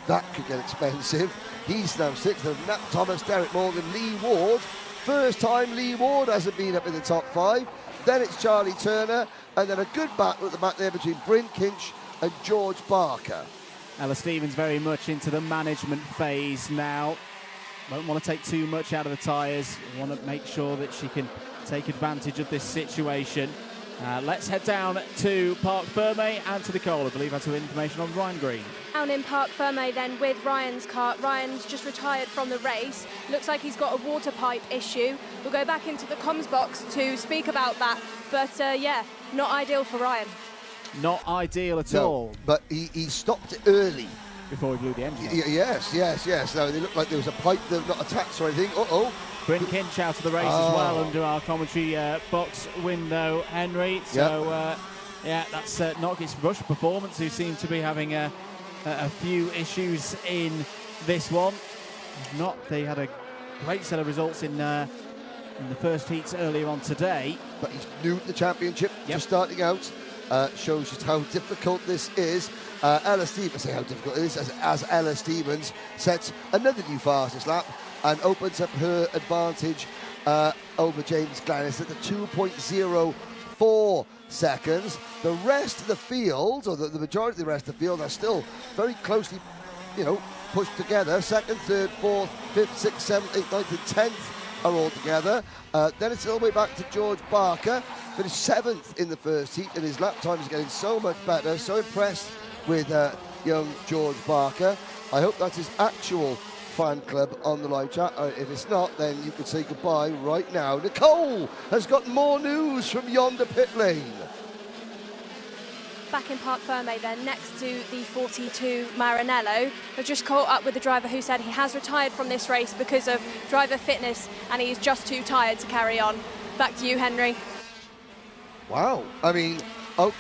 That could get expensive. He's now 6th. Nat Thomas, Derek Morgan, Lee Ward. First time Lee Ward hasn't been up in the top 5. Then it's Charlie Turner, and then a good battle at the back there between Bryn Kinch and George Barker. Ella Stevens very much into the management phase now. Won't want to take too much out of the tyres. Want to make sure that she can take advantage of this situation. Let's head down to Parc Ferme and to the Cole. I believe that's some information on Ryan Green. Down in Parc Ferme then with Ryan's kart. Ryan's just retired from the race. Looks like he's got a water pipe issue. We'll go back into the comms box to speak about that. But not ideal for Ryan. Not ideal at all. But he stopped it early. Before he blew the engine. Yes. No, it looked like there was a pipe that not attached or anything. Bryn Kinch out of the race as well under our commentary box window, Henry. So, that's Knockit's Rush Performance, who seem to be having a few issues in this one. They had a great set of results in the first heats earlier on today. But he's new to the championship, just starting out. Shows just how difficult this is. Ella Stevens, say how difficult it is, as Ella Stevens sets another new fastest lap and opens up her advantage over James Glenister at 2.04 seconds. The rest of the field, or the majority of the rest of the field, are still very closely, pushed together. 2nd, 3rd, 4th, 5th, 6th, 7th, 8th, 9th, and 10th are all together. Then it's all the way back to George Barker, finished 7th in the first heat, and his lap time is getting so much better. So impressed with young George Barker. I hope that's his actual fan club on the live chat. If it's not, then you could say goodbye right now. Nicole has got more news from yonder pit lane. Back in Parc Ferme then, next to the 42 Maranello. I've just caught up with the driver who said he has retired from this race because of driver fitness and he's just too tired to carry on. Back to you, Henry. Wow. I mean,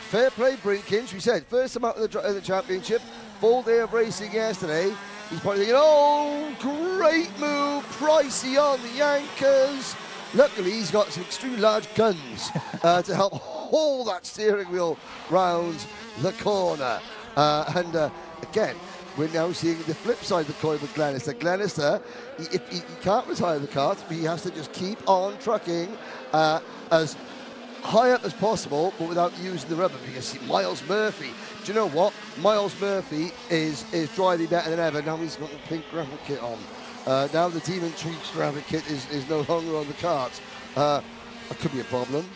fair play, Bryn Kinch. We said, first time out of the championship, full day of racing yesterday. He's probably thinking, great move, Pricey on the anchors. Luckily, he's got some extremely large guns to help haul that steering wheel round the corner. Again, we're now seeing the flip side of the coin with Glenister. Glenister, he can't retire the kart, but he has to just keep on trucking as high up as possible, but without using the rubber, because Miles Murphy, do you know what? Miles Murphy is driving better than ever. Now he's got the pink graphic kit on. Now the Demon Treats graphic kit is no longer on the kart. That could be a problem.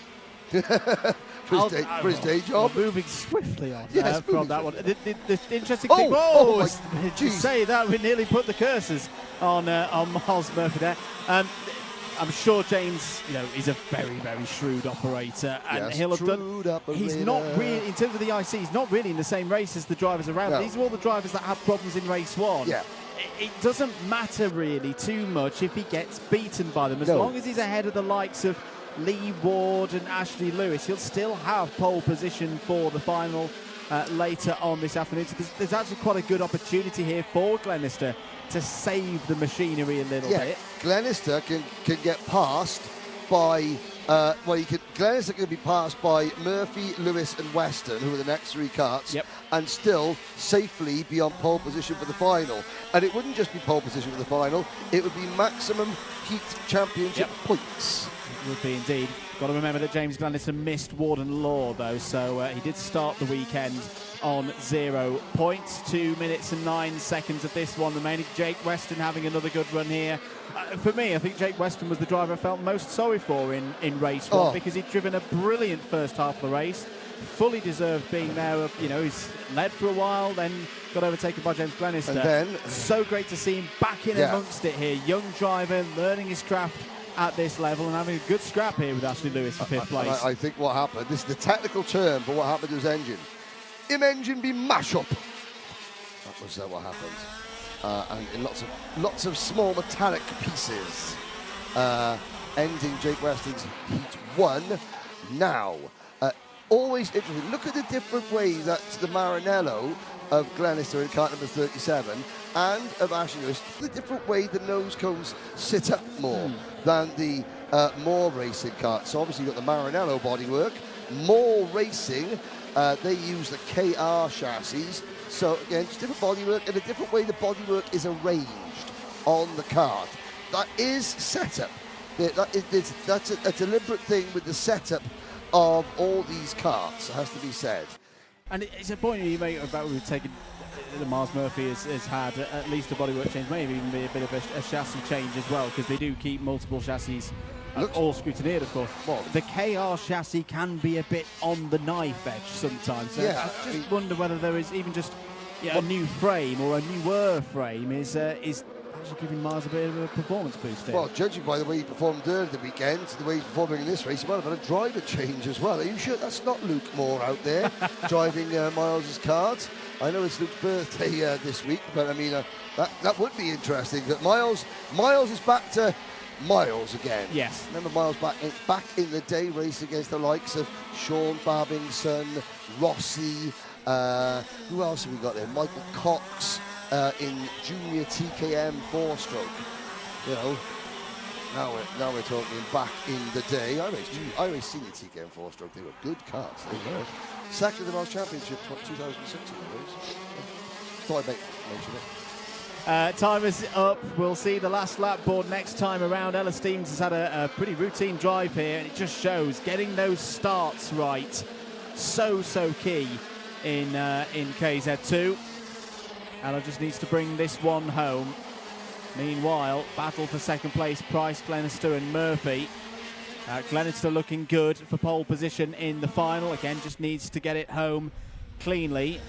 for his day job. Moving swiftly on Yes, from that one. The interesting Oh, thing, oh my to say that, we nearly put the cursors on Miles Murphy there. I'm sure James, is a very, very shrewd operator, and Yes, he'll have shrewd done. operator. He's not really, in terms of the IC, he's not really in the same race as the drivers around. No. These are all the drivers that have problems in race one. Yeah. It doesn't matter really too much if he gets beaten by them, as long as he's ahead of the likes of Lee Ward and Ashley Lewis. He'll still have pole position for the final later on this afternoon. So there's actually quite a good opportunity here for Glenister to save the machinery a little bit. Glenister can get passed by Glenister can be passed by Murphy, Lewis and Weston, who are the next three karts, and still safely be on pole position for the final. And it wouldn't just be pole position for the final, it would be maximum heat championship points. It would be indeed. Got to remember that James Glenister missed Warden Law, though, so he did start the weekend on 0 points. 2 minutes and 9 seconds of this one remaining. Jake Weston having another good run here. For me, I think Jake Weston was the driver I felt most sorry for in race one, because he'd driven a brilliant first half of the race. Fully deserved being there. He's led for a while, then got overtaken by James Glenister. And then, so great to see him back in amongst it here. Young driver, learning his craft at this level and having a good scrap here with Ashley Lewis for fifth place. I think what happened, this is the technical term for what happened to his engine. Him engine be mash up. That was what happened. And in lots of small metallic pieces. Ending Jake Weston's heat 1 now. Always interesting. Look at the different ways that the Maranello of Glenister in kart number 37 and of Ashley Lewis, the different way the nose cones sit up more than the more racing kart. So obviously you've got the Maranello bodywork, more racing, they use the KR chassis. So again, just different bodywork and a different way the bodywork is arranged on the kart. That is setup. That's a deliberate thing with the setup of all these karts, it has to be said. And it's a point you make about we've taken that Miles Murphy has had at least a bodywork change, maybe even be a bit of a chassis change as well, because they do keep multiple chassis all scrutineered, of course. The KR chassis can be a bit on the knife edge sometimes. So I just wonder whether there is even just a new frame or a newer frame is actually giving Miles a bit of a performance boost here. Well, judging by the way he performed earlier the weekend, the way he's performing in this race, he might have had a driver change as well. Are you sure that's not Luke Moore out there driving Miles' kart? I know it's Luke's birthday this week, but I mean, that would be interesting. That Miles is back to Miles again. Yes. Remember Miles back in the day, racing against the likes of Sean Babington, Rossi, who else have we got there? Michael Cox, in junior TKM 4-stroke. Now we're talking back in the day. I raced senior TKM 4-stroke. They were good karts. They were. Second in the World Championship 2006. Thought I'd mention it. Time is up. We'll see the last lap board next time around. Ella Steams has had a pretty routine drive here, and it just shows getting those starts right. So key in KZ2. Ella just needs to bring this one home. Meanwhile, battle for second place, Price, Glenister and Murphy. Glenister looking good for pole position in the final. Again, just needs to get it home cleanly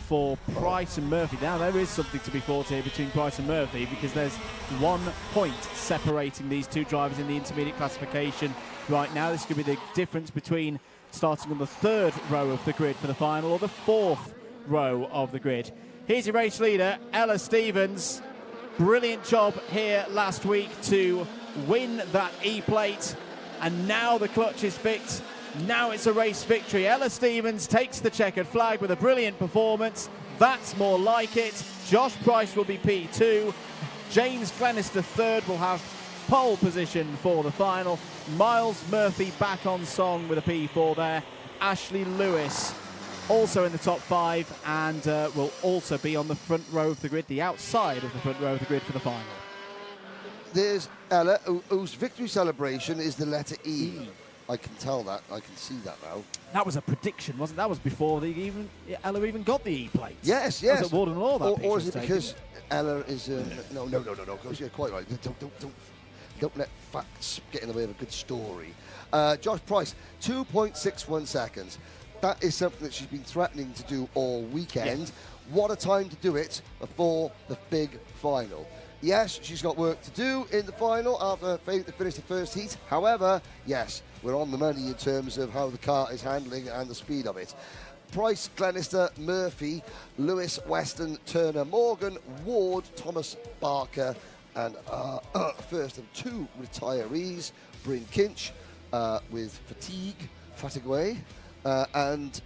for Price and Murphy. Now, there is something to be fought here between Price and Murphy, because there's 1 point separating these two drivers in the intermediate classification right now. This could be the difference between starting on the 3rd row of the grid for the final or the 4th row of the grid. Here's your race leader, Ella Stevens. Brilliant job here last week to win that E-plate. And now the clutch is fixed. Now it's a race victory. Ella Stevens takes the checkered flag with a brilliant performance. That's more like it. Josh Price will be P2. James Glenister 3rd will have pole position for the final. Miles Murphy back on song with a P4 there. Ashley Lewis also in the top 5, and will also be on the front row of the grid, the outside of the front row of the grid for the final. There's Ella, whose victory celebration is the letter E. I can tell that. I can see that now. That was a prediction, wasn't it? That was before Ella even got the E plate. Yes. That was at Warden Law, that or is it taken. because Ella is... no. You're quite right. Don't let facts get in the way of a good story. Josh Price, 2.61 seconds. That is something that she's been threatening to do all weekend. Yeah. What a time to do it before the big final. Yes, she's got work to do in the final after failing to finish the first heat. However, yes, we're on the money in terms of how the car is handling and the speed of it. Price, Glenister, Murphy, Lewis, Weston, Turner, Morgan, Ward, Thomas, Barker, and first of 2 retirees, Bryn Kinch with Fatigue, and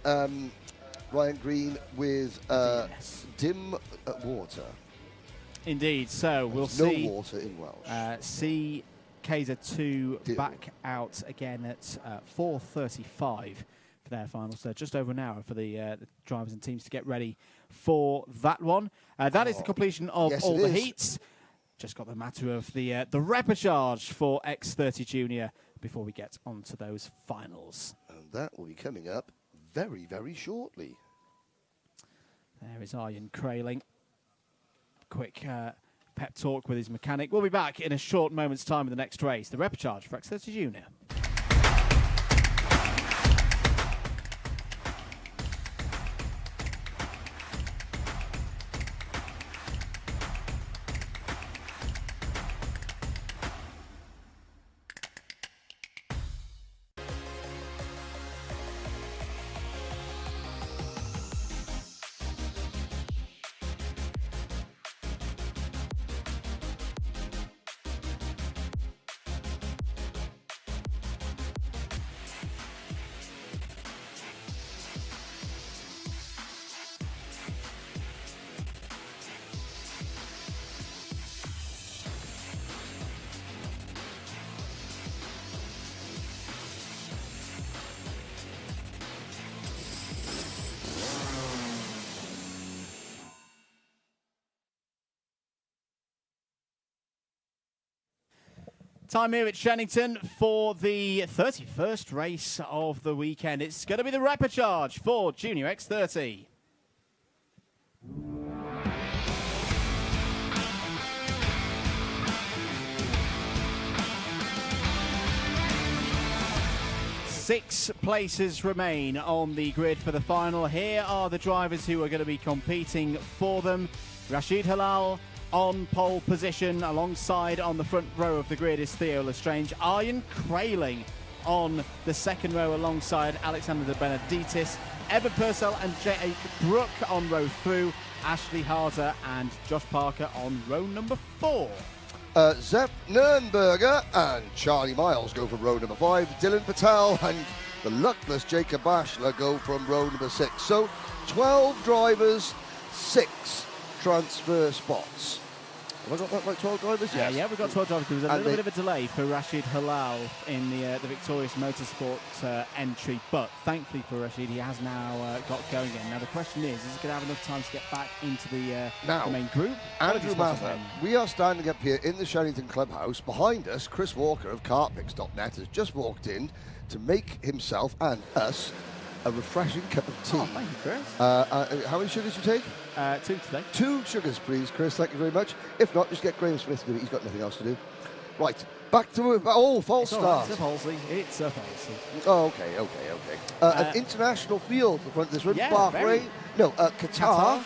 Ryan Green with dim water. Indeed, so we'll There's see. No water in Welsh. See Kaiser 2 back out again at 4:35 for their final. So just over an hour for the drivers and teams to get ready for that one. That is the completion of all the heats. Just got the matter of the repechage for X30 Junior before we get on to those finals. And that will be coming up very, very shortly. There is Arjen Kraling. Quick pep talk with his mechanic. We'll be back in a short moment's time with the next race, the repechage for X30 Junior. Time here at Shenington for the 31st race of the weekend. It's going to be the repechage for Junior X30. Six places remain on the grid for the final. Here are the drivers who are going to be competing for them. Rashid Halal on pole position, alongside on the front row of the grid is Theo Lestrange. Arjen Kraling on the second row alongside Alexander de Benedictis. Evan Purcell and Jake Brook on row through. Ashley Harter and Josh Parker on row number 4. Zepp Nurnberger and Charlie Miles go from row number 5. Dylan Patel and the luckless Jacob Bashler go from row number 6. So 12 drivers, 6 transfer spots. Have I got that right, 12 drivers? Yes. Yeah, we've got 12 drivers. There was a little bit of a delay for Rashid Halal in the victorious motorsport entry, but thankfully for Rashid, he has now got going again. Now the question is he going to have enough time to get back into the main group? Andrew Mather, we are standing up here in the Shenington clubhouse. Behind us, Chris Walker of Kartpicks.net has just walked in to make himself and us a refreshing cup of tea. Oh, thank you, Chris. How many sugars do you take? 2 today. 2 sugars, please, Chris. Thank you very much. If not, just get Graham Smith to do it. He's got nothing else to do. Right, back to false start. It's a falsy. It's a falsy. Oh, okay. An international field in front of this one. Yeah, Bahrain, Qatar,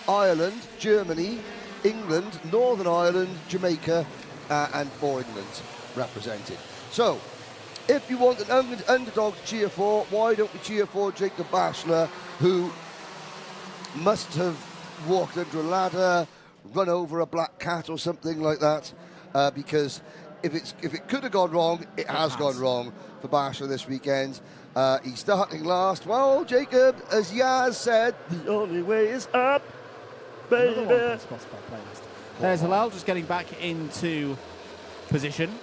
Ireland, Germany, England, Northern Ireland, Jamaica, and 4 England represented. So, if you want an underdog to cheer for, why don't we cheer for Jacob Bashler, who must have walked under a ladder, run over a black cat or something like that, because if it could have gone wrong, it has gone wrong for Bashler this weekend. He's starting last. Well, Jacob, as Yaz said, the only way is up, baby. There's Halal just getting back into position.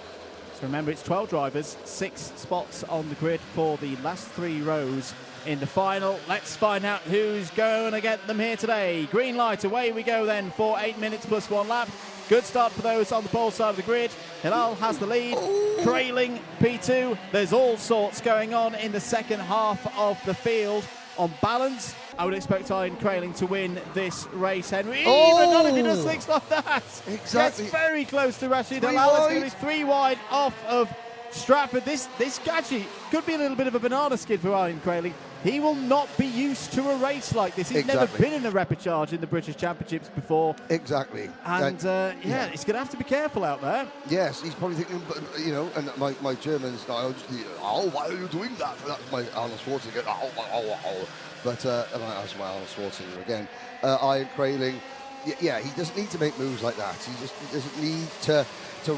So remember, it's 12 drivers, 6 spots on the grid for the last 3 rows in the final. Let's find out who's going to get them here today. Green light, away we go then for 8 minutes plus 1 lap. Good start for those on the pole side of the grid. Hilal has the lead. Crailing P2. There's all sorts going on in the second half of the field. On balance, I would expect Ian Crailing to win this race, Henry. Even not if he does things like that. Exactly. Gets very close to Rashid Hilal. It's going to be 3 wide off of Stratford. This actually could be a little bit of a banana skid for Ian Crailing. He will not be used to a race like this. He's never been in a repechage in the British Championships before. Exactly. And yeah, he's going to have to be careful out there. Yes, he's probably thinking, you know, and my German style, why are you doing that? That's my Arnold Schwarzenegger. But that's my Arnold Schwarzenegger again. Ian Crailing, yeah, he doesn't need to make moves like that. He doesn't need to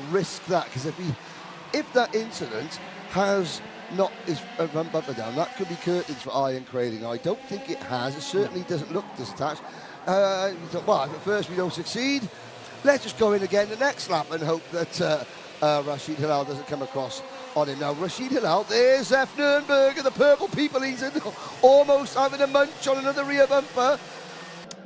risk that, because if that incident has not his front bumper down, that could be curtains for Ian Crailing. I don't think it has. It certainly doesn't look disattached. Well, at first we don't succeed. Let's just go in again the next lap and hope that Rashid Hilal doesn't come across on him. Now, Rashid Hilal, there's F. Nürnberger, the purple people eater, almost having a munch on another rear bumper.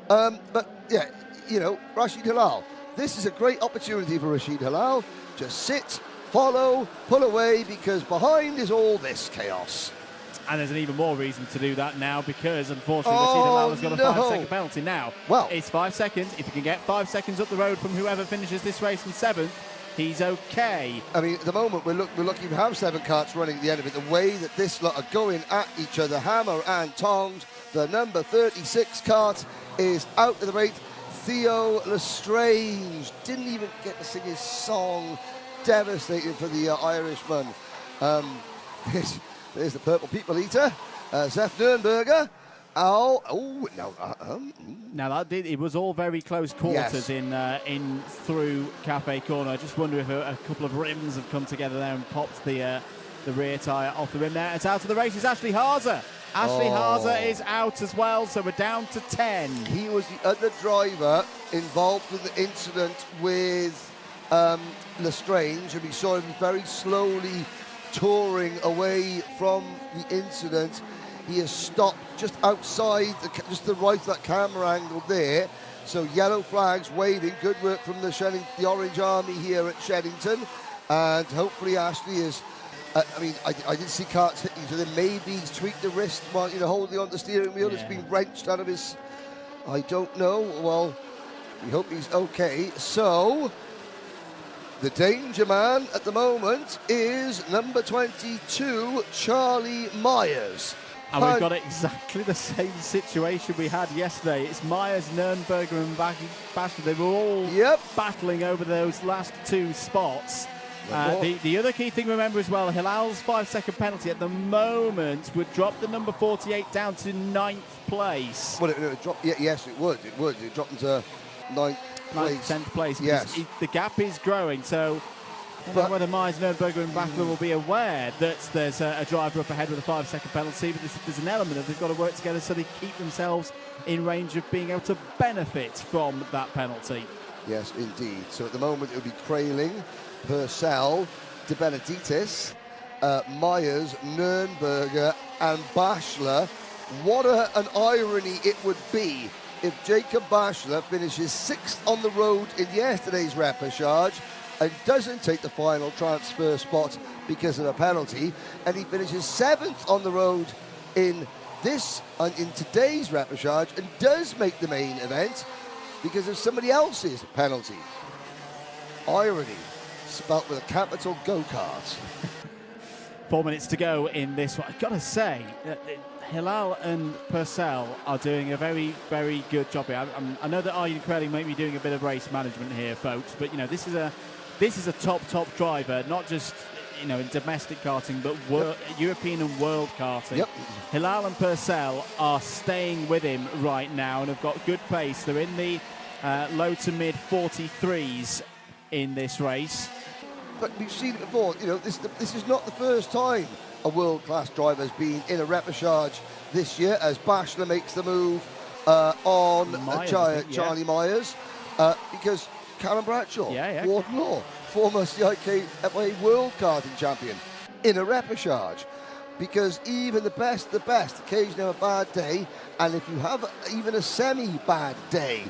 But, yeah, you know, Rashid Hilal, this is a great opportunity for Rashid Hilal. Just sit, follow, pull away, because behind is all this chaos. And there's an even more reason to do that now, because unfortunately Rashid Hilal has got a 5-second penalty now. Well, it's 5 seconds. If you can get 5 seconds up the road from whoever finishes this race in 7th, he's okay. I mean, at the moment, we're lucky to have 7 karts running at the end of it. The way that this lot are going at each other, hammer and tongs, the number 36 kart is out of the race. Theo Lestrange didn't even get to sing his song. Devastating for the Irishman. There's the purple people eater, Zef Nürnberger. Now it was all very close quarters in through Cafe Corner. I just wonder if a couple of rims have come together there and popped the rear tyre off the rim there. It's out of the race. It's Ashley Haase. Ashley Haase is out as well, so we're down to 10. He was the other driver involved in the incident with Lestrange, and we saw him very slowly touring away from the incident. He has stopped just outside, just the right of that camera angle there. So yellow flags waving. Good work from the Orange Army here at Shenington, and hopefully Ashley is. I mean, I didn't see karts hitting, so then maybe he's tweaked the wrist while holding on the steering wheel. It's been wrenched out of his. I don't know. Well, we hope he's okay. So. The danger man at the moment is number 22, Charlie Myers. And we've got exactly the same situation we had yesterday. It's Myers, Nürnberger and Bashler. They were all battling over those last 2 spots. The other key thing to remember as well, Hilal's 5-second penalty at the moment would drop the number 48 down to 9th place. Well, it would drop, yes, it would. It would. It dropped into 9th. 10th place. Yes. The gap is growing, so I don't know whether Myers, Nürnberger and Bachler will be aware that there's a driver up ahead with a 5-second penalty, but there's an element of they've got to work together so they keep themselves in range of being able to benefit from that penalty. Yes, indeed. So at the moment it would be Crailing, Purcell, De Benedictis, Myers, Nürnberger and Bachler. What an irony it would be if Jacob Bachler finishes 6th on the road in yesterday's repechage and doesn't take the final transfer spot because of a penalty, and he finishes 7th on the road in today's repechage and does make the main event because of somebody else's penalty. Irony, spelt with a capital go-kart. 4 minutes to go in this one. I've got to say, Hilal and Purcell are doing a very, very good job here. I know that Ian Crailing may be doing a bit of race management here, folks, but this is a top driver, not just in domestic karting, but European and world karting. Yep. Hilal and Purcell are staying with him right now and have got good pace. They're in the low to mid 43s in this race. But we've seen it before. This is not the first time a world-class driver has been in a repechage this year, as Bachler makes the move on Charlie Myers, because Callum Bradshaw, Wharton Law. former CIKFA World Karting Champion, in a repechage. Because even the best occasionally have a bad day, and if you have even a semi-bad day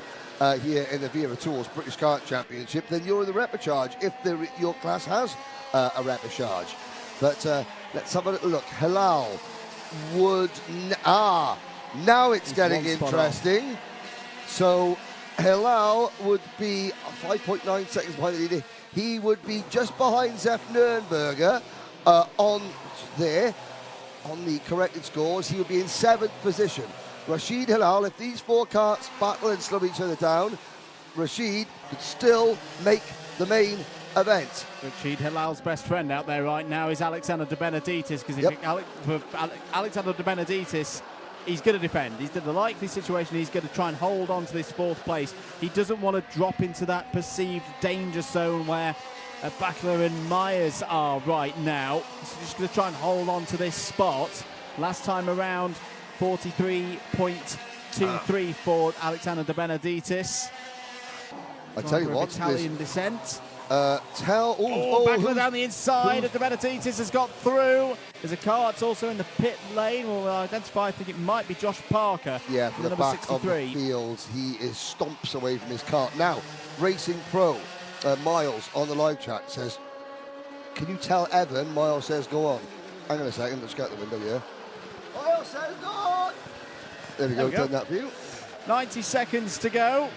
here in the Wera Tours British Kart Championship, then you're in the repechage if your class has a repechage. But let's have a little look. Hilal would... now it's getting interesting. So Hilal would be 5.9 seconds behind the leader. He would be just behind Zef Nürnberger on the corrected scores. He would be in 7th position. Rashid Hilal, if these 4 karts battle and slow each other down, Rashid could still make the main event. Rashid Hilal's best friend out there right now is Alexander De Benedictis, because Alexander De Benedictis, he's going to defend. He's in the likely situation. He's going to try and hold on to this 4th place. He doesn't want to drop into that perceived danger zone where Bachler and Myers are right now. So just going to try and hold on to this spot. Last time around, 43.23 for Alexander De Benedictis. I tell you what, Italian descent. Bachler down the inside. De Benedictis has got through. There's a car that's also in the pit lane. We'll identify, I think it might be Josh Parker. Yeah, from the number back 63. of the field. He is stomps away from his car. Now, Racing Pro, Miles on the live chat says, can you tell Evan? Miles says, go on. Hang on a second, let's get out the window here. Miles says, go on! There we go, done that for you. 90 seconds to go.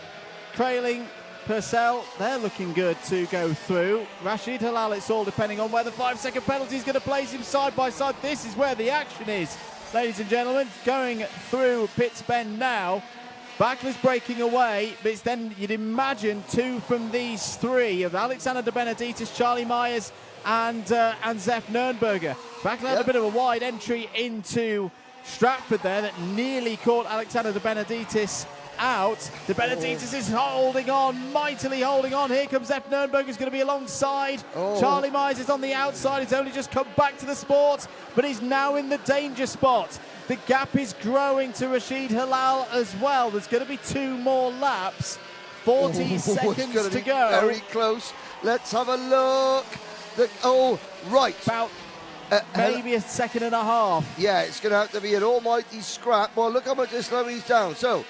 Trailing Purcell, they're looking good to go through. Rashid Hilal, it's all depending on where the 5-second penalty is going to place him side by side. This is where the action is, ladies and gentlemen. Going through Pitts Bend now. Bachler's breaking away, but it's then, you'd imagine, 2 from these 3 of Alexander De Benedictis, Charlie Myers, and Zef Nürnberger. Bachler had a bit of a wide entry into Stratford there that nearly caught Alexander De Benedictis out. De Benedictis is holding on, mightily holding on. Here comes Zef Nürnberger, who's going to be alongside. Charlie Myers is on the outside. He's only just come back to the sport, but he's now in the danger spot. The gap is growing to Rashid Hilal as well. There's going to be 2 more laps. 40 seconds to go. Very close. Let's have a look. About maybe a second and a half. Yeah, it's going to have to be an almighty scrap. Well, look how much this slow he's down. So,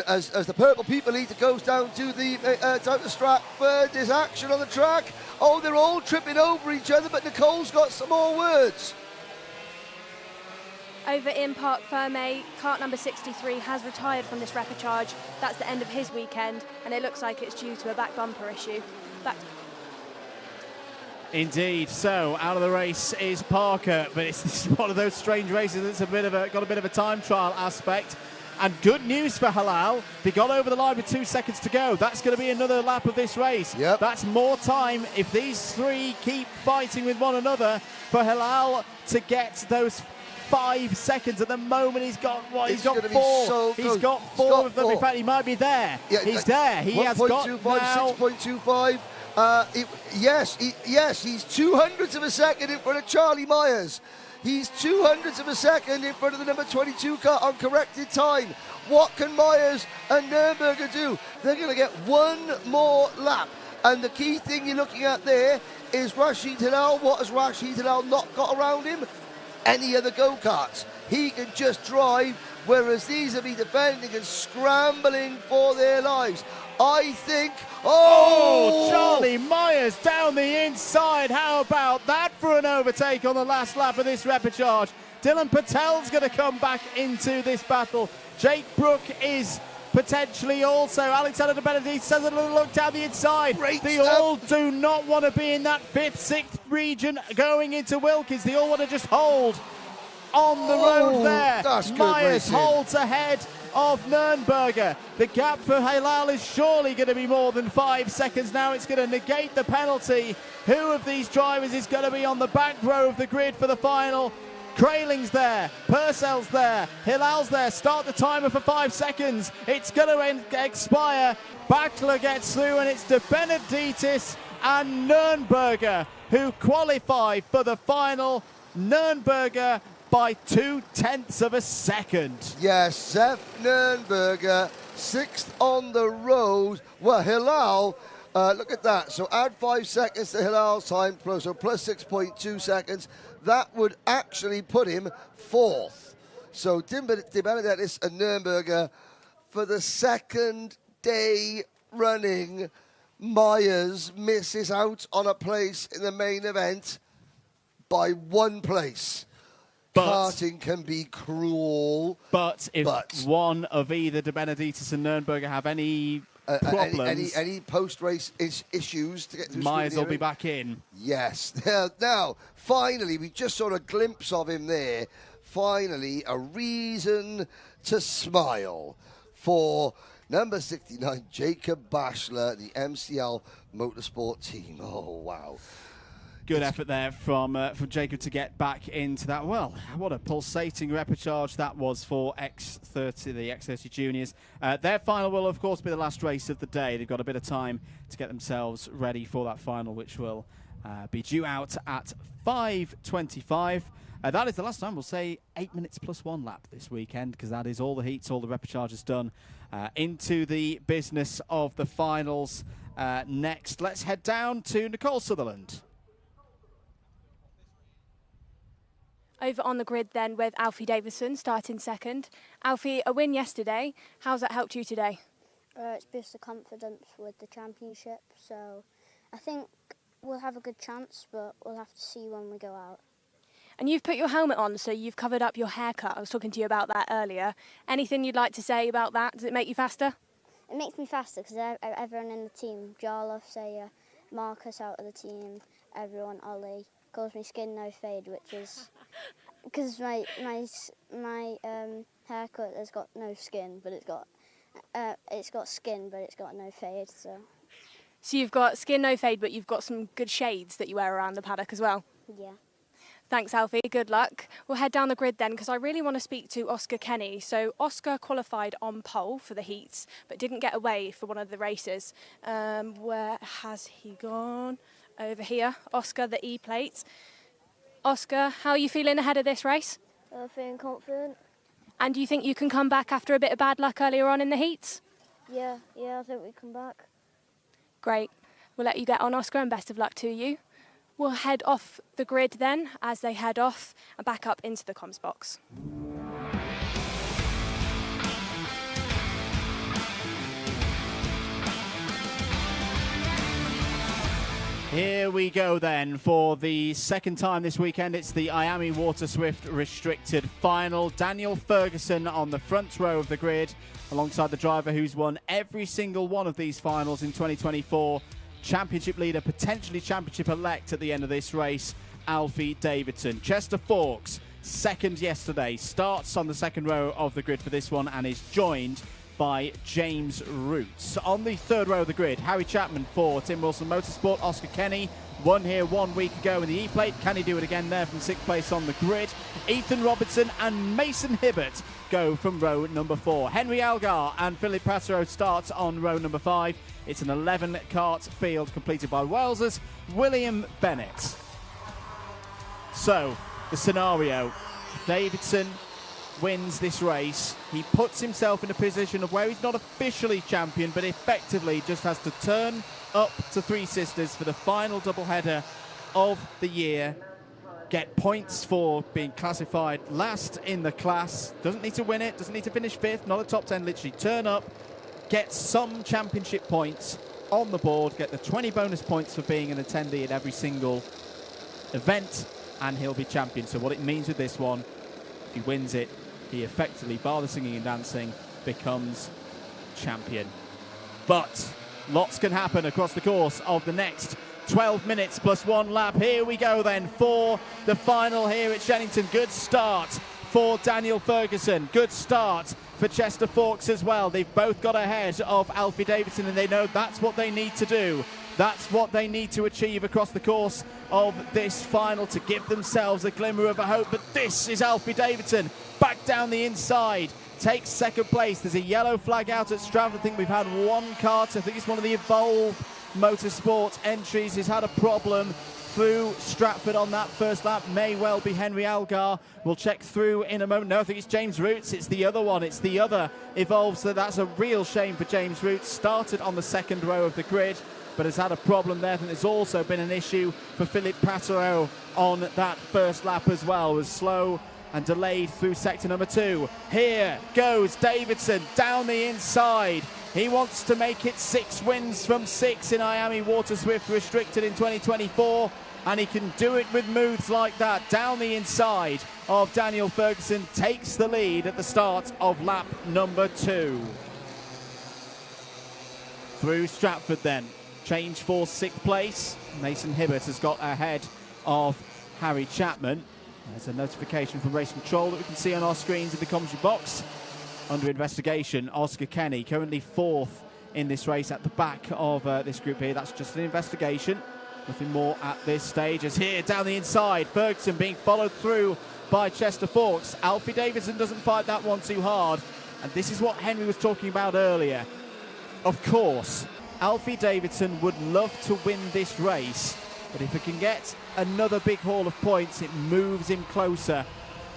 as the purple people leader goes down to the Stratford, there's action on the track. Oh, they're all tripping over each other, but Nicole's got some more words. Over in Parc Ferme, kart number 63 has retired from this repechage. That's the end of his weekend, and it looks like it's due to a back bumper issue. Indeed. So out of the race is Parker, but this is one of those strange races that's got a bit of a time trial aspect. And good news for Hilal. They got over the line with 2 seconds to go. That's going to be another lap of this race. That's more time if these 3 keep fighting with one another for Hilal to get those 5 seconds. At the moment, he's got 4. He's got 4 of them. In fact, he might be there. He's there. He has got now 6.25. Yes, he's 200ths of a second in front of Charlie Myers. He's 200ths of a second in front of the number 22 car on corrected time. What can Myers and Nürnberger do? They're going to get 1 more lap. And the key thing you're looking at there is Rashid Hilal. What has Rashid Hilal not got around him? Any other go-karts. He can just drive, whereas these will be defending and scrambling for their lives. I think... Charlie Myers down the inside. How about that for an overtake on the last lap of this repechage? Dylan Patel's going to come back into this battle. Jake Brook is potentially also. Alexander De Benedictis has a little look down the inside. They all do not want to be in that 5th, 6th region going into Wilkins. They all want to just hold on the road there. Myers holds ahead of Nürnberger. The gap for Hilal is surely going to be more than 5 seconds now. It's going to negate the penalty. Who of these drivers is going to be on the back row of the grid for the final? Krayling's there, Purcell's there, Hilal's there. Start the timer for 5 seconds. It's going to expire. Bachler gets through, and it's De Benedictis and Nürnberger who qualify for the final. Nürnberger by 0.2 of a second. Yes, Zef Nürnberger, 6th on the road. Well, Hilal Look at that. So add 5 seconds to Hilal's time, so plus 6.2 seconds. That would actually put him 4th. So De Benedettis and Nürnberger for the 2nd day running. Myers misses out on a place in the main event by 1 place. Karting can be cruel. But if one of either De Benedettis and Nürnberger have any problems, any post-race issues to get through, Myers will be back in. Yes. Now, finally, we just saw a glimpse of him there. Finally, a reason to smile for number 69, Jacob Bashler, the MCL Motorsport team. Oh, wow. Good effort there from Jacob to get back into that. Well, what a pulsating repechage that was for the X30 Juniors. Their final will, of course, be the last race of the day. They've got a bit of time to get themselves ready for that final, which will be due out at 5:25. That is the last time. We'll say 8 minutes plus 1 lap this weekend, because that is all the heats, all the repechages done. Into the business of the finals next. Let's head down to Nicole Sutherland. Over on the grid then with Alfie Davison starting 2nd. Alfie, a win yesterday. How's that helped you today? It's boosted confidence with the championship, so I think we'll have a good chance, but we'll have to see when we go out. And you've put your helmet on, so you've covered up your haircut. I was talking to you about that earlier. Anything you'd like to say about that? Does it make you faster? It makes me faster because everyone in the team, Jarlath, Sayer, Marcus out of the team, everyone, Ollie, calls me Skin No Fade, which is because my haircut has got no skin, but it's got skin, but it's got no fade. So you've got Skin No Fade, but you've got some good shades that you wear around the paddock as well. Yeah. Thanks, Alfie. Good luck. We'll head down the grid then, because I really want to speak to Oscar Kenny. So Oscar qualified on pole for the heats, but didn't get away for one of the races. Where has he gone? Over here. Oscar, the E-plate. Oscar, how are you feeling ahead of this race? Feeling confident. And do you think you can come back after a bit of bad luck earlier on in the heats? Yeah, I think we come back. Great. We'll let you get on, Oscar, and best of luck to you. We'll head off the grid then as they head off and back up into the comms box. Here we go then for the 2nd time this weekend. It's the IAME Water Swift Restricted Final. Daniel Ferguson on the front row of the grid alongside the driver who's won every single one of these finals in 2024. Championship leader, potentially championship elect at the end of this race, Alfie Davidson. Chester Fawkes, 2nd yesterday, starts on the 2nd row of the grid for this one and is joined by James Roots. On the 3rd row of the grid, Harry Chapman for Tim Wilson Motorsport. Oscar Kenny won here 1 week ago in the E-plate. Can he do it again there from 6th place on the grid? Ethan Robertson and Mason Hibbert go from row number 4. Henry Algar and Philip Patero start on row number 5. It's an 11-kart field completed by Wales's William Bennett. So, the scenario, Davidson wins this race. He puts himself in a position of where he's not officially champion, but effectively just has to turn up to Three Sisters for the final doubleheader of the year, get points for being classified last in the class, doesn't need to win it, doesn't need to finish 5th, not a top 10, literally turn up, get some championship points on the board, get the 20 bonus points for being an attendee at every single event, and he'll be champion. So what it means with this one, if he wins it, he effectively, bar the singing and dancing, becomes champion. But lots can happen across the course of the next 12 minutes plus 1 lap. Here we go then for the final here at Shenington. Good start for Daniel Ferguson. Good start for Chester Fawkes as well. They've both got ahead of Alfie Davidson, and they know that's what they need to do. That's what they need to achieve across the course of this final to give themselves a glimmer of a hope. But this is Alfie Davidson back down the inside, takes 2nd place. There's a yellow flag out at Stratford. I think we've had one kart. I think it's one of the Evolve Motorsport entries. He's had a problem through Stratford on that first lap. May well be Henry Algar. We'll check through in a moment. No, I think it's James Roots. It's the other one. It's the other Evolve. So that's a real shame for James Roots. Started on the 2nd row of the grid. but has had a problem there. I think there's also been an issue for Philippe Patereau on that first lap as well. Was slow and delayed through sector number 2. Here goes Davidson down the inside. He wants to make it 6 wins from 6 in IAME Water Swift Restricted in 2024, and he can do it with moves like that. Down the inside of Daniel Ferguson, takes the lead at the start of lap number 2. Through Stratford then, change for 6th place. Mason Hibbert has got ahead of Harry Chapman. There's a notification from Race Control that we can see on our screens in the commentary box. Under investigation, Oscar Kenny, currently 4th in this race at the back of this group here. That's just an investigation. Nothing more at this stage. As here, down the inside, Ferguson being followed through by Chester Fawkes. Alfie Davidson doesn't fight that one too hard. And this is what Henry was talking about earlier. Of course, Alfie Davidson would love to win this race, but if he can get another big haul of points, it moves him closer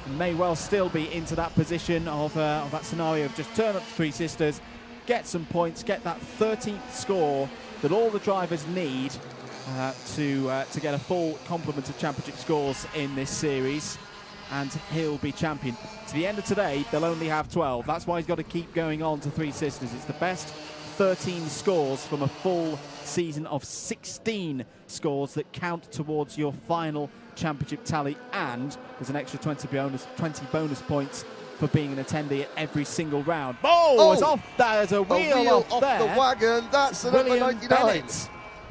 and may well still be into that position of that scenario of just turn up to Three Sisters, get some points, get that 13th score that all the drivers need to get a full complement of championship scores in this series, and he'll be champion. To the end of today, they'll only have 12. That's why he's got to keep going on to Three Sisters. It's the best 13 scores from a full season of 16 scores that count towards your final championship tally, and there's an extra 20 bonus points for being an attendee at every single round. Oh, it's off. There's a wheel off there. The wagon. That's the number 99.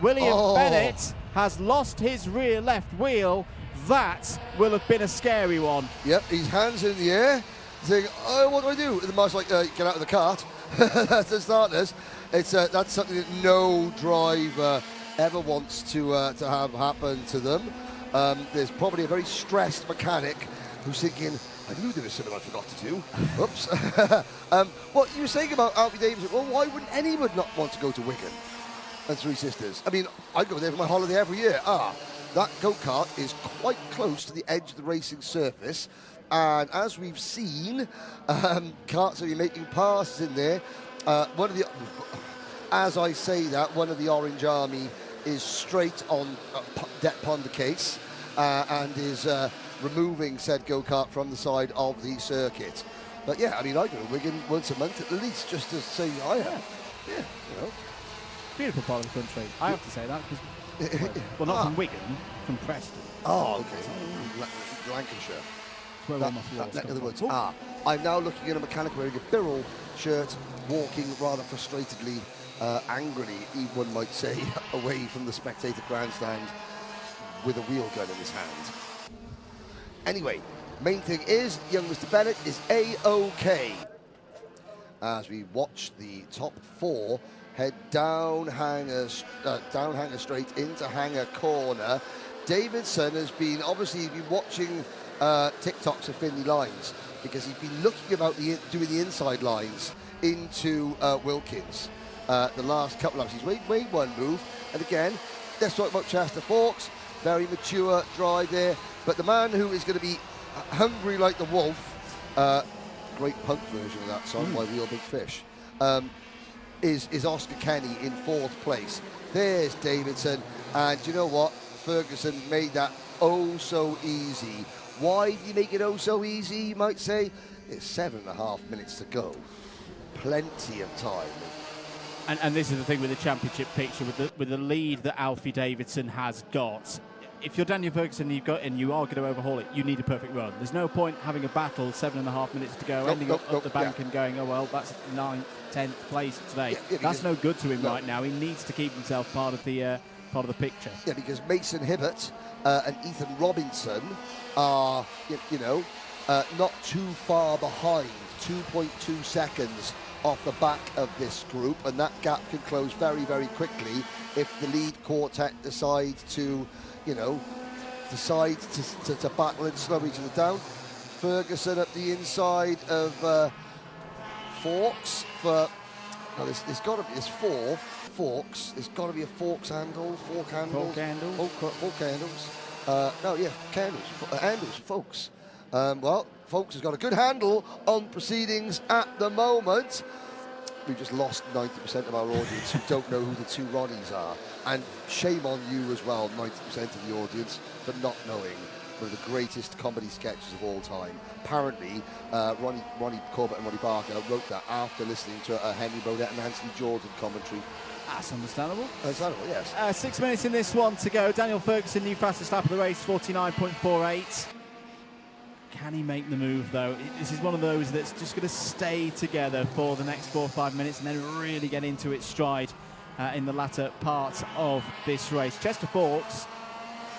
William Bennett has lost his rear left wheel. That will have been a scary one. Yep, his hands in the air, saying, "Oh, what do I do?" The man's like, "Get out of the cart." That's the starters. It's that's something that no driver ever wants to have happen to them. There's probably a very stressed mechanic who's thinking, "I knew there was something I forgot to do." Oops. What you were saying about Alfie Davidson? Well, why wouldn't anyone not want to go to Wigan and Three Sisters? I mean, I go there for my holiday every year. That go-kart is quite close to the edge of the racing surface, and as we've seen, karts are making passes in there. As I say that, one of the Orange Army is straight on Det Ponder case and is removing said go-kart from the side of the circuit. But yeah, I mean, I go to Wigan once a month at least just to say I am. Yeah, you know. Beautiful part of the country. I have to say that because, well, not from Wigan, from Preston. Oh, okay. Lancashire. Where all my flaws neck of the come woods. from. I'm now looking at a mechanic wearing a Birrell shirt, walking rather frustratedly, angrily, one might say, away from the spectator grandstand with a wheel gun in his hand. Anyway, main thing is, young Mr. Bennett is A-OK. As we watch the top 4 head down hanger straight into hanger corner. Davidson has been watching TikToks of Finley lines, because he's been looking about doing the inside lines into Wilkins. The last couple of laps, he's made one move, and again, let's talk about Chester Fawkes. Very mature drive there, but the man who is going to be hungry like the wolf, great punk version of that song by Real Big Fish, is Oscar Kenny in 4th place. There's Davidson, and you know what? Ferguson made that oh so easy. Why did he make it oh so easy, you might say? It's 7.5 minutes to go. Plenty of time. And this is the thing with the championship picture, with the lead that Alfie Davidson has got. If you're Daniel Ferguson and you are going to overhaul it, you need a perfect run. There's no point having a battle, 7.5 minutes to go, ending up the bank and going, oh well, that's 9th, 10th place today. That's no good to him right now. He needs to keep himself part of the picture. Yeah, because Mason Hibbert and Ethan Robinson are, not too far behind, 2.2 seconds off the back of this group, and that gap can close very, very quickly if the lead quartet decides to battle and slow each other down. Ferguson at the inside of Fawkes for. No, there's got to be 4 forks. There's got to be a fork handles. Candles. Handles, folks. Well, Folks has got a good handle on proceedings at the moment. we've just lost 90% of our audience who don't know who the two Ronnies are. And shame on you as well, 90% of the audience, for not knowing one of the greatest comedy sketches of all time. Apparently, Ronnie Corbett and Ronnie Barker wrote that after listening to Henry Brodett and Anthony Jordan commentary. That's understandable. Understandable, yes. 6 minutes in this one to go. Daniel Ferguson, new fastest lap of the race, 49.48. Can he make the move, though? This is one of those that's just going to stay together for the next 4 or 5 minutes and then really get into its stride in the latter part of this race. Chester Forks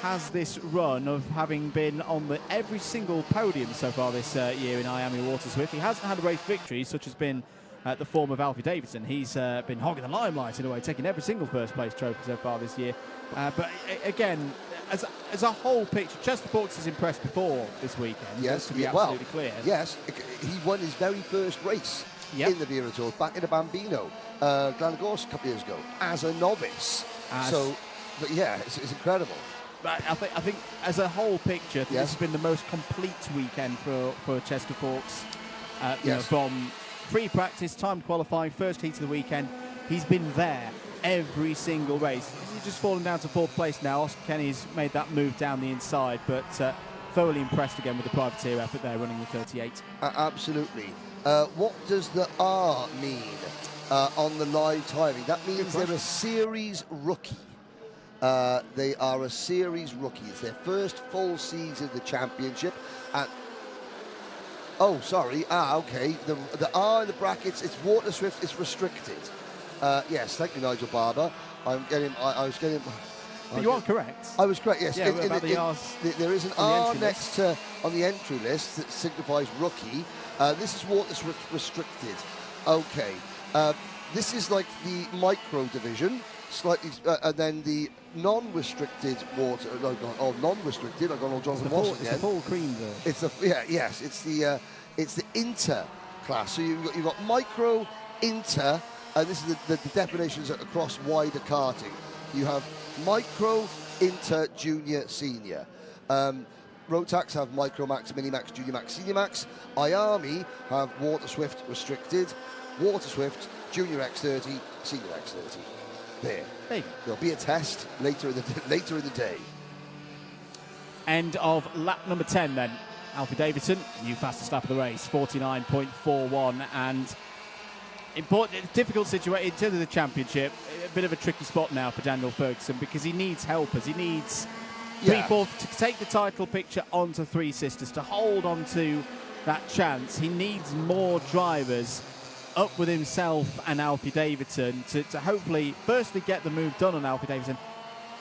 has this run of having been on every single podium so far this year in IAME Water Swift. He hasn't had a race victory, such as been the form of Alfie Davidson. He's been hogging the limelight in a way, taking every single first place trophy so far this year. But again, as a whole picture, Chester Forks has impressed before this weekend. Yes, to be absolutely clear. Yes, he won his very first race in the Wera Tour back in a Bambino, Glenagorse a couple of years ago, as a novice. But yeah, it's incredible. But I think as a whole picture, this has been the most complete weekend for Chester Forks. You know, from free practice, time qualifying, first heat of the weekend, he's been there every single race. He's just fallen down to 4th place now. Oscar Kenny's made that move down the inside, but thoroughly impressed again with the privateer effort there, running the 38. Absolutely. What does the R mean on the live timing? That means they're a series rookie. They are a series rookie. It's their first full season of the championship. And oh, sorry. Okay. The R in the brackets. It's Water Swift. It's restricted. Yes. Thank you, Nigel Barber. I was getting. But you are correct. I was correct. Yes. Yeah, about the R's there is an R next to on the entry list that signifies rookie. This is Water Swift restricted. Okay. This is like the micro division. Slightly, and then the non-restricted water. Non-restricted. I've gone all Jonathan Watson again. It's the full cream version. It's the it's the inter class. So you've got micro, inter, and this is the definitions across wider karting. You have micro, inter, junior, senior. Rotax have micro max, mini max, junior max, senior max. IAME have Water Swift restricted, Water Swift, junior X30, senior X30. There. Hey. There'll be a test later in the day. End of lap number 10 then. Alfie Davidson, new fastest lap of the race, 49.41, and important, difficult situation in terms of the championship. A bit of a tricky spot now for Daniel Ferguson because he needs helpers. He needs people to take the title picture onto Three Sisters, to hold on to that chance. He needs more drivers up with himself and Alfie Davidson to hopefully firstly get the move done on Alfie Davidson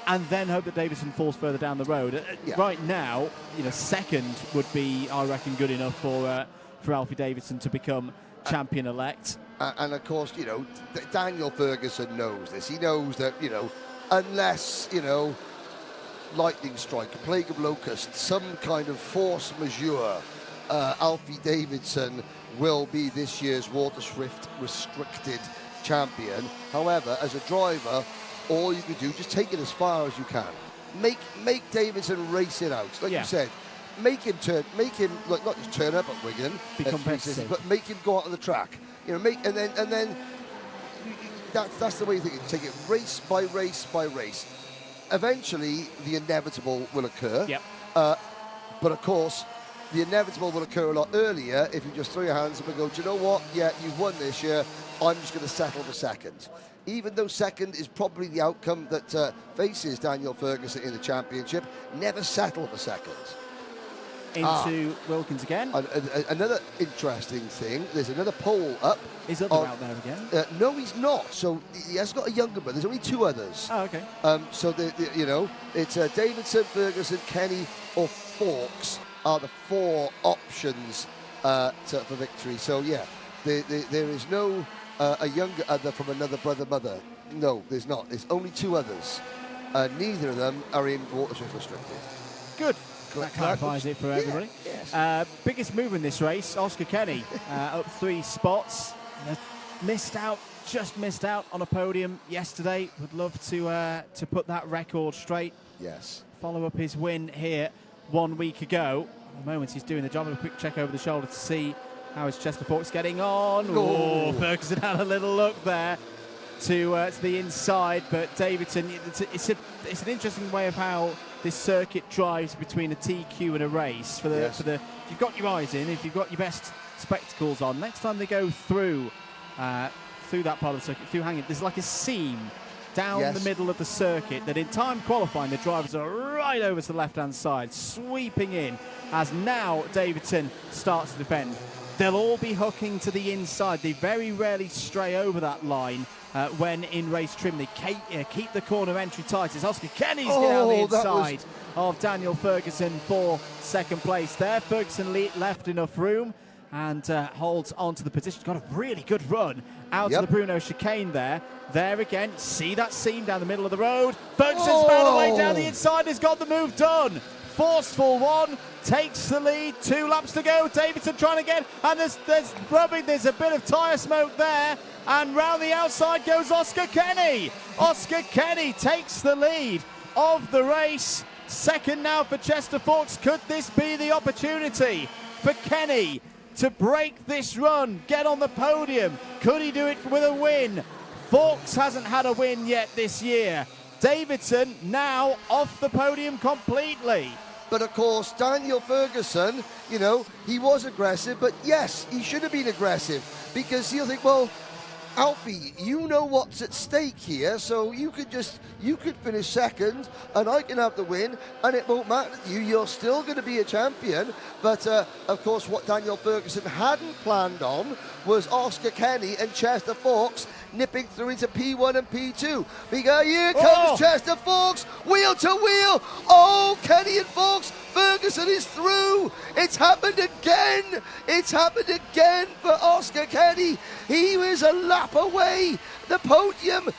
and then hope that Davidson falls further down the road. Right now, second would be, I reckon, good enough for Alfie Davidson to become champion-elect. And of course, Daniel Ferguson knows this. He knows that, unless, lightning strike, a plague of locusts, some kind of force majeure, Alfie Davidson will be this year's Water Swift restricted champion. However, as a driver, all you can do, just take it as far as you can. Make Davidson race it out. Like you said, make him not just turn up at Wigan, but make him go out on the track. And then that's the way you think it. Take it race by race by race. Eventually, the inevitable will occur. But of course, the inevitable will occur a lot earlier if you just throw your hands up and go, do you know what? Yeah, you've won this year. I'm just going to settle for second. Even though second is probably the outcome that faces Daniel Ferguson in the championship, never settle for second. Into Wilkins again. Another interesting thing, there's another poll up. Is Other out there again? No, he's not. So he has got a younger brother. There's only 2 others. Oh, okay. So, it's Davidson, Ferguson, Kenny or Forks are the 4 options for victory. So, yeah, there is no a younger other from another brother-mother. No, there's not. There's only 2 others. Neither of them are in Water Swift restricted. Good. That clarifies it for everybody. Yes. Biggest move in this race, Oscar Kenny, up 3 spots. Just missed out on a podium yesterday. Would love to put that record straight. Yes. Follow up his win here 1 week ago. At the moment he's doing the job. A quick check over the shoulder to see How is Chester Forks getting on? Oh. Ferguson had a little look there to the inside, but Davidson, it's an interesting way of how this circuit drives between a TQ and a race. For the if you've got your eyes in, if you've got your best spectacles on, next time they go through that part of the circuit, through hanging, there's like a seam down the middle of the circuit that in time qualifying the drivers are right over to the left-hand side, sweeping in as now Davidson starts to defend. They'll all be hooking to the inside. They very rarely stray over that line when in race trim. They keep the corner entry tight as Oscar Kenny's down the inside of Daniel Ferguson for second place there. Ferguson left enough room and holds onto the position. Got a really good run out of the Bruno chicane there. There again, see that seam down the middle of the road. Ferguson's found a way down the inside, has got the move done. Forceful one, takes the lead, 2 laps to go. Davidson trying again, and there's rubbing, there's a bit of tyre smoke there. And round the outside goes Oscar Kenny. Oscar Kenny takes the lead of the race. Second now for Chester Forks. Could this be the opportunity for Kenny to break this run, get on the podium? Could he do it with a win? Forks hasn't had a win yet this year. Davidson now off the podium completely. But of course, Daniel Ferguson, you know, he was aggressive, but yes, he should have been aggressive because he'll think, well, Alfie, you know what's at stake here, so you could finish second and I can have the win and it won't matter to you, you're still going to be a champion. But of course what Daniel Ferguson hadn't planned on was Oscar Kenny and Chester Forks nipping through into P1 and P2. Because here comes Chester Forks, wheel to wheel. Oh, Kenny and Forks, Ferguson is through. It's happened again. It's happened again for Oscar Kenny. He was a lap away. The podium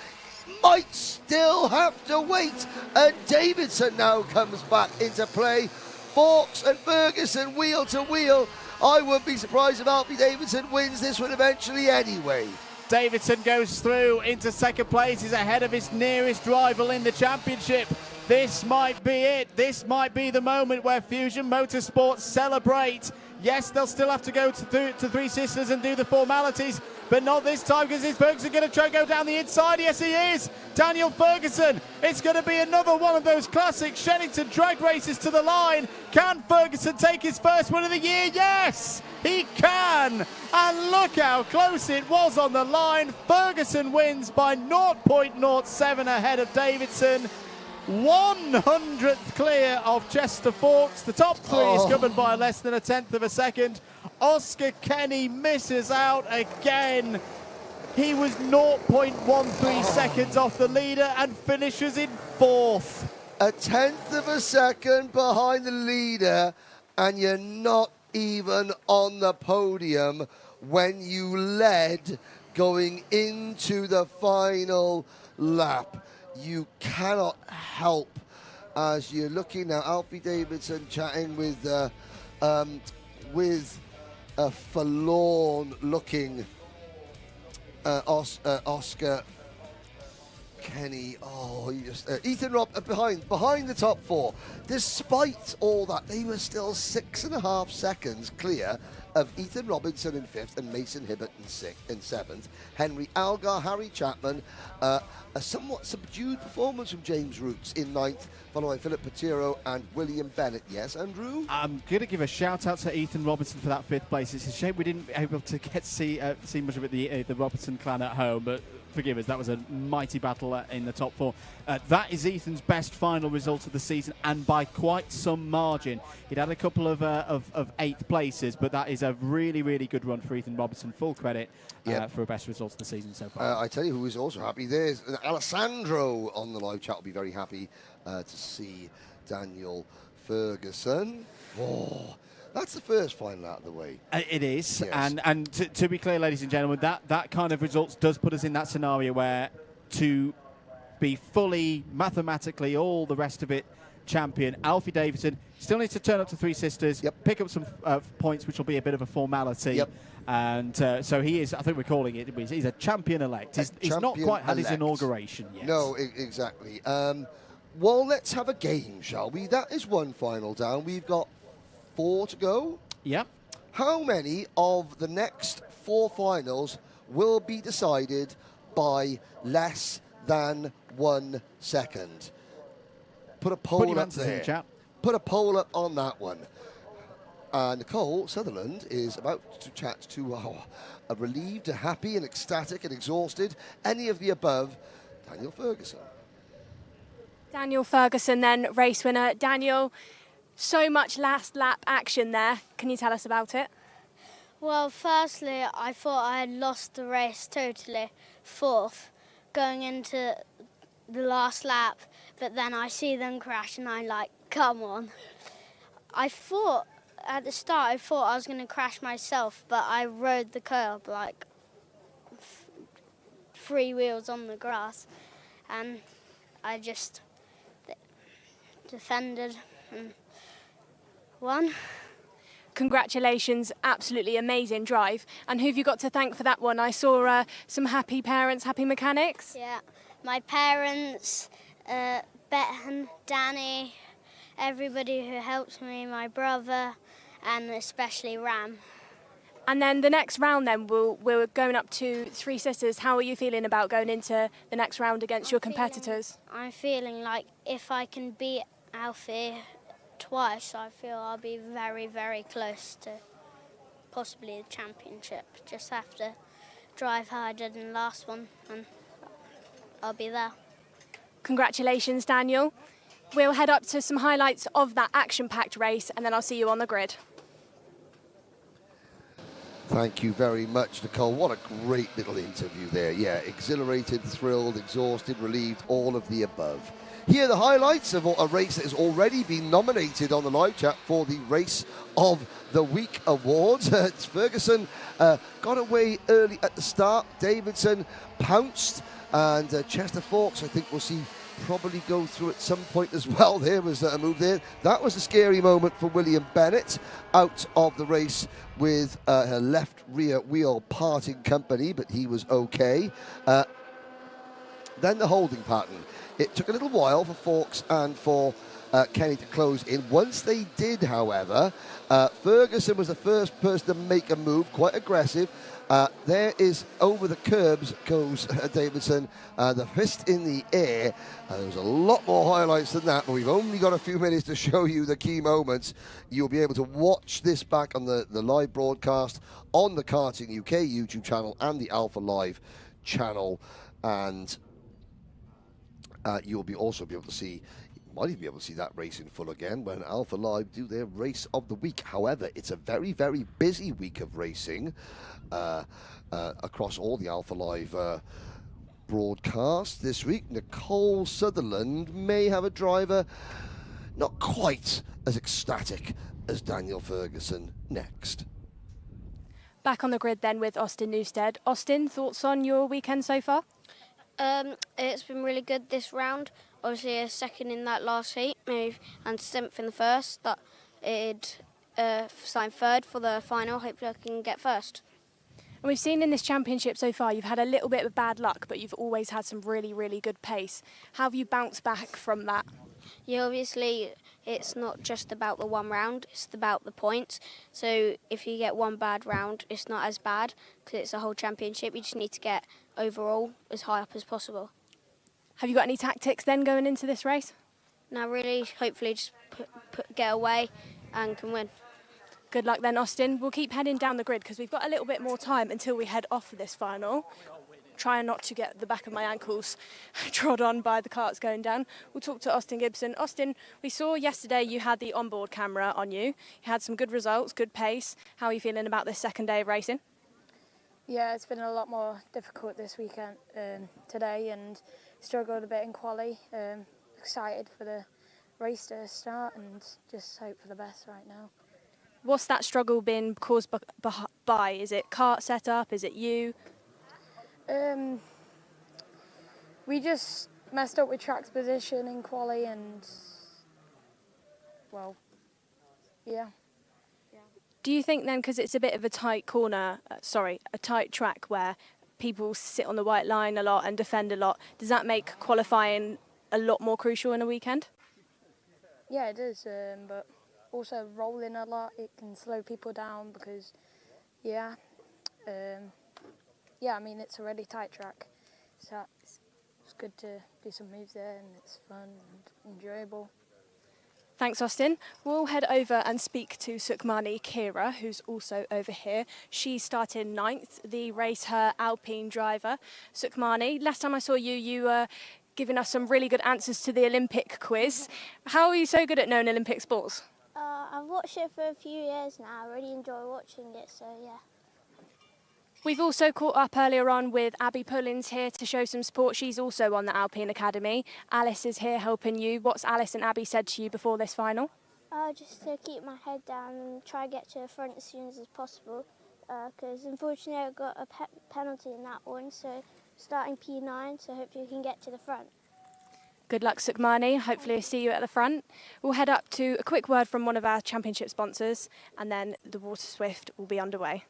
might still have to wait. And Davidson now comes back into play. Forks and Ferguson wheel to wheel. I wouldn't be surprised if Alfie Davidson wins this one eventually anyway. Davidson goes through into second place. He's ahead of his nearest rival in the championship. This might be it. This might be the moment where Fusion Motorsport celebrate. Yes, they'll still have to go to Three Sisters and do the formalities, but not this time because is Ferguson going to try and go down the inside? Yes, he is. Daniel Ferguson. It's going to be another one of those classic Shenington drag races to the line. Can Ferguson take his first win of the year? Yes, he can. And look how close it was on the line. Ferguson wins by 0.07 ahead of Davidson. 100th clear of Chester Forks. The top three is covered by less than a tenth of a second. Oscar Kenny misses out again. He was 0.13 seconds off the leader and finishes in fourth. A tenth of a second behind the leader, and you're not even on the podium when you led going into the final lap. You cannot help as you're looking now. Alfie Davidson chatting with a forlorn-looking Oscar Kenny. Oh, he just Ethan Robb behind the top four. Despite all that, they were still 6.5 seconds clear of Ethan Robinson in 5th and Mason Hibbert in 7th. Henry Algar, Harry Chapman, a somewhat subdued performance from James Roots in 9th, followed by Philip Patiro and William Bennett. Yes, Andrew? I'm going to give a shout out to Ethan Robinson for that 5th place. It's a shame we didn't be able to get see much of it, the Robinson clan at home, but forgive us, that was a mighty battle in the top 4. That is Ethan's best final result of the season, and by quite some margin. He'd had a couple of 8th places, but that is a really, really good run for Ethan Robinson. Full credit for a best result of the season so far. I tell you who is also happy. There's Alessandro on the live chat. Will be very happy to see Daniel Ferguson. Oh, that's the first final out of the way. It is, yes. and to be clear, ladies and gentlemen, that kind of results does put us in that scenario where to be fully, mathematically, all the rest of it, champion, Alfie Davidson still needs to turn up to Three Sisters, pick up some points, which will be a bit of a formality. And so he is, I think we're calling it, he's a champion-elect. He's not quite had his inauguration yet. No, exactly. Well, let's have a game, shall we? That is one final down. We've got 4 to go. Yep. how many of the next 4 finals will be decided by less than 1 second? Put a poll up there. In the chat. Put a poll up on that one. Nicole Sutherland is about to chat to a relieved, a happy and ecstatic and exhausted, any of the above, Daniel Ferguson. Daniel Ferguson then, race winner. Daniel, so much last lap action there. Can you tell us about it? Well, firstly, I thought I had lost the race totally, 4th, going into the last lap, but then I see them crash and I'm like, come on. At the start, I thought I was going to crash myself, but I rode the curb like 3 wheels on the grass, and I just defended and won. Congratulations, absolutely amazing drive. And who have you got to thank for that one? I saw some happy parents, happy mechanics. Yeah, my parents, Ben, Danny, everybody who helped me, my brother, and especially Ram. And then the next round then, we're going up to 3 sisters. How are you feeling about going into the next round against your competitors? I'm feeling like if I can beat Alfie twice, I feel I'll be very, very close to possibly the championship. Just have to drive harder than the last one and I'll be there. Congratulations, Daniel. We'll head up to some highlights of that action-packed race and then I'll see you on the grid. Thank you very much, Nicole. What a great little interview there. Yeah, exhilarated, thrilled, exhausted, relieved, all of the above. Here are the highlights of a race that has already been nominated on the live chat for the Race of the Week awards. Ferguson got away early at the start. Davidson pounced, and Chester Fawkes, I think we'll see probably go through at some point as well. There was a move there. That was a scary moment for William Bennett, out of the race with her left rear wheel parting company, but he was okay. Then the holding pattern. It took a little while for Fawkes and for Kenny to close in. Once they did, however, Ferguson was the first person to make a move, quite aggressive. There is, over the curbs goes Davidson, the fist in the air. There's a lot more highlights than that, but we've only got a few minutes to show you the key moments. You'll be able to watch this back on the live broadcast on the Karting UK YouTube channel and the Alpha Live channel. And you'll also be able to see, you might even be able to see that race in full again when Alpha Live do their Race of the Week. However, it's a very, very busy week of racing across all the Alpha Live broadcasts this week. Nicole Sutherland may have a driver not quite as ecstatic as Daniel Ferguson next. Back on the grid then with Austin Newstead. Austin, thoughts on your weekend so far? It's been really good this round. Obviously a second in that last heat, maybe, and 7th in the first. That it'd sign 3rd for the final. Hopefully I can get 1st. And we've seen in this championship so far, you've had a little bit of bad luck, but you've always had some really, really good pace. How have you bounced back from that? Yeah, obviously it's not just about the one round, it's about the points. So if you get one bad round, it's not as bad because it's a whole championship. You just need to get overall as high up as possible. Have you got any tactics then going into this race? No, really, hopefully just get away and can win. Good luck then, Austin. We'll keep heading down the grid because we've got a little bit more time until we head off for this final. Trying not to get the back of my ankles trod on by the carts going down. We'll talk to Austin Gibson. Austin, we saw yesterday you had the onboard camera on you. You had some good results, good pace. How are you feeling about this second day of racing? Yeah, it's been a lot more difficult this weekend today, and struggled a bit in quali. Excited for the race to start and just hope for the best right now. What's that struggle been caused by? Is it kart setup? Is it you? We just messed up with track's position in quali and, well, yeah. Do you think then, because it's a bit of a tight corner, a tight track where people sit on the white line a lot and defend a lot, does that make qualifying a lot more crucial in a weekend? Yeah, it is, but also rolling a lot. It can slow people down because, yeah, I mean, it's a really tight track. So it's good to do some moves there, and it's fun and enjoyable. Thanks, Austin. We'll head over and speak to Sukhmani Kira, who's also over here. She started 9th, the race her Alpine driver. Sukhmani, last time I saw you, you were giving us some really good answers to the Olympic quiz. How are you so good at knowing Olympic sports? I've watched it for a few years now. I really enjoy watching it, so yeah. We've also caught up earlier on with Abby Pullins here to show some support. She's also on the Alpine Academy. Alice is here helping you. What's Alice and Abby said to you before this final? Just to keep my head down and try to get to the front as soon as possible, because unfortunately I got a penalty in that one, so starting P9, so hopefully we can get to the front. Good luck, Sukhmani. Hopefully I'll see you at the front. We'll head up to a quick word from one of our championship sponsors, and then the Water Swift will be underway.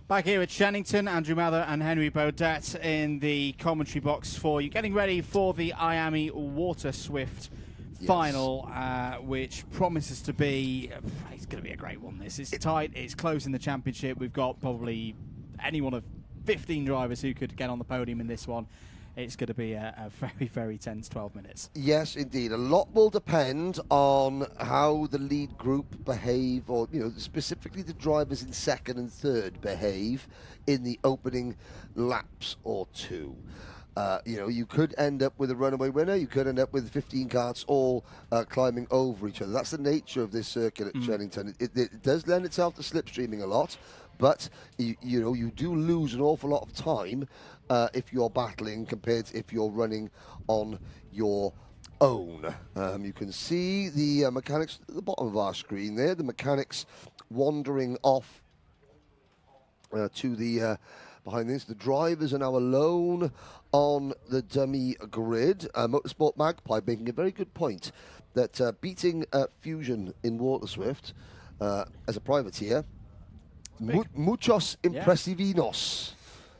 Back here at Shenington, Andrew Mather and Henry Baudet in the commentary box for you, getting ready for the IAME Water Swift final, which promises to be, it's going to be a great one. This is tight, it's close in the championship. We've got probably any one of 15 drivers who could get on the podium in this one. It's going to be a very, very tense 12 minutes. Yes, indeed. A lot will depend on how the lead group behave, or specifically the drivers in second and third behave in the opening laps or two. You could end up with a runaway winner. You could end up with 15 karts all climbing over each other. That's the nature of this circuit at Shenington. It does lend itself to slipstreaming a lot, but you do lose an awful lot of time if you're battling compared to if you're running on your own. You can see the mechanics at the bottom of our screen there, the mechanics wandering off to the behind this. The drivers are now alone on the dummy grid. Motorsport Magpie making a very good point that beating Fusion in Water Swift as a privateer, muchos impresivinos.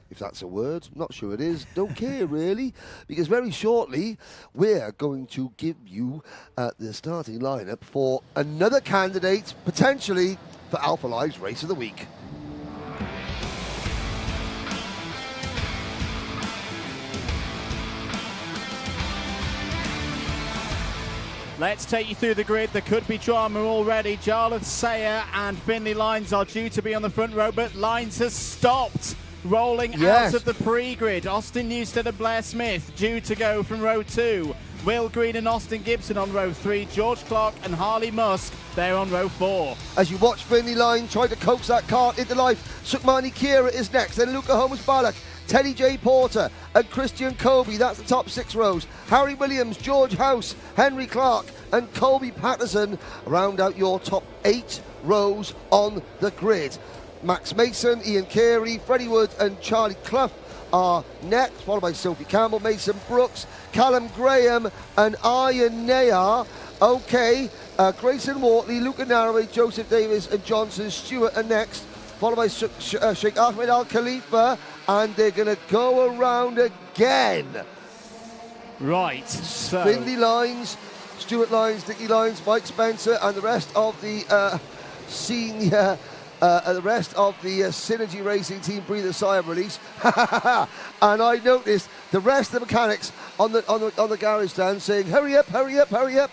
If that's a word, not sure it is. Don't care really, because very shortly we're going to give you the starting lineup for another candidate potentially for Alpha Live's Race of the Week. Let's take you through the grid. There could be drama already. Jarlath, Sayer and Finley Lines are due to be on the front row, but Lines has stopped. Rolling out of the pre-grid. Austin Newstead and Blair Smith due to go from row 2. Will Green and Austin Gibson on row 3. George Clark and Harley Musk, they're on row 4. As you watch Finley Line try to coax that kart into life, Sukhmani Kira is next, then Luca Holmes-Balak, Teddy J. Porter and Christian Colby. That's the top 6 rows. Harry Williams, George House, Henry Clark and Colby Patterson round out your top 8 rows on the grid. Max Mason, Ian Carey, Freddie Wood and Charlie Clough are next, followed by Sophie Campbell, Mason Brooks, Callum Graham and Ian Nayar. Okay, Grayson Wortley, Luca Naraway, Joseph Davis and Johnson Stewart are next, followed by Sheikh Ahmed Al Khalifa, and they're going to go around again. Right, so Finley Lines, Stuart Lines, Dickie Lines, Mike Spencer and the rest of the senior the rest of the Synergy Racing team breathe a sigh of release. And I noticed the rest of the mechanics on the garage stand saying, hurry up, hurry up, hurry up.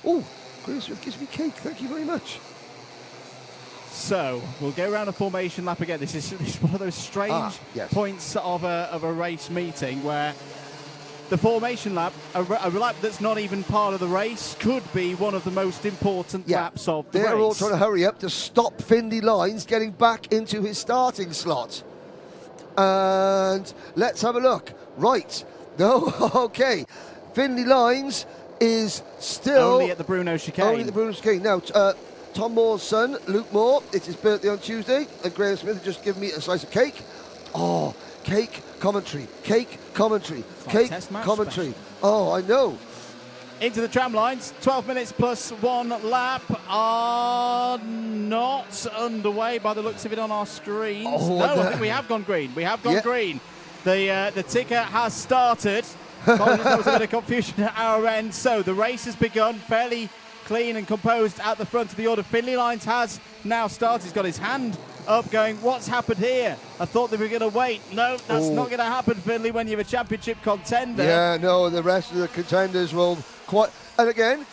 Oh, Grace Smith gives me cake, thank you very much. So we'll go around a formation lap again. This is one of those strange points of a race meeting where the formation lap, a lap that's not even part of the race, could be one of the most important laps of the race. They're all trying to hurry up to stop Finley Lines getting back into his starting slot. And let's have a look. Right. No, okay. Finley Lines is still... Only at the Bruno chicane. Only at the Bruno chicane. Now, Tom Moore's son, Luke Moore, it's his birthday on Tuesday, and Graham Smith has just given me a slice of cake. Oh, cake commentary, cake commentary, cake commentary. Special. Oh, I know. Into the tram lines, 12 minutes plus 1 lap are not underway by the looks of it on our screens. Oh, no, I think we have gone green. We have gone green. The ticker has started. Apologies, there was a bit of confusion at our end. So the race has begun, fairly clean and composed at the front of the order. Finley Lines has now started. He's got his hand up going, what's happened here? I thought they were going to wait. No, that's not going to happen, Finley, when you're a championship contender. Yeah, no, the rest of the contenders will quite... And again,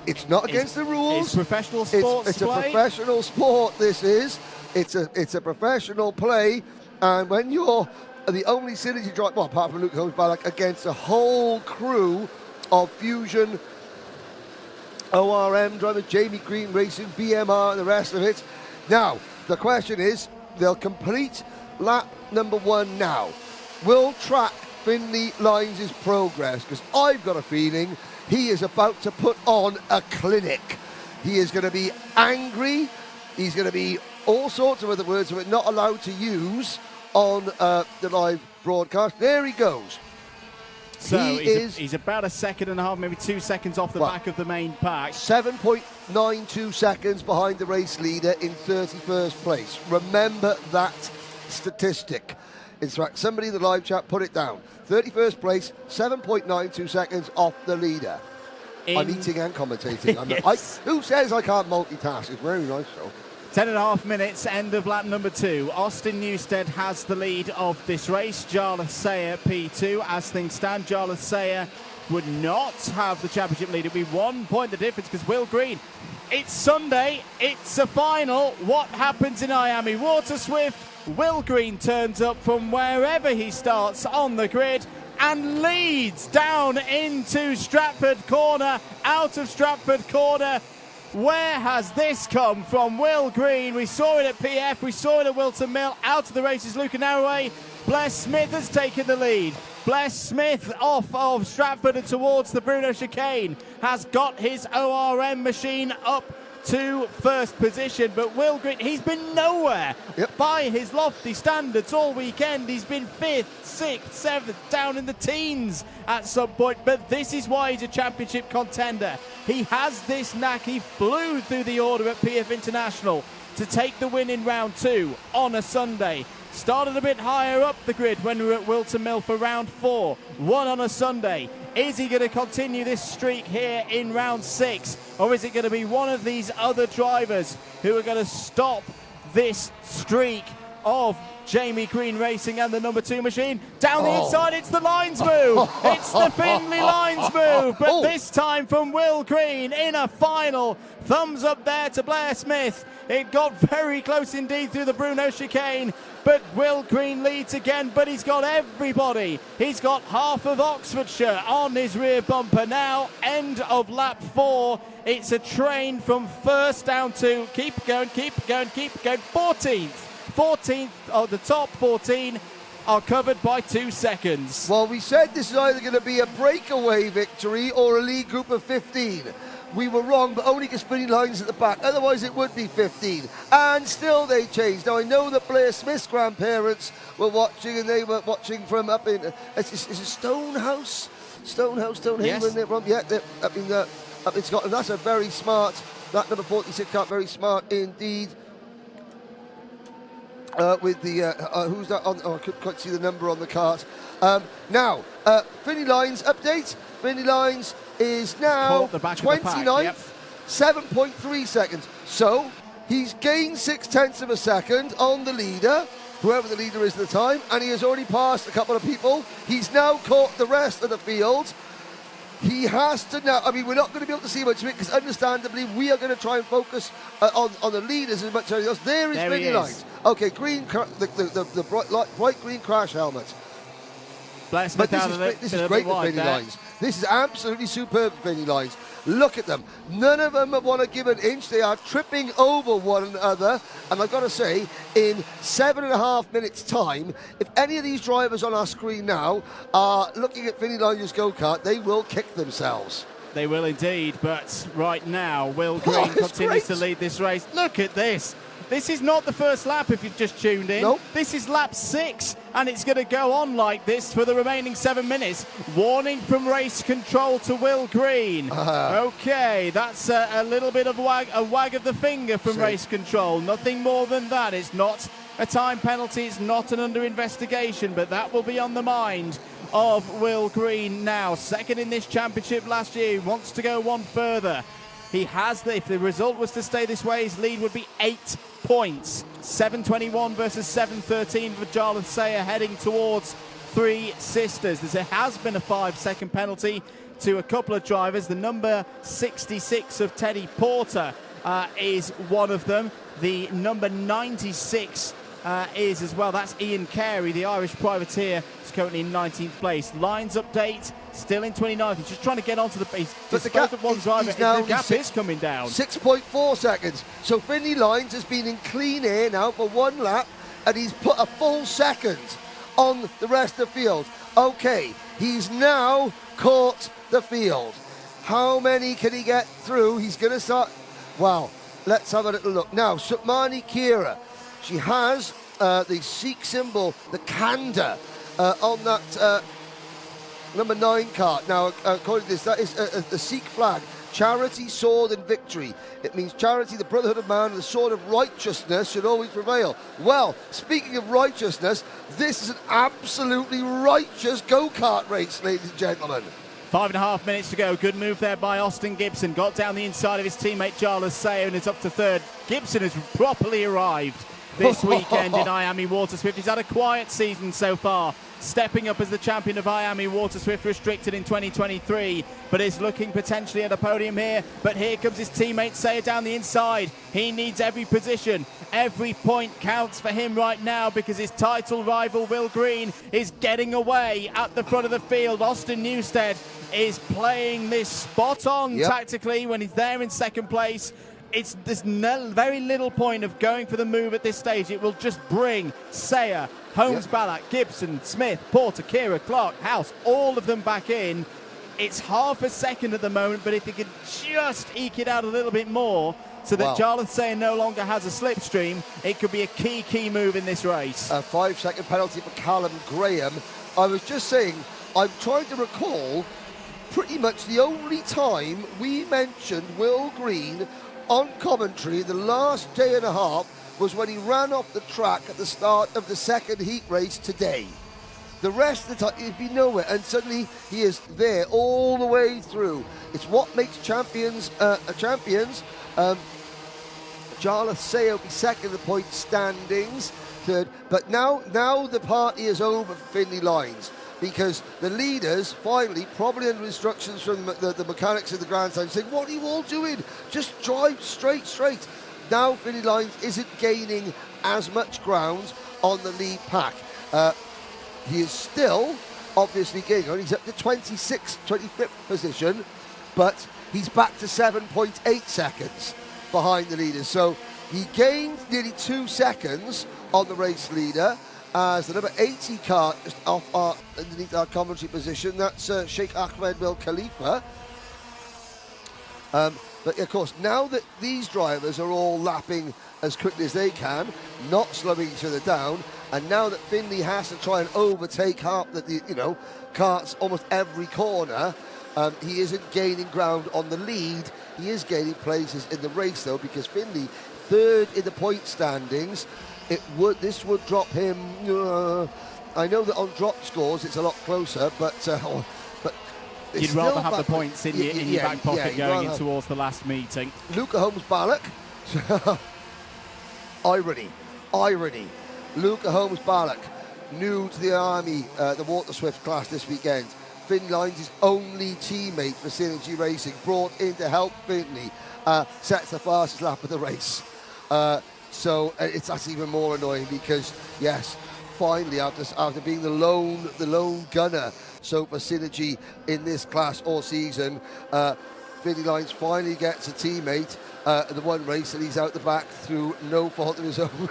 it's not against the rules. It's professional sports It's a professional sport, this is. It's a professional play. And when you're the only synergy driver, well, apart from Luke Holmes Paddock, against a whole crew of Fusion, ORM drivers, Jamie Green Racing, BMR, and the rest of it. Now, the question is, they'll complete lap number 1 now. Will track Finley Lines' progress? Because I've got a feeling he is about to put on a clinic. He is going to be angry. He's going to be all sorts of other words that we're not allowed to use on the live broadcast. There he goes. So he's about a second and a half, maybe 2 seconds off the back of the main pack. 7.92 seconds behind the race leader in 31st place. Remember that statistic. In fact, somebody in the live chat put it down. 31st place, 7.92 seconds off the leader. I'm eating and commentating. Yes. Who says I can't multitask? It's very nice, though. 10.5 minutes, end of lap number 2. Austin Newstead has the lead of this race. Jarlath Sayer P2. As things stand, Jarlath Sayer would not have the championship lead. It'd be 1 point the difference because Will Green. It's Sunday. It's a final. What happens in IAME Water Swift? Will Green turns up from wherever he starts on the grid and leads down into Stratford Corner, out of Stratford Corner. Where has this come from? Will Green, we saw it at PF, we saw it at Wilton Mill, out of the races, Luca Narroway. Bless Smith has taken the lead. Bless Smith off of Stratford and towards the Bruno chicane has got his ORM machine up to first position, but Will Green, he's been nowhere by his lofty standards all weekend. He's been 5th, 6th, 7th, down in the teens at some point, but this is why he's a championship contender. He has this knack. He flew through the order at PF International to take the win in round 2 on a Sunday. Started a bit higher up the grid when we were at Wilton Mill for round 4, won on a Sunday. Is he going to continue this streak here in round 6? Or is it going to be one of these other drivers who are going to stop this streak of Jamie Green Racing and the number 2 machine? Down the inside, it's the Lines move. It's the Finley Lines move. But this time from Will Green in a final. Thumbs up there to Blair Smith. It got very close indeed through the Bruno chicane. But Will Green leads again, but he's got everybody. He's got half of Oxfordshire on his rear bumper now. End of lap 4. It's a train from first down to keep going, 14th. 14th of the top 14 are covered by 2 seconds. Well, we said this is either going to be a breakaway victory or a lead group of 15. We were wrong, but only because Finley Lines at the back. Otherwise, it would be 15. And still they changed. Now, I know that Blair Smith's grandparents were watching, and they were watching from up in... Is it Stonehaven? Yes. They're from? Yeah, up in Scotland. That's a very smart... That number 46 car, very smart indeed. With the... who's that on? Oh, I couldn't quite see the number on the cart. Now, Finley Lines update. Finley Lines is now 29th, 7.3 seconds. So he's gained 0.6 of a second on the leader, whoever the leader is at the time, and he has already passed a couple of people. He's now caught the rest of the field. He has to now. I mean, we're not going to be able to see much of it because, understandably, we are going to try and focus on the leaders as much as anything else. There is Vinny Lines. Okay, green, the bright green crash helmet. But this is great with Vinny Lines. This is absolutely superb, Vinny Lines. Look at them. None of them want to give an inch. They are tripping over one another. And I've got to say, in 7.5 minutes' time, if any of these drivers on our screen now are looking at Vinny Lines' go-kart, they will kick themselves. They will indeed, but right now, Will Green continues to lead this race. Look at this. This is not the first lap if you've just tuned in. Nope. This is lap 6, and it's going to go on like this for the remaining 7 minutes. Warning from race control to Will Green. Okay, that's a little bit of a wag of the finger from race control. Nothing more than that. It's not a time penalty. It's not an under investigation, but that will be on the mind of Will Green now. Second in this championship last year. He wants to go one further. He has, if the result was to stay this way, his lead would be 8 points. 7:21 versus 7:13 for Jarlath Sayer, heading towards Three Sisters. There has been a 5-second penalty to a couple of drivers. The number 66 of Teddy Porter is one of them. The number 96 is as well. That's Ian Carey, the Irish privateer, is currently in 19th place. Lines update, still in 29th. He's just trying to get onto the base. But the gap, one driver, the gap is coming down. 6.4 seconds. So Vinny Lines has been in clean air now for one lap, and he's put a full second on the rest of the field. Okay, he's now caught the field. How many can he get through? He's going to start. Wow, let's have a little look. Now, Sukmani Kira. She has the Sikh symbol, the Kanda, on that number 9 cart. Now, according to this, that is the Sikh flag. Charity, sword, and victory. It means charity, the brotherhood of man, and the sword of righteousness should always prevail. Well, speaking of righteousness, this is an absolutely righteous go-kart race, ladies and gentlemen. 5.5 minutes to go. Good move there by Austin Gibson. Got down the inside of his teammate Jarlath Sayer and is up to third. Gibson has properly arrived this weekend in IAME Water Swift. He's had a quiet season so far, stepping up as the champion of IAME Water Swift Restricted in 2023, but is looking potentially at a podium here. But here comes his teammate Sayer down the inside. He needs every position. Every point counts for him right now because his title rival Will Green is getting away at the front of the field. Austin Newstead is playing this spot on tactically when he's there in second place. There's very little point of going for the move at this stage. It will just bring Sayer, Holmes, Ballack, Gibson, Smith, Porter, Kira, Clark, House, all of them back in. It's half a second at the moment, but if he could just eke it out a little bit more so that Jarlath Sayer no longer has a slipstream, it could be a key move in this race. A 5-second penalty for Callum Graham. I was just saying, I'm trying to recall pretty much the only time we mentioned Will Green on commentary the last day and a half was when he ran off the track at the start of the second heat race today. The rest of the time he'd be nowhere, and suddenly he is there all the way through. It's what makes champions champions. Jarlath Sayer will be second in the point standings, third. But now the party is over for Finley Lines, because the leaders finally, probably under instructions from the mechanics of the grandstand, saying, what are you all doing? Just drive straight. Now Finley Lines isn't gaining as much ground on the lead pack. He is still obviously gaining. He's up to 25th position, but he's back to 7.8 seconds behind the leaders. So he gained nearly 2 seconds on the race leader, as the number 80 car just off underneath our commentary position. That's Sheikh Ahmed Bin Khalifa. But of course, now that these drivers are all lapping as quickly as they can, not slowing each other down, and now that Finley has to try and overtake carts almost every corner, he isn't gaining ground on the lead. He is gaining places in the race though, because Finley, third in the point standings. This would drop him. I know that on drop scores it's a lot closer, but you'd rather have the points in your back pocket going in towards the last meeting. Luca Holmes Ballack. Irony. Luca Holmes Ballack, new to the Army, the Water Swift class this weekend. Finley Lines' only teammate for Synergy Racing, brought in to help Finley, sets the fastest lap of the race. So that's even more annoying because, yes, finally, after being the lone gunner, so for Synergy in this class all season, Finley Lines finally gets a teammate in the one race, and he's out the back through no fault of his own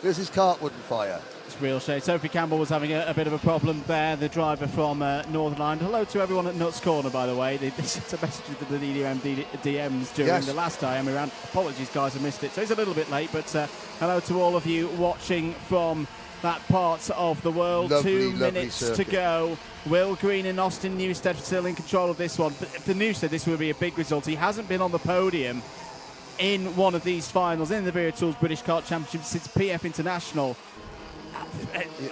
because his kart wouldn't fire. It's real shame. Sophie Campbell was having a bit of a problem there, the driver from Northern Ireland. Hello to everyone at Nuts Corner, by the way. They sent a message to the DMs during the last IAME round. Apologies, guys, I missed it. So it's a little bit late, but hello to all of you watching from that part of the world. Lovely, 2 minutes circuit to go. Will Green and Austin Newstead still in control of this one. For Newstead, this will be a big result. He hasn't been on the podium in one of these finals in the Vera Tools British Kart Championship since PF International.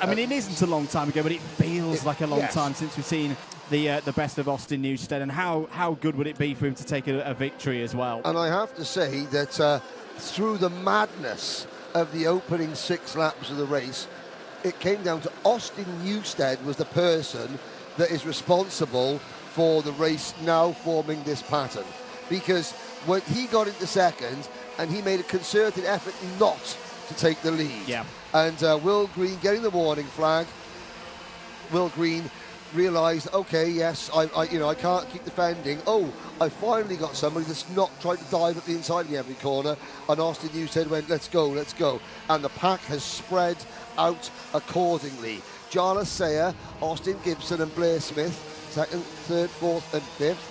I mean, it isn't a long time ago, but it feels like a long time since we've seen the best of Austin Newstead. And how good would it be for him to take a victory as well? And I have to say that through the madness of the opening 6 laps of the race, it came down to Austin Newstead was the person that is responsible for the race now forming this pattern. Because when he got into second, and he made a concerted effort not to take the lead. Yeah. And Will Green getting the warning flag. Will Green realised, okay, yes, I can't keep defending. Oh, I finally got somebody that's not trying to dive at the inside of me every corner. And Austin Newstead went, let's go, let's go. And the pack has spread out accordingly. Jarlath Sayer, Austin Gibson and Blair Smith, second, third, fourth and fifth.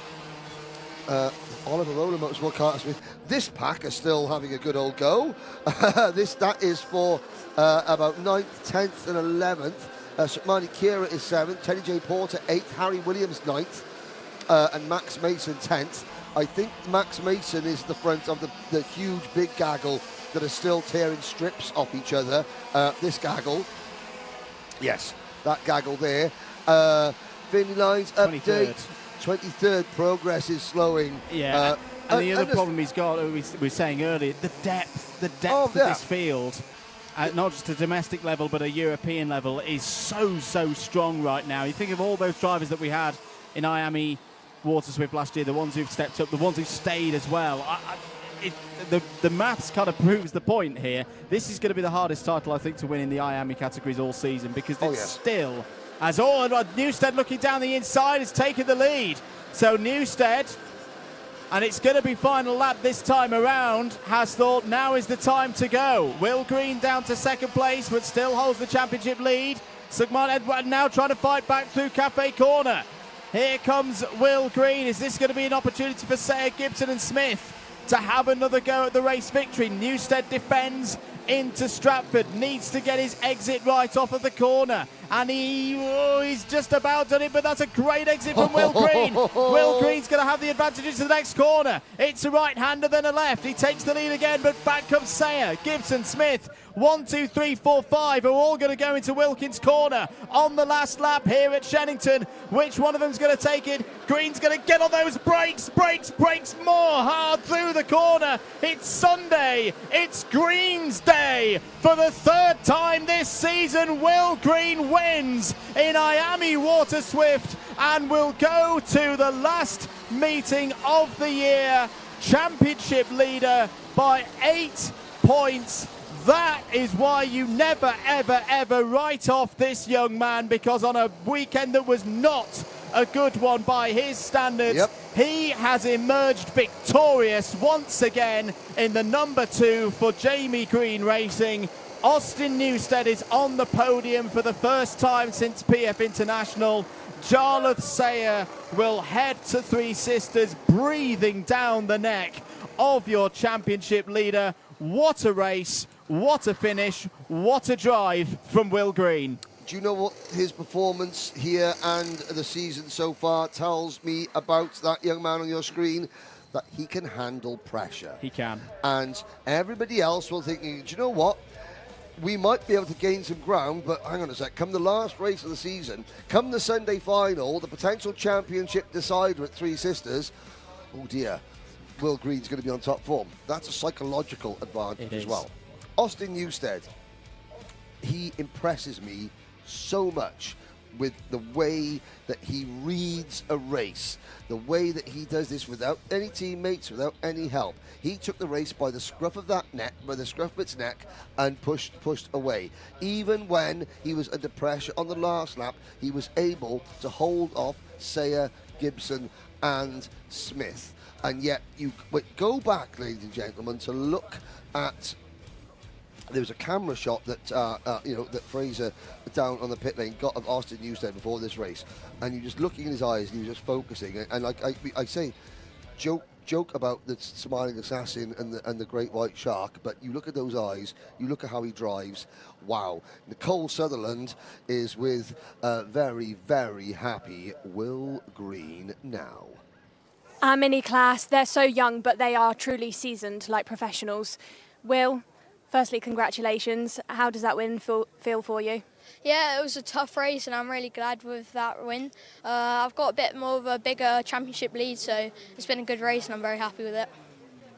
Oliver Rowland Motorsport Carter Smith. This pack are still having a good old go. That is for about 9th, 10th and 11th. Shukmani Kira is 7th, Teddy J. Porter 8th, Harry Williams 9th, and Max Mason 10th. I think Max Mason is the front of the huge big gaggle that are still tearing strips off each other. This gaggle, yes, that gaggle there. Finley Lines update. 23rd, progress is slowing. Yeah, and the other problem he's got, we were saying earlier, the depth of this field, at not just a domestic level but a European level, is so strong right now. You think of all those drivers that we had in IAME Water Swift last year, the ones who've stepped up, the ones who've stayed as well. The maths kind of proves the point here. This is going to be the hardest title, I think, to win in the IAME categories all season, because it's still... As all, Newstead looking down the inside has taken the lead. So Newstead, and it's going to be final lap this time around, has thought now is the time to go. Will Green down to second place, but still holds the championship lead. Sugman Edward now trying to fight back through Cafe Corner. Here comes Will Green. Is this going to be an opportunity for Sayer, Gibson and Smith to have another go at the race victory? Newstead defends into Stratford, needs to get his exit right off of the corner, and he's just about done it, but that's a great exit from Will Green. Will Green's going to have the advantage into the next corner. It's a right-hander, then a left. He takes the lead again, but back comes Sayer, Gibson, Smith. 1, 2, 3, 4, 5 are all going to go into Wilkins' corner on the last lap here at Shenington. Which one of them's going to take it? Green's going to get on those brakes more hard through the corner. It's Sunday. It's Green's day. For the 3rd time this season, Will Green wins in IAME Water Swift and will go to the last meeting of the year, championship leader by 8 points. That is why you never, ever write off this young man, because on a weekend that was not a good one by his standards, he has emerged victorious once again in the number 2 for Jamie Green Racing. Austin Newstead is on the podium for the first time since PF International. Jarlath Sayer will head to Three Sisters, breathing down the neck of your championship leader. What a race, what a finish, what a drive from Will Green. Do you know what his performance here and the season so far tells me about that young man on your screen? That he can handle pressure. He can. And everybody else will think, do you know what? We might be able to gain some ground, but hang on a sec. Come the last race of the season, come the Sunday final, the potential championship decider at Three Sisters, oh dear, Will Green's going to be on top form. That's a psychological advantage as well. Austin Newstead, he impresses me so much. with the way that he reads a race, the way that he does this without any teammates, without any help. He took the race by the scruff of that neck, by the scruff of its neck, and pushed away. Even when he was under pressure on the last lap, he was able to hold off Sayer, Gibson, and Smith. And yet, you go back, ladies and gentlemen, to look at. There was a camera shot that that Fraser down on the pit lane got of Austin Newstead before this race, and you're just looking in his eyes and you're just focusing. And like I say, joke about the smiling assassin and the great white shark, but you look at those eyes, you look at how he drives. Wow. Nicole Sutherland is with very, very happy Will Green now. Our mini class, they're so young, but they are truly seasoned, like professionals. Will, firstly, congratulations. How does that win feel for you? Yeah, it was a tough race, and I'm really glad with that win. I've got a bit more of a bigger championship lead, so it's been a good race, and I'm very happy with it.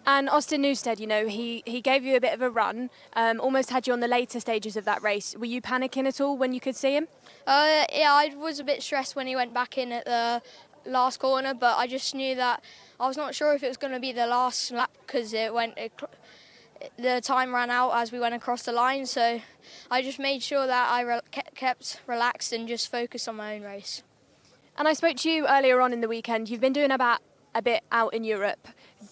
And Austin Newstead, he gave you a bit of a run, almost had you on the later stages of that race. Were you panicking at all when you could see him? Yeah, I was a bit stressed when he went back in at the last corner, but I just knew that I was not sure if it was going to be the last lap because the time ran out as we went across the line, so I just made sure that I kept relaxed and just focused on my own race. And I spoke to you earlier on in the weekend. You've been doing a bit out in Europe.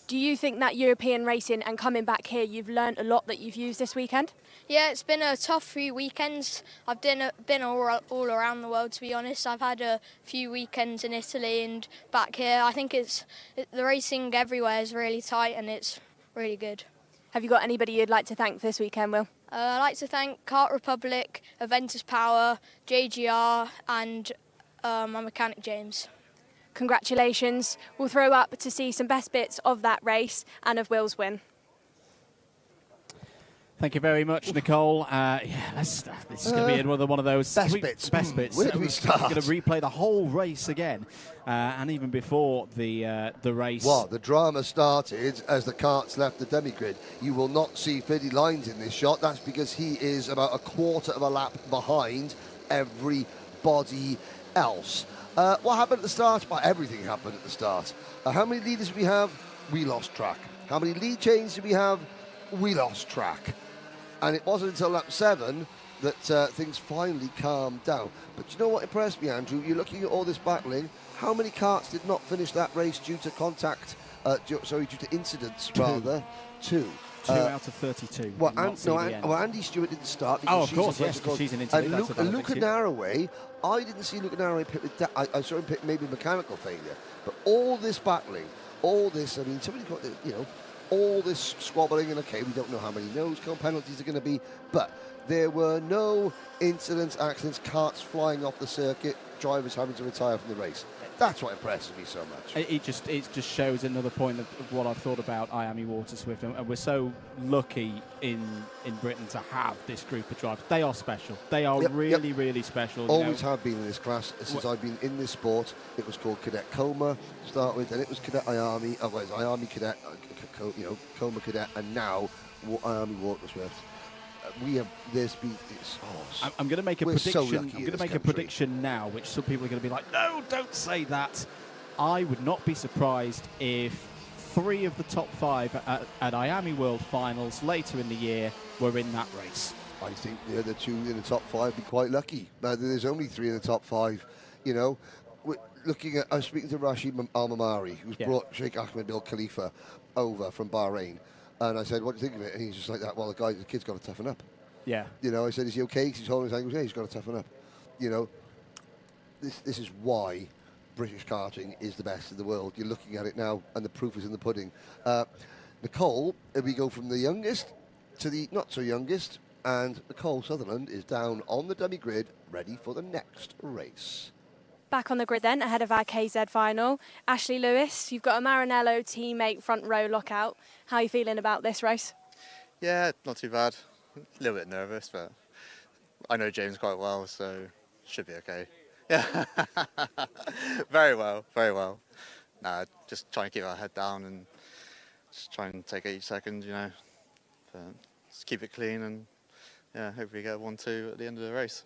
Do you think that European racing and coming back here, you've learned a lot that you've used this weekend? Yeah, it's been a tough few weekends. I've been all around the world, to be honest. I've had a few weekends in Italy and back here. I think the racing everywhere is really tight and it's really good. Have you got anybody you'd like to thank this weekend, Will? I'd like to thank Kart Republic, Aventus Power, JGR and my mechanic James. Congratulations. We'll throw up to see some best bits of that race and of Will's win. Thank you very much, Nicole. This is going to be another one of those best bits. Best bits. Where do we start? We're going to replay the whole race again, and even before the race. Well, the drama started as the karts left the demi-grid. You will not see Fiddy Lines in this shot. That's because he is about a quarter of a lap behind everybody else. What happened at the start? Well, everything happened at the start. How many leaders did we have? We lost track. How many lead changes did we have? We lost track. And it wasn't until lap 7 that things finally calmed down. But you know what impressed me, Andrew? You're looking at all this battling. How many karts did not finish that race due to due to incidents, rather? Two. 2 out of 32. Well, Andy Stewart didn't start. Oh, of course, yes, because she's an interview. And Luca Naraway, I didn't see Luca Naraway pit with I saw him pit maybe mechanical failure. But all this battling, all this, I mean, somebody got, all this squabbling, and okay, we don't know how many nose cone penalties are going to be, but there were no incidents, accidents, karts flying off the circuit, drivers having to retire from the race. That's what impresses me so much. It just shows another point of what I've thought about IAME Water Swift, and we're so lucky in Britain to have this group of drivers. They are special. They are really special. Always have been in this class since I've been in this sport. It was called Cadet Coma to start with, then it was Cadet IAME, IAME Cadet, Coma Cadet, and now IAME Water Swift. We have this. I'm going to make a prediction. So I'm going to make a prediction now, which some people are going to be like, "No, don't say that." I would not be surprised if 3 of the top 5 at IAME World Finals later in the year were in that race. I think the other 2 in the top 5 would be quite lucky. There's only 3 in the top 5. I was speaking to Rashid Al-Mamari, who's brought Sheikh Ahmed Al Khalifa over from Bahrain. And I said, what do you think of it? And he's just like that, well, the kid's got to toughen up. Yeah. I said, is he okay? He's holding his ankles. Yeah, he's got to toughen up. This is why British karting is the best in the world. You're looking at it now, and the proof is in the pudding. Nicole, we go from the youngest to the not-so-youngest, and Nicole Sutherland is down on the dummy grid, ready for the next race. Back on the grid then, ahead of our KZ final. Ashley Lewis, you've got a Maranello teammate front row lockout. How are you feeling about this race? Yeah, not too bad. A little bit nervous, but I know James quite well, so should be okay. Yeah, very well, very well. Nah, just trying to keep our head down and just try and take each second, but just keep it clean and hopefully get 1-2 at the end of the race.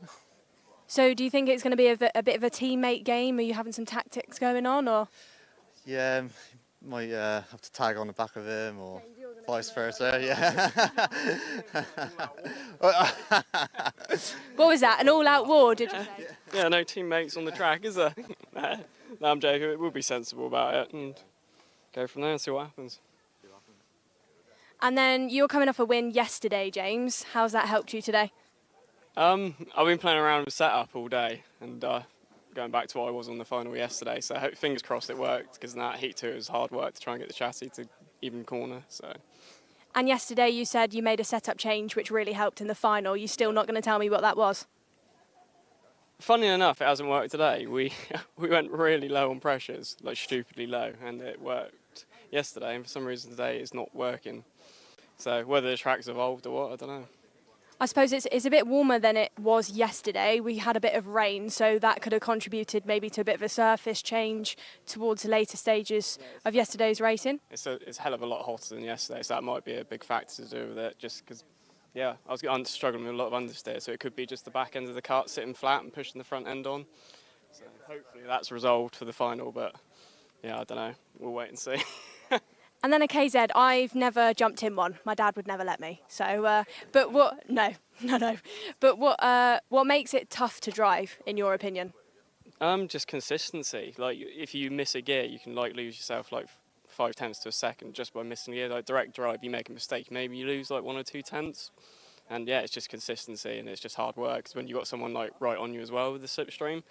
So do you think it's going to be a bit of a teammate game? Are you having some tactics going on, or? Yeah, might have to tag on the back of him or vice versa. Yeah. What was that? An all-out war, did you say? Yeah, no teammates on the track, is there? No, I'm joking. We'll be sensible about it and go from there and see what happens. And then you were coming off a win yesterday, James. How's that helped you today? I've been playing around with setup all day and going back to what I was on the final yesterday. So fingers crossed it worked, because that Heat 2 is hard work to try and get the chassis to even corner. So. And yesterday you said you made a setup change which really helped in the final. You're still not going to tell me what that was? Funny enough, it hasn't worked today. We went really low on pressures, like stupidly low, and it worked yesterday. And for some reason today it's not working. So whether the track's evolved or what, I don't know. I suppose it's a bit warmer than it was yesterday. We had a bit of rain, so that could have contributed maybe to a bit of a surface change towards the later stages of yesterday's racing. It's a hell of a lot hotter than yesterday, so that might be a big factor to do with it, just because, yeah, I was struggling with a lot of understeer, so it could be just the back end of the kart sitting flat and pushing the front end on. So hopefully that's resolved for the final, but yeah, I don't know. We'll wait and see. And then a KZ, I've never jumped in one. My dad would never let me. So, but what? No. But what makes it tough to drive, in your opinion? Just consistency. Like if you miss a gear, you can like lose yourself like 0.5 to a second just by missing a gear. Like direct drive, you make a mistake, maybe you lose like 1 or 2 tenths. And yeah, it's just consistency and it's just hard work. Because when you got someone like right on you as well with the slipstream,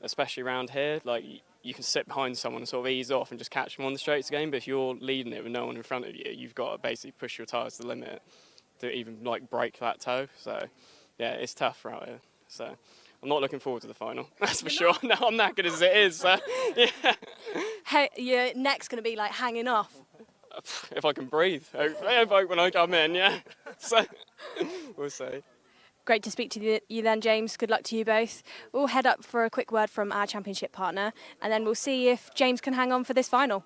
especially around here, like you can sit behind someone and sort of ease off and just catch them on the straights again. But if you're leading it with no one in front of you, you've got to basically push your tyres to the limit to even like break that toe. So yeah, it's tough right here. So I'm not looking forward to the final, that's for sure. No, I'm that good as it is. So yeah. Hey, your neck's going to be like hanging off. If I can breathe, hopefully, when I come in, yeah. So we'll see. Great to speak to you then, James. Good luck to you both. We'll head up for a quick word from our championship partner, and then we'll see if James can hang on for this final.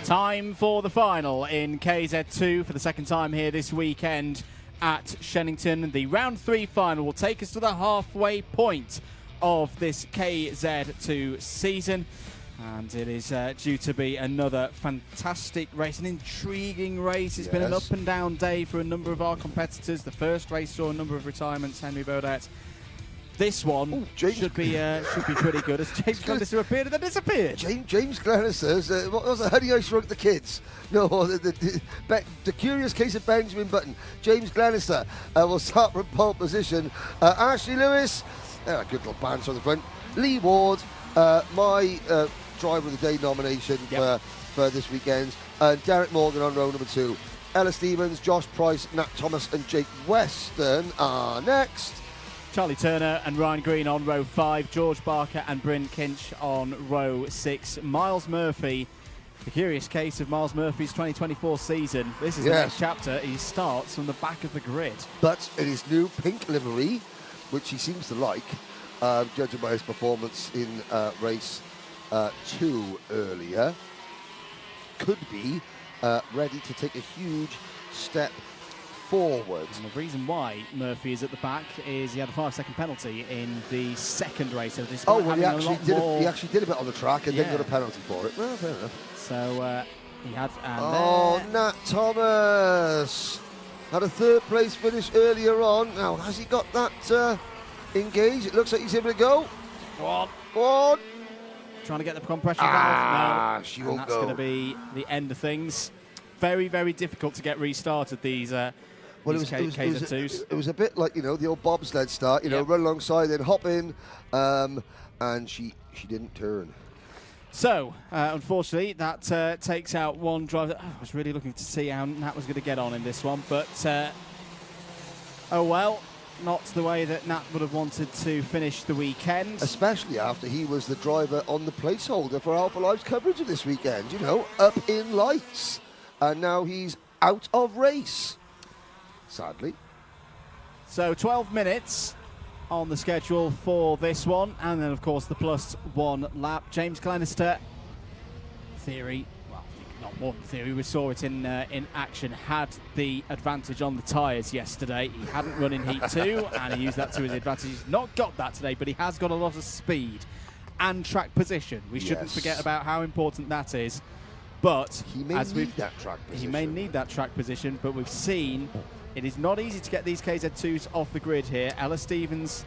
Time for the final in KZ2 for the second time here this weekend at Shenington. The round 3 final will take us to the halfway point of this KZ2 season. And it is due to be another fantastic race, an intriguing race. It's been an up and down day for a number of our competitors. The first race saw a number of retirements, Henry Baudet. This one should be pretty good, as James Glenister appeared and then disappeared. James Glenister's, what was it, Honey, I Shrunk the Kids? No, the curious case of Benjamin Button. James Glenister will start from pole position. Ashley Lewis, good little banter on the front. Lee Ward, my driver of the day nomination for this weekend. And Derek Morgan on row number 2. Ella Stevens, Josh Price, Nat Thomas and Jake Weston are next. Charlie Turner and Ryan Green on row 5, George Barker and Bryn Kinch on row 6. Miles Murphy, the curious case of Miles Murphy's 2024 season. This is the next chapter. He starts from the back of the grid. But in his new pink livery, which he seems to like, judging by his performance in race 2 earlier, could be ready to take a huge step forward. And the reason why Murphy is at the back is he had a 5-second penalty in the second race. So he actually did a bit on the track and then got a penalty for it. Well, fair enough. So he had... Nat Thomas had a 3rd place finish earlier on. Now, has he got that engaged? It looks like he's able to go. One. trying to get the compression valve. No, she won't that's go. going to be the end of things. Very, very difficult to get restarted, these KZ2s. It was a bit like, the old bobsled start, run alongside, then hop in, and she didn't turn. So, unfortunately, that takes out one driver. I was really looking to see how Nat was going to get on in this one, but oh well, not the way that Nat would have wanted to finish the weekend. Especially after he was the driver on the placeholder for Alpha Live's coverage of this weekend, up in lights. And now he's out of race, sadly. So 12 minutes on the schedule for this one, and then of course the +1 lap. James Glenister, theory, well, I think not more than theory, we saw it in action, had the advantage on the tyres yesterday. He hadn't run in Heat 2, and he used that to his advantage. He's not got that today, but he has got a lot of speed and track position. We shouldn't forget about how important that is. But he may need that track position. He may need that track position, but we've seen it is not easy to get these KZ2s off the grid here. Ella Stevens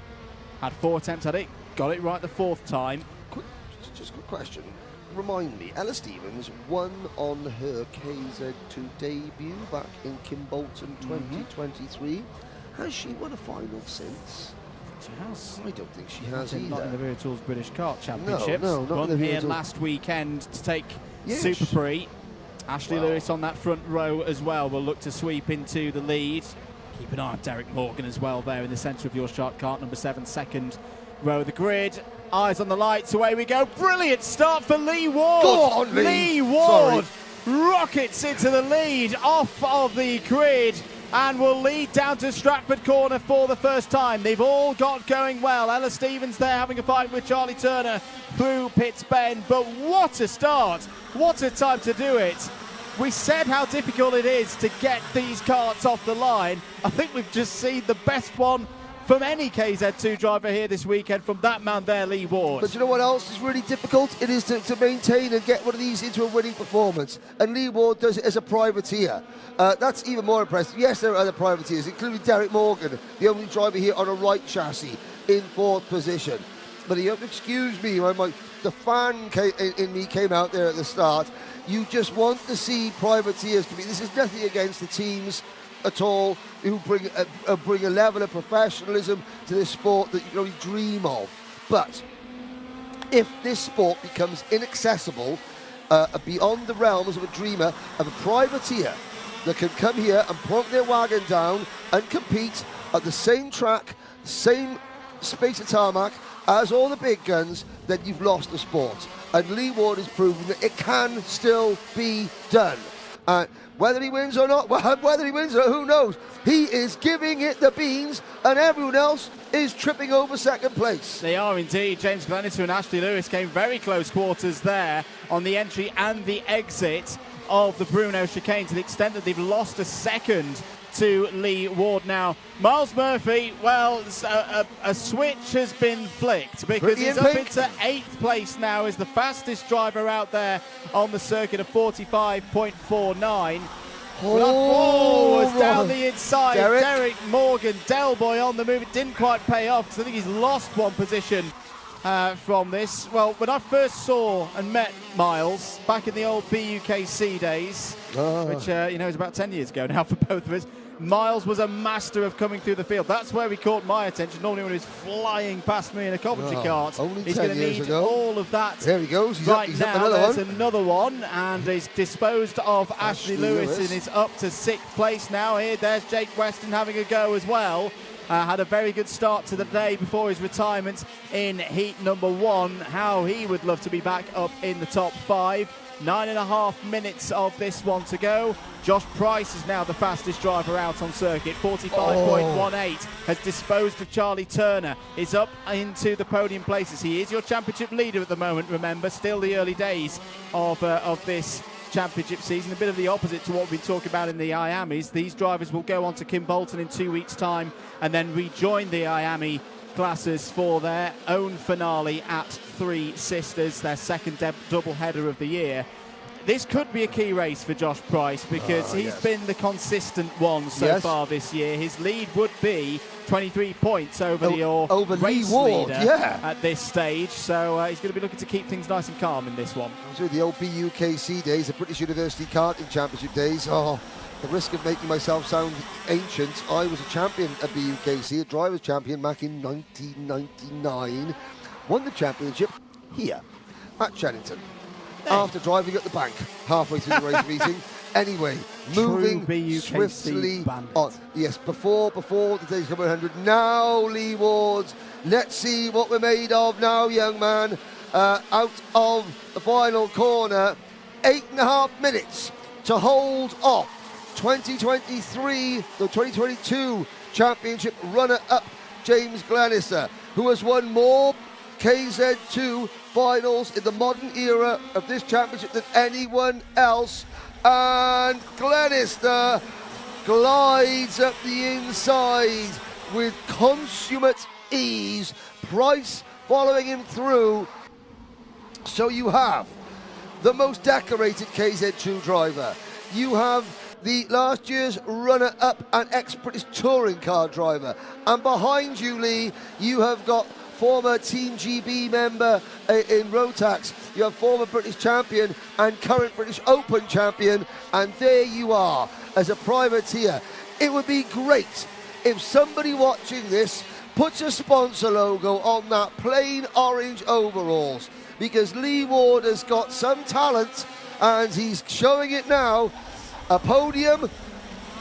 had 4 attempts at it, got it right the 4th time. Just a quick question. Remind me, Ella Stevens won on her KZ2 debut back in Kimbolton 2023. Has she won a final since? She has. I don't think she has either. Not in the Vera Tools British Kart Championships. No, not Won in the here Vera last weekend to take Yes. Super Prix. Ashley Lewis on that front row as well will look to sweep into the lead. Keep an eye on Derek Morgan as well there in the centre of your shot. Kart number 7, second row of the grid. Eyes on the lights, away we go. Brilliant start for Lee Ward. Go on, Lee. Lee Ward rockets into the lead off of the grid and will lead down to Stratford Corner for the first time. They've all got going well. Ella Stevens there having a fight with Charlie Turner through Pitts Bend, but what a start. What a time to do it. We said how difficult it is to get these karts off the line. I think we've just seen the best one from any KZ2 driver here this weekend from that man there, Lee Ward. But you know what else is really difficult? It is to maintain and get one of these into a winning performance. And Lee Ward does it as a privateer. That's even more impressive. Yes, there are other privateers, including Derek Morgan, the only driver here on a right chassis, in 4th position. But you have to excuse me, the fan in me came out there at the start. You just want to see privateers. This is nothing against the teams at all, who bring a level of professionalism to this sport that you can only dream of. But if this sport becomes inaccessible, beyond the realms of a dreamer, of a privateer that can come here and plonk their wagon down and compete at the same track, same space of tarmac as all the big guns, then you've lost the sport. And Lee Ward has proven that it can still be done. Whether he wins or not, who knows? He is giving it the beans, and everyone else is tripping over second place. They are indeed. James Glenister and Ashley Lewis came very close quarters there on the entry and the exit of the Bruno chicane, to the extent that they've lost a second to Lee Ward now. Miles Murphy, well, a switch has been flicked, because he's up into 8th place now as the fastest driver out there on the circuit of 45.49. Was down the inside. Derek Morgan, Del Boy on the move. It didn't quite pay off, because I think he's lost one position from this. Well, when I first saw and met Miles back in the old BUKC days, which is about 10 years ago now for both of us, Miles was a master of coming through the field. That's where he caught my attention. Normally when he was flying past me in a Coventry kart. He's going to need all of that. There he goes. He's right up, now, there's another one, and he's disposed of Ashley Lewis and is up to 6th place now. There's Jake Weston having a go as well. Had a very good start to the day before his retirement in heat number 1. How he would love to be back up in the top 5. 9.5 minutes of this one to go. Josh Price is now the fastest driver out on circuit. 45.18 has disposed of Charlie Turner. Is up into the podium places. He is your championship leader at the moment, remember. Still the early days of this championship season. A bit of the opposite to what we've been talking about in the IAMEs. These drivers will go on to Kimbolton in 2 weeks' time and then rejoin the IAME classes for their own finale at Three Sisters, their second double header of the year. this could be a key race for Josh Price because he's been the consistent one so far this year. His lead would be 23 points over the race leader at this stage. So he's going to be looking to keep things nice and calm in this one. Through the old BUKC days, the British University Karting Championship days. Oh, the risk of making myself sound ancient. I was a champion at BUKC, a driver's champion back in 1999. Won the championship here at Shenington. After driving at the bank halfway through the race meeting. Anyway, moving swiftly on. Yes, before the Daytona 100. Now, Lee Wards, let's see what we're made of now, young man. Out of the final corner, 8.5 minutes to hold off 2022 championship runner-up James Glenister, who has won more KZ2 finals in the modern era of this championship than anyone else. And Glenister glides up the inside with consummate ease. Price following him through. So you have the most decorated KZ2 driver. You have the last year's runner-up and ex-British touring car driver. And behind you, Lee, you have got former Team GB member in Rotax. You have former British champion and current British Open champion. And there you are as a privateer. It would be great if somebody watching this puts a sponsor logo on that plain orange overalls, because Lee Ward has got some talent and he's showing it now. A podium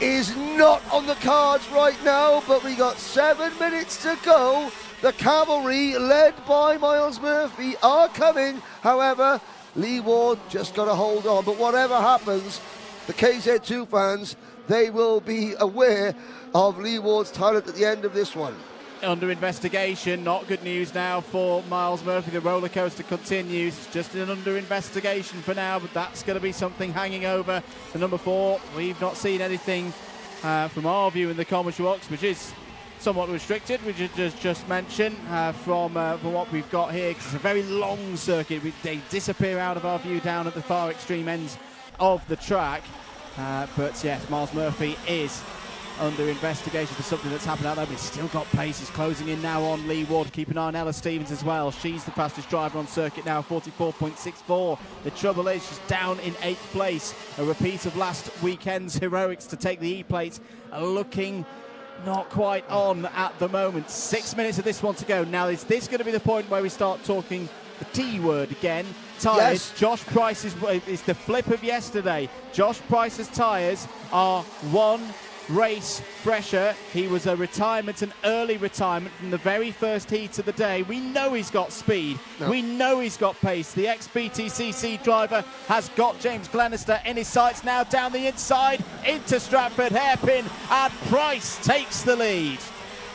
is not on the cards right now, but we got 7 minutes to go. The cavalry, led by Miles Murphy, are coming. However, Lee Ward just got to hold on. But whatever happens, the KZ2 fans, they will be aware of Lee Ward's talent at the end of this one. Under investigation, not good news now for Miles Murphy. The roller coaster continues. It's just an under investigation for now, but that's going to be something hanging over the number 4. We've not seen anything from our view in the commentary box, which is somewhat restricted, which is just mentioned from what we've got here, because it's a very long circuit. They disappear out of our view down at the far extreme ends of the track. But yes, Miles Murphy is under investigation for something that's happened out there, but he's still got pace. He's closing in now on Lee Ward. Keep an eye on Ella Stevens as well. She's the fastest driver on circuit now, 44.64. The trouble is she's down in 8th place. A repeat of last weekend's heroics to take the E-plate, looking not quite on at the moment. 6 minutes of this one to go. Now, is this going to be the point where we start talking the T word again? Tyres. Yes. Josh Price is the flip of yesterday. Josh Price's tyres are one race fresher. He was a retirement, an early retirement from the very first heat of the day. We know he's got speed. No. We know he's got pace. The ex-BTCC driver has got James Glenister in his sights now, down the inside into Stratford hairpin, and Price takes the lead.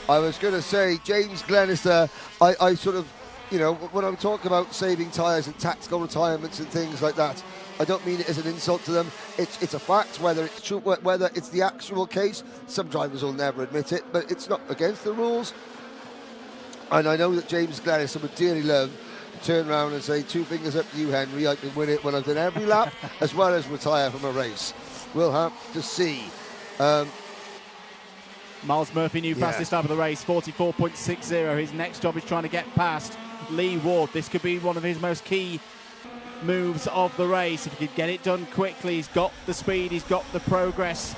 I was going to say, James Glenister, I sort of, you know, when I'm talking about saving tyres and tactical retirements and things like that, I don't mean it as an insult to them. It's a fact, whether it's true, whether it's the actual case. Some drivers will never admit it, but it's not against the rules. And I know that James Glenister would dearly love to turn around and say, 2 fingers up to you, Henry, I can win it when I've done every lap, as well as retire from a race. We'll have to see. Miles Murphy, new fastest lap of the race, 44.60. His next job is trying to get past Lee Ward. This could be one of his most key moves of the race. If he could get it done quickly, he's got the speed, he's got the progress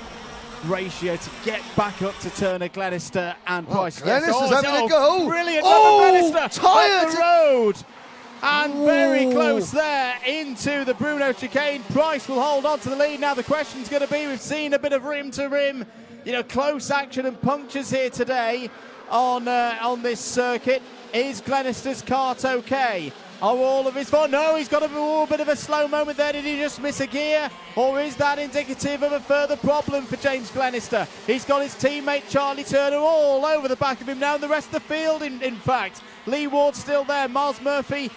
ratio to get back up to Turner, Glenister and Price. Glenister's having a go. Brilliant. Glenister tired the road. And very close there into the Bruno chicane. Price will hold on to the lead. Now the question's going to be, we've seen a bit of rim to rim, you know, close action and punctures here today on this circuit. Is Glenister's kart okay? Are all of his fun? No, he's got a little bit of a slow moment there. Did he just miss a gear? Or is that indicative of a further problem for James Glenister? He's got his teammate Charlie Turner all over the back of him now, and the rest of the field, in fact. Lee Ward's still there. Miles Murphy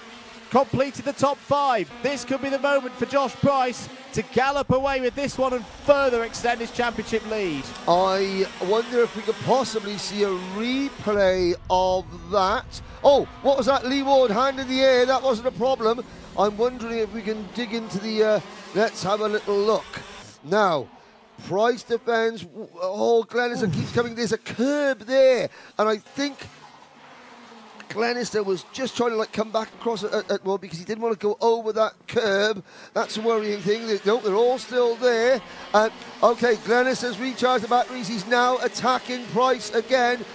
completed the top 5. This could be the moment for Josh Price to gallop away with this one and further extend his championship lead. I wonder if we could possibly see a replay of that. Oh, what was that? Lee Ward, hand in the air. That wasn't a problem. I'm wondering if we can dig into the, let's have a little look. Now, Price defends, Glenister keeps coming, there's a curb there, and I think Glenister was just trying to come back across well, because he didn't want to go over that curb. That's a worrying thing. Nope, they're all still there. Okay, Glenister's recharged the batteries. He's now attacking Price again.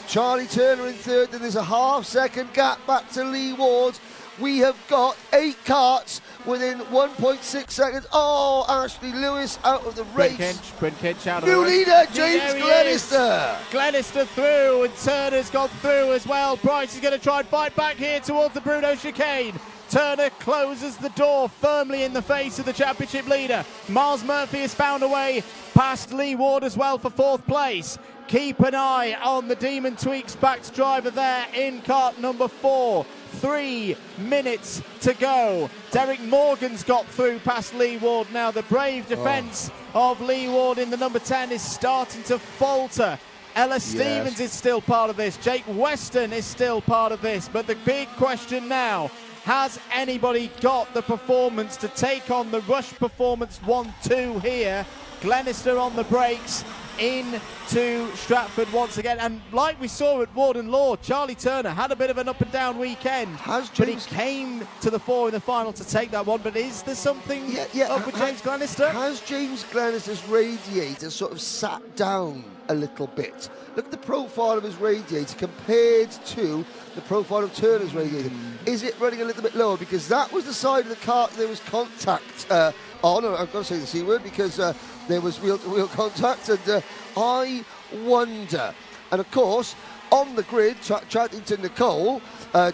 Charlie Turner in third, and there's a half-second gap back to Lee Ward. We have got 8 karts within 1.6 seconds. Oh, Ashley Lewis out of the race. Quinkinch out of the race. New leader, James Glenister. Glenister through, and Turner's gone through as well. Price is going to try and fight back here towards the Bruno chicane. Turner closes the door firmly in the face of the championship leader. Miles Murphy has found a way past Lee Ward as well for 4th place. Keep an eye on the Demon Tweaks backed driver there in kart number 4. 3 minutes to go. Derek Morgan's got through past Lee Ward now. The brave defence of Lee Ward in the number 10 is starting to falter. Ella Stevens is still part of this. Jake Weston is still part of this. But the big question now, has anybody got the performance to take on the Rush Performance 1-2 here? Glenister on the brakes into Stratford once again, and like we saw at Warden Law, Charlie Turner had a bit of an up and down weekend, but he came to the fore in the final to take that one. But is there something up with James Glenister? Has James Glenister's radiator sort of sat down a little bit? Look at the profile of his radiator compared to the profile of Turner's radiator. Is it running a little bit lower? Because that was the side of the car there was contact on. I've got to say the C word because there was wheel-to-wheel contact, and I wonder. And of course, on the grid, chatting to Nicole,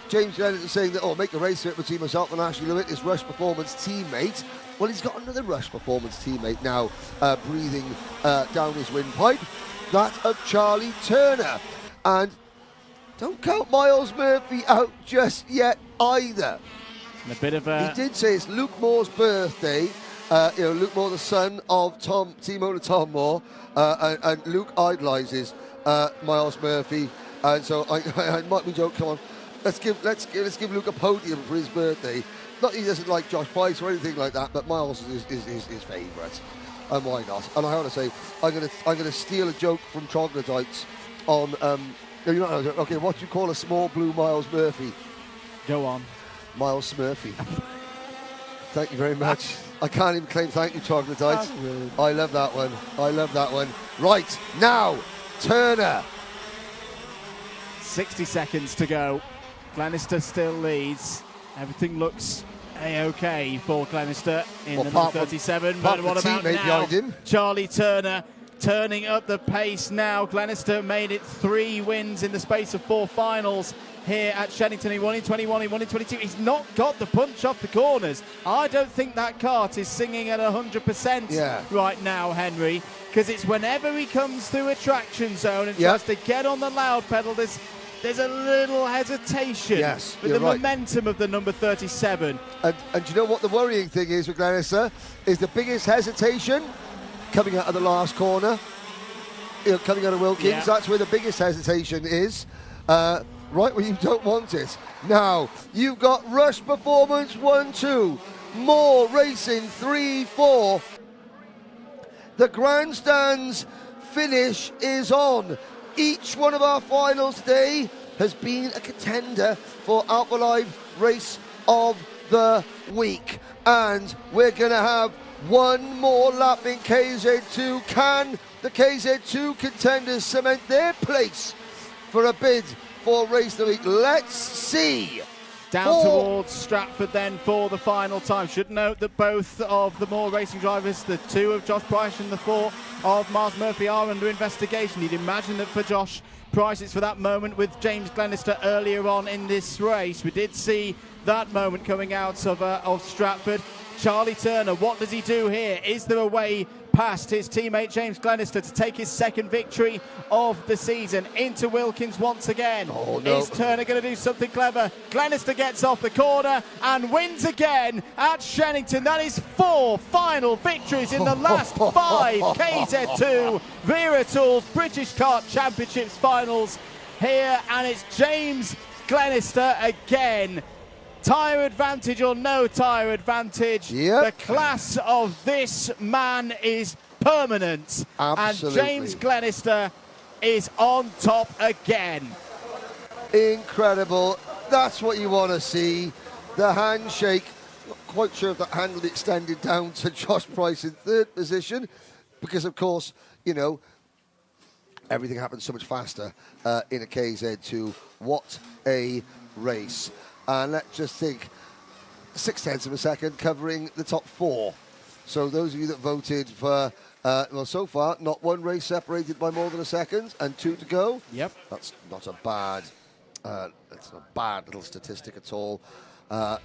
James Glenister saying that, make a race between myself and Ashley Lewitt, his Rush Performance teammate. Well, he's got another Rush Performance teammate now breathing down his windpipe, that of Charlie Turner. And don't count Miles Murphy out just yet either. And a bit of a... He did say it's Luke Moore's birthday. Luke Moore, the son of team owner Tom Moore, and Luke idolises Miles Murphy, and so I might be joking. Come on, let's give Luke a podium for his birthday. Not that he doesn't like Josh Price or anything like that, but Miles is his favourite, and why not? And I want to say I'm gonna steal a joke from Troglodytes on no, you're not. Okay, what do you call a small blue Miles Murphy? Go on, Miles Smurfy. Thank you very much. I can't even claim thank you, Troglodytes. I love that one. I love that one. Right, now, Turner. 60 seconds to go. Glenister still leads. Everything looks A-OK for Glenister in the number 37. But what about now? Him. Charlie Turner turning up the pace now. Glenister made it 3 wins in the space of 4 finals here at Shenington. He won in 21, he won in 22. He's not got the punch off the corners. I don't think that kart is singing at 100% right now, Henry, because it's whenever he comes through a traction zone and tries to get on the loud pedal, there's a little hesitation with the momentum of the number 37. And you know what the worrying thing is with Glenister? Is the biggest hesitation coming out of the last corner, coming out of Wilkins. That's where the biggest hesitation is. Right where you don't want it. Now, you've got Rush Performance 1-2, Moore Racing 3-4. The grandstands finish is on. Each one of our finals today has been a contender for Alpha Live Race of the Week. And we're going to have one more lap in KZ2. Can the KZ2 contenders cement their place for a bid for Race of the Week? Let's see. Down towards Stratford then for the final time. Should note that both of the Moore Racing drivers, the 2 of Josh Price and the 4 of Miles Murphy, are under investigation. You'd imagine that for Josh Price it's for that moment with James Glenister earlier on in this race. We did see that moment coming out of Stratford. Charlie Turner, what does he do here? Is there a way past his teammate James Glenister to take his second victory of the season? Into Wilkins once again. Is Turner going to do something clever? Glenister gets off the corner and wins again at Shenington. That is 4 final victories in the last 5 KZ2 Wera Tools British Kart Championships finals here, and it's James Glenister again. Tyre advantage or no tyre advantage, the class of this man is permanent. Absolutely. And James Glenister is on top again. Incredible. That's what you want to see. The handshake. Not quite sure if that hand would extended down to Josh Price in third position, because of course, you know, everything happens so much faster in a KZ2. What a race. And let's just think, 0.6 of a second covering the top 4. So those of you that voted for, well, so far, not one race separated by more than a second and 2 to go. Yep. That's not a bad, that's a bad little statistic at all.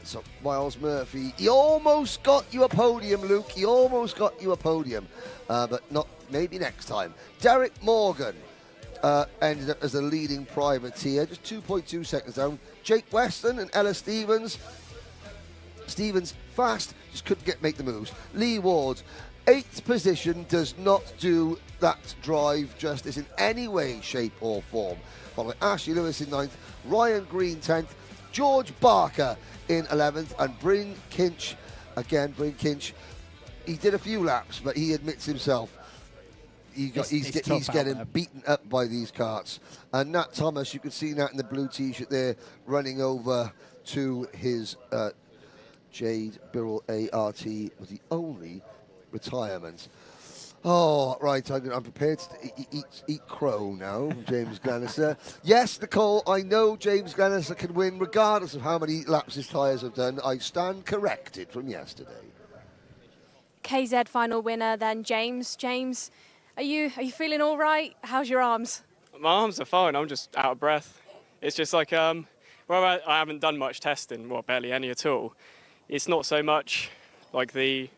So Miles Murphy, he almost got you a podium, Luke. He almost got you a podium, but not maybe next time. Derek Morgan ended up as the leading privateer, just 2.2 seconds down. Jake Weston and Ella Stevens. Stevens fast, just couldn't make the moves. Lee Ward, 8th position, does not do that drive justice in any way, shape or form. Following Ashley Lewis in 9th, Ryan Green 10th, George Barker in 11th, and Bryn Kinch, again, Bryn Kinch, he did a few laps, but he admits himself he's getting beaten up by these karts. And Nat Thomas, you can see Nat in the blue t-shirt there, running over to his Jade Birrell ART, was the only retirement. Oh, right, I'm prepared to eat crow now, James Glenister. Yes, Nicole, I know James Glenister can win regardless of how many laps his tyres have done. I stand corrected from yesterday. KZ final winner then, James. James, are you feeling all right? How's your arms? My arms are fine. I'm just out of breath. It's just like, well, I haven't done much testing, well, barely any at all. It's not so much like the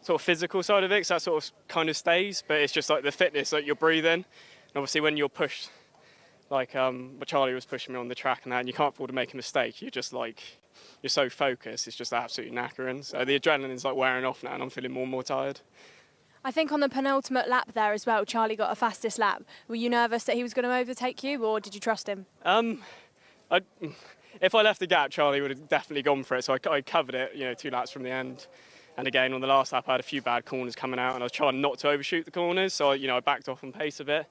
sort of physical side of it, because that sort of kind of stays, but it's just like the fitness, like you're breathing. And obviously when you're pushed, like Charlie was pushing me on the track and that, and you can't afford to make a mistake. You're just like, you're so focused, it's just absolutely knackering. So the adrenaline's like wearing off now and I'm feeling more and more tired. I think on the penultimate lap there as well, Charlie got a fastest lap. Were you nervous that he was going to overtake you, or did you trust him? If I left the gap, Charlie would have definitely gone for it. So I covered it, 2 laps from the end. And again, on the last lap, I had a few bad corners coming out, and I was trying not to overshoot the corners. So I backed off on pace a bit.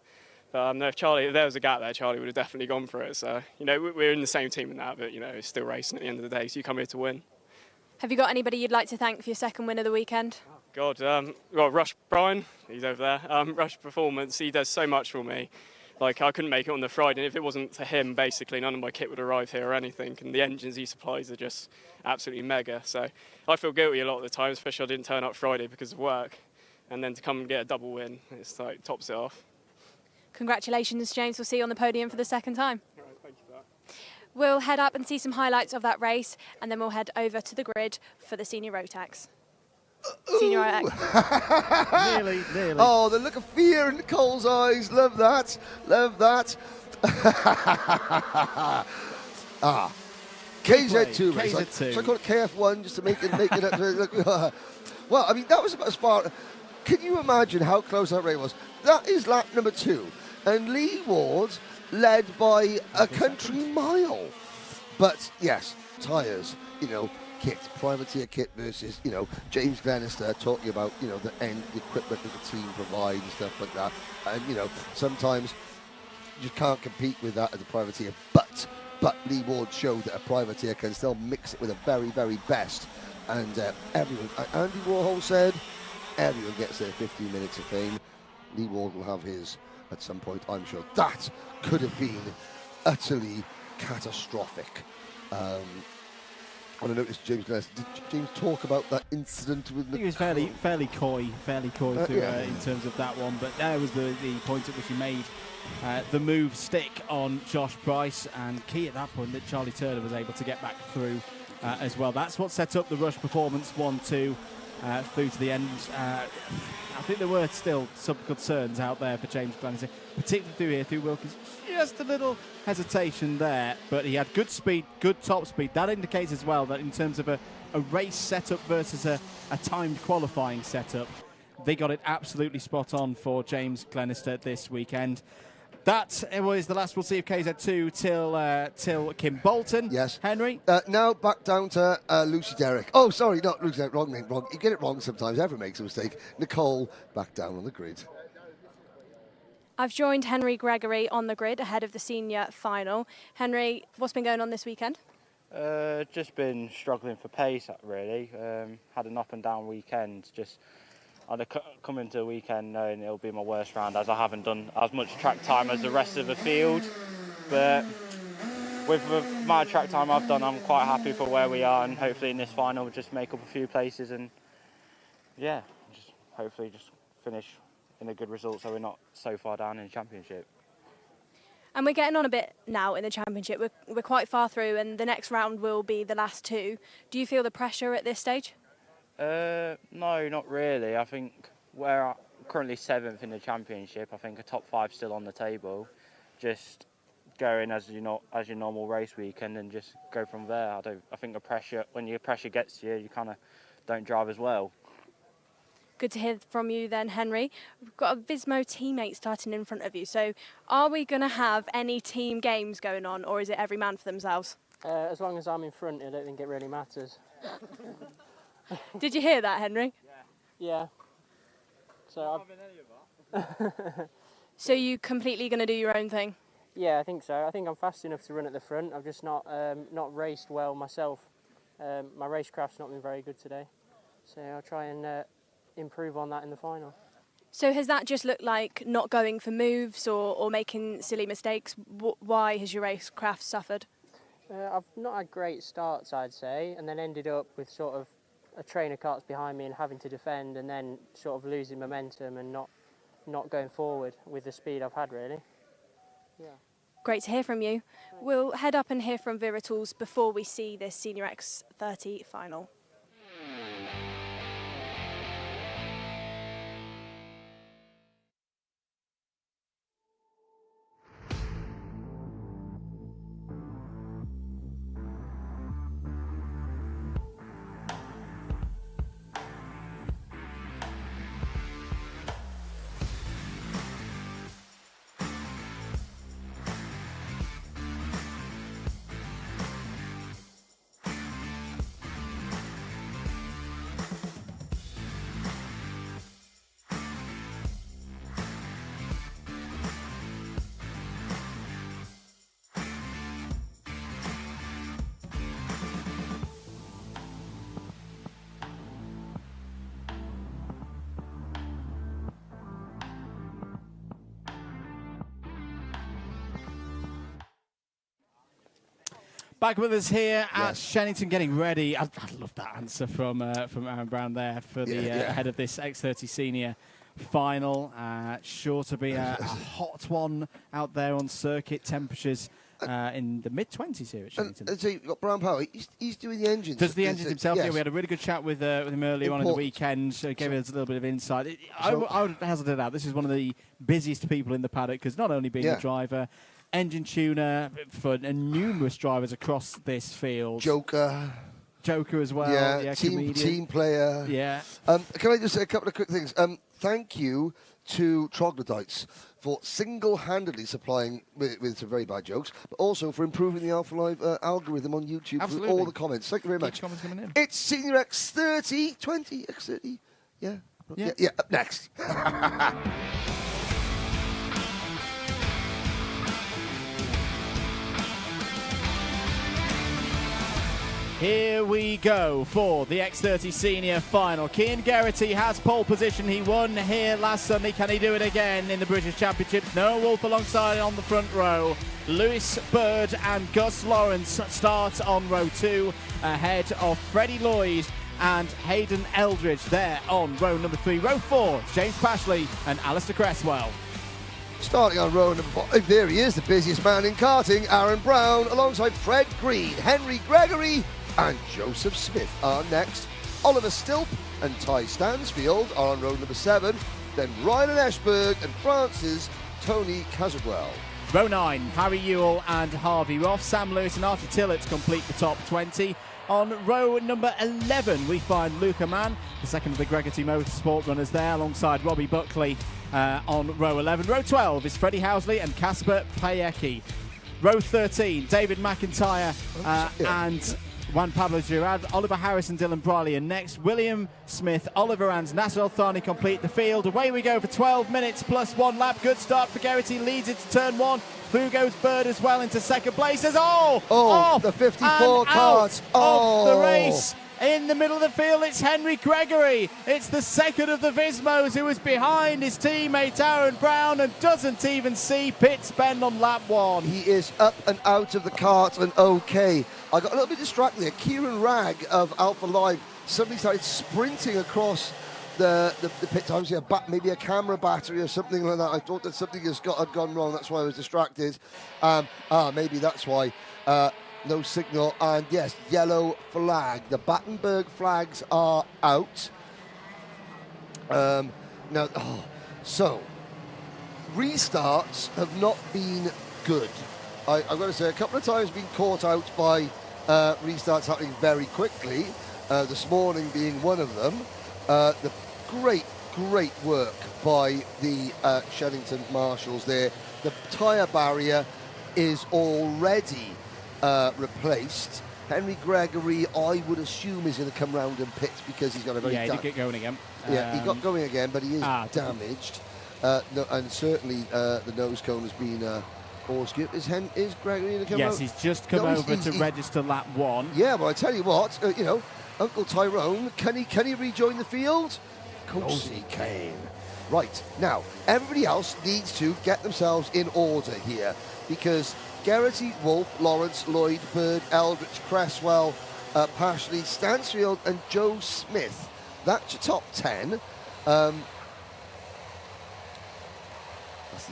But if there was a gap there, Charlie would have definitely gone for it. So we're in the same team in that, but it's still racing at the end of the day. So you come here to win. Have you got anybody you'd like to thank for your second win of the weekend? God, well, Rush Bryan, he's over there. Rush Performance, he does so much for me. Like, I couldn't make it on the Friday, and if it wasn't for him, basically, none of my kit would arrive here or anything, and the engines he supplies are just absolutely mega. So I feel guilty a lot of the time, especially I didn't turn up Friday because of work, and then to come and get a double win, it's like, tops it off. Congratulations, James. We'll see you on the podium for the second time. All right, thank you for that. We'll head up and see some highlights of that race, and then we'll head over to the grid for the senior Rotax. Senior Rotax. Nearly. Oh, the look of fear in Nicole's eyes. Love that. Love that. KZ2 race. KZ2. Should I call it KF1 just to make it up? Well, I mean, that was about as far. Can you imagine how close that race was? That is lap number 2. And Lee Ward led by a country mile. But yes, tyres, kit, privateer kit versus, James Glenister talking about, the equipment that the team provides and stuff like that. And, sometimes you can't compete with that as a privateer. But Lee Ward showed that a privateer can still mix it with the very, very best. And everyone, Andy Warhol said, everyone gets their 15 minutes of fame. Lee Ward will have his at some point, I'm sure. That could have been utterly catastrophic. I noticed James Glenister. Did James talk about that incident with? I think he was fairly coy in terms of that one. But that was the point at which he made the move stick on Josh Price, and key at that point that Charlie Turner was able to get back through as well. That's what set up the Rush Performance 1-2 through to the end. I think there were still some concerns out there for James Glenister, particularly through Wilkins. Just a little hesitation there, but he had good speed, good top speed. That indicates as well that in terms of a race setup versus a timed qualifying setup, they got it absolutely spot on for James Glenister this weekend. That was the last we'll see of KZ2 till Kim Bolton. Yes. Henry? Now back down to Lucy Derrick. Oh, sorry, not Lucy Derrick, wrong name, wrong. You get it wrong sometimes, everyone makes a mistake. Nicole back down on the grid. I've joined Henry Gregory on the grid ahead of the senior final. Henry, what's been going on this weekend? Just been struggling for pace, really. Had an up and down weekend. I'd come into the weekend knowing it'll be my worst round, as I haven't done as much track time as the rest of the field. But with the amount of track time I've done, I'm quite happy for where we are, and hopefully in this final we'll just make up a few places and hopefully finish in a good result so we're not so far down in the championship. And we're getting on a bit now in the championship. We're quite far through, and the next round will be the last two. Do you feel the pressure at this stage? No, not really. I think we're currently 7th in the championship. I think a top 5 still on the table. Just going as your normal race weekend and just go from there. I think the pressure, when your pressure gets to you, you kind of don't drive as well. Good to hear from you then, Henry. We've got a Vismo teammate starting in front of you. So are we going to have any team games going on, or is it every man for themselves? As long as I'm in front, I don't think it really matters. Did you hear that, Henry? Yeah. So So you completely going to do your own thing? Yeah, I think so. I think I'm fast enough to run at the front. I've just not raced well myself. My racecraft's not been very good today. So I'll try and improve on that in the final. So has that just looked like not going for moves or making silly mistakes? Why has your racecraft suffered? I've not had great starts, I'd say, and then ended up with sort of a train of karts behind me and having to defend, and then sort of losing momentum and not going forward with the speed I've had, really. Yeah. Great to hear from you. We'll head up and hear from Viritools before we see this Senior X30 final. Back with us here at Shenington, getting ready. I love that answer from Aaron Brown there for the head of this X30 Senior final. Sure to be a hot one out there on circuit. Temperatures in the mid-20s here at Shenington. And so you've got Brown Power. He's doing the engines. Does the engines himself? Yeah, we had a really good chat with him earlier on in the weekend. So gave us a little bit of insight. I would hazard it out. This is one of the busiest people in the paddock, because not only being the driver, engine tuner for numerous drivers across this field. Joker as well. Team player. Yeah. Can I just say a couple of quick things? Thank you to Troglodytes for single-handedly supplying with some very bad jokes, but also for improving the Alpha Live algorithm on YouTube through all the comments. Thank you very much. Comments coming in. It's Senior X30, 20, X30. Yeah, up next. Here we go for the X30 Senior final. Cian Geraghty has pole position. He won here last Sunday. Can he do it again in the British Championship? Noah Wolf alongside on the front row. Lewis Bird and Gus Lawrence start on row 2 ahead of Freddie Lloyd and Hayden Eldridge there on row number 3. Row 4, James Pashley and Alistair Cresswell. Starting on row number 5, there he is, the busiest man in karting, Aaron Brown, alongside Fred Green, Henry Gregory and Joseph Smith are next. Oliver Stilp and Ty Stansfield are on row number 7. Then Ryan Ashberg and France's Tony Casagwell. Row 9, Harry Ewell and Harvey Ross. Sam Lewis and Archie Tillett complete the top 20. On row number 11, we find Luca Mann, the second of the Gregerty Motorsport runners there, alongside Robbie Buckley on row 11. Row 12 is Freddie Housley and Kasper Pajecki. Row 13, David McIntyre and Juan Pablo Girard, Oliver Harris and Dylan Briley. And next, William Smith, Oliver Ans, Nasser Al-Thani complete the field. Away we go for 12 minutes plus 1 lap. Good start for Geraghty, leads into turn 1. Through goes Bird as well into second place. Off the 54 cars. Off the race. In the middle of the field, it's Henry Gregory. It's the second of the Vismos who was behind his teammate Aaron Brown and doesn't even see Pitts Bend on lap 1. He is up and out of the kart and okay. I got a little bit distracted there. Kieran Ragg of Alpha Live suddenly started sprinting across the pit times. Maybe a camera battery or something like that. I thought that something had gone wrong. That's why I was distracted. Maybe that's why. No signal, and yes, yellow flag. The Battenberg flags are out. So restarts have not been good. I've got to say, a couple of times been caught out by restarts happening very quickly. This morning being one of them. The great work by the Shenington marshals there. The tyre barrier is already replaced. Henry Gregory, I would assume, is going to come round and pit because he's got a very... Yeah, he did get going again. Yeah, he got going again, but he is damaged. And certainly the nose cone has been all skipped. Is Gregory going to come out? Yes, he's just come over to register lap 1. Yeah, well, I tell you what, Uncle Tyrone, can he rejoin the field? Of course he can. Right, now, everybody else needs to get themselves in order here because Geraghty, Wolf, Lawrence, Lloyd, Bird, Eldridge, Cresswell, Pashley, Stansfield and Joe Smith. That's your top 10. That's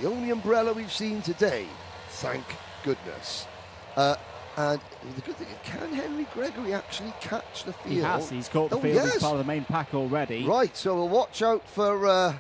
the only umbrella we've seen today. Thank goodness. And the good thing is, can Henry Gregory actually catch the field? He has. He's caught the field. He's part of the main pack already. Right, so we'll watch out for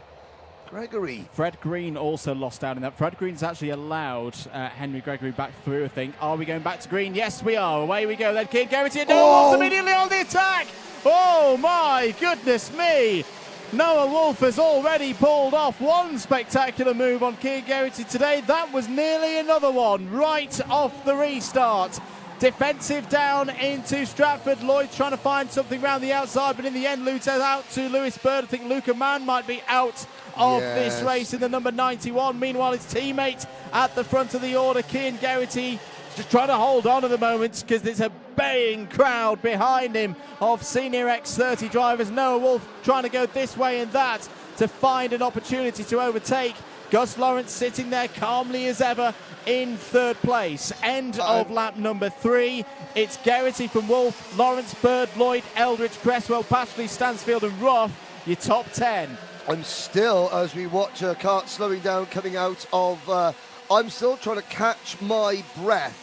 Gregory. Fred Green also lost out in that. Fred Green's actually allowed Henry Gregory back through, I think. Are we going back to green? Yes, we are. Away we go then. Kid Geraghty and Noah Wolf immediately on the attack. Oh, my goodness me. Noah Wolf has already pulled off one spectacular move on Kid Geraghty today. That was nearly another one right off the restart. Defensive down into Stratford. Lloyd trying to find something around the outside, but in the end, Lutz out to Lewis Bird. I think Luca Mann might be out of this race in the number 91. Meanwhile, his teammate at the front of the order, Kian Geraghty, just trying to hold on at the moment because there's a baying crowd behind him of senior X30 drivers. Noah Wolf trying to go this way and that to find an opportunity to overtake. Gus Lawrence sitting there calmly as ever in third place. End of lap number 3. It's Geraghty from Wolf, Lawrence, Bird, Lloyd, Eldridge, Cresswell, Pashley, Stansfield and Ruff. Your top 10. I'm still, as we watch a kart slowing down, coming out of... I'm still trying to catch my breath.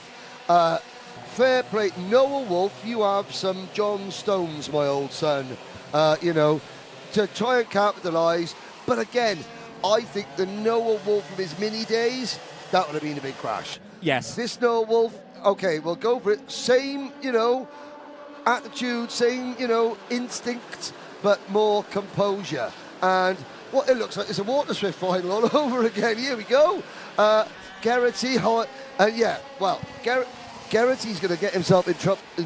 Fair play. Noah Wolf, you have some John Stones, my old son, to try and capitalise. But again, I think the Noah Wolf from his mini days, that would have been a big crash. Yes. This Noah Wolf, okay, we'll go for it. Same, attitude, same, instinct, but more composure. And what it looks like is a Water Swift final all over again. Here we go. Geraghty, Geraghty's going to get himself in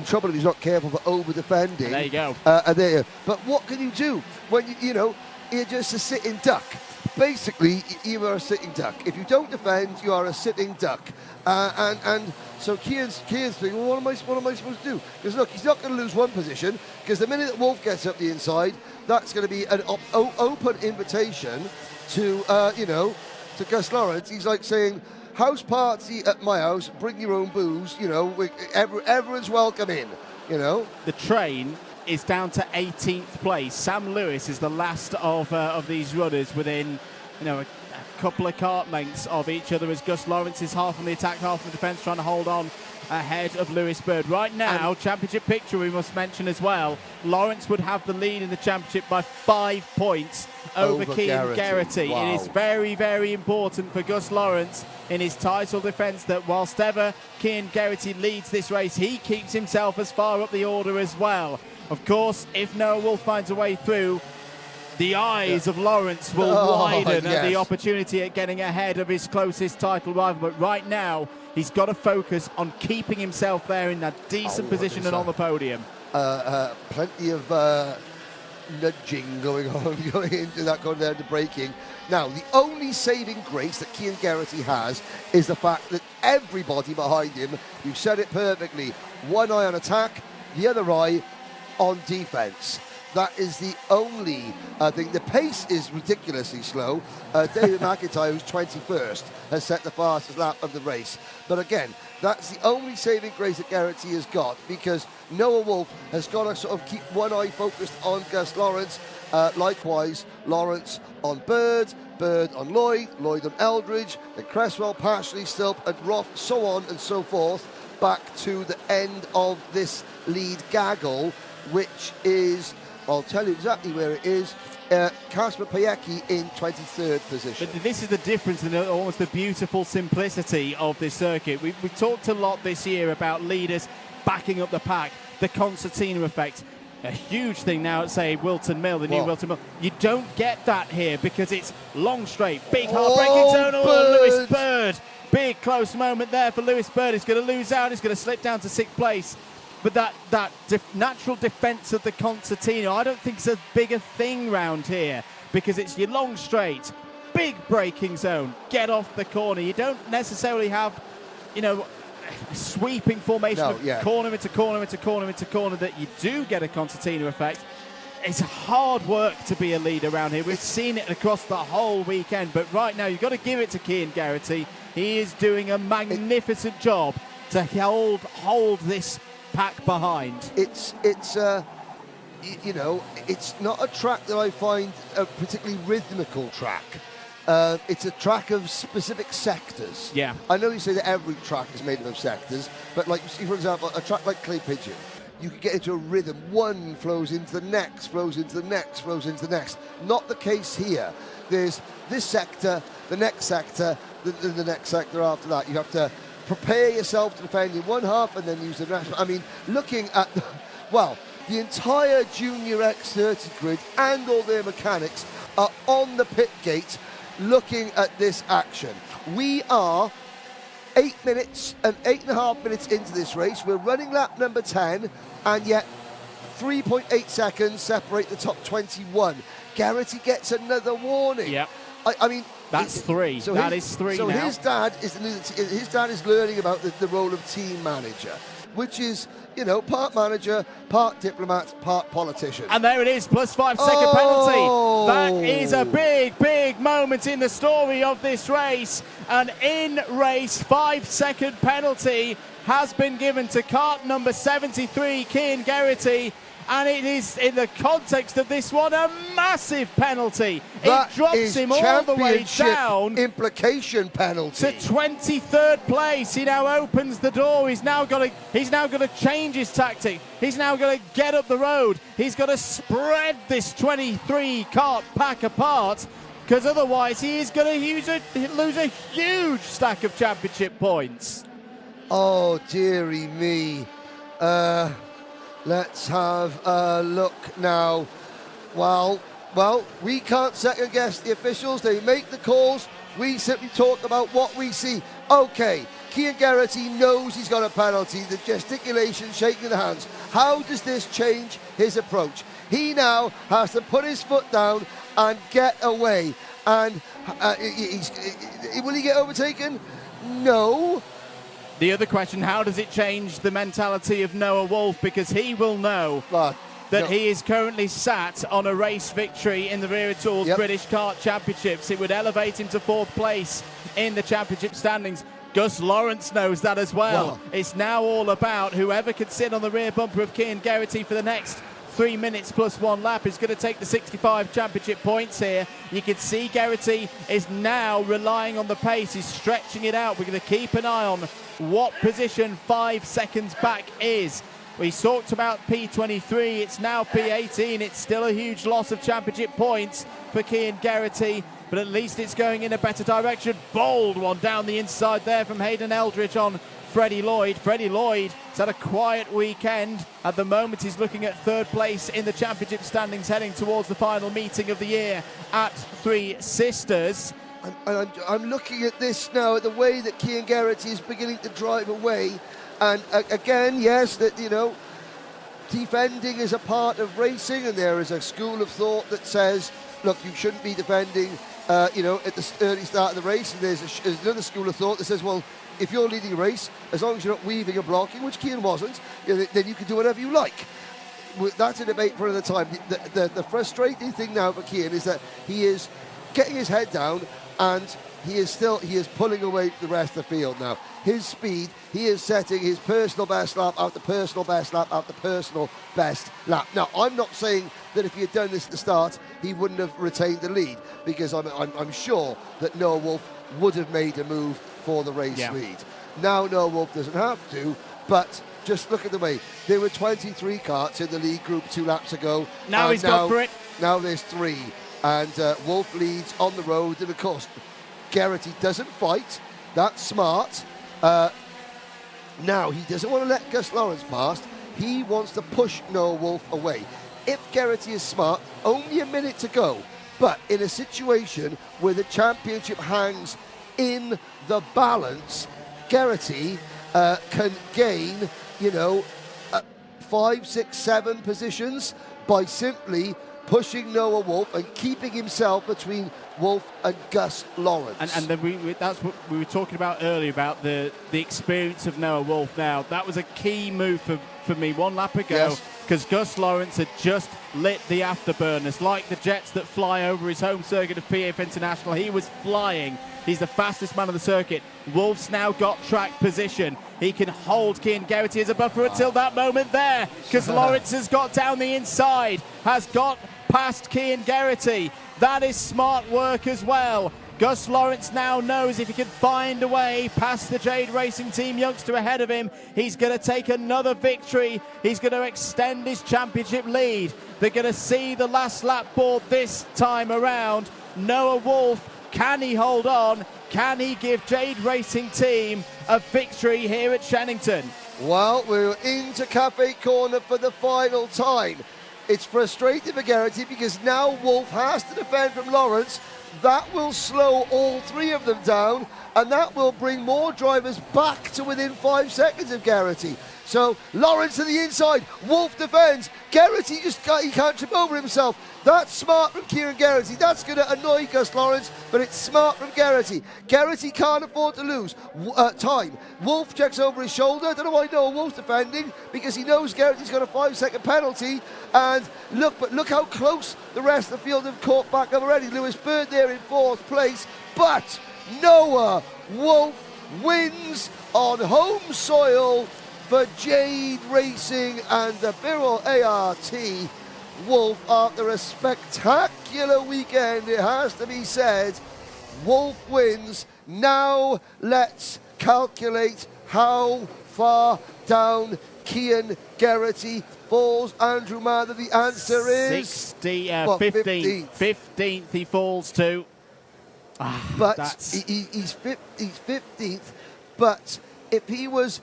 trouble if he's not careful for over-defending. There you go. But what can you do when you're just a sitting duck? Basically, you are a sitting duck. If you don't defend, you are a sitting duck. And so Kian's thinking, well, what am I supposed to do? Because look, he's not going to lose one position, because the minute that Wolf gets up the inside, that's going to be an open invitation to Gus Lawrence. He's like saying, house party at my house, bring your own booze, everyone's welcome in, The train is down to 18th place. Sam Lewis is the last of these runners within, a couple of kart lengths of each other, as Gus Lawrence is half on the attack, half on the defence, trying to hold on ahead of Lewis Bird. Right now, championship picture we must mention as well, Lawrence would have the lead in the championship by 5 points over Cian Geraghty. Wow. It is very, very important for Gus Lawrence in his title defence that whilst ever Cian Geraghty leads this race, he keeps himself as far up the order as well. Of course, if Noah Wolff finds a way through, the eyes of Lawrence will widen at the opportunity at getting ahead of his closest title rival. But right now, he's got to focus on keeping himself there in that decent position and on the podium. Plenty of nudging going on, going into that, going down to braking. Now, the only saving grace that Cian Geraghty has is the fact that everybody behind him, you said it perfectly, one eye on attack, the other eye on defence. That is the only thing. The pace is ridiculously slow. David McIntyre, who's 21st, has set the fastest lap of the race. But again, that's the only saving grace that Geraghty has got, because Noah Wolff has got to sort of keep one eye focused on Gus Lawrence. Likewise, Lawrence on Bird, Bird on Lloyd, Lloyd on Eldridge, then Cresswell, Pashley, Stilp and Roth, so on and so forth, back to the end of this lead gaggle, which is, I'll tell you exactly where it is, Kasper Piecki in 23rd position. But this is the difference and almost the beautiful simplicity of this circuit. We've talked a lot this year about leaders backing up the pack, the concertina effect. A huge thing now at, say, Wilton Mill, the new Wilton Mill. You don't get that here because it's long straight, big hard braking zone. Lewis Bird. Big close moment there for Lewis Bird. He's going to lose out. He's going to slip down to 6th place. But that natural defence of the concertina, I don't think it's as big a thing round here because it's your long straight, big braking zone, get off the corner. You don't necessarily have, you know, sweeping formation of corner into corner into corner into corner that you do get a concertina effect. It's hard work to be a leader around here. We've seen it across the whole weekend, but right now you've got to give it to Cian Geraghty. He is doing a magnificent job to hold this pack behind. It's you know, it's not a track that I find a particularly rhythmical track. It's a track of specific sectors. Yeah. I know you say that every track is made up of sectors, but like, see, for example, a track like Clay Pigeon, you can get into a rhythm. One flows into the next, flows into the next, flows into the next. Not the case here. There's this sector, the next sector, the next sector after that. You have to prepare yourself to defend in one half and then use the rest. I mean, looking at, well, the entire Junior X30 grid and all their mechanics are on the pit gate looking at this action. We are 8 minutes and 8.5 minutes into this race. We're running lap number 10, and yet 3.8 seconds separate the top 21. Geraghty gets another warning. Yep. I mean, that's three. So that is three so now. His dad is learning about the role of team manager, which is, you know, part manager, part diplomat, part politician. And there it is, plus 5 second penalty. That is a big, big moment in the story of this race. An in-race 5 second penalty has been given to kart number 73, Cian Geraghty. And it is, in the context of this one, a massive penalty. It drops him all the way down. Implication penalty. To 23rd place. He now opens the door. He's now got to change his tactic. He's now going to get up the road. He's got to spread this 23 kart pack apart, because otherwise he is going to lose a huge stack of championship points. Oh, dearie me. Let's have a look now. Well, we can't second guess the officials. They make the calls. We simply talk about what we see. Okay, Cian Geraghty knows he's got a penalty. The gesticulation, shaking the hands. How does this change his approach? He now has to put his foot down and get away. And will he get overtaken? No. The other question, how does it change the mentality of Noah Wolff? Because he will know that he is currently sat on a race victory in the Wera Tools British Kart Championships. It would elevate him to 4th place in the championship standings. Gus Lawrence knows that as well. It's now all about whoever can sit on the rear bumper of Cian Geraghty for the next 3 minutes plus 1 lap is going to take the 65 championship points here. You can see Geraghty is now relying on the pace. He's stretching it out. We're going to keep an eye on what position 5 seconds back is. We talked about P23, it's now P18. It's still a huge loss of championship points for Cian Geraghty, but at least it's going in a better direction. Bold one down the inside there from Hayden Eldridge on Freddie Lloyd. Freddie Lloyd has had a quiet weekend. At the moment, he's looking at third place in the championship standings, heading towards the final meeting of the year at Three Sisters. I'm looking at this now, at the way that Cian Geraghty is beginning to drive away. And again, yes, that, you know, defending is a part of racing, and there is a school of thought that says, look, you shouldn't be defending, you know, at the early start of the race. And there's another school of thought that says, well, if you're leading a race, as long as you're not weaving or blocking, which Cian wasn't, you know, then you can do whatever you like. That's a debate for another time. The frustrating thing now for Cian is that he is getting his head down, and he is pulling away the rest of the field now. His speed, he is setting his personal best lap after personal best lap after personal best lap. Now, I'm not saying that if he had done this at the start, he wouldn't have retained the lead, because I'm sure that Noah Wolf would have made a move for the race lead. Now Noah Wolf doesn't have to, but just look at the way. There were 23 karts in the lead group 2 laps ago. Now he's gone for it. Now there's 3. And Wolf leads on the road, and of course, Geraghty doesn't fight. That's smart. Now, he doesn't want to let Gus Lawrence past. He wants to push Noah Wolf away. If Geraghty is smart, only a minute to go. But in a situation where the championship hangs in the balance, Geraghty can gain, you know, 5, 6, 7 positions by simply pushing Noah Wolf and keeping himself between Wolf and Gus Lawrence. And then that's what we were talking about earlier, about the experience of Noah Wolf. Now, that was a key move for me 1 lap ago, because Gus Lawrence had just lit the afterburners, like the jets that fly over his home circuit of PF International. He was flying. He's the fastest man on the circuit. Wolf's now got track position. He can hold Cian Geraghty as a buffer until that moment there, because Lawrence has got down the inside, has got past Cian Geraghty. That is smart work as well. Gus Lawrence now knows if he can find a way past the Jade Racing Team youngster ahead of him, he's going to take another victory. He's going to extend his championship lead. They're going to see the last lap board this time around. Noah Wolf, can he hold on? Can he give Jade Racing Team a victory here at Shenington? Well, we're into Cafe Corner for the final time. It's frustrating for Geraghty because now Wolf has to defend from Lawrence. That will slow all 3 of them down, and that will bring more drivers back to within 5 seconds of Geraghty. So Lawrence to the inside, Wolf defends. Geraghty he can't trip over himself. That's smart from Cian Geraghty. That's going to annoy Gus Lawrence, but it's smart from Geraghty. Geraghty can't afford to lose time. Wolf checks over his shoulder. I don't know why Noah Wolf's defending, because he knows Geraghy's got a 5-second penalty. And look how close the rest of the field have caught back up already. Lewis Bird there in 4th place, but Noah Wolf wins on home soil for Jade Racing and the Birrell ART. Wolf, after a spectacular weekend, it has to be said, Wolf wins. Now let's calculate how far down Cian Geraghty falls. Andrew Mather, the answer is 15th. 15th he falls to. But he's 15th, but if he was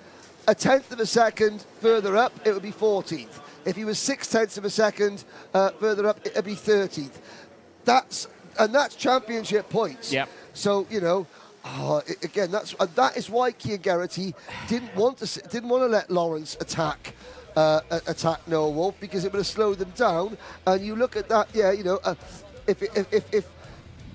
a 1/10 of a second further up, it would be 14th. If he was 6/10 of a second further up, it would be 13th. That's championship points. Yep. So, you know, again, that is why Cian Geraghty didn't want to let Lawrence attack Noah Wolf, because it would have slowed them down. And you look at that, you know, if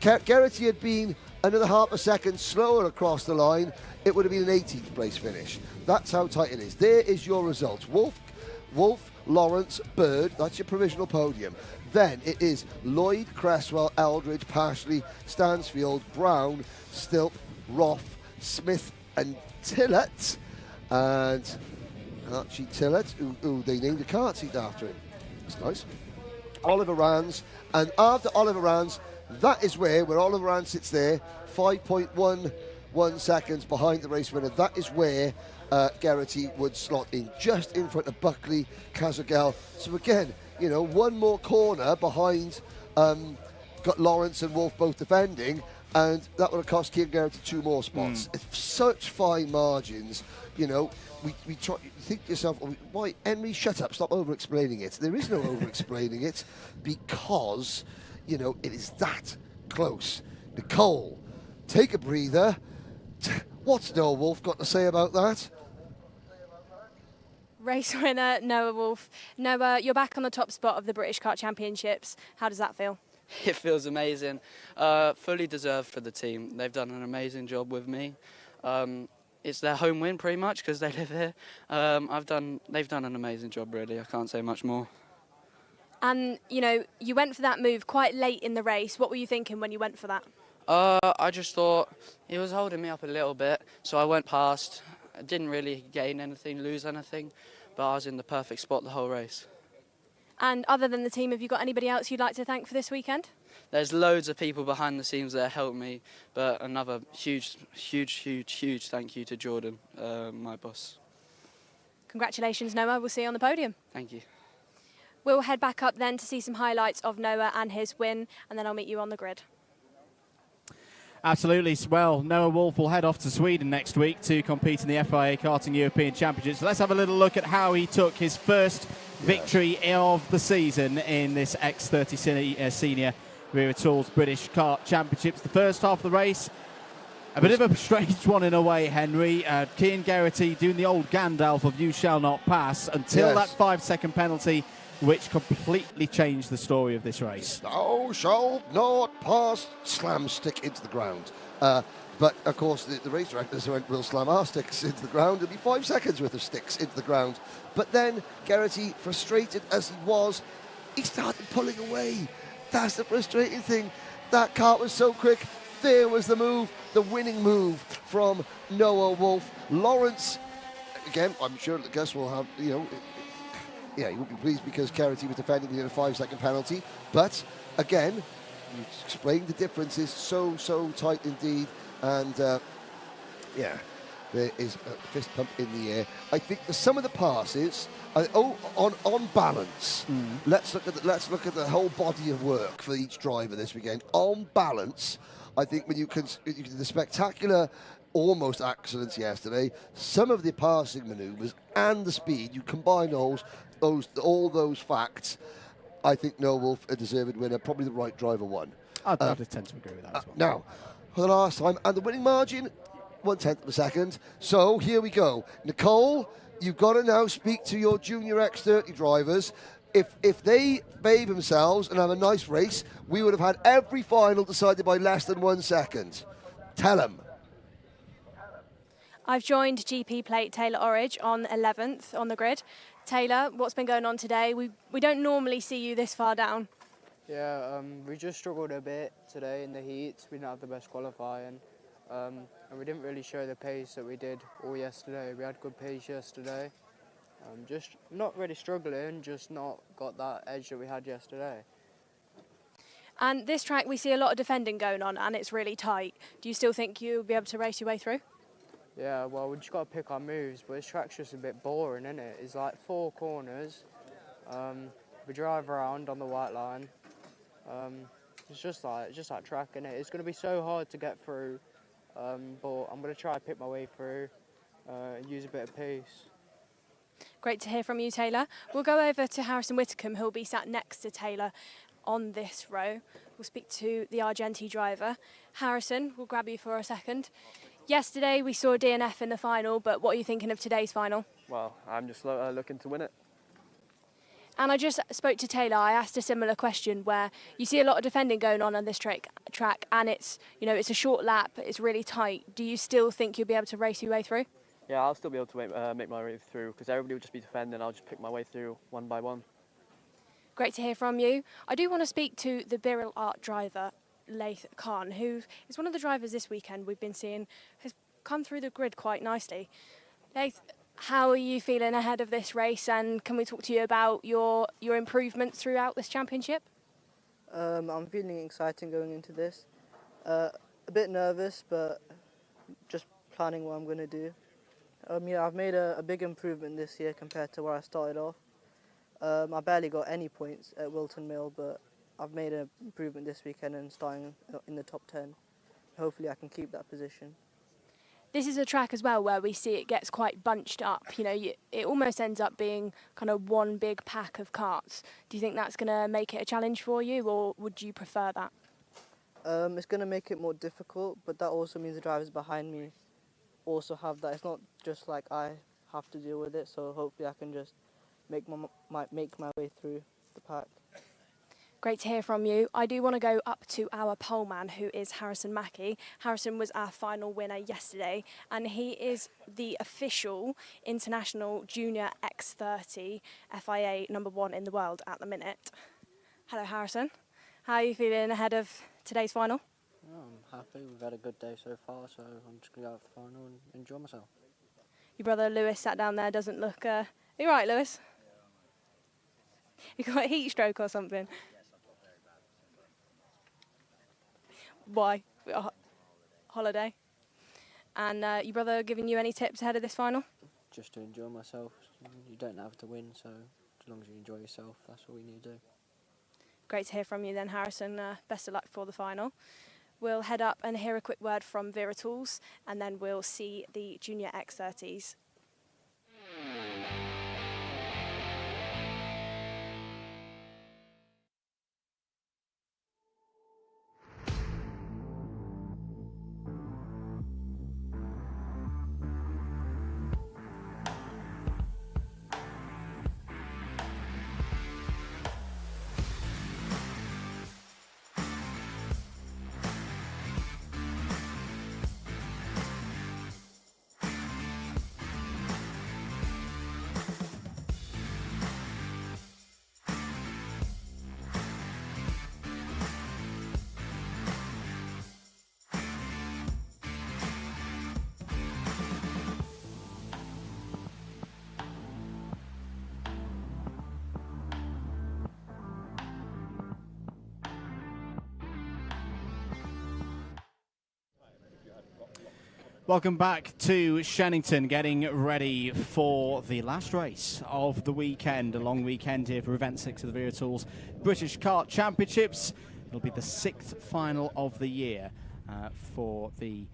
Geraghty had been another half a second slower across the line, it would have been an 18th place finish. That's how tight it is. There is your results. Wolf, Lawrence, Bird, that's your provisional podium. Then it is Lloyd, Cresswell, Eldridge, Pashley, Stansfield, Brown, Stilp, Roth, Smith and Tillett. And Archie Tillett, who they named a kart seat after him. That's nice. Oliver Rands. And after Oliver Rands, that is where Oliver Rands sits there, 5.1 1 seconds behind the race winner. That is where Geraghty would slot in, just in front of Buckley, Cazagel. So again, you know, one more corner behind, got Lawrence and Wolf both defending, and that would have cost Cian Geraghty 2 more spots. It's such fine margins, you know. We try, you think to yourself, why, Henry, shut up, stop over-explaining it. There is no over-explaining it, because, you know, it is that close. Nicole, take a breather. What's Noah Wolf got to say about that? Race winner, Noah Wolf. Noah, you're back on the top spot of the British Kart Championships. How does that feel? It feels amazing. Fully deserved for the team. They've done an amazing job with me. It's their home win pretty much because they live here. They've done an amazing job, really. I can't say much more. And, you know, you went for that move quite late in the race. What were you thinking when you went for that? I just thought he was holding me up a little bit, so I went past. I didn't really gain anything, lose anything, but I was in the perfect spot the whole race. And other than the team, have you got anybody else you'd like to thank for this weekend? There's loads of people behind the scenes that helped me, but another huge thank you to Jordan, my boss. Congratulations, Noah. We'll see you on the podium. Thank you. We'll head back up then to see some highlights of Noah and his win, and then I'll meet you on the grid. Absolutely. Well, Noah Wolf will head off to Sweden next week to compete in the FIA Karting European Championships. So let's have a little look at how he took his first victory of the season in this X30 Senior Wera Tools British Kart Championships. The first half of the race, a bit of a strange one in a way, Henry. Cian Geraghty doing the old Gandalf of "you shall not pass" until that 5-second penalty, which completely changed the story of this race. Thou shalt not pass, slam stick into the ground. But, of course, the race directors went, we'll slam our sticks into the ground. It'll be 5 seconds worth of sticks into the ground. But then Geraghty, frustrated as he was, he started pulling away. That's the frustrating thing. That kart was so quick. There was the move, the winning move from Noah Wolf. Lawrence, again, I'm sure that Gus will have, you know, yeah, he won't be pleased because Geraghty was defending within a 5-second penalty. But, again, you explained the differences so tight indeed. And, yeah, there is a fist pump in the air. I think for some of the passes, on balance, let's look at the whole body of work for each driver this weekend. On balance, I think when you the spectacular almost accidents yesterday, some of the passing manoeuvres and the speed, you combine all those facts, I think Noah Wolf, a deserved winner, probably the right driver won. I'd tend to agree with that as well. Now, for the last time, and the winning margin, 1/10 of a second. So here we go. Nicole, you've got to now speak to your junior X30 drivers. If they behave themselves and have a nice race, we would have had every final decided by less than 1 second. Tell them. I've joined GP plate Taylor Orridge on 11th on the grid. Taylor, what's been going on today? We don't normally see you this far down. Yeah, we just struggled a bit today in the heats. We didn't have the best qualifying, and we didn't really show the pace that we did all yesterday. We had good pace yesterday. Just not really struggling, just not got that edge that we had yesterday. And this track, we see a lot of defending going on, and it's really tight. Do you still think you'll be able to race your way through? Yeah, well, we just got to pick our moves, but this track's just a bit boring, isn't it? It's like 4 corners. We drive around on the white line. It's just like track, innit? It's going to be so hard to get through, but I'm going to try to pick my way through and use a bit of pace. Great to hear from you, Taylor. We'll go over to Harrison Whitcomb, who'll be sat next to Taylor on this row. We'll speak to the Argenti driver. Harrison, we'll grab you for a second. Yesterday we saw DNF in the final, but what are you thinking of today's final? Well, I'm just looking to win it. And I just spoke to Taylor. I asked a similar question where you see a lot of defending going on this track, and it's a short lap. It's really tight. Do you still think you'll be able to race your way through? Yeah, I'll still be able to make my way through because everybody will just be defending. I'll just pick my way through one by one. Great to hear from you. I do want to speak to the Birrell Art driver, Laith Khan, who is one of the drivers this weekend we've been seeing has come through the grid quite nicely. Laith, how are you feeling ahead of this race, and can we talk to you about your improvements throughout this championship? I'm feeling exciting going into this. A bit nervous, but just planning what I'm going to do. Yeah, I've made a big improvement this year compared to where I started off. I barely got any points at Wilton Mill, but I've made an improvement this weekend and starting in the top 10. Hopefully I can keep that position. This is a track as well where we see it gets quite bunched up. You know, it almost ends up being kind of one big pack of karts. Do you think that's going to make it a challenge for you, or would you prefer that? It's going to make it more difficult, but that also means the drivers behind me also have that. It's not just like I have to deal with it, so hopefully I can just make my way through the pack. Great to hear from you. I do want to go up to our poleman, who is Harrison Mackey. Harrison was our final winner yesterday, and he is the official International Junior X30 FIA #1 in the world at the minute. Hello, Harrison. How are you feeling ahead of today's final? Oh, I'm happy. We've had a good day so far, so I'm just going to go out for the final and enjoy myself. Your brother Lewis sat down there, doesn't look... Are you right, Lewis? You got a heat stroke or something? Why? Holiday. And your brother giving you any tips ahead of this final? Just to enjoy myself. You don't have to win, so as long as you enjoy yourself, that's all you need to do. Great to hear from you then, Harrison. Best of luck for the final. We'll head up and hear a quick word from Wera Tools, and then we'll see the Junior X30s. Welcome back to Shenington, getting ready for the last race of the weekend, a long weekend here for Event 6 of the Wera Tools British Kart Championships. It'll be the 6th final of the year for the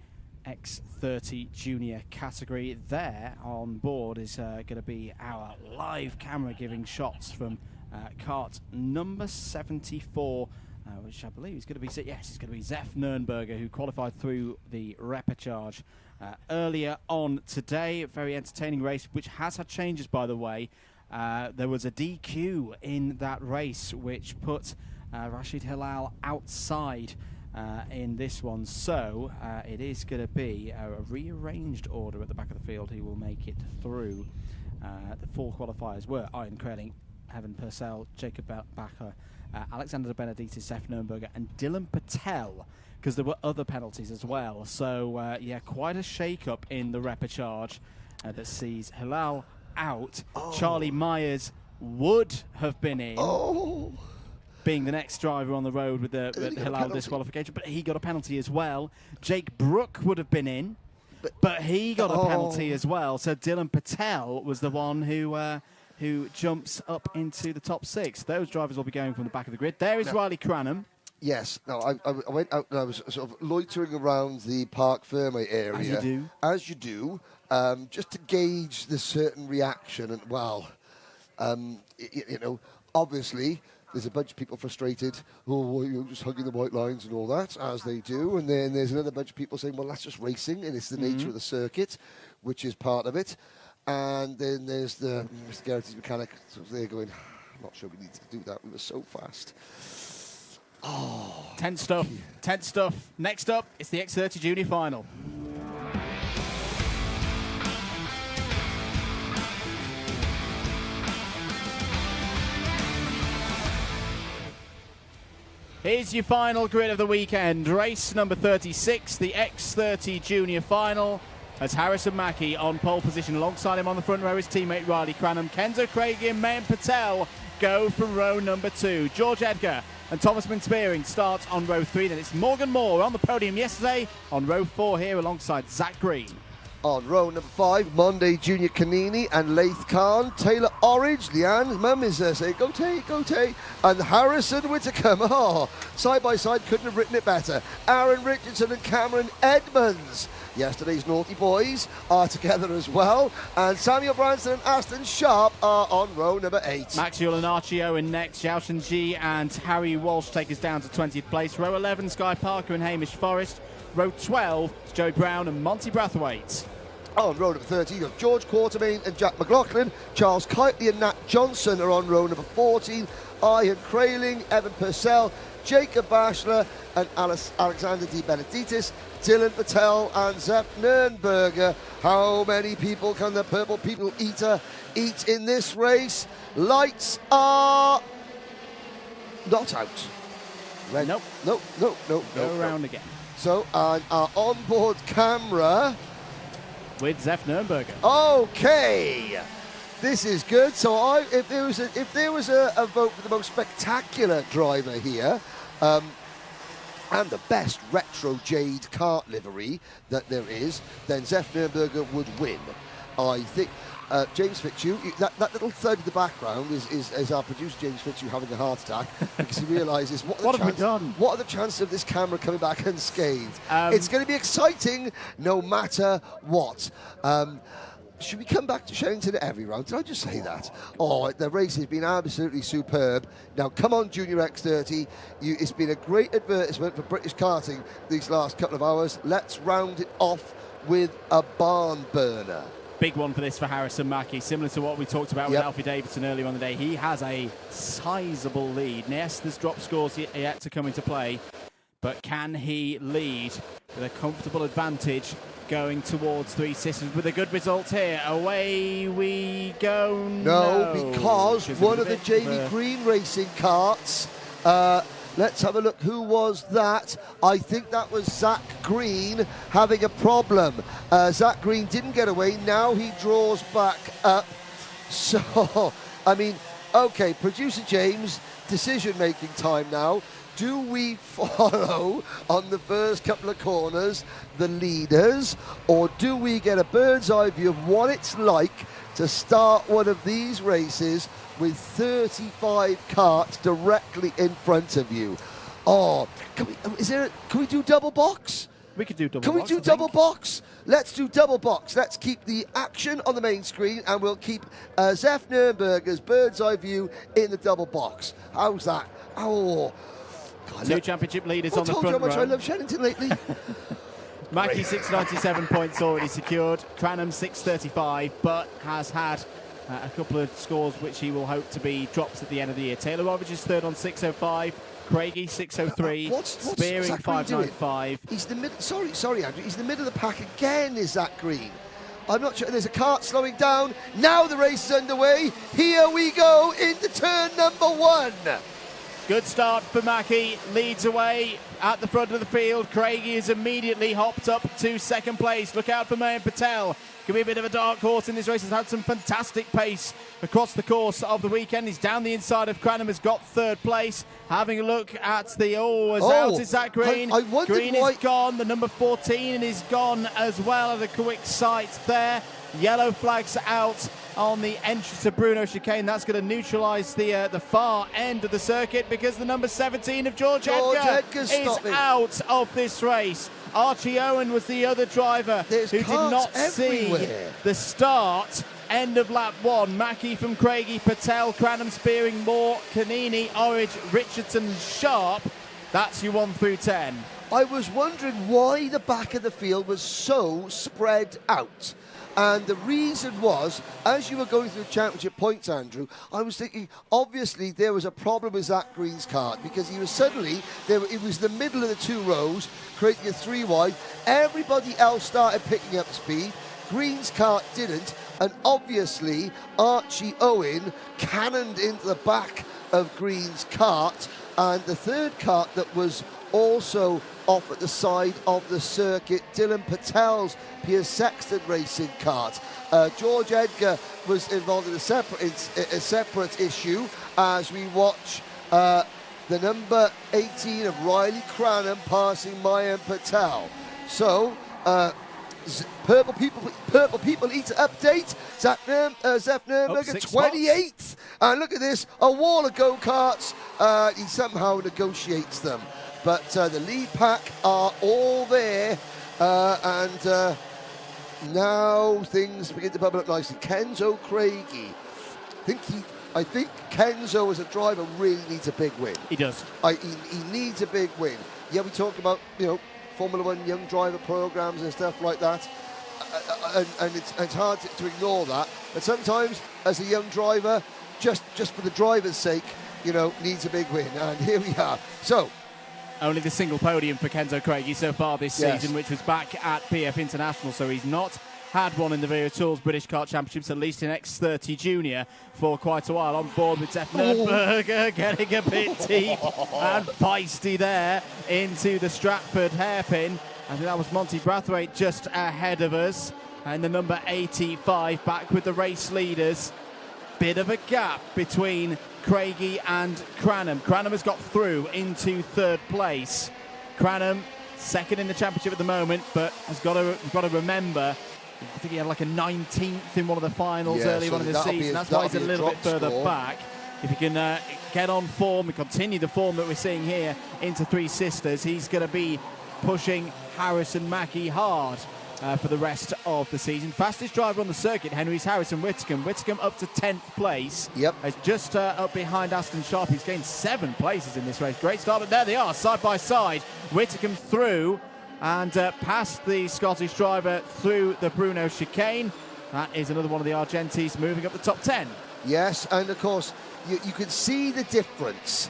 X30 Junior category. There on board is going to be our live camera giving shots from kart number 74, which I believe is going to be, yes, it's going to be Zef Nurnberger, who qualified through the repechage earlier on today. A very entertaining race, which has had changes, by the way. There was a DQ in that race, which put Rashid Hilal outside in this one. So it is going to be a rearranged order at the back of the field who will make it through. The 4 qualifiers were Ian Kreling, Evan Purcell, Jacob Bacher, Alexander de Benedictis, Zef Nurnberger, and Dylan Patel, because there were other penalties as well. So, yeah, quite a shake-up in the repechage that sees Hilal out. Charlie Myers would have been in, being the next driver on the road with the Hilal disqualification, but he got a penalty as well. Jake Brook would have been in, but he got a penalty as well. So Dylan Patel was the one who jumps up into the top 6. Those drivers will be going from the back of the grid. There is Riley Cranham. Yes. No, I went out and I was sort of loitering around the Parc Ferme area. As you do. As you do, just to gauge the certain reaction. And, well, you know, obviously there's a bunch of people frustrated. Oh, you're just hugging the white lines and all that, as they do. And then there's another bunch of people saying, well, that's just racing, and it's the nature of the circuit, which is part of it. And then there's the Mr. Garrett's mechanic sort of there going, I'm not sure we need to do that. We were so fast. Oh. Tense stuff. Tense stuff. Next up, it's the X30 Junior Final. Here's your final grid of the weekend. Race number 36, the X30 Junior Final. As Harrison Mackey on pole position. Alongside him on the front row is teammate Riley Cranham. Kenzo Craig and Mayan Patel go from row number 2. George Edgar and Thomas Spearing starts on row 3. Then it's Morgan Moore on the podium yesterday on row 4 here alongside Zach Green. On row number 5, Monday Junior Canini and Laith Khan, Taylor Orridge, Leanne's mum is saying, go Tay, and Harrison Whittaker. Oh, side by side, couldn't have written it better. Aaron Richardson and Cameron Edmonds. Yesterday's Naughty Boys are together as well, and Samuel Branson and Aston Sharp are on row number 8. Max Yule and Archie Owen next. Xiaoshen Ji and Harry Walsh take us down to 20th place. Row 11, Sky Parker and Hamish Forrest. Row 12, Joe Brown and Monty Brathwaite. On row number 13, you've got George Quartermain and Jack McLaughlin. Charles Kitely and Nat Johnson are on row number 14. Ian Kraling, Evan Purcell, Jacob Bashler and Alexander Di Benedictis, Dylan Patel and Zepp Nurnberger. How many people can the Purple People Eater eat in this race? Lights are not out. Red. Nope. No. Go around again. So, our onboard camera with Zeff Nurnberger. Okay, this is good. So, if there was a vote for the most spectacular driver here, and the best retro Jade kart livery that there is, then Zeff Nurnberger would win. I think. James Fitzhugh, that little thud in the background is our producer James Fitzhugh having a heart attack because he realises what are the chances of this camera coming back unscathed? It's going to be exciting no matter what. Should we come back to Shenington every round? Did I just say that? Oh, the race has been absolutely superb. Now, come on, Junior X30. It's been a great advertisement for British karting these last couple of hours. Let's round it off with a barn burner. Big one for this for Harrison Mackie, similar to what we talked about with Alfie Davidson earlier on the day. He has a sizable lead. Yes, there's drop scores yet to come into play, but can he lead with a comfortable advantage going towards Three Sisters with a good result here? Away we go. No, because one of the Jamie Green racing karts, let's have a look. Who was that? I think that was Zach Green having a problem. Zach Green didn't get away. Now he draws back up. So, I mean, okay, producer James, decision-making time now. Do we follow on the first couple of corners the leaders, or do we get a bird's eye view of what it's like to start one of these races with 35 karts directly in front of you? Oh, can we do double box? We could do double box. Can we do double box? Let's do double box. Let's keep the action on the main screen, and we'll keep Zeff Nurnberger's bird's eye view in the double box. How's that? Oh, God, two championship leaders on the front row. I told you how much I love Shenington lately. Mackie 697 points already secured. Cranham 635, but has had a couple of scores which he will hope to be drops at the end of the year. Taylor Orridge is third on 605. Craigie 603. Spearing 595. He's the mid. Sorry, Andrew. He's the middle of the pack again. Is Zach Green? I'm not sure. There's a kart slowing down. Now the race is underway. Here we go into turn number 1. Good start for Mackie, leads away at the front of the field. Craigie is immediately hopped up to second place. Look out for Mayan Patel. Could be a bit of a dark horse in this race. Has had some fantastic pace across the course of the weekend. He's down the inside of Cranham, has got third place. Having a look at the out is Zach Green. Green is gone. The number 14 is gone as well at a quick sight there. Yellow flags out on the entrance to Bruno Chicane. That's going to neutralise the far end of the circuit because the number 17 of George Edgar is out of this race. Archie Owen was the other driver who did not see the start. End of lap 1. Mackie from Craigie, Patel, Cranham, Spearing, Moore, Canini, Orridge, Richardson, Sharp. That's your 1 through 10. I was wondering why the back of the field was so spread out. And the reason was, as you were going through the championship points, Andrew, I was thinking, obviously, there was a problem with Zach Green's kart because he was suddenly, it was the middle of the 2 rows, creating a 3 wide. Everybody else started picking up speed. Green's kart didn't. And obviously, Archie Owen cannoned into the back of Green's kart. And the third kart that was also off at the side of the circuit, Dylan Patel's Piers Sexton racing kart. George Edgar was involved in a separate issue as we watch the number 18 of Riley Cranham passing Mayan Patel. So, Purple People need to update. Zef Nürnberger 28th. And look at this, a wall of go-karts. He somehow negotiates them. But the lead pack are all there. And now things begin to bubble up nicely. Kenzo Craigie. I think Kenzo as a driver really needs a big win. He does. He needs a big win. Yeah, we talk about, Formula One young driver programs and stuff like that. And it's hard to ignore that. But sometimes, as a young driver, just for the driver's sake, needs a big win. And here we are. So, only the single podium for Kenzo Craigie so far this season, which was back at BF International, so he's not had one in the Vera Tools British Kart Championships, at least in X30 Junior, for quite a while. On board with Zef Nürnberger, getting a bit deep and feisty there into the Stratford hairpin. I think that was Monty Brathwaite just ahead of us. And the number 85 back with the race leaders. Bit of a gap between Craigie and Cranham. Cranham has got through into third place. Cranham second in the championship at the moment, but we've got to remember, I think he had like a 19th in one of the finals earlier on in the season. That's why he's a little bit further back. If he can get on form and continue the form that we're seeing here into Three Sisters, he's going to be pushing Harrison Mackie hard for the rest of the season. Fastest driver on the circuit, Henry's Harrison Whitcomb. Whitcomb up to 10th place. Yep. Is just up behind Aston Sharp. He's gained 7 places in this race. Great start, but there they are, side by side. Whitcomb through and past the Scottish driver through the Bruno chicane. That is another one of the Argentis moving up the top 10. Yes, and of course, you can see the difference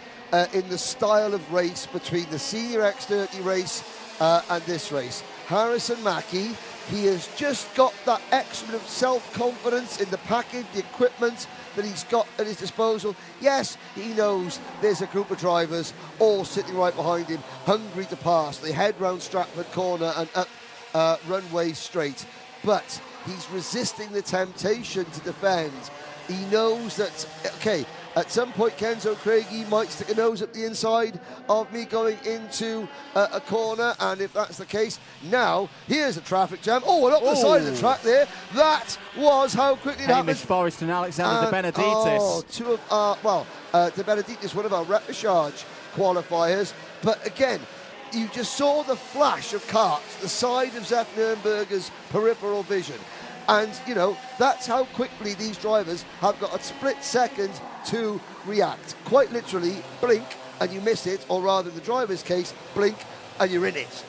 in the style of race between the senior X30 race and this race. Harrison Mackie, he has just got that extra bit of self-confidence in the package, the equipment that he's got at his disposal. Yes, he knows there's a group of drivers all sitting right behind him, hungry to pass. They head round Stratford Corner and up runway straight. But he's resisting the temptation to defend. He knows that, okay, at some point Kenzo Craigie might stick a nose up the inside of me going into a corner, and if that's the case, now here's a traffic jam. Oh, and up the side of the track there. That was how quickly it happened. Hamish Forrest and Alexander De Benedictis. Oh, two of our, De Benedictis, one of our repechage qualifiers. But again, you just saw the flash of karts, the side of Zef Nürnberger's peripheral vision. And, that's how quickly these drivers have got a split second to react. Quite literally, blink and you miss it, or rather in the driver's case, blink and you're in it.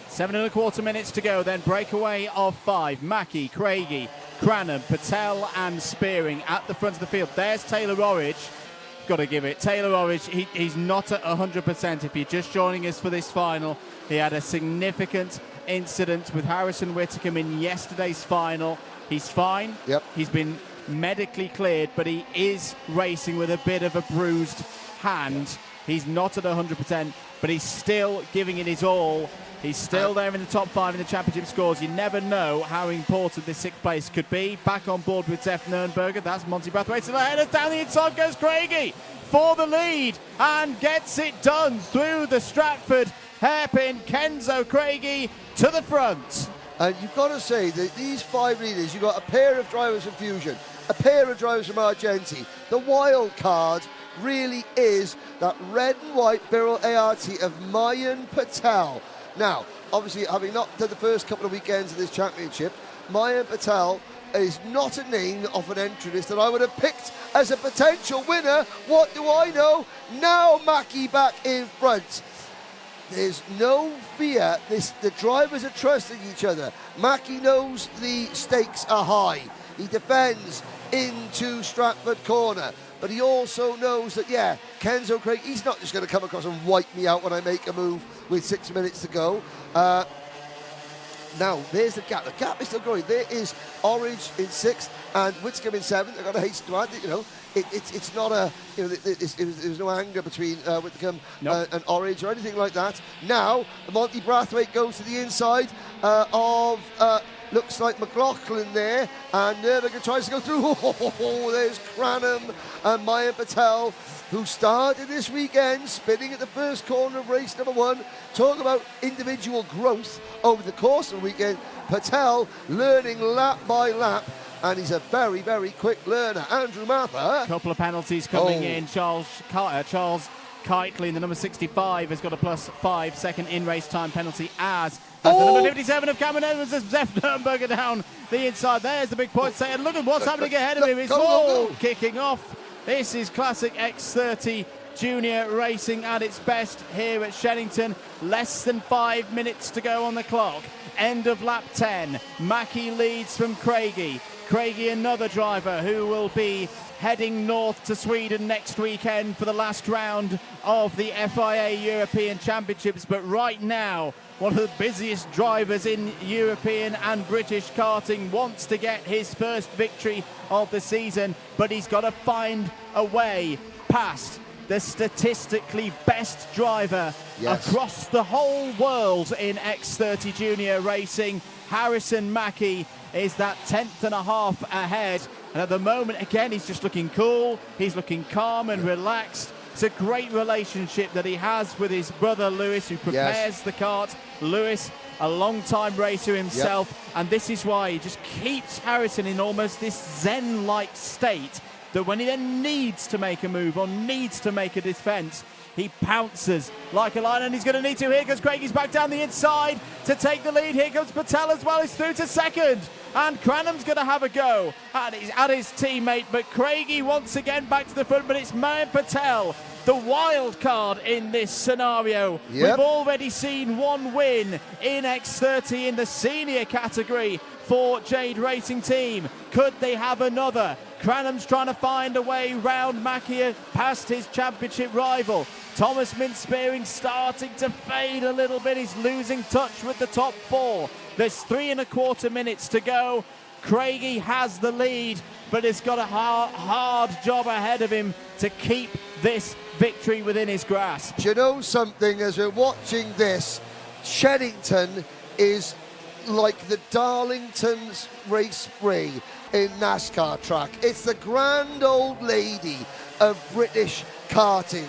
7.25 minutes to go, then breakaway of 5. Mackie, Craigie, Cranham, Patel and Spearing at the front of the field. There's Taylor Orridge. Got to give it. Taylor Orridge, he's not at 100%. If you're just joining us for this final, he had a significant incident with Harrison Whitcomb in yesterday's final. He's fine. Yep. He's been medically cleared, but he is racing with a bit of a bruised hand. He's not at 100%, but he's still giving it his all. He's still there in the top 5 in the championship scores. You never know how important this 6th place could be. Back on board with Zef Nürnberger. That's Monty Brathwaite to the head. Down the inside goes Craigie for the lead and gets it done through the Stratford hairpin. Kenzo Craigie to the front. And you've got to say that these 5 leaders, you've got a pair of drivers from Fusion, a pair of drivers from Argenti. The wild card really is that red and white Birol ART of Mayan Patel. Now, obviously, having not done the first couple of weekends of this championship, Mayan Patel is not a name off an entry list that I would have picked as a potential winner. What do I know? Now Mackie back in front. There's no fear. The drivers are trusting each other. Mackie knows the stakes are high. He defends into Stratford Corner. But he also knows that, Kenzo Craig, he's not just going to come across and wipe me out when I make a move with 6 minutes to go. Now, there's the gap. The gap is still growing. There is Orange in 6th and Whitcomb in 7th. I've got to hasten to add that, it's not a, there's no anger between Whitcomb and Orange or anything like that. Now, Monty Brathwaite goes to the inside of looks like McLaughlin there, and Nurmagomedov tries to go through. Oh, there's Cranham and Mayan Patel, who started this weekend spinning at the first corner of race number 1. Talk about individual growth over the course of the weekend. Patel learning lap by lap, and he's a very, very quick learner. Andrew Mather. Couple of penalties coming in. Charles Keitley, the number 65, has got a +5 second in-race time penalty, as the number 57 of Cameron Edwards as Zef Nürnberger down the inside. There's the big point saying, look at what's happening ahead of him. It's all kicking off. This is classic X30 junior racing at its best here at Shenington. Less than 5 minutes to go on the clock. End of lap 10. Mackie leads from Craigie. Craigie, another driver who will be heading north to Sweden next weekend for the last round of the FIA European Championships. But right now, one of the busiest drivers in European and British karting wants to get his first victory of the season, but he's got to find a way past the statistically best driver across the whole world in X30 junior racing. Harrison Mackie is that 10th and a half ahead, and at the moment again he's just looking cool, he's looking calm and relaxed. It's a great relationship that he has with his brother Lewis, who prepares the kart. Lewis, a long-time racer himself, and this is why he just keeps Harrison in almost this zen-like state, that when he then needs to make a move or needs to make a defence, he pounces like a lion, and he's going to need to. Here goes Craig, he's back down the inside to take the lead. Here comes Patel as well, he's through to second. And Cranham's going to have a go at his teammate, but Craigie once again back to the front, but it's Mayan Patel, the wild card in this scenario. We've already seen one win in X30 in the senior category for Jade Racing Team. Could they have another? Cranham's trying to find a way round Mackie past his championship rival. Thomas Mintz-Spearing starting to fade a little bit. He's losing touch with the top 4. There's 3.25 minutes to go. Craigie has the lead, but he's got a hard job ahead of him to keep this victory within his grasp. Do you know something, as we're watching this, Shenington is like the Darlington's race spray in NASCAR track. It's the grand old lady of British karting.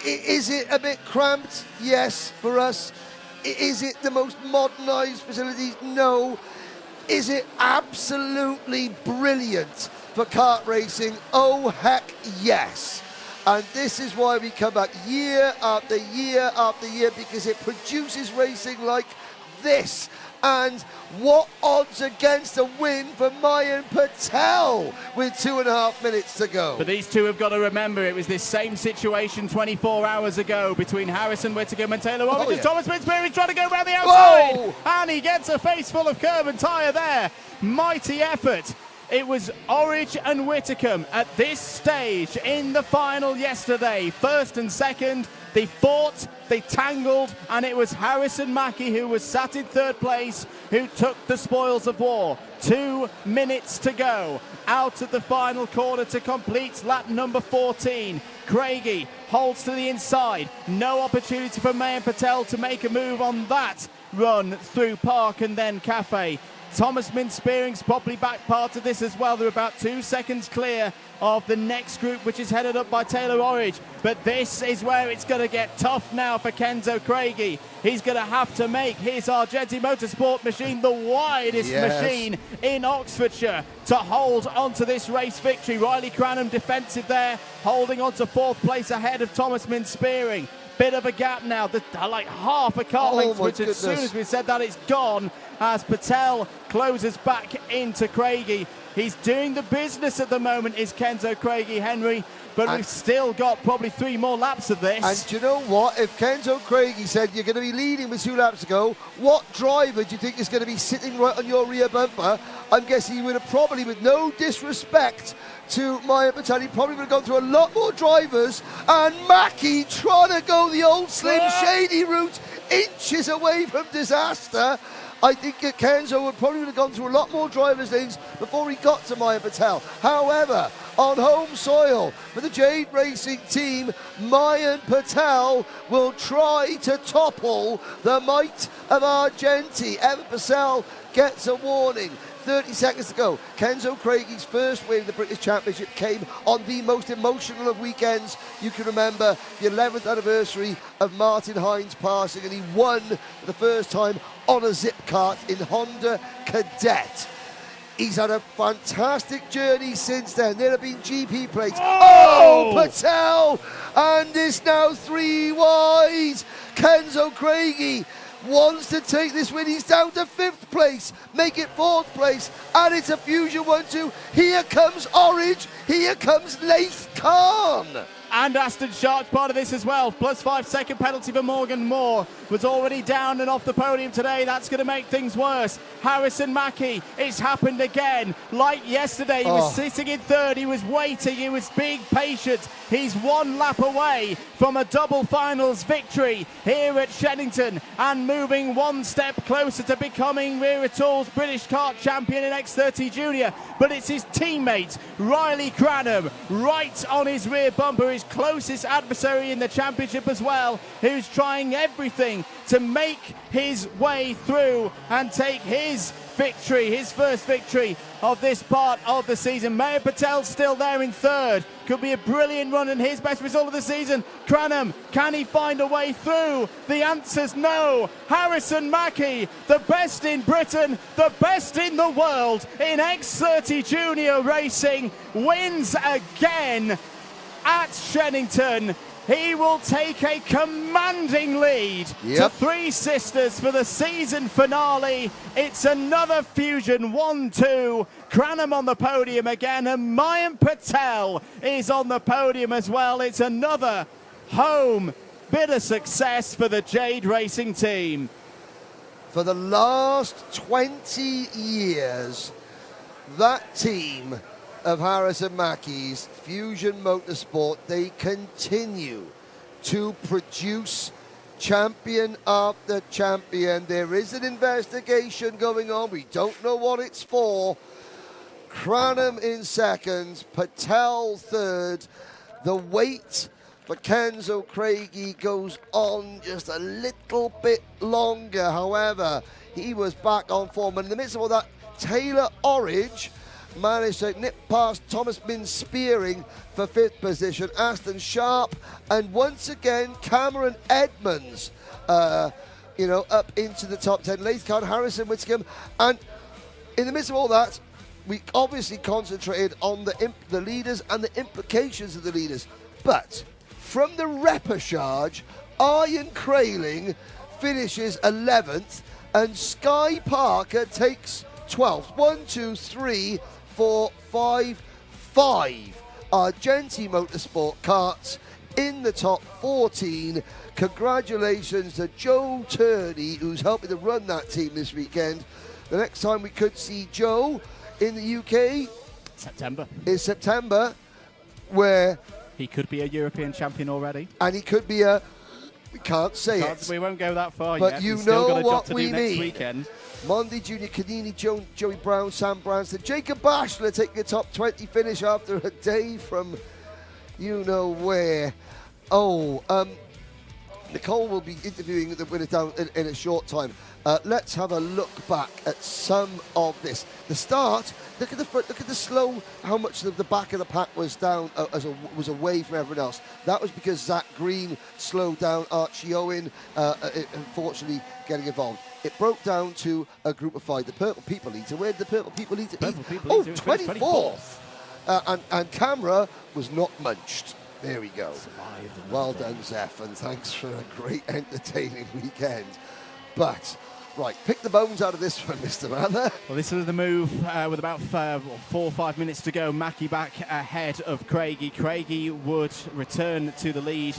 Is it a bit cramped? Yes, for us. Is it the most modernised facilities? No. Is it absolutely brilliant for kart racing? Oh, heck yes. And this is why we come back year after year after year, because it produces racing like this. And what odds against a win for Mayan Patel with 2.5 minutes to go? But these two have got to remember it was this same situation 24 hours ago between Harrison Whittaker and Taylor Roberts. Thomas Mintz-Spearing trying to go around the outside. Whoa! And he gets a face full of curb and tyre there. Mighty effort. It was Orridge and Whittaker at this stage in the final yesterday. First and second, they fought, they tangled, and it was Harrison Mackie, who was sat in third place, who took the spoils of war. 2 minutes to go. Out of the final corner to complete lap number 14. Craigie holds to the inside. No opportunity for Mayan Patel to make a move on that run through Park and then Cafe. Thomas Mintz-Spearing's probably back part of this as well. They're about 2 seconds clear of the next group, which is headed up by Taylor Orridge. But this is where it's going to get tough now for Kenzo Craigie. He's going to have to make his Argenti Motorsport machine the widest machine in Oxfordshire to hold onto this race victory. Riley Cranham defensive there, holding on to 4th place ahead of Thomas Mintz-Spearing. Bit of a gap now, like half a car length, which as soon as we said that, it's gone as Patel closes back into Craigie. He's doing the business at the moment, is Kenzo Craigie, Henry, but we've still got probably 3 more laps of this. And do you know what? If Kenzo Craigie said you're going to be leading with 2 laps to go, what driver do you think is going to be sitting right on your rear bumper? I'm guessing he would have probably, with no disrespect to Mayan Patel, he probably would have gone through a lot more drivers, and Mackie trying to go the old Slim Shady route, inches away from disaster. I think Kenzo would probably have gone through a lot more drivers' lanes before he got to Mayan Patel. However, on home soil for the Jade Racing team. Mayan Patel will try to topple the might of Argenti. Evan Purcell gets a warning. 30 seconds to go. Kenzo Craigie's first win of the British Championship came on the most emotional of weekends you can remember, the 11th anniversary of Martin Hines passing, and he won for the first time on a zip kart in Honda Cadet. He's had a fantastic journey since then. There have been GP plates. Oh, Patel! And it's now 3 wide. Kenzo Craigie wants to take this win. He's down to 5th place, make it 4th place, and it's a Fusion 1-2. Here comes Orange, here comes Laith Khan. And Aston Sharp part of this as well. Plus 5 second penalty for Morgan Moore. Was already down and off the podium today. That's going to make things worse. Harrison Mackie, it's happened again. Like yesterday, he was sitting in 3rd. He was waiting. He was being patient. He's 1 lap away from a double finals victory here at Shenington and moving 1 step closer to becoming Wera Tools British Kart Champion in X30 Junior. But it's his teammate, Riley Cranham, right on his rear bumper, his closest adversary in the championship as well, who's trying everything to make his way through and take his victory, his first victory of this part of the season. Mayan Patel still there in 3rd. Could be a brilliant run and his best result of the season. Cranham, can he find a way through? The answer's no. Harrison Mackie, the best in Britain, the best in the world in X30 Junior Racing, wins again at Shenington. He will take a commanding lead to Three Sisters for the season finale. It's another Fusion 1-2. Cranham on the podium again, and Mayan Patel is on the podium as well. It's another home bit of success for the Jade Racing team. For the last 20 years, that team of Harrison Mackie's Fusion Motorsport, they continue to produce champion after champion. There is an investigation going on. We don't know what it's for. Cranham in 2nd, Patel 3rd. The wait for Kenzo Craigie goes on just a little bit longer. However, he was back on form. And in the midst of all that, Taylor Orridge managed to nip past Thomas Min Spearing for 5th position. Aston Sharp, and once again Cameron Edmonds, up into the top 10. Laith Khan, Harrison Whitcomb, and in the midst of all that, we obviously concentrated on the leaders and the implications of the leaders. But from the repechage, Ian Crayling finishes 11th, and Sky Parker takes 12th. 1, 2, 3, 4, 5, 5 Argenti Motorsport karts in the top 14. Congratulations to Joe Turney, who's helping to run that team this weekend. The next time we could see Joe in the UK is September, where he could be a European champion already, and he could be we can't say it. We won't go that far but yet. You He's still know got a job what to we do next mean. Weekend. Mondi Junior, Canini, Joey Brown, Sam Branston, Jacob Bashler taking a top 20 finish after a day from you know where. Nicole will be interviewing the winner down in a short time. Let's have a look back at some of this. The start, look at the front, look at the slow, how much the back of the pack was down, was away from everyone else. That was because Zach Green slowed down Archie Owen, unfortunately getting involved. It broke down to a group of 5. The Purple People Eater, where did the Purple People Eater eat? 24th. And Camera was not munched. There we go. Well done, Zeph, and thanks for a great entertaining weekend. But, right, pick the bones out of this one, Mr. Mather. Well, this was the move with about 4 or 5 minutes to go. Mackie back ahead of Craigie. Craigie would return to the lead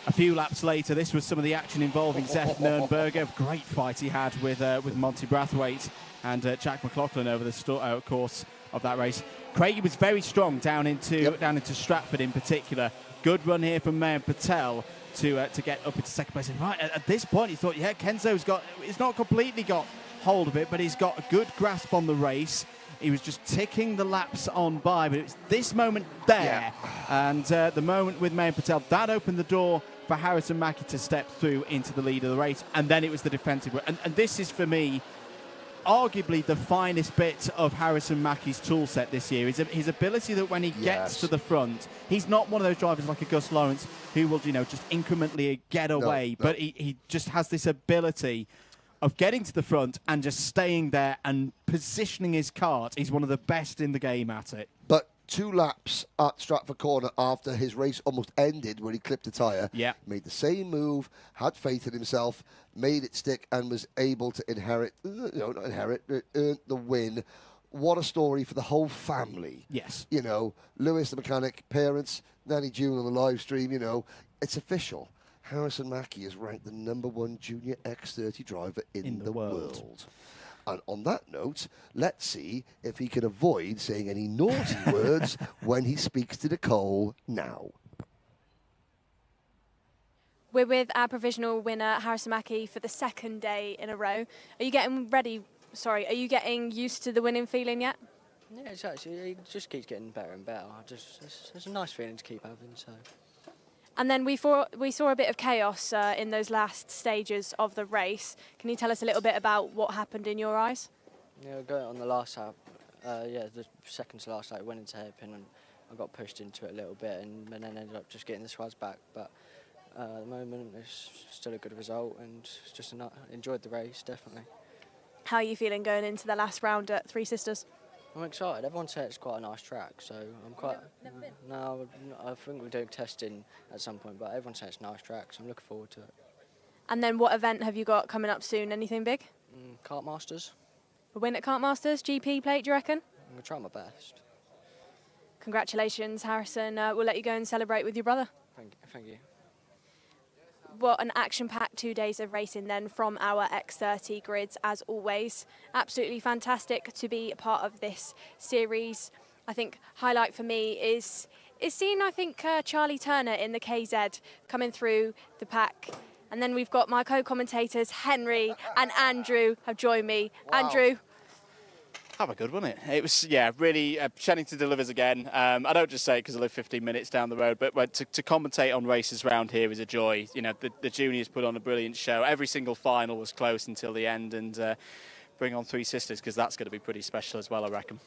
a few laps later. This was some of the action involving Zeph Nurnberger. Great fight he had with Monty Brathwaite and Jack McLaughlin over the course of that race. Craigie was very strong down into Stratford in particular. Good run here from Mayan Patel to get up into 2nd place. And right at this point, you thought, Kenzo's he's not completely got hold of it, but he's got a good grasp on the race. He was just ticking the laps on by, but it was this moment there, and the moment with Mayan Patel, that opened the door for Harrison Mackie to step through into the lead of the race, and then it was the defensive work. And this is, for me, arguably the finest bit of Harrison Mackie's tool set this year. His ability that when he gets to the front, he's not one of those drivers like a Gus Lawrence who will, just incrementally get away, but he just has this ability of getting to the front and just staying there and positioning his kart. He's one of the best in the game at it. But 2 laps at Stratford Corner after his race almost ended, where he clipped a tyre, made the same move, had faith in himself, made it stick, and was able to earn the win. What a story for the whole family. Yes. Lewis, the mechanic, parents, Nanny June on the live stream, it's official. Harrison Mackie is ranked the #1 junior X30 driver in the world. And on that note, let's see if he can avoid saying any naughty words when he speaks to Nicole now. We're with our provisional winner, Harrison Mackie, for the 2nd day in a row. Are you getting used to the winning feeling yet? Yeah, it's actually, it just keeps getting better and better. It's a nice feeling to keep having, so. And then we saw a bit of chaos in those last stages of the race. Can you tell us a little bit about what happened in your eyes? Yeah, going on the last lap, the second to last lap, went into hairpin and I got pushed into it a little bit and then ended up just getting the swads back. But at the moment, it's still a good result and just enjoyed the race, definitely. How are you feeling going into the last round at Three Sisters? I'm excited. Everyone says it's quite a nice track, so I'm quite. Never been. No, I think we're doing testing at some point, but everyone says it's a nice track, so I'm looking forward to it. And then what event have you got coming up soon? Anything big? Kart Masters. A win at Kart Masters, GP plate, do you reckon? I'm gonna try my best. Congratulations, Harrison. We'll let you go and celebrate with your brother. Thank you. What an action-packed 2 days of racing then from our X30 grids, as always. Absolutely fantastic to be a part of this series. I think highlight for me is seeing, Charlie Turner in the KZ coming through the pack. And then we've got my co-commentators, Henry and Andrew, have joined me. Wow. Andrew. Have a good one, it? It was, really, Shenington delivers again. I don't just say it because I live 15 minutes down the road, but to commentate on races around here is a joy. The juniors put on a brilliant show. Every single final was close until the end, and bring on Three Sisters, because that's going to be pretty special as well, I reckon.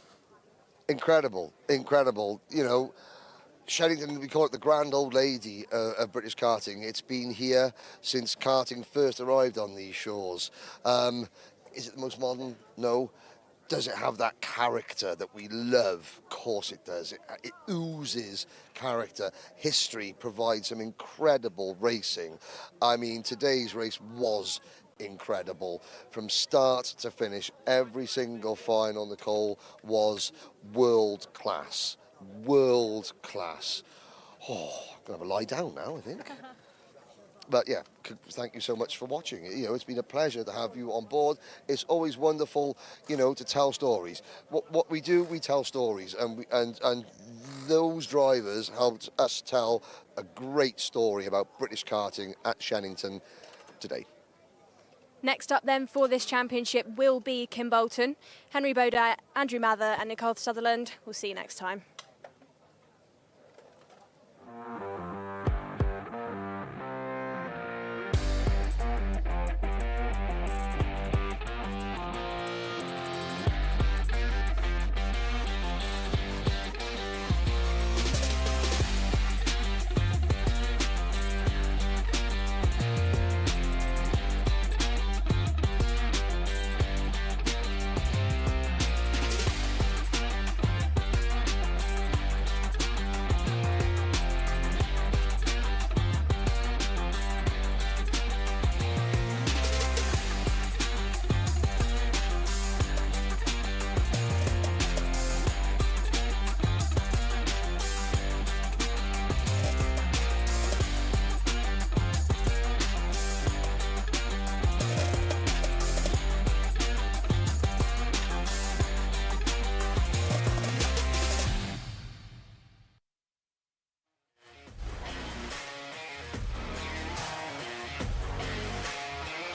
Incredible. Shenington, we call it the grand old lady of British karting. It's been here since karting first arrived on these shores. Is it the most modern? No. Does it have that character that we love? Of course it does. It oozes character. History provides some incredible racing. I mean, today's race was incredible. From start to finish, every single final, Nicole, was world class. World class. Oh, I'm going to have a lie down now, I think. But yeah, thank you so much for watching. It's been a pleasure to have you on board. It's always wonderful, to tell stories. What we do, we tell stories, and those drivers helped us tell a great story about British karting at Shenington today. Next up then for this championship will be Kim Bolton, Henry Bodett, Andrew Mather and Nicole Sutherland. We'll see you next time.